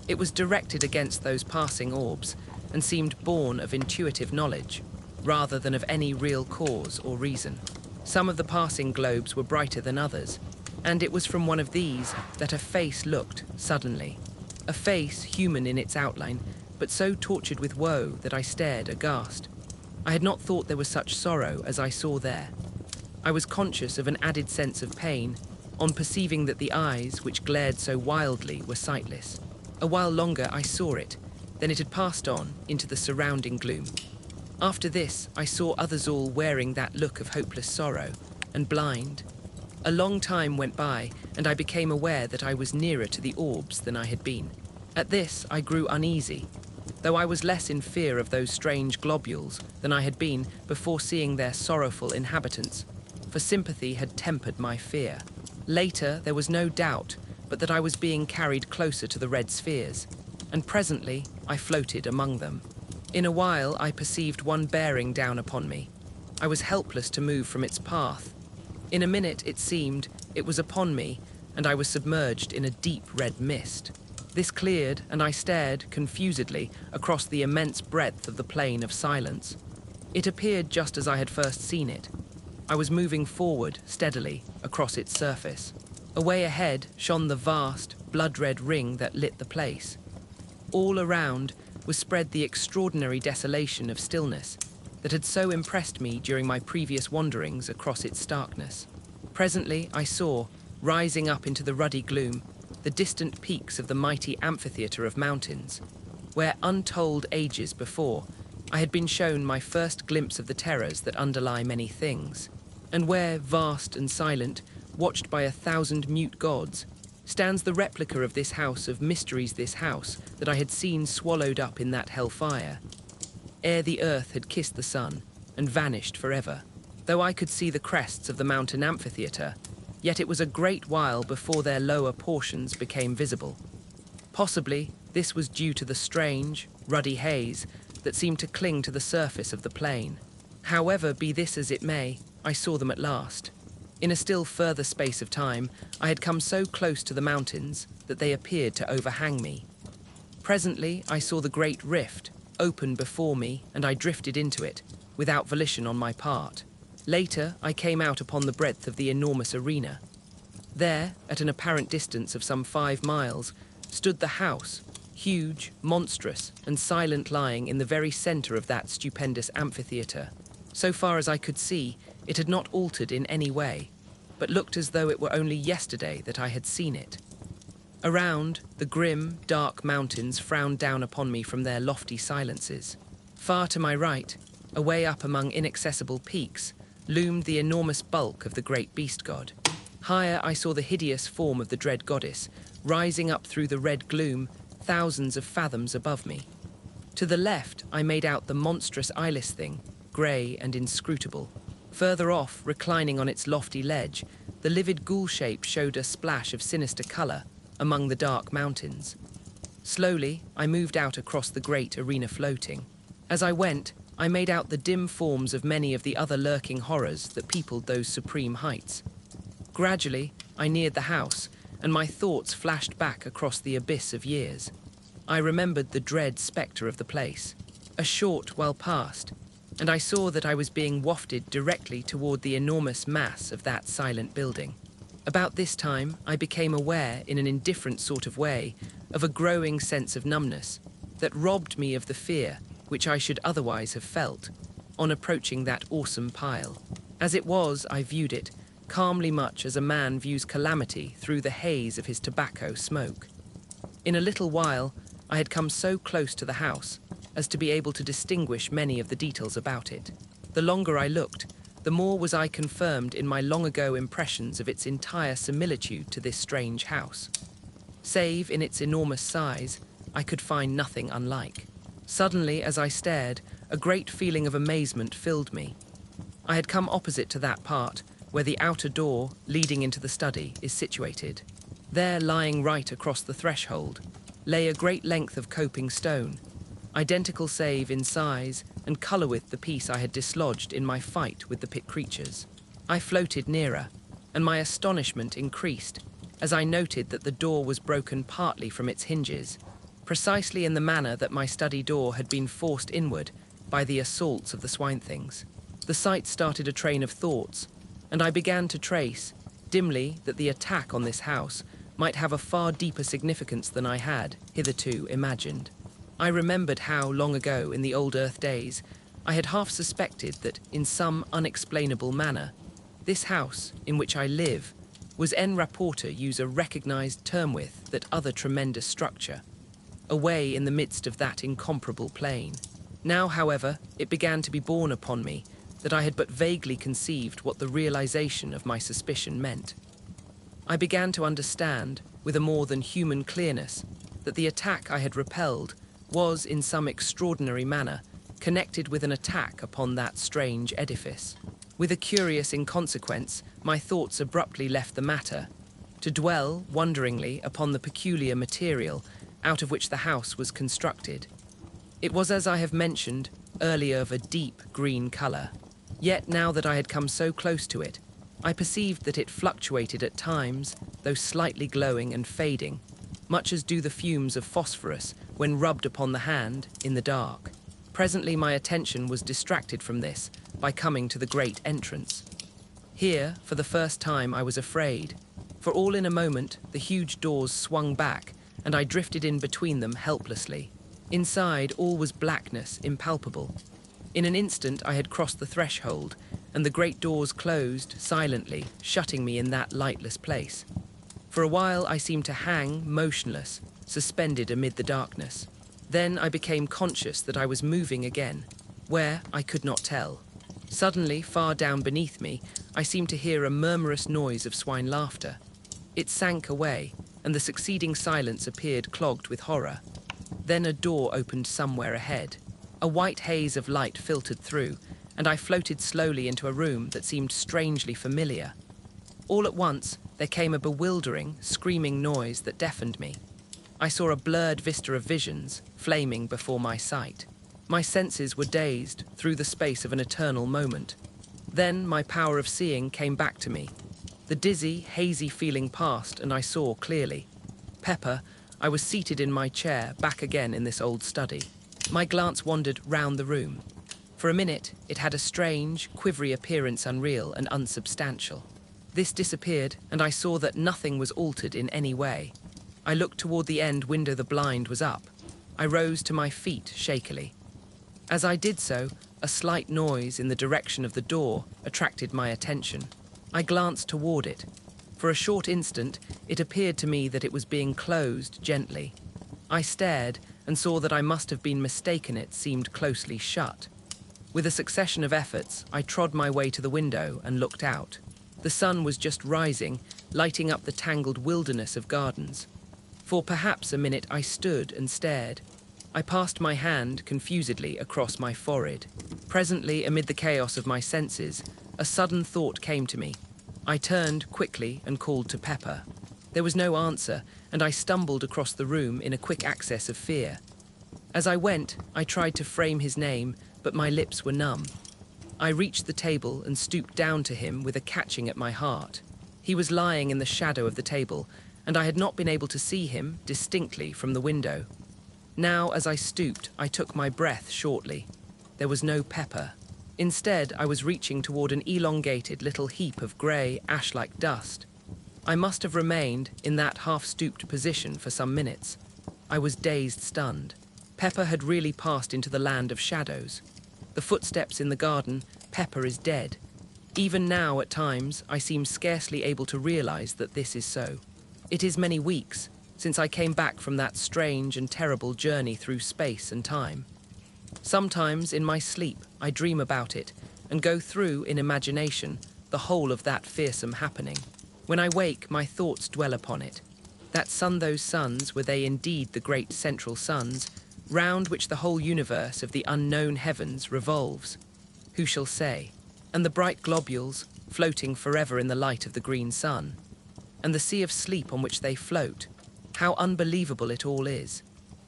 It was directed against those passing orbs, and seemed born of intuitive knowledge, rather than of any real cause or reason. Some of the passing globes were brighter than others, and it was from one of these that a face looked suddenly. A face human in its outline, but so tortured with woe that I stared aghast. I had not thought there was such sorrow as I saw there. I was conscious of an added sense of pain on perceiving that the eyes, which glared so wildly, were sightless. A while longer I saw it, then it had passed on into the surrounding gloom. After this, I saw others all wearing that look of hopeless sorrow, and blind. A long time went by, and I became aware that I was nearer to the orbs than I had been. At this, I grew uneasy, though I was less in fear of those strange globules than I had been before seeing their sorrowful inhabitants, for sympathy had tempered my fear. Later, there was no doubt but that I was being carried closer to the red spheres, and presently I floated among them. In a while, I perceived one bearing down upon me. I was helpless to move from its path. In a minute, it seemed, it was upon me, and I was submerged in a deep red mist. This cleared, and I stared, confusedly, across the immense breadth of the plain of silence. It appeared just as I had first seen it. I was moving forward, steadily, across its surface. Away ahead shone the vast, blood-red ring that lit the place. All around was spread the extraordinary desolation of stillness that had so impressed me during my previous wanderings across its starkness. Presently I saw, rising up into the ruddy gloom, the distant peaks of the mighty amphitheatre of mountains, where untold ages before I had been shown my first glimpse of the terrors that underlie many things, and where, vast and silent, watched by 1,000 mute gods, stands the replica of this house of mysteries, this house that I had seen swallowed up in that hellfire, ere the earth had kissed the sun and vanished forever. Though I could see the crests of the mountain amphitheatre, yet it was a great while before their lower portions became visible. Possibly this was due to the strange, ruddy haze that seemed to cling to the surface of the plain. However, be this as it may, I saw them at last. In a still further space of time, I had come so close to the mountains that they appeared to overhang me. Presently, I saw the great rift open before me, and I drifted into it, without volition on my part. Later, I came out upon the breadth of the enormous arena. There, at an apparent distance of some 5 miles, stood the house, huge, monstrous, and silent, lying in the very centre of that stupendous amphitheatre. So far as I could see, it had not altered in any way, but looked as though it were only yesterday that I had seen it. Around, the grim, dark mountains frowned down upon me from their lofty silences. Far to my right, away up among inaccessible peaks, loomed the enormous bulk of the great beast god. Higher, I saw the hideous form of the dread goddess, rising up through the red gloom, thousands of fathoms above me. To the left, I made out the monstrous eyeless thing, grey and inscrutable. Further off, reclining on its lofty ledge, the livid ghoul shape showed a splash of sinister colour among the dark mountains. Slowly, I moved out across the great arena floating. As I went, I made out the dim forms of many of the other lurking horrors that peopled those supreme heights. Gradually, I neared the house, and my thoughts flashed back across the abyss of years. I remembered the dread spectre of the place, a short while past, and I saw that I was being wafted directly toward the enormous mass of that silent building. About this time, I became aware, in an indifferent sort of way, of a growing sense of numbness that robbed me of the fear which I should otherwise have felt on approaching that awesome pile. As it was, I viewed it calmly, much as a man views calamity through the haze of his tobacco smoke. In a little while, I had come so close to the house as to be able to distinguish many of the details about it. The longer I looked, the more was I confirmed in my long-ago impressions of its entire similitude to this strange house. Save in its enormous size, I could find nothing unlike. Suddenly, as I stared, a great feeling of amazement filled me. I had come opposite to that part where the outer door leading into the study is situated. There, lying right across the threshold, lay a great length of coping stone, identical save in size and colour with the piece I had dislodged in my fight with the pit creatures. I floated nearer, and my astonishment increased as I noted that the door was broken partly from its hinges, precisely in the manner that my study door had been forced inward by the assaults of the Swine Things. The sight started a train of thoughts, and I began to trace, dimly, that the attack on this house might have a far deeper significance than I had, hitherto, imagined. I remembered how, long ago, in the old Earth days, I had half suspected that, in some unexplainable manner, this house, in which I live, was en rapporteur use a recognized term with that other tremendous structure, away in the midst of that incomparable plain. Now, however, it began to be borne upon me that I had but vaguely conceived what the realization of my suspicion meant. I began to understand, with a more than human clearness, that the attack I had repelled was, in some extraordinary manner, connected with an attack upon that strange edifice. With a curious inconsequence, my thoughts abruptly left the matter, to dwell, wonderingly, upon the peculiar material out of which the house was constructed. It was, as I have mentioned earlier, of a deep green colour. Yet, now that I had come so close to it, I perceived that it fluctuated at times, though slightly glowing and fading, much as do the fumes of phosphorus when rubbed upon the hand in the dark. Presently my attention was distracted from this by coming to the great entrance. Here, for the first time, I was afraid, for all in a moment the huge doors swung back, and I drifted in between them helplessly. Inside, all was blackness, impalpable. In an instant I had crossed the threshold, and the great doors closed silently, shutting me in that lightless place. For a while I seemed to hang, motionless, suspended amid the darkness. Then I became conscious that I was moving again, where I could not tell. Suddenly, far down beneath me, I seemed to hear a murmurous noise of swine laughter. It sank away, and the succeeding silence appeared clogged with horror. Then a door opened somewhere ahead. A white haze of light filtered through, and I floated slowly into a room that seemed strangely familiar. All at once, there came a bewildering, screaming noise that deafened me. I saw a blurred vista of visions, flaming before my sight. My senses were dazed through the space of an eternal moment. Then my power of seeing came back to me. The dizzy, hazy feeling passed, and I saw clearly. Pepper, I was seated in my chair, back again in this old study. My glance wandered round the room. For a minute, it had a strange, quivery appearance, unreal and unsubstantial. This disappeared, and I saw that nothing was altered in any way. I looked toward the end window the blind was up. I rose to my feet shakily. As I did so, a slight noise in the direction of the door attracted my attention. I glanced toward it. For a short instant, it appeared to me that it was being closed gently. I stared and saw that I must have been mistaken. It seemed closely shut. With a succession of efforts, I trod my way to the window and looked out. The sun was just rising, lighting up the tangled wilderness of gardens. For perhaps a minute I stood and stared. I passed my hand confusedly across my forehead. Presently, amid the chaos of my senses, a sudden thought came to me. I turned quickly and called to Pepper. There was no answer, and I stumbled across the room in a quick access of fear. As I went, I tried to frame his name, but my lips were numb. I reached the table and stooped down to him with a catching at my heart. He was lying in the shadow of the table, and I had not been able to see him distinctly from the window. Now, as I stooped, I took my breath shortly. There was no Pepper. Instead, I was reaching toward an elongated little heap of grey, ash-like dust. I must have remained in that half-stooped position for some minutes. I was dazed, stunned. Pepper had really passed into the land of shadows. The footsteps in the garden, Pepper is dead. Even now, at times, I seem scarcely able to realize that this is so. It is many weeks since I came back from that strange and terrible journey through space and time. Sometimes, in my sleep, I dream about it and go through, in imagination, the whole of that fearsome happening. When I wake, my thoughts dwell upon it. That sun, those suns, were they indeed the great central suns, round which the whole universe of the unknown heavens revolves? Who shall say? And the bright globules, floating forever in the light of the green sun. And the sea of sleep on which they float. How unbelievable it all is.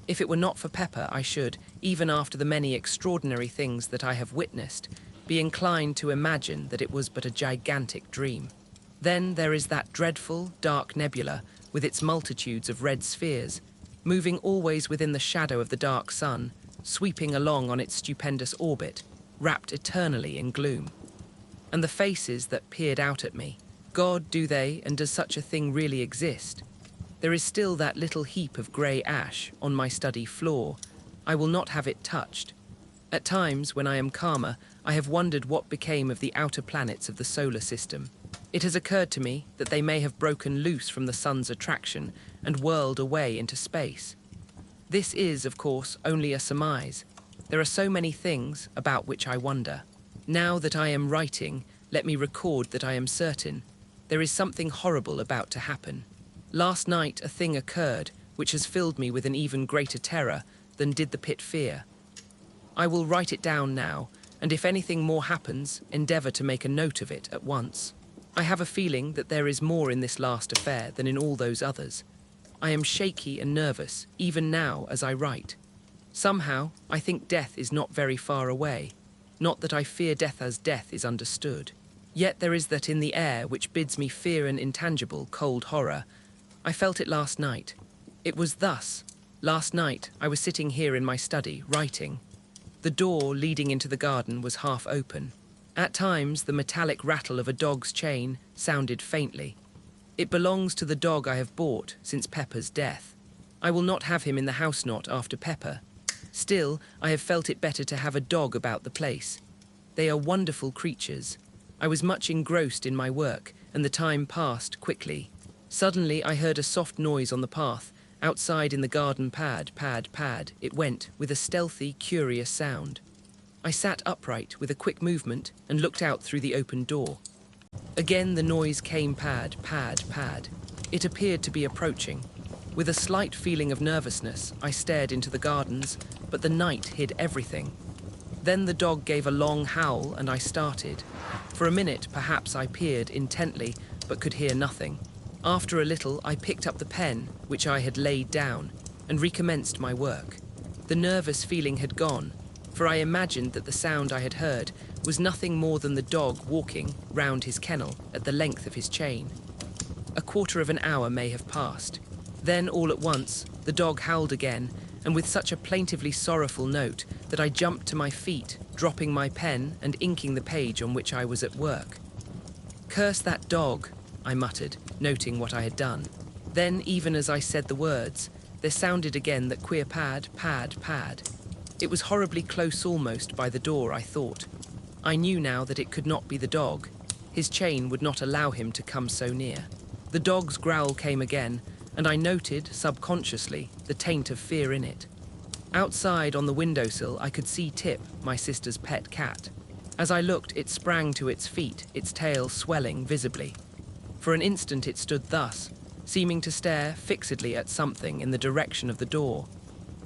If it were not for Pepper, I should, even after the many extraordinary things that I have witnessed, be inclined to imagine that it was but a gigantic dream. Then there is that dreadful, dark nebula, with its multitudes of red spheres, moving always within the shadow of the dark sun, sweeping along on its stupendous orbit, wrapped eternally in gloom. And the faces that peered out at me. God, do they, and does such a thing really exist? There is still that little heap of grey ash on my study floor. I will not have it touched. At times, when I am calmer, I have wondered what became of the outer planets of the solar system. It has occurred to me that they may have broken loose from the sun's attraction and whirled away into space. This is, of course, only a surmise. There are so many things about which I wonder. Now that I am writing, let me record that I am certain. There is something horrible about to happen. Last night a thing occurred which has filled me with an even greater terror than did the pit fear. I will write it down now, and if anything more happens, endeavour to make a note of it at once. I have a feeling that there is more in this last affair than in all those others. I am shaky and nervous, even now as I write. Somehow, I think death is not very far away. Not that I fear death as death is understood. Yet there is that in the air which bids me fear an intangible, cold horror. I felt it last night. It was thus. Last night, I was sitting here in my study, writing. The door leading into the garden was half open. At times, the metallic rattle of a dog's chain sounded faintly. It belongs to the dog I have bought since Pepper's death. I will not have him in the house not after Pepper. Still, I have felt it better to have a dog about the place. They are wonderful creatures. I was much engrossed in my work, and the time passed quickly. Suddenly, I heard a soft noise on the path. Outside in the garden, pad, pad, pad, it went, with a stealthy, curious sound. I sat upright with a quick movement and looked out through the open door. Again the noise came, pad, pad, pad. It appeared to be approaching. With a slight feeling of nervousness, I stared into the gardens, but the night hid everything. Then the dog gave a long howl and I started. For a minute, perhaps, I peered intently, but could hear nothing. After a little, I picked up the pen, which I had laid down, and recommenced my work. The nervous feeling had gone, for I imagined that the sound I had heard was nothing more than the dog walking round his kennel at the length of his chain. A quarter of an hour may have passed. Then, all at once, the dog howled again, and with such a plaintively sorrowful note that I jumped to my feet, dropping my pen and inking the page on which I was at work. "Curse that dog," I muttered, noting what I had done. Then, even as I said the words, there sounded again that queer pad, pad, pad. It was horribly close almost by the door, I thought. I knew now that it could not be the dog. His chain would not allow him to come so near. The dog's growl came again, and I noted, subconsciously, the taint of fear in it. Outside on the windowsill, I could see Tip, my sister's pet cat. As I looked, it sprang to its feet, its tail swelling visibly. For an instant it stood thus, seeming to stare fixedly at something in the direction of the door.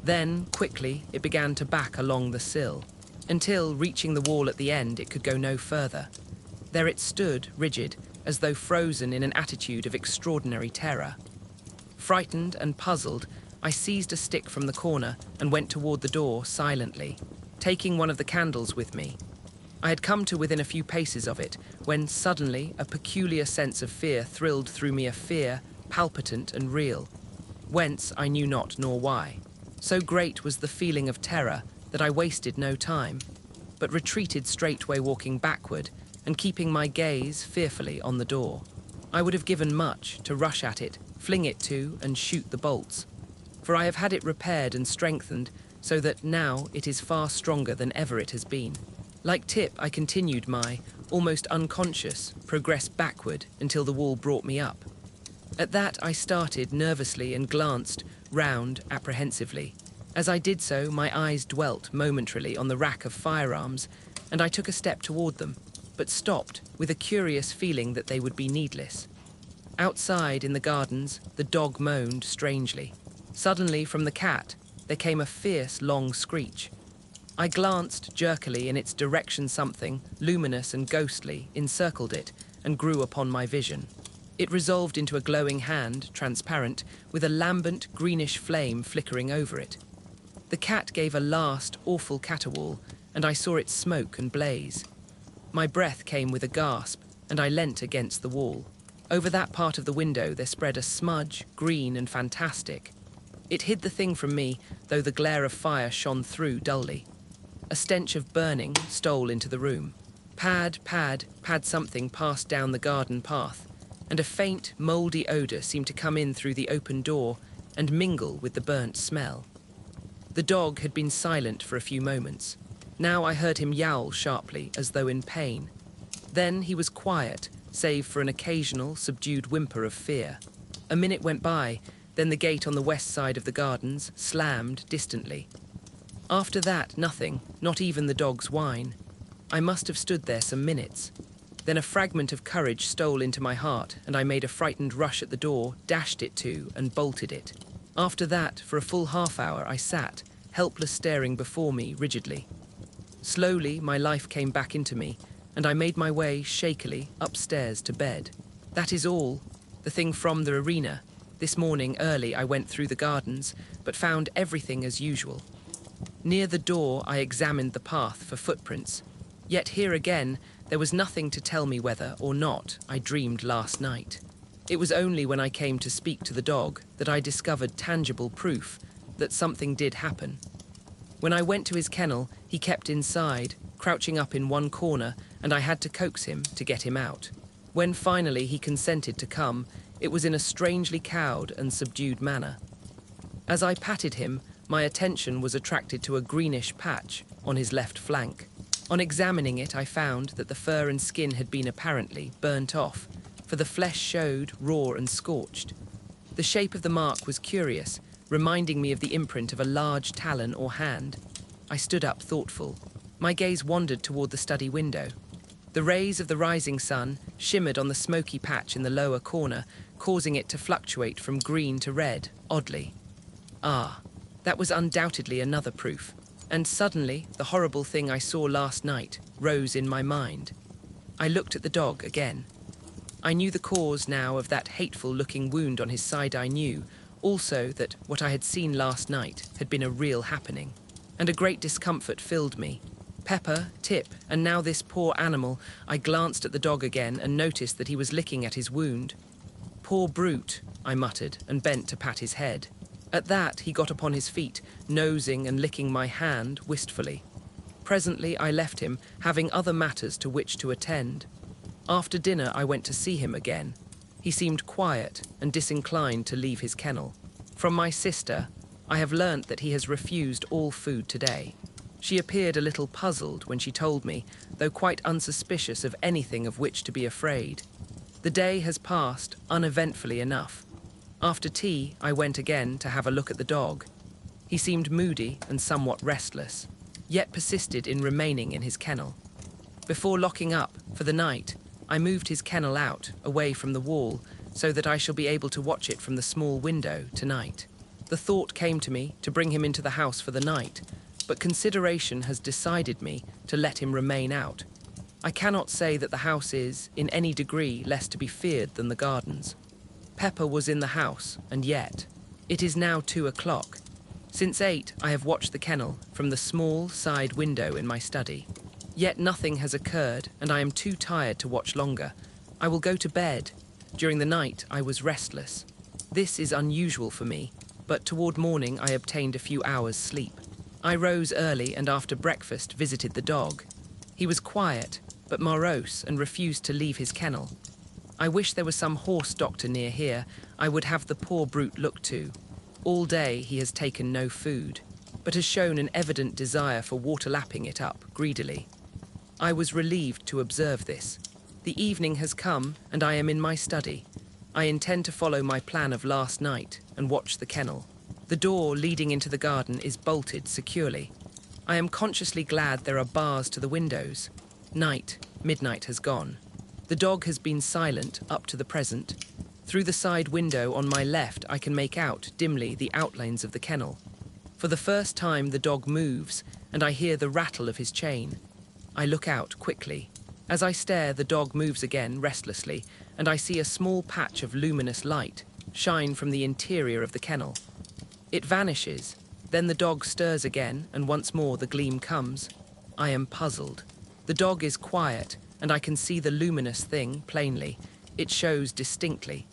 Then, quickly, it began to back along the sill, until, reaching the wall at the end, it could go no further. There it stood, rigid, as though frozen in an attitude of extraordinary terror. Frightened and puzzled, I seized a stick from the corner and went toward the door silently, taking one of the candles with me. I had come to within a few paces of it, when suddenly a peculiar sense of fear thrilled through me, a fear palpitant and real, whence I knew not nor why. So great was the feeling of terror that I wasted no time, but retreated straightway, walking backward and keeping my gaze fearfully on the door. I would have given much to rush at it, fling it to, and shoot the bolts, for I have had it repaired and strengthened so that now it is far stronger than ever it has been. Like Tip, I continued my, almost unconscious, progress backward until the wall brought me up. At that I started nervously and glanced round apprehensively. As I did so, my eyes dwelt momentarily on the rack of firearms, and I took a step toward them, but stopped with a curious feeling that they would be needless. Outside in the gardens, the dog moaned strangely. Suddenly, from the cat, there came a fierce, long screech. I glanced jerkily in its direction. Something, luminous and ghostly, encircled it and grew upon my vision. It resolved into a glowing hand, transparent, with a lambent, greenish flame flickering over it. The cat gave a last, awful caterwaul, and I saw it smoke and blaze. My breath came with a gasp, and I leant against the wall. Over that part of the window there spread a smudge, green and fantastic. It hid the thing from me, though the glare of fire shone through dully. A stench of burning stole into the room. Pad, pad, pad something passed down the garden path, and a faint, mouldy odour seemed to come in through the open door and mingle with the burnt smell. The dog had been silent for a few moments. Now I heard him yowl sharply, as though in pain. Then he was quiet, save for an occasional, subdued whimper of fear. A minute went by, then the gate on the west side of the gardens slammed distantly. After that, nothing, not even the dog's whine. I must have stood there some minutes. Then a fragment of courage stole into my heart, and I made a frightened rush at the door, dashed it to, and bolted it. After that, for a full half-hour, I sat, helpless, staring before me rigidly. Slowly, my life came back into me, and I made my way, shakily, upstairs to bed. That is all. The thing from the arena. This morning, early, I went through the gardens, but found everything as usual. Near the door, I examined the path for footprints. Yet here again, There was nothing to tell me whether or not I dreamed last night. It was only when I came to speak to the dog that I discovered tangible proof that something did happen. When I went to his kennel, he kept inside, crouching up in one corner, and I had to coax him to get him out. When finally he consented to come, it was in a strangely cowed and subdued manner. As I patted him, my attention was attracted to a greenish patch on his left flank. On examining it, I found that the fur and skin had been apparently burnt off, for the flesh showed raw and scorched. The shape of the mark was curious, reminding me of the imprint of a large talon or hand. I stood up thoughtful. My gaze wandered toward the study window. The rays of the rising sun shimmered on the smoky patch in the lower corner, causing it to fluctuate from green to red, oddly. Ah, that was undoubtedly another proof. And suddenly, the horrible thing I saw last night rose in my mind. I looked at the dog again. I knew the cause now of that hateful-looking wound on his side. I knew also that what I had seen last night had been a real happening. And a great discomfort filled me. Pepper, Tip, and now this poor animal. I glanced at the dog again and noticed that he was licking at his wound. "Poor brute," I muttered and bent to pat his head. At that, he got upon his feet, nosing and licking my hand wistfully. Presently, I left him, having other matters to which to attend. After dinner, I went to see him again. He seemed quiet and disinclined to leave his kennel. From my sister, I have learnt that he has refused all food today. She appeared a little puzzled when she told me, though quite unsuspicious of anything of which to be afraid. The day has passed uneventfully enough. After tea, I went again to have a look at the dog. He seemed moody and somewhat restless, yet persisted in remaining in his kennel. Before locking up for the night, I moved his kennel out, away from the wall, so that I shall be able to watch it from the small window tonight. The thought came to me to bring him into the house for the night, but consideration has decided me to let him remain out. I cannot say that the house is, in any degree, less to be feared than the gardens. Pepper was in the house, and yet it is now 2 o'clock. Since 8, I have watched the kennel from the small side window in my study. Yet nothing has occurred, and I am too tired to watch longer. I will go to bed. During the night, I was restless. This is unusual for me, but toward morning I obtained a few hours' sleep. I rose early and after breakfast visited the dog. He was quiet, but morose and refused to leave his kennel. I wish there was some horse doctor near here. I would have the poor brute looked to. All day he has taken no food, but has shown an evident desire for water-lapping it up greedily. I was relieved to observe this. The evening has come, and I am in my study. I intend to follow my plan of last night and watch the kennel. The door leading into the garden is bolted securely. I am consciously glad there are bars to the windows. Midnight has gone. The dog has been silent up to the present. Through the side window on my left, I can make out dimly the outlines of the kennel. For the first time, the dog moves, and I hear the rattle of his chain. I look out quickly. As I stare, the dog moves again restlessly, and I see a small patch of luminous light shine from the interior of the kennel. It vanishes. Then the dog stirs again, and once more the gleam comes. I am puzzled. The dog is quiet, and I can see the luminous thing plainly. It shows distinctly.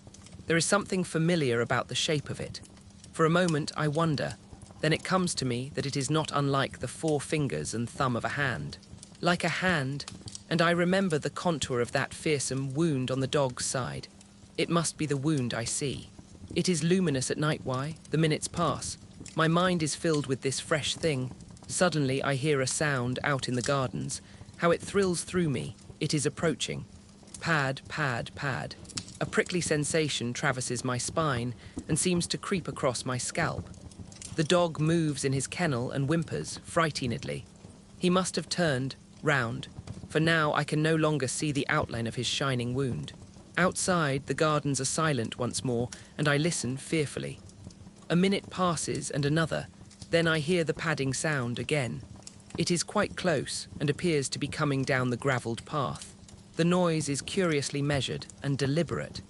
There is something familiar about the shape of it. For a moment I wonder. Then it comes to me that it is not unlike the 4 fingers and thumb of a hand. Like a hand, and I remember the contour of that fearsome wound on the dog's side. It must be the wound I see. It is luminous at night. Why? The minutes pass. My mind is filled with this fresh thing. Suddenly I hear a sound out in the gardens. How it thrills through me. It is approaching. Pad, pad, pad. A prickly sensation traverses my spine and seems to creep across my scalp. The dog moves in his kennel and whimpers frightenedly. He must have turned round, for now I can no longer see the outline of his shining wound. Outside, the gardens are silent once more, and I listen fearfully. A minute passes and another, then I hear the padding sound again. It is quite close and appears to be coming down the gravelled path. The noise is curiously measured and deliberate.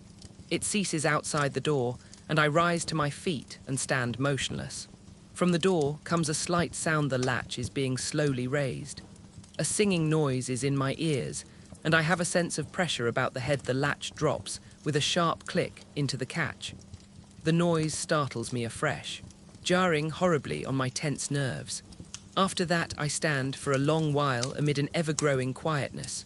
It ceases outside the door, and I rise to my feet and stand motionless. From the door comes a slight sound. The latch is being slowly raised. A singing noise is in my ears, and I have a sense of pressure about the head. The latch drops with a sharp click into the catch. The noise startles me afresh, jarring horribly on my tense nerves. After that, I stand for a long while amid an ever-growing quietness.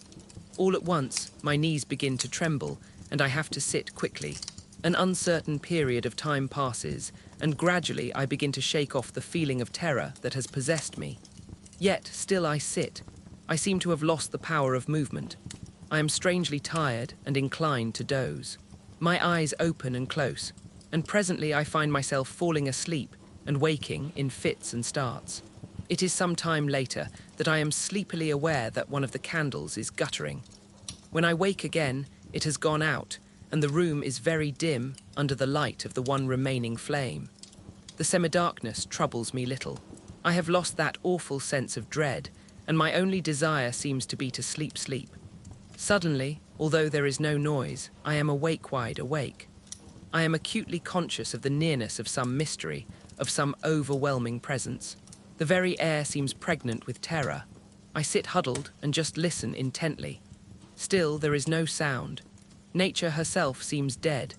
All at once, my knees begin to tremble, and I have to sit quickly. An uncertain period of time passes, and gradually I begin to shake off the feeling of terror that has possessed me. Yet, still I sit. I seem to have lost the power of movement. I am strangely tired and inclined to doze. My eyes open and close, and presently I find myself falling asleep and waking in fits and starts. It is some time later that I am sleepily aware that one of the candles is guttering. When I wake again, it has gone out, and the room is very dim under the light of the one remaining flame. The semi-darkness troubles me little. I have lost that awful sense of dread, and my only desire seems to be to sleep. Suddenly, although there is no noise, I am wide awake. I am acutely conscious of the nearness of some mystery, of some overwhelming presence. The very air seems pregnant with terror. I sit huddled and just listen intently. Still, there is no sound. Nature herself seems dead.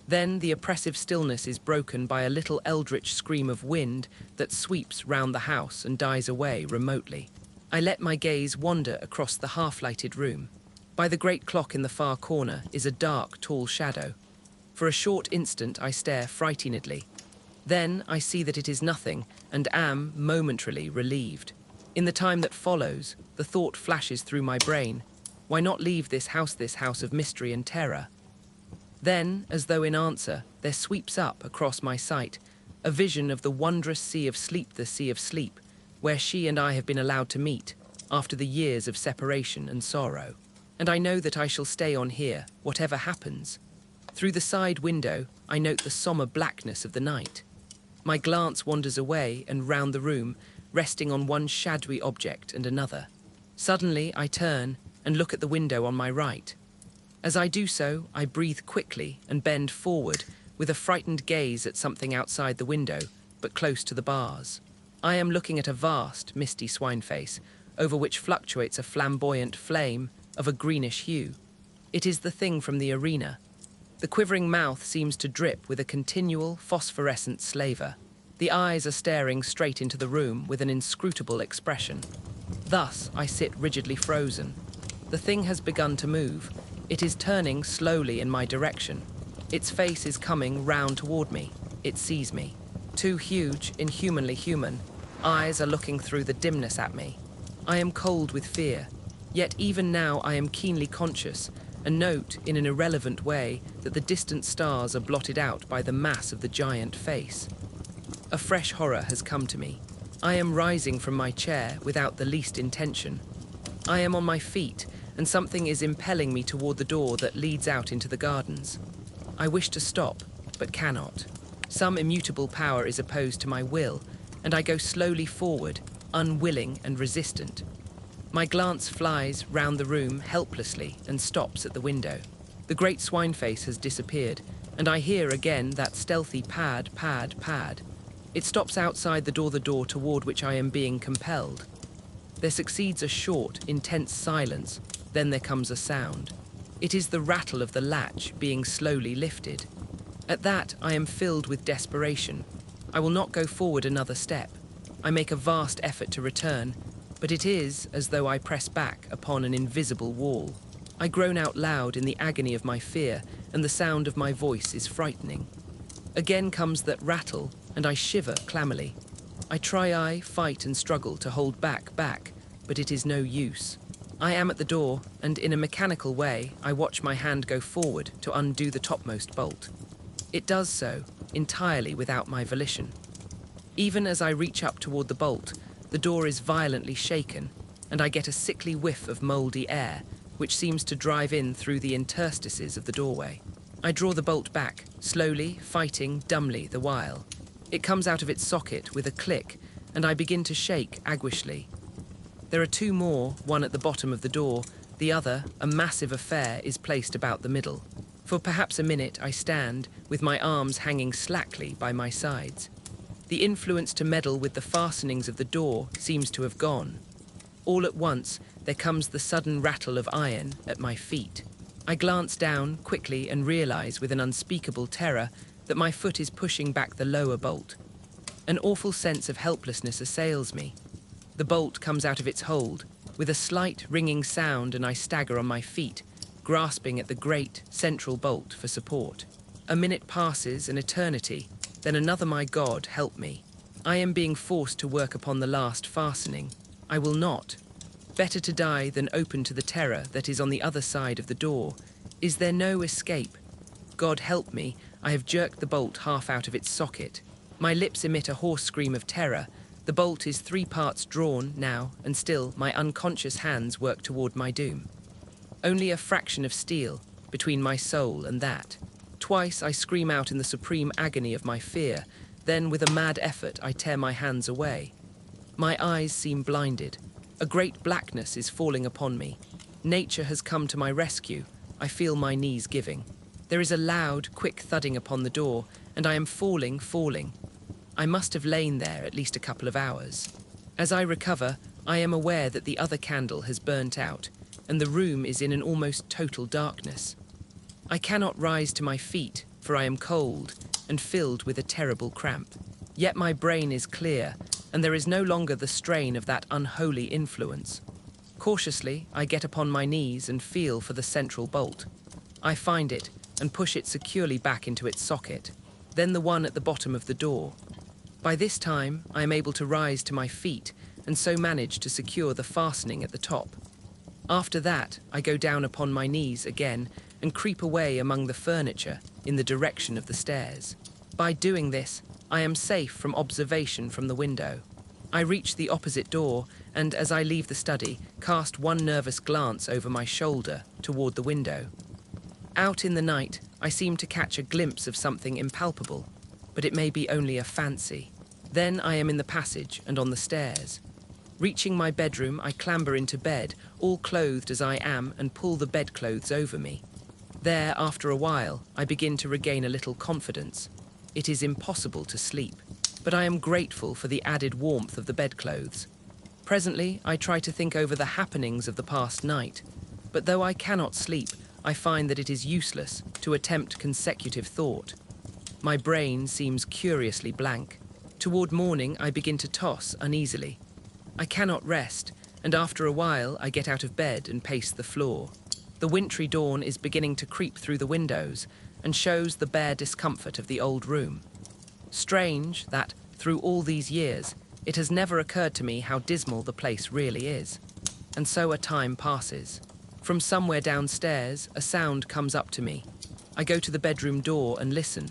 Then the oppressive stillness is broken by a little eldritch scream of wind that sweeps round the house and dies away remotely. I let my gaze wander across the half-lighted room. By the great clock in the far corner is a dark, tall shadow. For a short instant I stare frightenedly. Then I see that it is nothing and am momentarily relieved. In the time that follows, the thought flashes through my brain. Why not leave this house of mystery and terror? Then, as though in answer, there sweeps up across my sight a vision of the wondrous sea of sleep, where she and I have been allowed to meet after the years of separation and sorrow. And I know that I shall stay on here, whatever happens. Through the side window, I note the sombre blackness of the night. My glance wanders away and round the room, resting on one shadowy object and another. Suddenly, I turn and look at the window on my right. As I do so, I breathe quickly and bend forward with a frightened gaze at something outside the window, but close to the bars. I am looking at a vast, misty swine face, over which fluctuates a flamboyant flame of a greenish hue. It is the thing from the arena. The quivering mouth seems to drip with a continual, phosphorescent slaver. The eyes are staring straight into the room with an inscrutable expression. Thus, I sit rigidly frozen. The thing has begun to move. It is turning slowly in my direction. Its face is coming round toward me. It sees me. Two huge, inhumanly human eyes are looking through the dimness at me. I am cold with fear, yet even now I am keenly conscious and note in an irrelevant way that the distant stars are blotted out by the mass of the giant face. A fresh horror has come to me. I am rising from my chair without the least intention. I am on my feet, and something is impelling me toward the door that leads out into the gardens. I wish to stop, but cannot. Some immutable power is opposed to my will, and I go slowly forward, unwilling and resistant. My glance flies round the room helplessly and stops at the window. The great swine face has disappeared, and I hear again that stealthy pad, pad, pad. It stops outside the door toward which I am being compelled. There succeeds a short, intense silence. Then there comes a sound. It is the rattle of the latch being slowly lifted. At that, I am filled with desperation. I will not go forward another step. I make a vast effort to return, but it is as though I press back upon an invisible wall. I groan out loud in the agony of my fear, and the sound of my voice is frightening. Again comes that rattle, and I shiver clammily. I fight and struggle to hold back, but it is no use. I am at the door, and in a mechanical way, I watch my hand go forward to undo the topmost bolt. It does so, entirely without my volition. Even as I reach up toward the bolt, the door is violently shaken, and I get a sickly whiff of mouldy air, which seems to drive in through the interstices of the doorway. I draw the bolt back, slowly, fighting dumbly the while. It comes out of its socket with a click, and I begin to shake aguishly. There are two more, one at the bottom of the door, the other, a massive affair, is placed about the middle. For perhaps a minute I stand, with my arms hanging slackly by my sides. The influence to meddle with the fastenings of the door seems to have gone. All at once, there comes the sudden rattle of iron at my feet. I glance down quickly and realize with an unspeakable terror that my foot is pushing back the lower bolt. An awful sense of helplessness assails me. The bolt comes out of its hold with a slight ringing sound, and I stagger on my feet, grasping at the great central bolt for support. A minute passes, an eternity, then another. My God, help me. I am being forced to work upon the last fastening. I will not. Better to die than open to the terror that is on the other side of the door. Is there no escape? God help me, I have jerked the bolt half out of its socket. My lips emit a hoarse scream of terror. The bolt is 3 parts drawn now, and still my unconscious hands work toward my doom. Only a fraction of steel between my soul and that. Twice I scream out in the supreme agony of my fear. Then, with a mad effort, I tear my hands away. My eyes seem blinded. A great blackness is falling upon me. Nature has come to my rescue. I feel my knees giving. There is a loud, quick thudding upon the door, and I am falling. I must have lain there at least a couple of hours. As I recover, I am aware that the other candle has burnt out, and the room is in an almost total darkness. I cannot rise to my feet, for I am cold and filled with a terrible cramp. Yet my brain is clear, and there is no longer the strain of that unholy influence. Cautiously, I get upon my knees and feel for the central bolt. I find it and push it securely back into its socket, then the one at the bottom of the door. By this time, I am able to rise to my feet and so manage to secure the fastening at the top. After that, I go down upon my knees again and creep away among the furniture in the direction of the stairs. By doing this, I am safe from observation from the window. I reach the opposite door and, as I leave the study, cast one nervous glance over my shoulder toward the window. Out in the night, I seem to catch a glimpse of something impalpable, but it may be only a fancy. Then I am in the passage and on the stairs. Reaching my bedroom, I clamber into bed, all clothed as I am, and pull the bedclothes over me. There, after a while, I begin to regain a little confidence. It is impossible to sleep, but I am grateful for the added warmth of the bedclothes. Presently, I try to think over the happenings of the past night, but though I cannot sleep, I find that it is useless to attempt consecutive thought. My brain seems curiously blank. Toward morning, I begin to toss uneasily. I cannot rest, and after a while, I get out of bed and pace the floor. The wintry dawn is beginning to creep through the windows and shows the bare discomfort of the old room. Strange that, through all these years, it has never occurred to me how dismal the place really is. And so a time passes. From somewhere downstairs, a sound comes up to me. I go to the bedroom door and listen.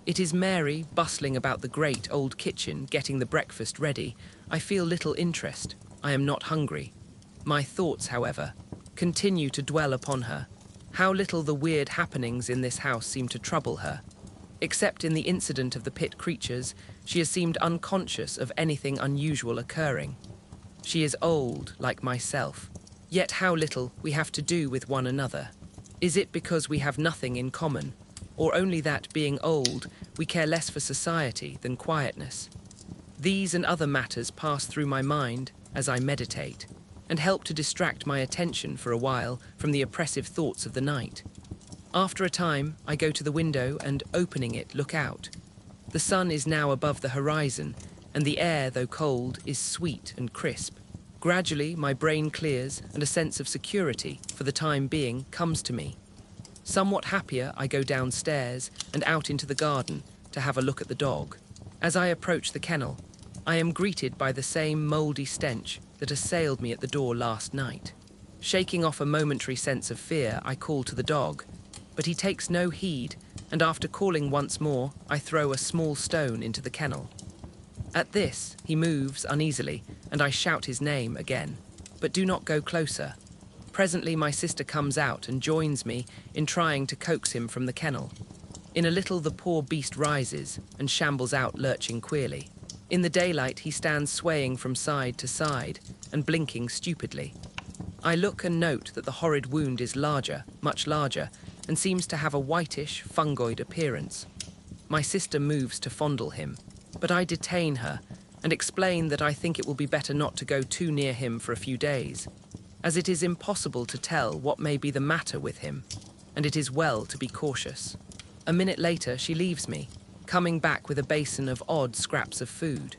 It is Mary bustling about the great old kitchen, getting the breakfast ready. I feel little interest. I am not hungry. My thoughts, however, continue to dwell upon her. How little the weird happenings in this house seem to trouble her. Except in the incident of the pit creatures, she has seemed unconscious of anything unusual occurring. She is old, like myself. Yet how little we have to do with one another. Is it because we have nothing in common, or only that, being old, we care less for society than quietness? These and other matters pass through my mind as I meditate, and help to distract my attention for a while from the oppressive thoughts of the night. After a time, I go to the window and, opening it, look out. The sun is now above the horizon, and the air, though cold, is sweet and crisp. Gradually, my brain clears, and a sense of security, for the time being, comes to me. Somewhat happier, I go downstairs and out into the garden to have a look at the dog. As I approach the kennel, I am greeted by the same mouldy stench that assailed me at the door last night. Shaking off a momentary sense of fear, I call to the dog, but he takes no heed, and after calling once more, I throw a small stone into the kennel. At this, he moves uneasily, and I shout his name again, but do not go closer. Presently, my sister comes out and joins me in trying to coax him from the kennel. In a little, the poor beast rises and shambles out, lurching queerly. In the daylight, he stands swaying from side to side and blinking stupidly. I look and note that the horrid wound is larger, much larger, and seems to have a whitish, fungoid appearance. My sister moves to fondle him, but I detain her and explain that I think it will be better not to go too near him for a few days. as it is impossible to tell what may be the matter with him, and it is well to be cautious. A minute later, she leaves me, coming back with a basin of odd scraps of food.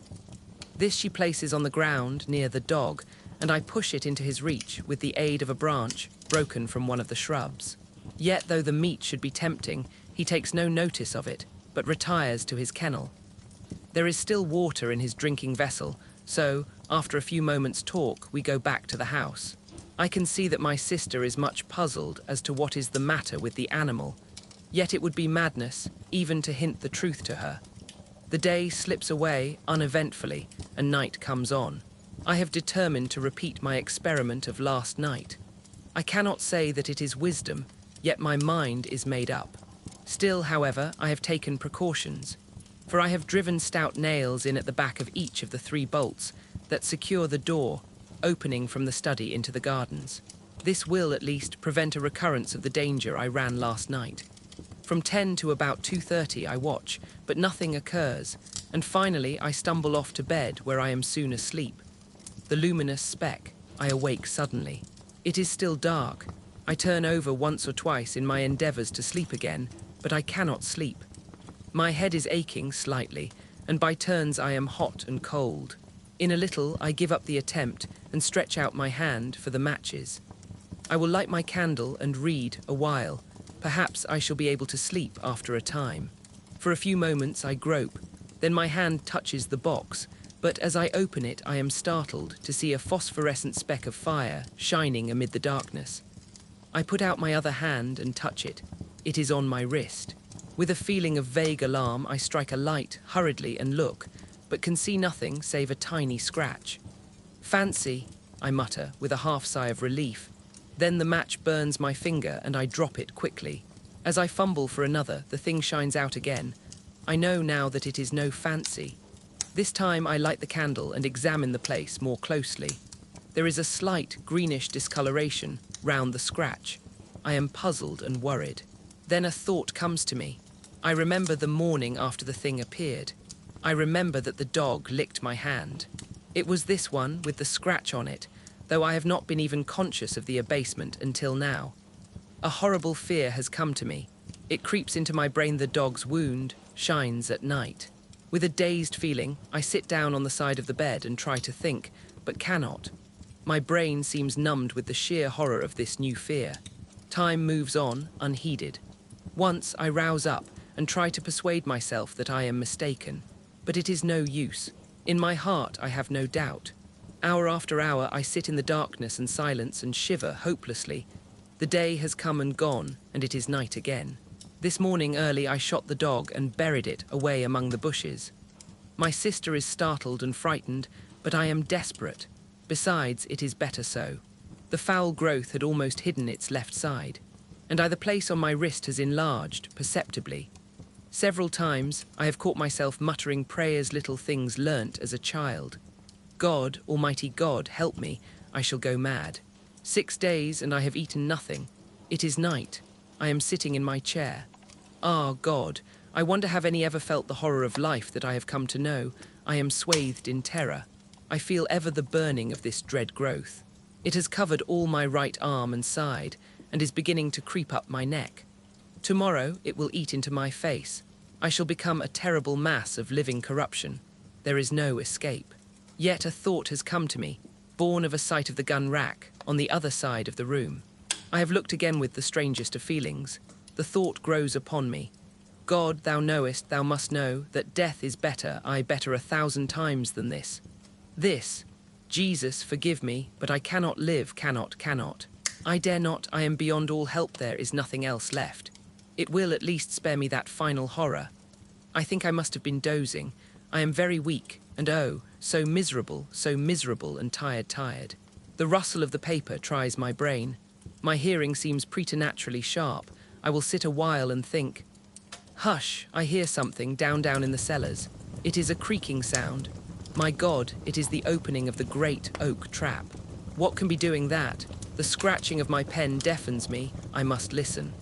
This she places on the ground near the dog, and I push it into his reach with the aid of a branch broken from one of the shrubs. Yet, though the meat should be tempting, he takes no notice of it, but retires to his kennel. There is still water in his drinking vessel, so, after a few moments' talk, we go back to the house. I can see that my sister is much puzzled as to what is the matter with the animal, yet it would be madness even to hint the truth to her. The day slips away uneventfully, and night comes on. I have determined to repeat my experiment of last night. I cannot say that it is wisdom, yet my mind is made up. Still, however, I have taken precautions, for I have driven stout nails in at the back of each of the 3 bolts that secure the door opening from the study into the gardens. This will, at least, prevent a recurrence of the danger I ran last night. From 10 to about 2:30 I watch, but nothing occurs, and finally I stumble off to bed where I am soon asleep. The luminous speck, I awake suddenly. It is still dark. I turn over once or twice in my endeavours to sleep again, but I cannot sleep. My head is aching slightly, and by turns I am hot and cold. In a little I give up the attempt and stretch out my hand for the matches. I will light my candle and read a while. Perhaps I shall be able to sleep after a time. For a few moments I grope, then my hand touches the box, but as I open it I am startled to see a phosphorescent speck of fire shining amid the darkness. I put out my other hand and touch it. It is on my wrist. With a feeling of vague alarm I strike a light hurriedly and look, but can see nothing save a tiny scratch. Fancy, I mutter with a half sigh of relief. Then the match burns my finger and I drop it quickly. As I fumble for another, the thing shines out again. I know now that it is no fancy. This time I light the candle and examine the place more closely. There is a slight greenish discoloration round the scratch. I am puzzled and worried. Then a thought comes to me. I remember the morning after the thing appeared. I remember that the dog licked my hand. It was this one with the scratch on it, though I have not been even conscious of the abasement until now. A horrible fear has come to me. It creeps into my brain. The dog's wound shines at night. With a dazed feeling, I sit down on the side of the bed and try to think, but cannot. My brain seems numbed with the sheer horror of this new fear. Time moves on, unheeded. Once I rouse up and try to persuade myself that I am mistaken. But it is no use. In my heart I have no doubt. Hour after hour I sit in the darkness and silence and shiver hopelessly. The day has come and gone, and it is night again. This morning early I shot the dog and buried it away among the bushes. My sister is startled and frightened, but I am desperate. Besides, it is better so. The foul growth had almost hidden its left side, and the place on my wrist has enlarged perceptibly. Several times I have caught myself muttering prayers, little things learnt as a child. God, Almighty God, help me, I shall go mad. 6 days and I have eaten nothing. It is night. I am sitting in my chair. Ah, God, I wonder have any ever felt the horror of life that I have come to know. I am swathed in terror. I feel ever the burning of this dread growth. It has covered all my right arm and side, and is beginning to creep up my neck. Tomorrow it will eat into my face. I shall become a terrible mass of living corruption. There is no escape. Yet a thought has come to me, born of a sight of the gun rack on the other side of the room. I have looked again with the strangest of feelings. The thought grows upon me. God, thou knowest, thou must know, that death is better, aye, better 1,000 times than this. This, Jesus, forgive me, but I cannot live, cannot. I dare not, I am beyond all help, there is nothing else left. It will at least spare me that final horror. I think I must have been dozing. I am very weak, and oh, so miserable and tired. The rustle of the paper tries my brain. My hearing seems preternaturally sharp. I will sit a while and think. Hush, I hear something down in the cellars. It is a creaking sound. My God, it is the opening of the great oak trap. What can be doing that? The scratching of my pen deafens me. I must listen.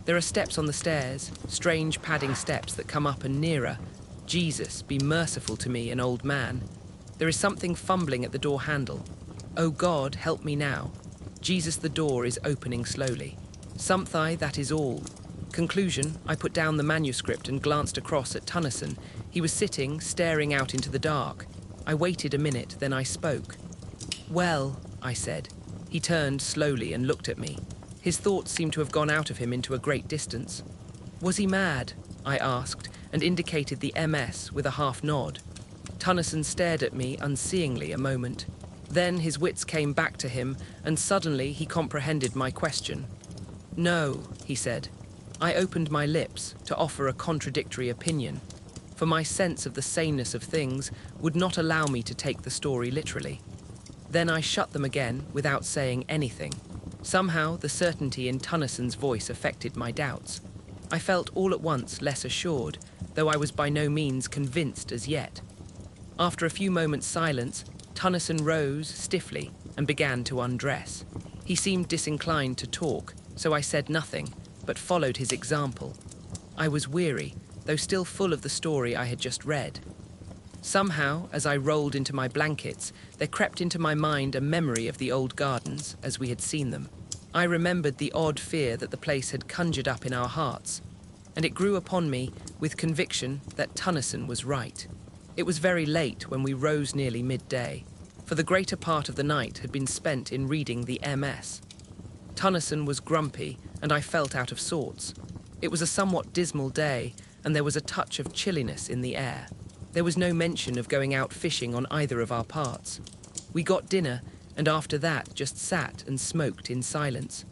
There are steps on the stairs, strange padding steps that come up and nearer. Jesus, be merciful to me, an old man. There is something fumbling at the door handle. Oh God, help me now. Jesus the door is opening slowly. Something, that is all. Conclusion, I put down the manuscript and glanced across at Tennyson. He was sitting, staring out into the dark. I waited a minute, then I spoke. "Well," I said. He turned slowly and looked at me. His thoughts seemed to have gone out of him into a great distance. "Was he mad?" I asked, and indicated the MS with a half nod. Tennyson stared at me unseeingly a moment. Then his wits came back to him, and suddenly he comprehended my question. "No," he said. I opened my lips to offer a contradictory opinion, for my sense of the saneness of things would not allow me to take the story literally. Then I shut them again without saying anything. Somehow the certainty in Tennyson's voice affected my doubts. I felt all at once less assured, though I was by no means convinced as yet. After a few moments' silence, Tennyson rose stiffly and began to undress. He seemed disinclined to talk, so I said nothing, but followed his example. I was weary, though still full of the story I had just read. Somehow, as I rolled into my blankets, there crept into my mind a memory of the old gardens as we had seen them. I remembered the odd fear that the place had conjured up in our hearts, and it grew upon me with conviction that Tennyson was right. It was very late when we rose nearly midday, for the greater part of the night had been spent in reading the MS. Tennyson was grumpy, and I felt out of sorts. It was a somewhat dismal day, and there was a touch of chilliness in the air. There was no mention of going out fishing on either of our parts. We got dinner, and after that just sat and smoked in silence.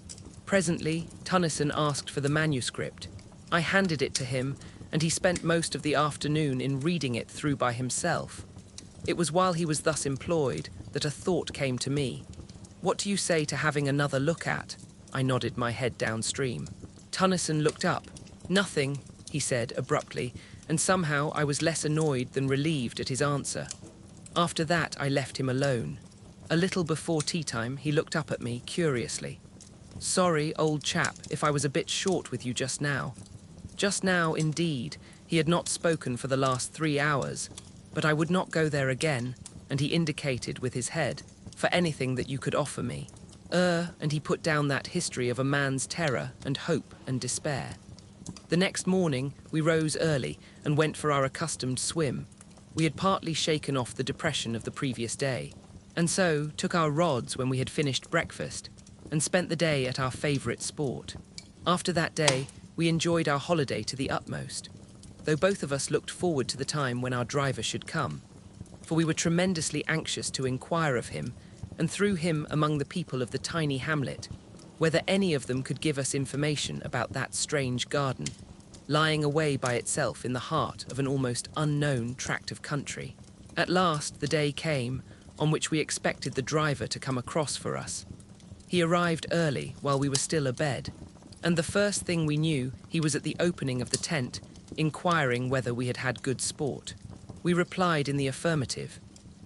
Presently, Tennyson asked for the manuscript. I handed it to him, and he spent most of the afternoon in reading it through by himself. It was while he was thus employed that a thought came to me. "What do you say to having another look at?" I nodded my head downstream. Tennyson looked up. "Nothing," he said abruptly, and somehow I was less annoyed than relieved at his answer. After that, I left him alone. A little before tea time, he looked up at me curiously. "Sorry, old chap, if I was a bit short with you just now." Just now, indeed, he had not spoken for the last 3 hours, but I would not go there again, and he indicated with his head, "for anything that you could offer me." And he put down that history of a man's terror and hope and despair. The next morning, we rose early and went for our accustomed swim. We had partly shaken off the depression of the previous day, and so took our rods when we had finished breakfast, and spent the day at our favourite sport. After that day, we enjoyed our holiday to the utmost, though both of us looked forward to the time when our driver should come, for we were tremendously anxious to inquire of him, and through him among the people of the tiny hamlet, whether any of them could give us information about that strange garden, lying away by itself in the heart of an almost unknown tract of country. At last the day came on which we expected the driver to come across for us. He arrived early while we were still abed, and the first thing we knew, he was at the opening of the tent, inquiring whether we had had good sport. We replied in the affirmative,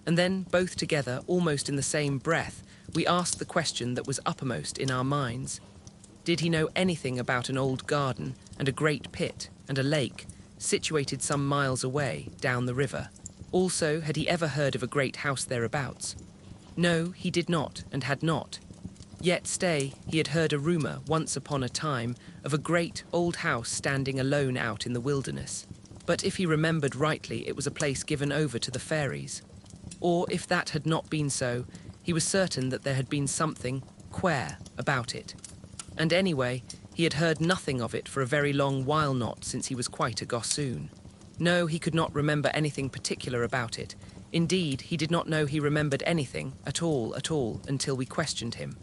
and then, both together, almost in the same breath, we asked the question that was uppermost in our minds. Did he know anything about an old garden and a great pit and a lake, situated some miles away, down the river? Also, had he ever heard of a great house thereabouts? No, he did not, and had not. Yet stay, he had heard a rumour, once upon a time, of a great old house standing alone out in the wilderness. But if he remembered rightly, it was a place given over to the fairies. Or, if that had not been so, he was certain that there had been something queer about it. And anyway, he had heard nothing of it for a very long while not since he was quite a gossoon. No, he could not remember anything particular about it. Indeed, he did not know he remembered anything at all, until we questioned him.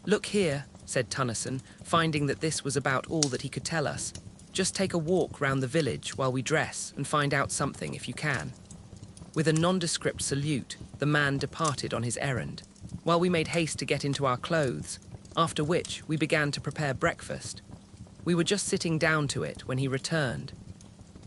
"Look here," said Tennyson, finding that this was about all that he could tell us. "Just take a walk round the village while we dress and find out something if you can." With a nondescript salute, the man departed on his errand, while we made haste to get into our clothes, after which we began to prepare breakfast. We were just sitting down to it when he returned.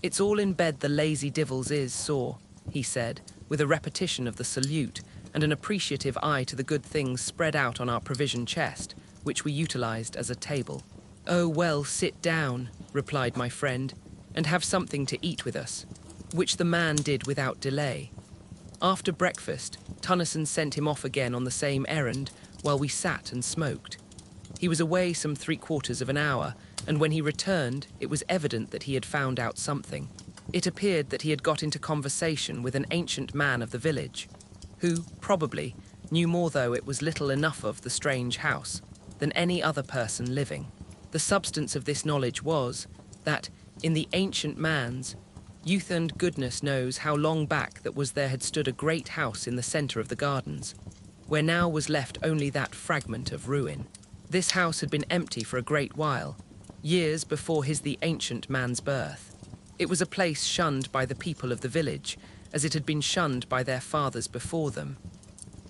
"It's all in bed the lazy divils is, saw," he said, with a repetition of the salute and an appreciative eye to the good things spread out on our provision chest, which we utilized as a table. "Oh, well, sit down," replied my friend, "and have something to eat with us," which the man did without delay. After breakfast, Tennyson sent him off again on the same errand, while we sat and smoked. He was away some 3/4 of an hour, and when he returned, it was evident that he had found out something. It appeared that he had got into conversation with an ancient man of the village, who, probably, knew more, though it was little enough of the strange house, than any other person living. The substance of this knowledge was that, in the ancient man's, youth and goodness knows how long back that was there had stood a great house in the centre of the gardens, where now was left only that fragment of ruin. This house had been empty for a great while, years before the ancient man's birth. It was a place shunned by the people of the village, as it had been shunned by their fathers before them.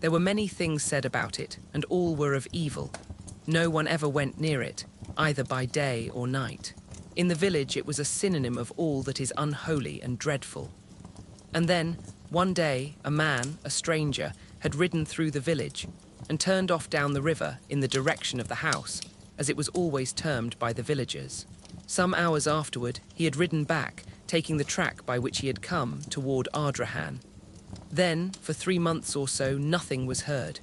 There were many things said about it, and all were of evil. No one ever went near it, either by day or night. In the village it was a synonym of all that is unholy and dreadful. And then, one day, a man, a stranger, had ridden through the village and turned off down the river in the direction of the house, as it was always termed by the villagers. Some hours afterward, he had ridden back, taking the track by which he had come toward Ardrahan. Then, for 3 months or so, nothing was heard.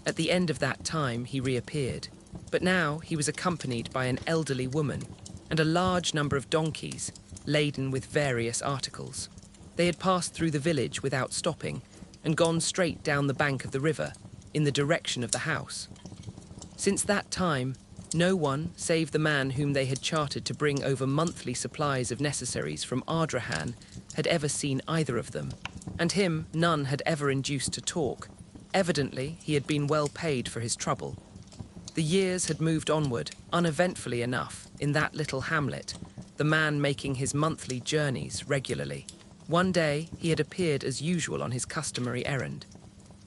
At the end of that time, he reappeared. But now he was accompanied by an elderly woman and a large number of donkeys, laden with various articles. They had passed through the village without stopping and gone straight down the bank of the river in the direction of the house. Since that time, no one, save the man whom they had chartered to bring over monthly supplies of necessaries from Ardrahan, had ever seen either of them, and him none had ever induced to talk. Evidently, he had been well paid for his trouble. The years had moved onward, uneventfully enough, in that little hamlet, the man making his monthly journeys regularly. One day, he had appeared as usual on his customary errand.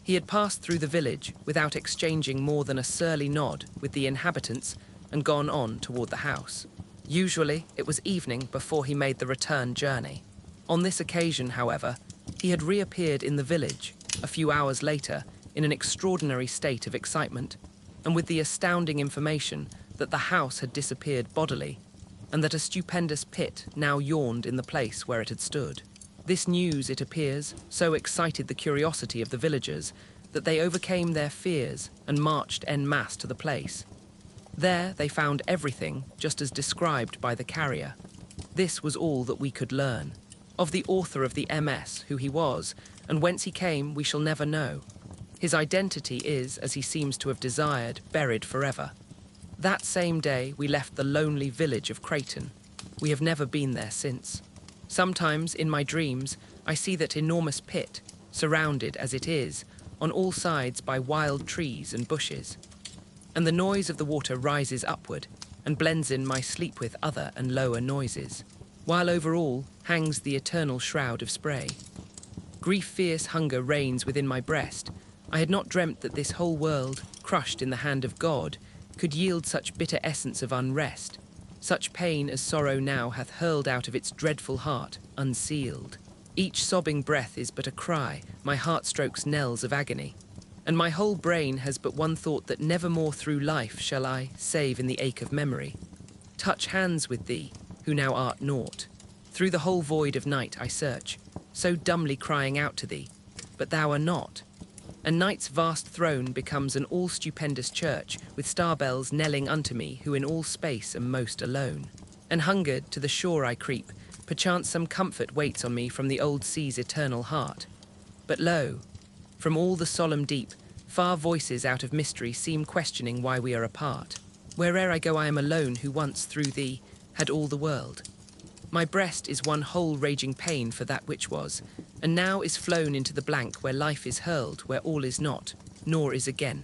He had passed through the village without exchanging more than a surly nod with the inhabitants and gone on toward the house. Usually, it was evening before he made the return journey. On this occasion, however, he had reappeared in the village, a few hours later, in an extraordinary state of excitement, and with the astounding information that the house had disappeared bodily, and that a stupendous pit now yawned in the place where it had stood. This news, it appears, so excited the curiosity of the villagers that they overcame their fears and marched en masse to the place. There they found everything just as described by the carrier. This was all that we could learn. Of the author of the MS, who he was, and whence he came, we shall never know. His identity is, as he seems to have desired, buried forever. That same day we left the lonely village of Creighton. We have never been there since. Sometimes, in my dreams, I see that enormous pit, surrounded, as it is, on all sides by wild trees and bushes. And the noise of the water rises upward and blends in my sleep with other and lower noises, while over all hangs the eternal shroud of spray. Grief-fierce hunger reigns within my breast. I had not dreamt that this whole world, crushed in the hand of God, could yield such bitter essence of unrest, such pain as sorrow now hath hurled out of its dreadful heart, unsealed. Each sobbing breath is but a cry, my heart strokes knells of agony, and my whole brain has but one thought, that never more through life shall I, save in the ache of memory, touch hands with thee, who now art naught. Through the whole void of night I search, so dumbly crying out to thee, but thou art not. And night's vast throne becomes an all-stupendous church, with star-bells knelling unto me, who in all space am most alone. And hungered to the shore I creep, perchance some comfort waits on me from the old sea's eternal heart. But lo, from all the solemn deep, far voices out of mystery seem questioning why we are apart. Where'er I go I am alone, who once, through thee, had all the world. My breast is one whole raging pain for that which was, and now is flown into the blank where life is hurled, where all is not, nor is again.